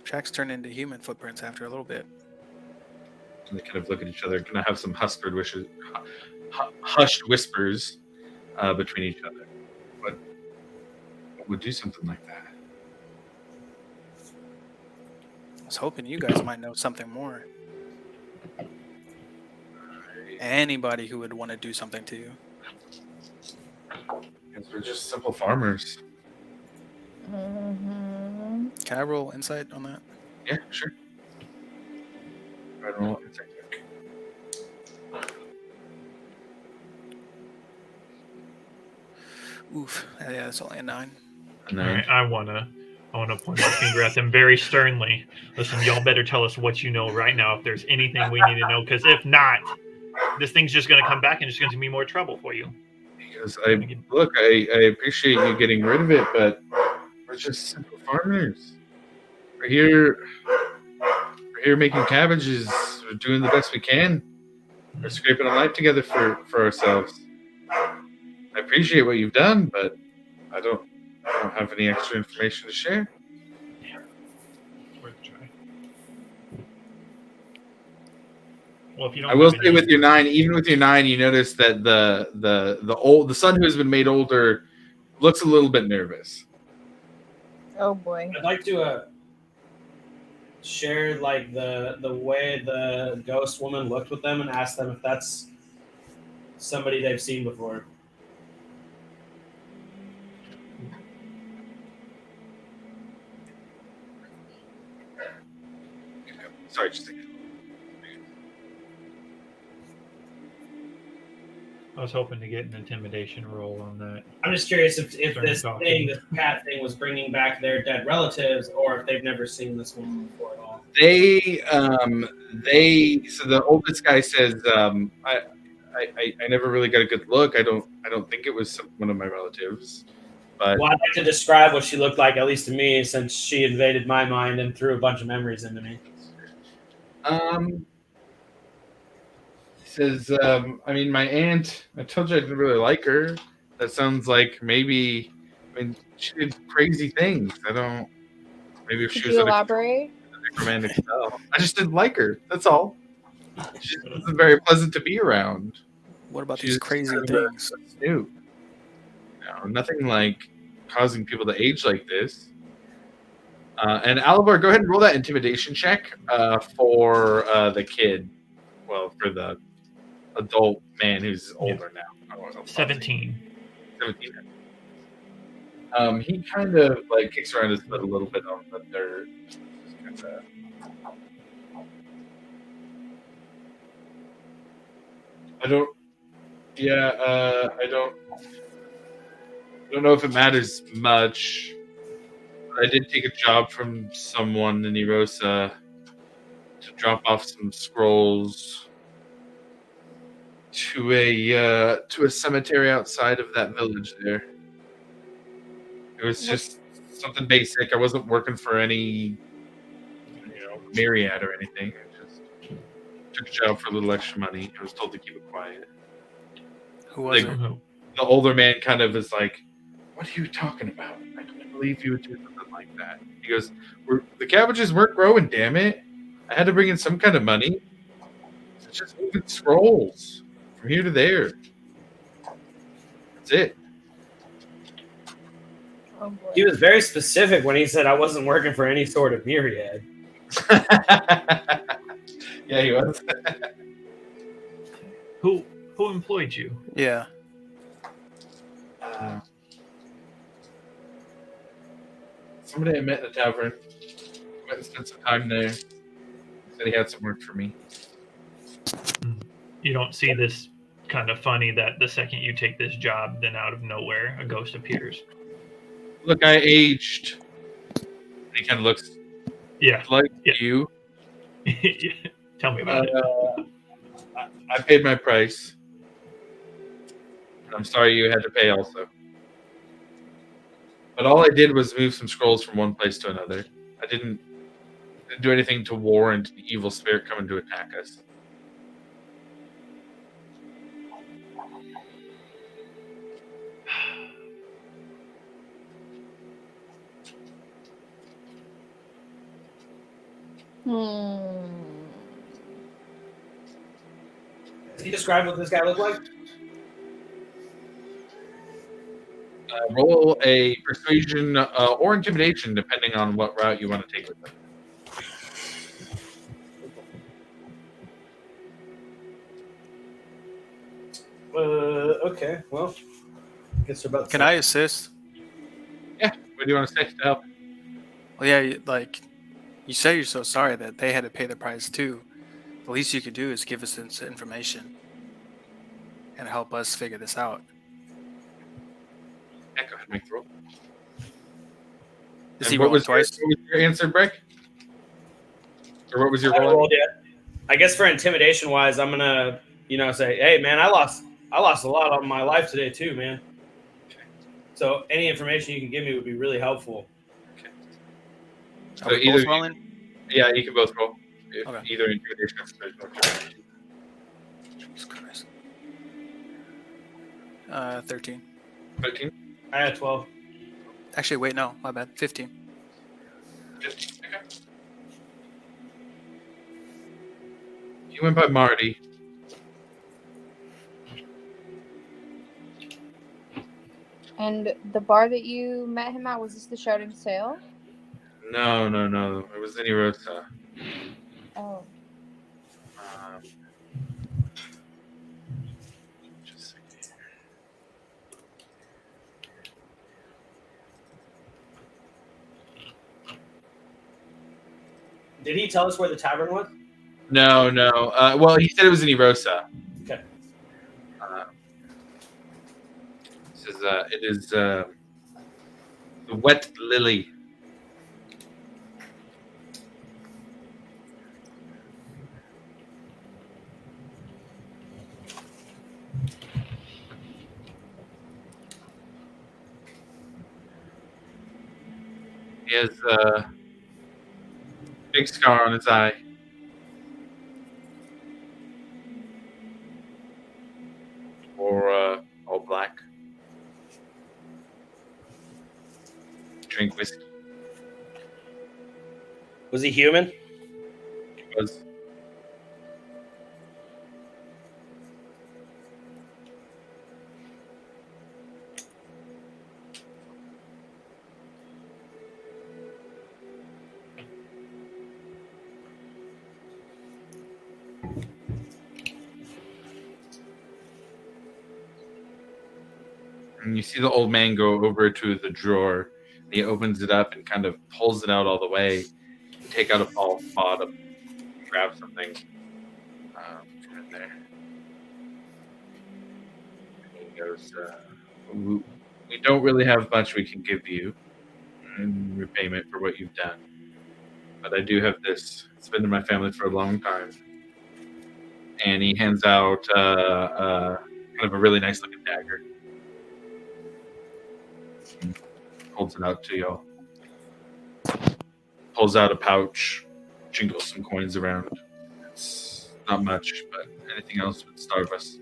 [SPEAKER 4] tracks turned into human footprints after a little bit.
[SPEAKER 1] And they kind of look at each other, kind of have some hushed whispers between each other. What would do something like that?
[SPEAKER 4] I was hoping you guys might know something more. Anybody who would want to do something to you.
[SPEAKER 1] Because we're just simple farmers.
[SPEAKER 8] Mm-hmm.
[SPEAKER 4] Can I roll insight on that?
[SPEAKER 1] Yeah, sure. I don't know what it's like.
[SPEAKER 4] Oof. Yeah, that's only a 9.
[SPEAKER 1] And
[SPEAKER 3] All
[SPEAKER 1] then,
[SPEAKER 3] right, I wanna point my finger at them very sternly. Listen, y'all better tell us what you know right now if there's anything we need to know, because if not, this thing's just gonna come back and it's gonna be more trouble for you.
[SPEAKER 1] because I appreciate you getting rid of it, but we're just simple farmers. We're here making cabbages. We're doing the best we can. We're scraping a life together for ourselves. I appreciate what you've done, but I don't have any extra information to share.
[SPEAKER 3] Worth a try. Well, if you don't
[SPEAKER 1] I will
[SPEAKER 3] have
[SPEAKER 1] say
[SPEAKER 3] any-
[SPEAKER 1] with your 9, even with your 9, you notice that the son who has been made older looks a little bit nervous.
[SPEAKER 8] Oh boy.
[SPEAKER 7] I'd like to share like the way the ghost woman looked with them and ask them if that's somebody they've seen before.
[SPEAKER 1] Sorry, just a second.
[SPEAKER 3] I was hoping to get an intimidation roll on that.
[SPEAKER 7] I'm just curious if
[SPEAKER 3] Started
[SPEAKER 7] this
[SPEAKER 3] talking.
[SPEAKER 7] this cat thing was bringing back their dead relatives, or if they've never seen this woman before at all.
[SPEAKER 1] So the oldest guy says, I never really got a good look. I don't think it was one of my relatives, but
[SPEAKER 7] Well, I'd like to describe what she looked like, at least to me, since she invaded my mind and threw a bunch of memories into me.
[SPEAKER 1] he says, I mean, my aunt. I told you I didn't really like her. That sounds like maybe. I mean, she did crazy things. I don't. Maybe if
[SPEAKER 8] Could
[SPEAKER 1] she was
[SPEAKER 8] you
[SPEAKER 1] on a
[SPEAKER 8] elaborate?
[SPEAKER 1] necromantic spell, I just didn't like her. That's all. She wasn't very pleasant to be around.
[SPEAKER 4] What about
[SPEAKER 1] She's
[SPEAKER 4] these crazy
[SPEAKER 1] kind of a
[SPEAKER 4] things?
[SPEAKER 1] snoop. No, nothing like causing people to age like this. And Alibar, go ahead and roll that intimidation check for the kid. Well, for the adult man who's older now. I don't know,
[SPEAKER 3] 17.
[SPEAKER 1] 17. He kind of like kicks around his foot a little bit on the dirt. Just kinda- I don't. Yeah, I don't know if it matters much. I did take a job from someone in Erosa to drop off some scrolls to a cemetery outside of that village there. It was just something basic. I wasn't working for any, myriad or anything. I just took a job for a little extra money. I was told to keep it quiet.
[SPEAKER 4] Who was
[SPEAKER 1] Like,
[SPEAKER 4] it?
[SPEAKER 1] the older man kind of is like, "What are you talking about? I can't believe you would do something like that." He goes, "The cabbages weren't growing, damn it. I had to bring in some kind of money. It's just moving scrolls from here to there. That's it."
[SPEAKER 8] Oh boy.
[SPEAKER 7] He was very specific when he said I wasn't working for any sort of myriad.
[SPEAKER 1] Yeah, he was.
[SPEAKER 3] Who employed you?
[SPEAKER 4] Yeah.
[SPEAKER 1] Somebody I met in a tavern. Went and spent some time there. Said he had some work for me.
[SPEAKER 3] You don't see this kind of funny that the second you take this job, then out of nowhere a ghost appears.
[SPEAKER 1] Look, I aged. And he kind of looks
[SPEAKER 3] Yeah.
[SPEAKER 1] like
[SPEAKER 3] Yeah.
[SPEAKER 1] you.
[SPEAKER 3] Tell me about it.
[SPEAKER 1] I paid my price. And I'm sorry you had to pay also. But all I did was move some scrolls from one place to another. I didn't do anything to warrant the evil spirit coming to attack us.
[SPEAKER 7] Can you describe what this guy looked like?
[SPEAKER 1] Roll a persuasion or intimidation, depending on what route you want to take with them.
[SPEAKER 7] Okay. Well, guess we're about.
[SPEAKER 4] Can I assist?
[SPEAKER 1] Yeah. What do you want to say to help?
[SPEAKER 4] Well, yeah, like you say, you're so sorry that they had to pay the price too. The least you could do is give us this information and help us figure this out.
[SPEAKER 1] Yeah, go ahead and make the roll.
[SPEAKER 4] Is
[SPEAKER 1] And
[SPEAKER 4] he
[SPEAKER 1] what
[SPEAKER 4] rolling
[SPEAKER 1] was
[SPEAKER 4] twice?
[SPEAKER 1] What was your answer, Breck? Or what was your
[SPEAKER 7] I haven't
[SPEAKER 1] roll?
[SPEAKER 7] rolled yet. I guess for intimidation wise, I'm gonna, say, hey man, I lost a lot of my life today too, man. So any information you can give me would be really helpful.
[SPEAKER 1] So
[SPEAKER 4] Are we
[SPEAKER 1] either
[SPEAKER 4] both rolling?
[SPEAKER 1] Yeah, you can both roll. If
[SPEAKER 4] Okay.
[SPEAKER 1] Either intimidation or persuasion.
[SPEAKER 4] Jesus Christ. 13.
[SPEAKER 1] 13?
[SPEAKER 7] I had 12.
[SPEAKER 4] Actually, wait, no, my bad. 15.
[SPEAKER 1] 15. Okay. He went by Marty.
[SPEAKER 8] And the bar that you met him at, was this the Shouting Sail?
[SPEAKER 1] No. It was in Erosa.
[SPEAKER 8] Oh.
[SPEAKER 1] Just a second.
[SPEAKER 7] Did he tell us where the tavern was?
[SPEAKER 1] No. Well, he said it was in Erosa.
[SPEAKER 7] Okay.
[SPEAKER 1] It is the Wet Lily. He has a big scar on his eye. Or all black. Drink whiskey.
[SPEAKER 7] Was he human?
[SPEAKER 1] Was and you see the old man go over to the drawer. He opens it up and kind of pulls it out all the way. Take out a false bottom, grab something from in there. And he goes, "We don't really have much we can give you in repayment for what you've done, but I do have this. It's been in my family for a long time." And he hands out kind of a really nice looking dagger. Holds it out to y'all. Pulls out a pouch, jingles some coins around. It's not much, but anything else would starve us.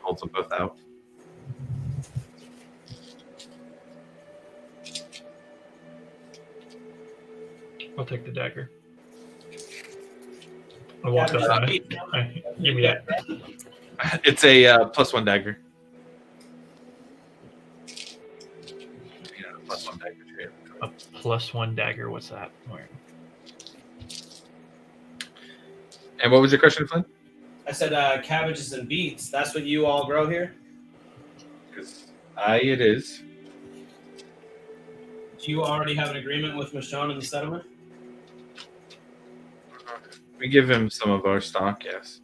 [SPEAKER 1] Holds them both out.
[SPEAKER 3] I'll take the dagger. I walk up and give me that.
[SPEAKER 1] It's a +1 dagger. Yeah, +1 dagger.
[SPEAKER 3] A +1 dagger. What's that? Where?
[SPEAKER 1] And what was your question, Flynn?
[SPEAKER 7] I said cabbages and beets. That's what you all grow here?
[SPEAKER 1] Because it is.
[SPEAKER 7] Do you already have an agreement with Michonne in the settlement?
[SPEAKER 1] We give him some of our stock, yes.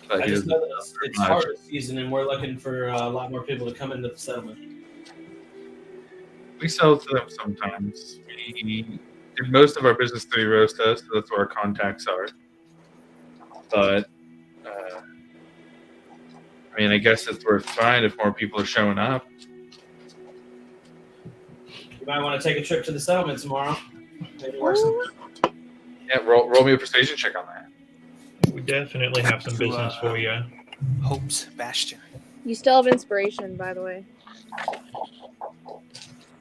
[SPEAKER 1] But
[SPEAKER 7] I
[SPEAKER 1] he
[SPEAKER 7] just
[SPEAKER 1] doesn't
[SPEAKER 7] know that it's
[SPEAKER 1] much.
[SPEAKER 7] harvest season, and we're looking for a lot more people to come into the settlement.
[SPEAKER 1] We sell to them sometimes. We did most of our business through Rosta, so that's where our contacts are. But, I mean, I guess it's worth trying if more people are showing up.
[SPEAKER 7] You might want to take a trip to the settlement tomorrow. Maybe work some.
[SPEAKER 1] Yeah, roll me a persuasion check on that.
[SPEAKER 3] We definitely have some business for you.
[SPEAKER 4] Hope's Bastion.
[SPEAKER 2] You still have inspiration, by the way.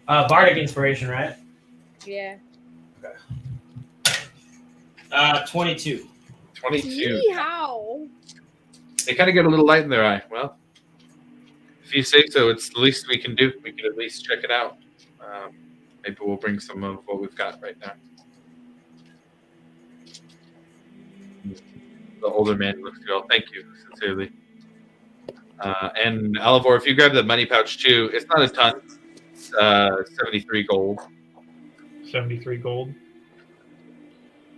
[SPEAKER 7] Bardic inspiration, right?
[SPEAKER 2] Yeah.
[SPEAKER 7] 22.
[SPEAKER 1] 22.
[SPEAKER 2] Yeehaw!
[SPEAKER 1] They kind of get a little light in their eye. Well, if you say so, it's the least we can do. We can at least check it out. Maybe we'll bring some of what we've got right now. The older man looks to all. Thank you, sincerely. And Alivor, if you grab the money pouch too, it's not a ton. It's 73 gold.
[SPEAKER 3] 73 gold.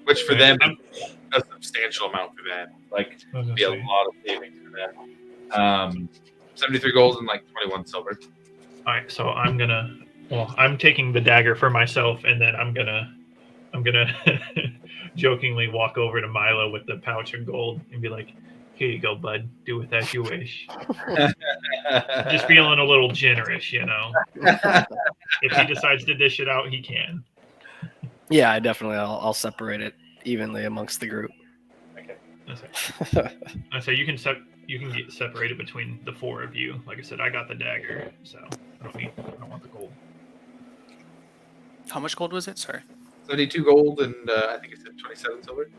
[SPEAKER 1] Which for
[SPEAKER 3] Right.
[SPEAKER 1] them is a substantial amount for them. Like,
[SPEAKER 3] I was gonna
[SPEAKER 1] be a
[SPEAKER 3] say.
[SPEAKER 1] lot of savings for them. 73 gold and like 21 silver.
[SPEAKER 3] All right, so I'm taking the dagger for myself, and then I'm gonna jokingly walk over to Milo with the pouch of gold and be like, "Here you go, bud. Do with that you wish." Just feeling a little generous, you know. If he decides to dish it out, he can.
[SPEAKER 6] Yeah, I'll separate it evenly amongst the group.
[SPEAKER 3] I say you can get separated between the four of you. Like I said, I got the dagger, so I don't want the gold.
[SPEAKER 4] How much gold was it? Sorry.
[SPEAKER 1] 72 gold and I think it said 27 silver.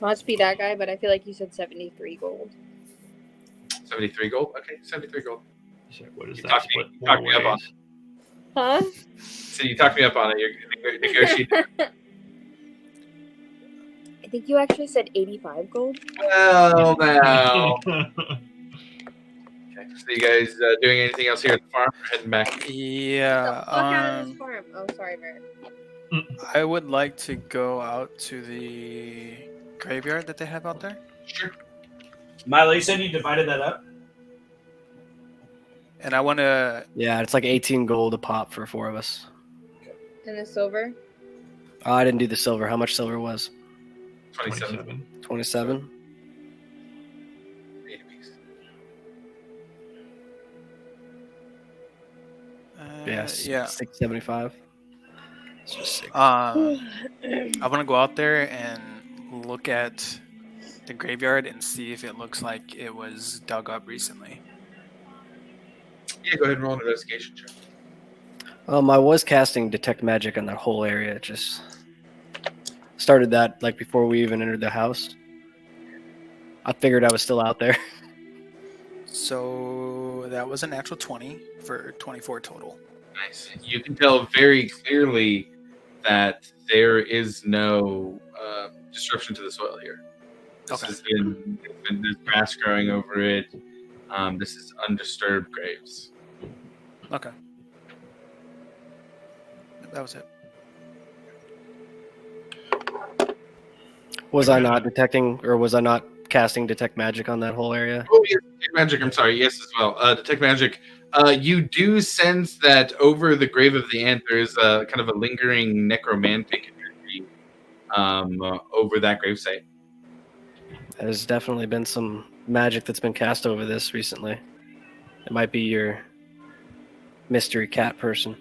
[SPEAKER 2] Not to be that guy, but I feel like you said 73 gold.
[SPEAKER 1] 73 gold? Okay, 73 gold.
[SPEAKER 3] So what is
[SPEAKER 1] You
[SPEAKER 3] that?
[SPEAKER 1] talked
[SPEAKER 3] Split
[SPEAKER 1] me up on
[SPEAKER 3] ways?
[SPEAKER 2] Huh?
[SPEAKER 1] So you talked me up on it. You're negotiating.
[SPEAKER 2] I think you actually said 85 gold.
[SPEAKER 1] Well, now. Okay, so you guys doing anything else here at the farm? Or heading back?
[SPEAKER 2] Get the
[SPEAKER 4] Yeah.
[SPEAKER 2] fuck out of this farm. Oh, sorry, Barrett.
[SPEAKER 4] I would like to go out to the graveyard that they have out there.
[SPEAKER 1] Sure.
[SPEAKER 7] Milo, you said you divided that up?
[SPEAKER 4] And I want to.
[SPEAKER 6] Yeah, it's like 18 gold a pop for 4 of us.
[SPEAKER 2] And the silver?
[SPEAKER 6] Oh, I didn't do the silver. How much silver was?
[SPEAKER 1] 27.
[SPEAKER 6] 27?
[SPEAKER 1] 8 apiece.
[SPEAKER 6] Yes.
[SPEAKER 4] Yeah.
[SPEAKER 6] 675. It's just 6.
[SPEAKER 4] I want to go out there and look at the graveyard and see if it looks like it was dug up recently.
[SPEAKER 1] Yeah, go ahead and roll an investigation check.
[SPEAKER 6] I was casting detect magic on that whole area. It just started that like before we even entered the house. I figured I was still out there.
[SPEAKER 4] So that was a natural 20 for 24 total.
[SPEAKER 1] Nice. You can tell very clearly that there is no disruption to the soil here. This
[SPEAKER 4] Okay.
[SPEAKER 1] has been there's grass growing over it. This is undisturbed graves.
[SPEAKER 4] Okay. That was it.
[SPEAKER 6] Was I not detecting, or was I not casting detect magic on that whole area?
[SPEAKER 1] Oh, yes, detect magic. I'm sorry. Yes, as well. Detect magic. You do sense that over the grave of the ant, there is a kind of a lingering necromantic energy over that gravesite.
[SPEAKER 6] There's definitely been some magic that's been cast over this recently. It might be your mystery cat person.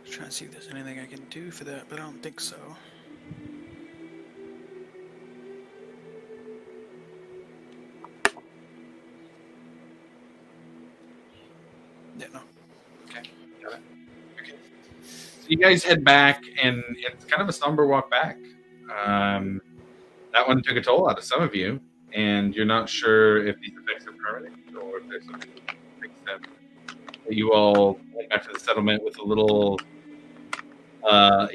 [SPEAKER 4] Trying to see if there's anything I can do for that, but I don't think so. Yeah, no.
[SPEAKER 1] Okay. Got it. Okay. So you guys head back, and it's kind of a somber walk back. That one took a toll out of some of you. and you're not sure if these effects are permanent or if there's something that makes them. You all went back to the settlement with a little, a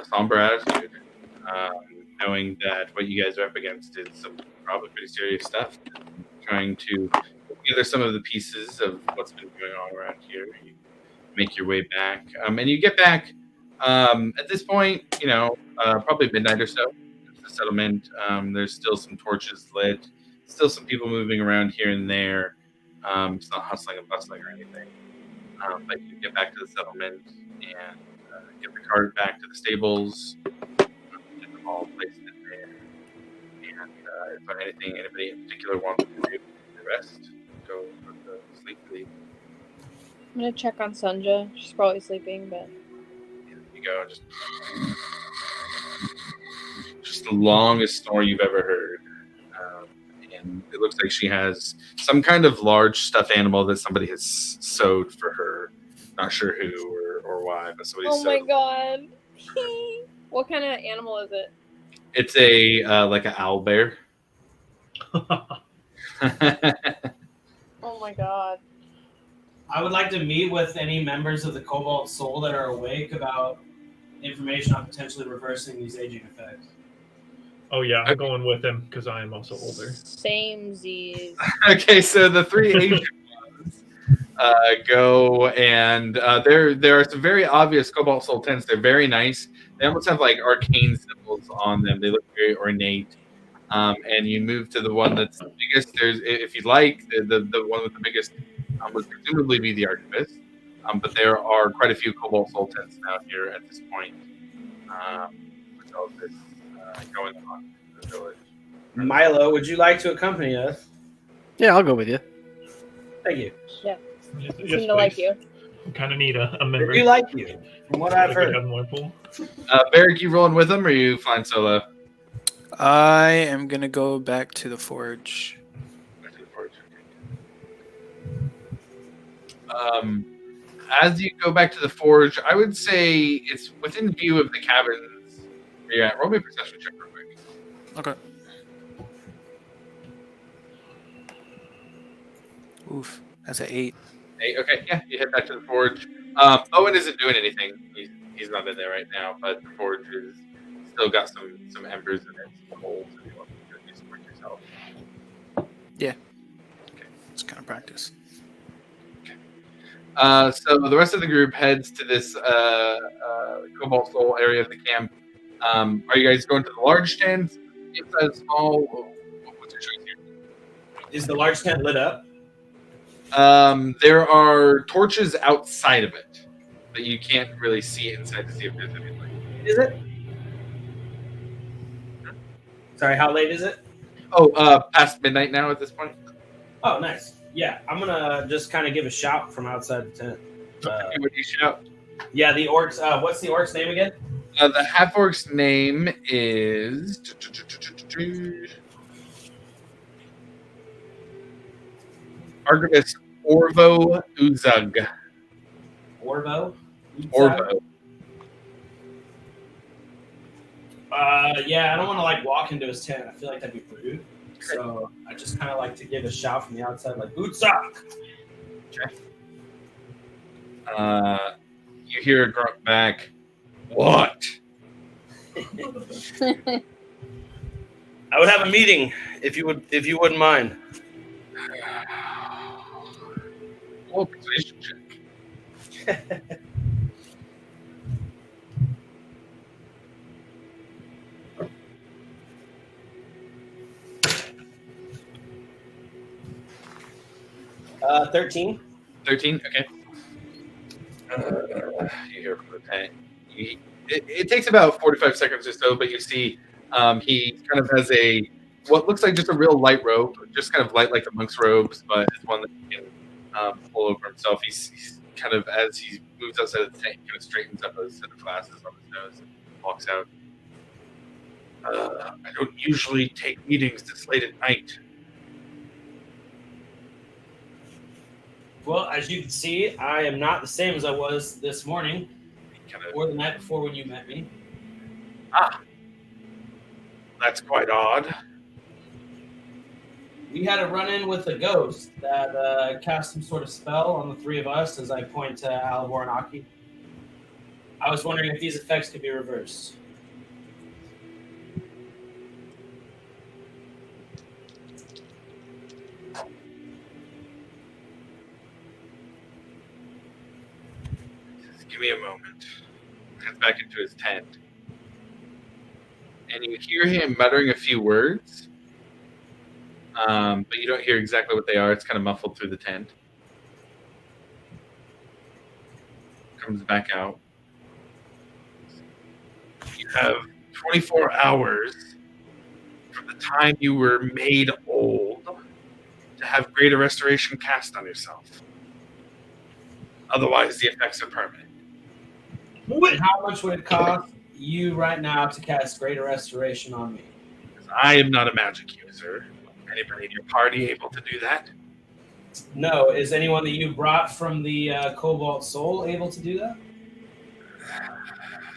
[SPEAKER 1] somber attitude, knowing that what you guys are up against is some probably pretty serious stuff. Trying to put together some of the pieces of what's been going on around here. You make your way back, and you get back at this point. Probably midnight or so. To the settlement. There's still some torches lit. Still some people moving around here and there. It's not hustling and bustling or anything. But you get back to the settlement and get the cart back to the stables. Get them all placed in there. And if there's anything anybody in particular wants to do, the rest go to sleep. Leave.
[SPEAKER 2] I'm gonna check on Sunja. She's probably sleeping, but
[SPEAKER 1] You go just the longest snore you've ever heard. And it looks like she has some kind of large stuffed animal that somebody has sewed for her. Not sure who or why, but somebody
[SPEAKER 2] oh
[SPEAKER 1] sewed.
[SPEAKER 2] my god. What kind of animal is it?
[SPEAKER 1] It's a like an owl bear.
[SPEAKER 2] Oh my god.
[SPEAKER 7] I would like to meet with any members of the Cobalt Soul that are awake about information on potentially reversing these aging effects.
[SPEAKER 3] Oh yeah, I'm going with him because I am also older.
[SPEAKER 2] Same Z's.
[SPEAKER 1] Okay, so the three Asian ones go, and there are some very obvious Cobalt Soul tents. They're very nice. They almost have like arcane symbols on them. They look very ornate. And you move to the one that's the biggest. There's, if you'd like, the one with the biggest would presumably be the Archivist. But there are quite a few Cobalt Soul tents now here at this point. With all of this going on in the village.
[SPEAKER 7] Milo, would you like to accompany us?
[SPEAKER 6] Yeah, I'll go with you.
[SPEAKER 7] Thank you.
[SPEAKER 3] Yes,
[SPEAKER 2] Seem to like you.
[SPEAKER 3] I kind of need a member.
[SPEAKER 7] We like you, from what I've heard.
[SPEAKER 1] Barrick, you rolling with them, or are you flying solo?
[SPEAKER 4] I am gonna go back to the forge.
[SPEAKER 1] Back to the forge. Okay. As you go back to the forge, I would say it's within view of the cabins. Yeah, roll me a perception check real quick.
[SPEAKER 4] Okay. Oof, that's an 8.
[SPEAKER 1] Hey, okay, yeah, you head back to the forge. Owen isn't doing anything. He's not in there right now, but the forge is still got some embers in it, some holes if you want to do some work yourself.
[SPEAKER 4] Yeah. Okay, it's kind of practice.
[SPEAKER 1] So the rest of the group heads to this Cobalt Soul area of the camp. Are you guys going to the large tent, inside the small? What's your choice here?
[SPEAKER 7] Is the large tent lit up?
[SPEAKER 1] There are torches outside of it, but you can't really see inside to see if there's any light.
[SPEAKER 7] Is it? Sorry, how late is it?
[SPEAKER 1] Oh, past midnight now at this point.
[SPEAKER 7] Oh, nice. Yeah, I'm gonna just kind of give a shout from outside the tent.
[SPEAKER 1] What do you shout?
[SPEAKER 7] Yeah, the orcs. What's the orc's name again?
[SPEAKER 1] The half orc's name is Archivist Orvo Uzug.
[SPEAKER 7] Orvo.
[SPEAKER 1] Orvo.
[SPEAKER 7] Yeah, I don't want to like walk into his tent. I feel like that'd be rude. So I just kind of like to give a shout from the outside, like "Utsak."
[SPEAKER 1] Okay. You hear a grunt back. What?
[SPEAKER 7] I would have a meeting if you wouldn't mind.
[SPEAKER 1] Oh, persuasion check.
[SPEAKER 7] Uh, 13.
[SPEAKER 1] 13? Okay. You hear from the tank. It takes about 45 seconds or so, but you see he kind of has what looks like just a real light robe, just kind of light like the monk's robes, but it's one that he can pull over himself. He's kind of, as he moves outside of the tank, kind of straightens up a set of glasses on his nose and walks out. I don't usually take meetings this late at night.
[SPEAKER 7] Well, as you can see, I am not the same as I was this morning or the night before when you met me.
[SPEAKER 1] Ah, that's quite odd.
[SPEAKER 7] we had a run-in with a ghost that cast some sort of spell on the three of us as I point to Alivor and Aki. I was wondering if these effects could be reversed.
[SPEAKER 1] Just give me a moment. Heads back into his tent. And you hear him muttering a few words, but you don't hear exactly what they are. It's kind of muffled through the tent. Comes back out. You have 24 hours from the time you were made old to have greater restoration cast on yourself. Otherwise, the effects are permanent.
[SPEAKER 7] And how much would it cost you right now to cast Greater Restoration on me?
[SPEAKER 1] Because I am not a magic user. Anybody in your party able to do that?
[SPEAKER 7] No. Is anyone that you brought from the Cobalt Soul able to do that?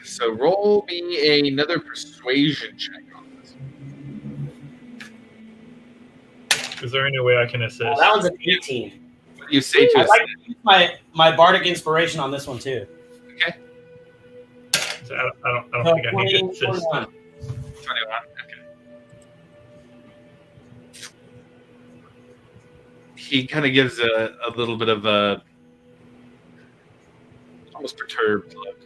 [SPEAKER 1] So roll me another persuasion check on this.
[SPEAKER 3] Is there any way I can assist?
[SPEAKER 7] That was an 18.
[SPEAKER 1] What do you say to
[SPEAKER 7] I'd
[SPEAKER 1] us?
[SPEAKER 7] like to use my Bardic Inspiration on this one, too.
[SPEAKER 1] Okay.
[SPEAKER 3] So I don't
[SPEAKER 7] So
[SPEAKER 3] think I need to assist.
[SPEAKER 7] 21.
[SPEAKER 1] 21. Okay. He kind of gives a little bit of a almost perturbed look.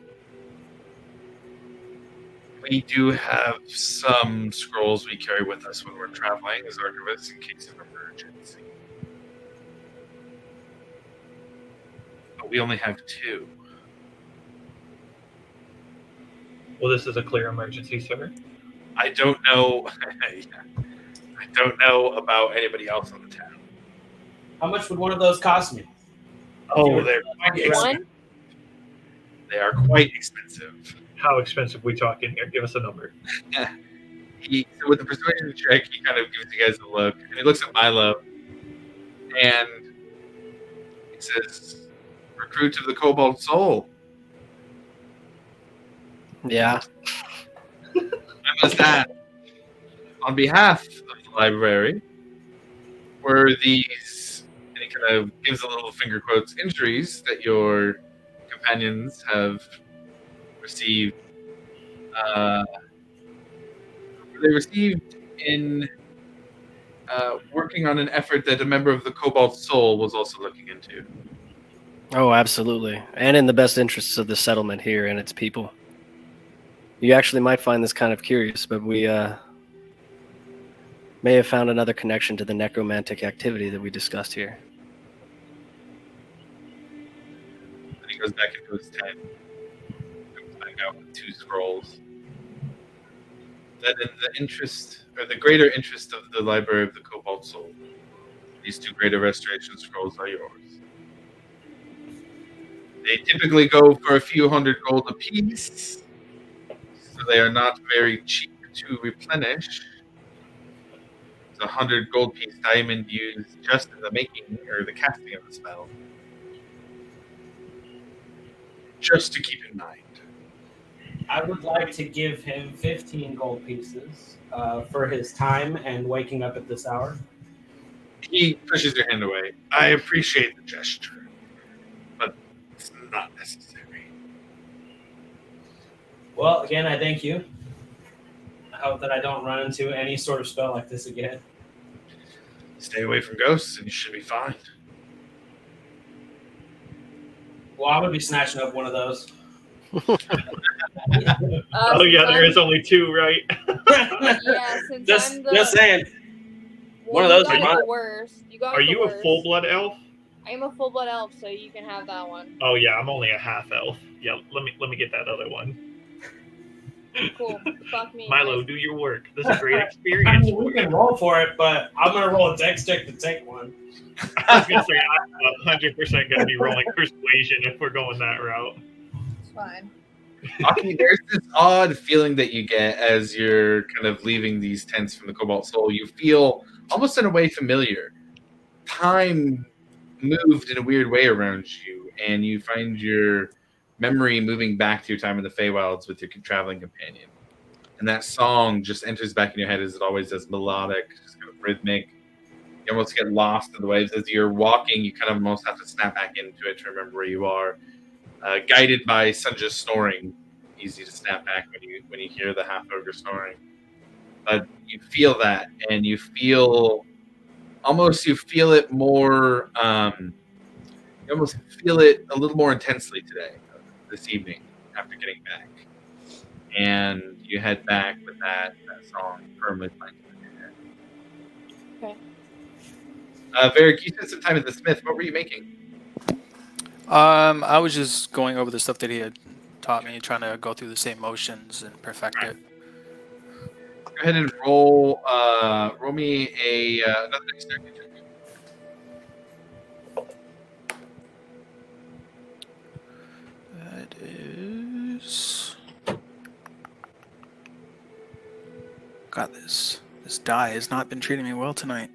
[SPEAKER 1] We do have some scrolls we carry with us when we're traveling as archivists in case of emergency. But we only have 2.
[SPEAKER 3] Well, this is a clear emergency, sir.
[SPEAKER 1] I don't know. I don't know about anybody else in the town.
[SPEAKER 7] How much would one of those cost me?
[SPEAKER 1] Oh, they're quite expensive.
[SPEAKER 2] One?
[SPEAKER 1] They are quite expensive.
[SPEAKER 3] How expensive we talking here? Give us a number.
[SPEAKER 1] So with the persuasion check, he kind of gives you guys a look, and he looks at Milo, and he says, "Recruit of the Cobalt Soul."
[SPEAKER 6] Yeah.
[SPEAKER 1] I must ask, on behalf of the library, were these, and he kind of gives a little finger quotes, injuries that your companions have received, were they received in working on an effort that a member of the Cobalt Soul was also looking into?
[SPEAKER 6] Oh, absolutely. And in the best interests of the settlement here and its people. You actually might find this kind of curious, but we may have found another connection to the necromantic activity that we discussed here.
[SPEAKER 1] And he goes back into his tent, comes back out with 2 scrolls. That in the interest, or the greater interest of the Library of the Cobalt Soul, these 2 greater restoration scrolls are yours. They typically go for a few hundred gold apiece, so they are not very cheap to replenish. It's 100 gold piece diamond used just in the making or the casting of the spell. Just to keep in mind.
[SPEAKER 7] I would like to give him 15 gold pieces for his time and waking up at this hour.
[SPEAKER 1] He pushes your hand away. I appreciate the gesture, but it's not necessary.
[SPEAKER 7] Well, again, I thank you. I hope that I don't run into any sort of spell like this again.
[SPEAKER 1] Stay away from ghosts and you should be fine.
[SPEAKER 7] Well, I'm going to be snatching up one of those.
[SPEAKER 3] Oh yeah, there is only 2, right?
[SPEAKER 2] Yeah, since
[SPEAKER 7] just,
[SPEAKER 2] I'm the
[SPEAKER 7] just saying.
[SPEAKER 2] well,
[SPEAKER 7] one of those
[SPEAKER 2] you
[SPEAKER 7] are
[SPEAKER 2] got
[SPEAKER 7] mine.
[SPEAKER 2] the worst. You got
[SPEAKER 3] Are
[SPEAKER 2] the
[SPEAKER 3] you a
[SPEAKER 2] worst.
[SPEAKER 3] full blood elf?
[SPEAKER 2] I'm a full blood elf, so you can have that one.
[SPEAKER 3] Oh yeah, I'm only a half elf. Yeah, let me get that other one.
[SPEAKER 2] Cool. Fuck me.
[SPEAKER 3] Milo, do your work. This is a great
[SPEAKER 7] I
[SPEAKER 3] experience.
[SPEAKER 7] mean, we can roll for it, but I'm going to roll a dex check to take one.
[SPEAKER 3] I was gonna say I'm 100% gonna be rolling persuasion if we're going that route.
[SPEAKER 2] It's fine.
[SPEAKER 1] Aki, there's this odd feeling that you get as you're kind of leaving these tents from the Cobalt Soul. You feel almost in a way familiar. Time moved in a weird way around you, and you find your memory moving back to your time in the Feywilds with your traveling companion. And that song just enters back in your head as it always does, melodic, just kind of rhythmic. You almost get lost in the waves as you're walking. You kind of almost have to snap back into it to remember where you are. Guided by Sunja's snoring, easy to snap back when you hear the half ogre snoring. But you feel that, and you feel it more. You almost feel it a little more intensely today, this evening, after getting back. And you head back with that song firmly planted in your head.
[SPEAKER 8] Okay.
[SPEAKER 1] Varric, you spent some time at the Smith. What were you making?
[SPEAKER 4] I was just going over the stuff that he had taught me, trying to go through the same motions and perfect it.
[SPEAKER 1] Go ahead and roll me another dexterity check.
[SPEAKER 4] That is. God, this die has not been treating me well tonight.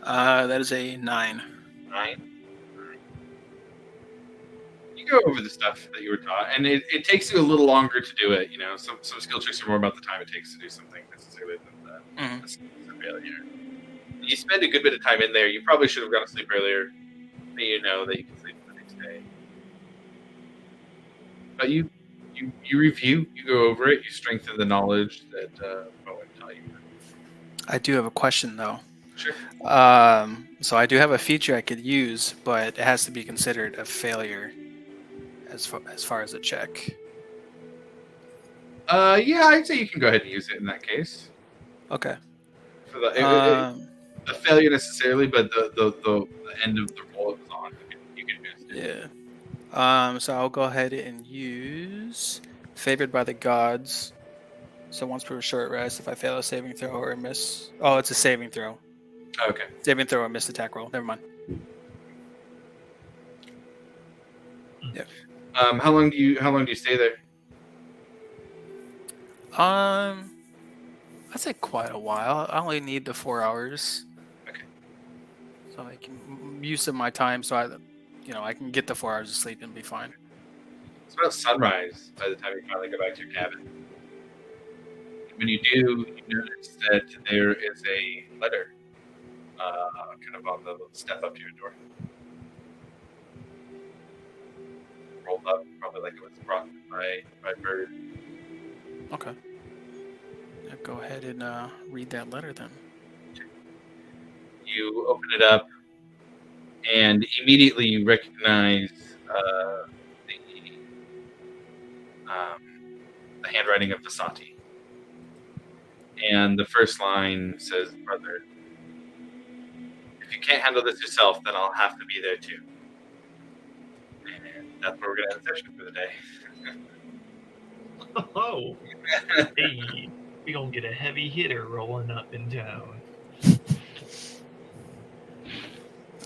[SPEAKER 4] That is a 9.
[SPEAKER 1] 9. You go over the stuff that you were taught, and it takes you a little longer to do it. You know, some skill checks are more about the time it takes to do something necessarily than the failure. You spend a good bit of time in there. You probably should have gone to sleep earlier, but you know that you can sleep the next day. But you review, you go over it, you strengthen the knowledge that Bowen taught you.
[SPEAKER 4] I do have a question though.
[SPEAKER 1] Sure.
[SPEAKER 4] So I do have a feature I could use, but it has to be considered a failure as far as a check.
[SPEAKER 1] Yeah, I'd say you can go ahead and use it in that case.
[SPEAKER 4] Okay.
[SPEAKER 1] For a failure necessarily, but the end of the roll it was on, you can use it.
[SPEAKER 4] Yeah. So I'll go ahead and use favored by the gods. So once per short rest, if I fail a saving throw or miss. Oh, it's a saving throw.
[SPEAKER 1] Okay.
[SPEAKER 4] Saving throw or missed attack roll. Never mind. Yeah.
[SPEAKER 1] How long do you stay there?
[SPEAKER 4] I'd say quite a while. I only need the 4 hours.
[SPEAKER 1] Okay.
[SPEAKER 4] So I can use of my time, so I can get the 4 hours of sleep and be fine.
[SPEAKER 1] It's about sunrise by the time you finally go back to your cabin. When you do, you notice that there is a letter, kind of on the step up to your door. Rolled up, probably like it was brought by bird.
[SPEAKER 4] Okay. Yeah, go ahead and read that letter then.
[SPEAKER 1] You open it up, and immediately you recognize the handwriting of Vasati. And the first line says, "Brother, if you can't handle this yourself, then I'll have to be there too." And that's where we're going to end the session for the day.
[SPEAKER 3] Oh, hey, we gonna get a heavy hitter rolling up in town.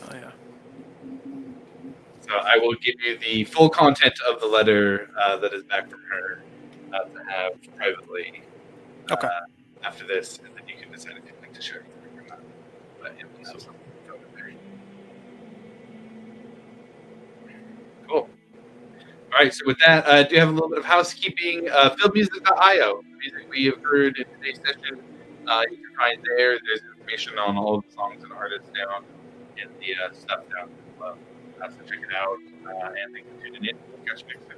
[SPEAKER 4] Oh yeah.
[SPEAKER 1] So I will give you the full content of the letter that is back from her to have privately after this, and then you can decide if you'd like to share it or not. But it will have something over there. Cool. All right, so with that, I do have a little bit of housekeeping. Filmmusic.io, the music we have heard in today's session, you can find there. There's information on all of the songs and artists down in the stuff down below. So check it out, and thanks for tuning in. We'll catch you next time.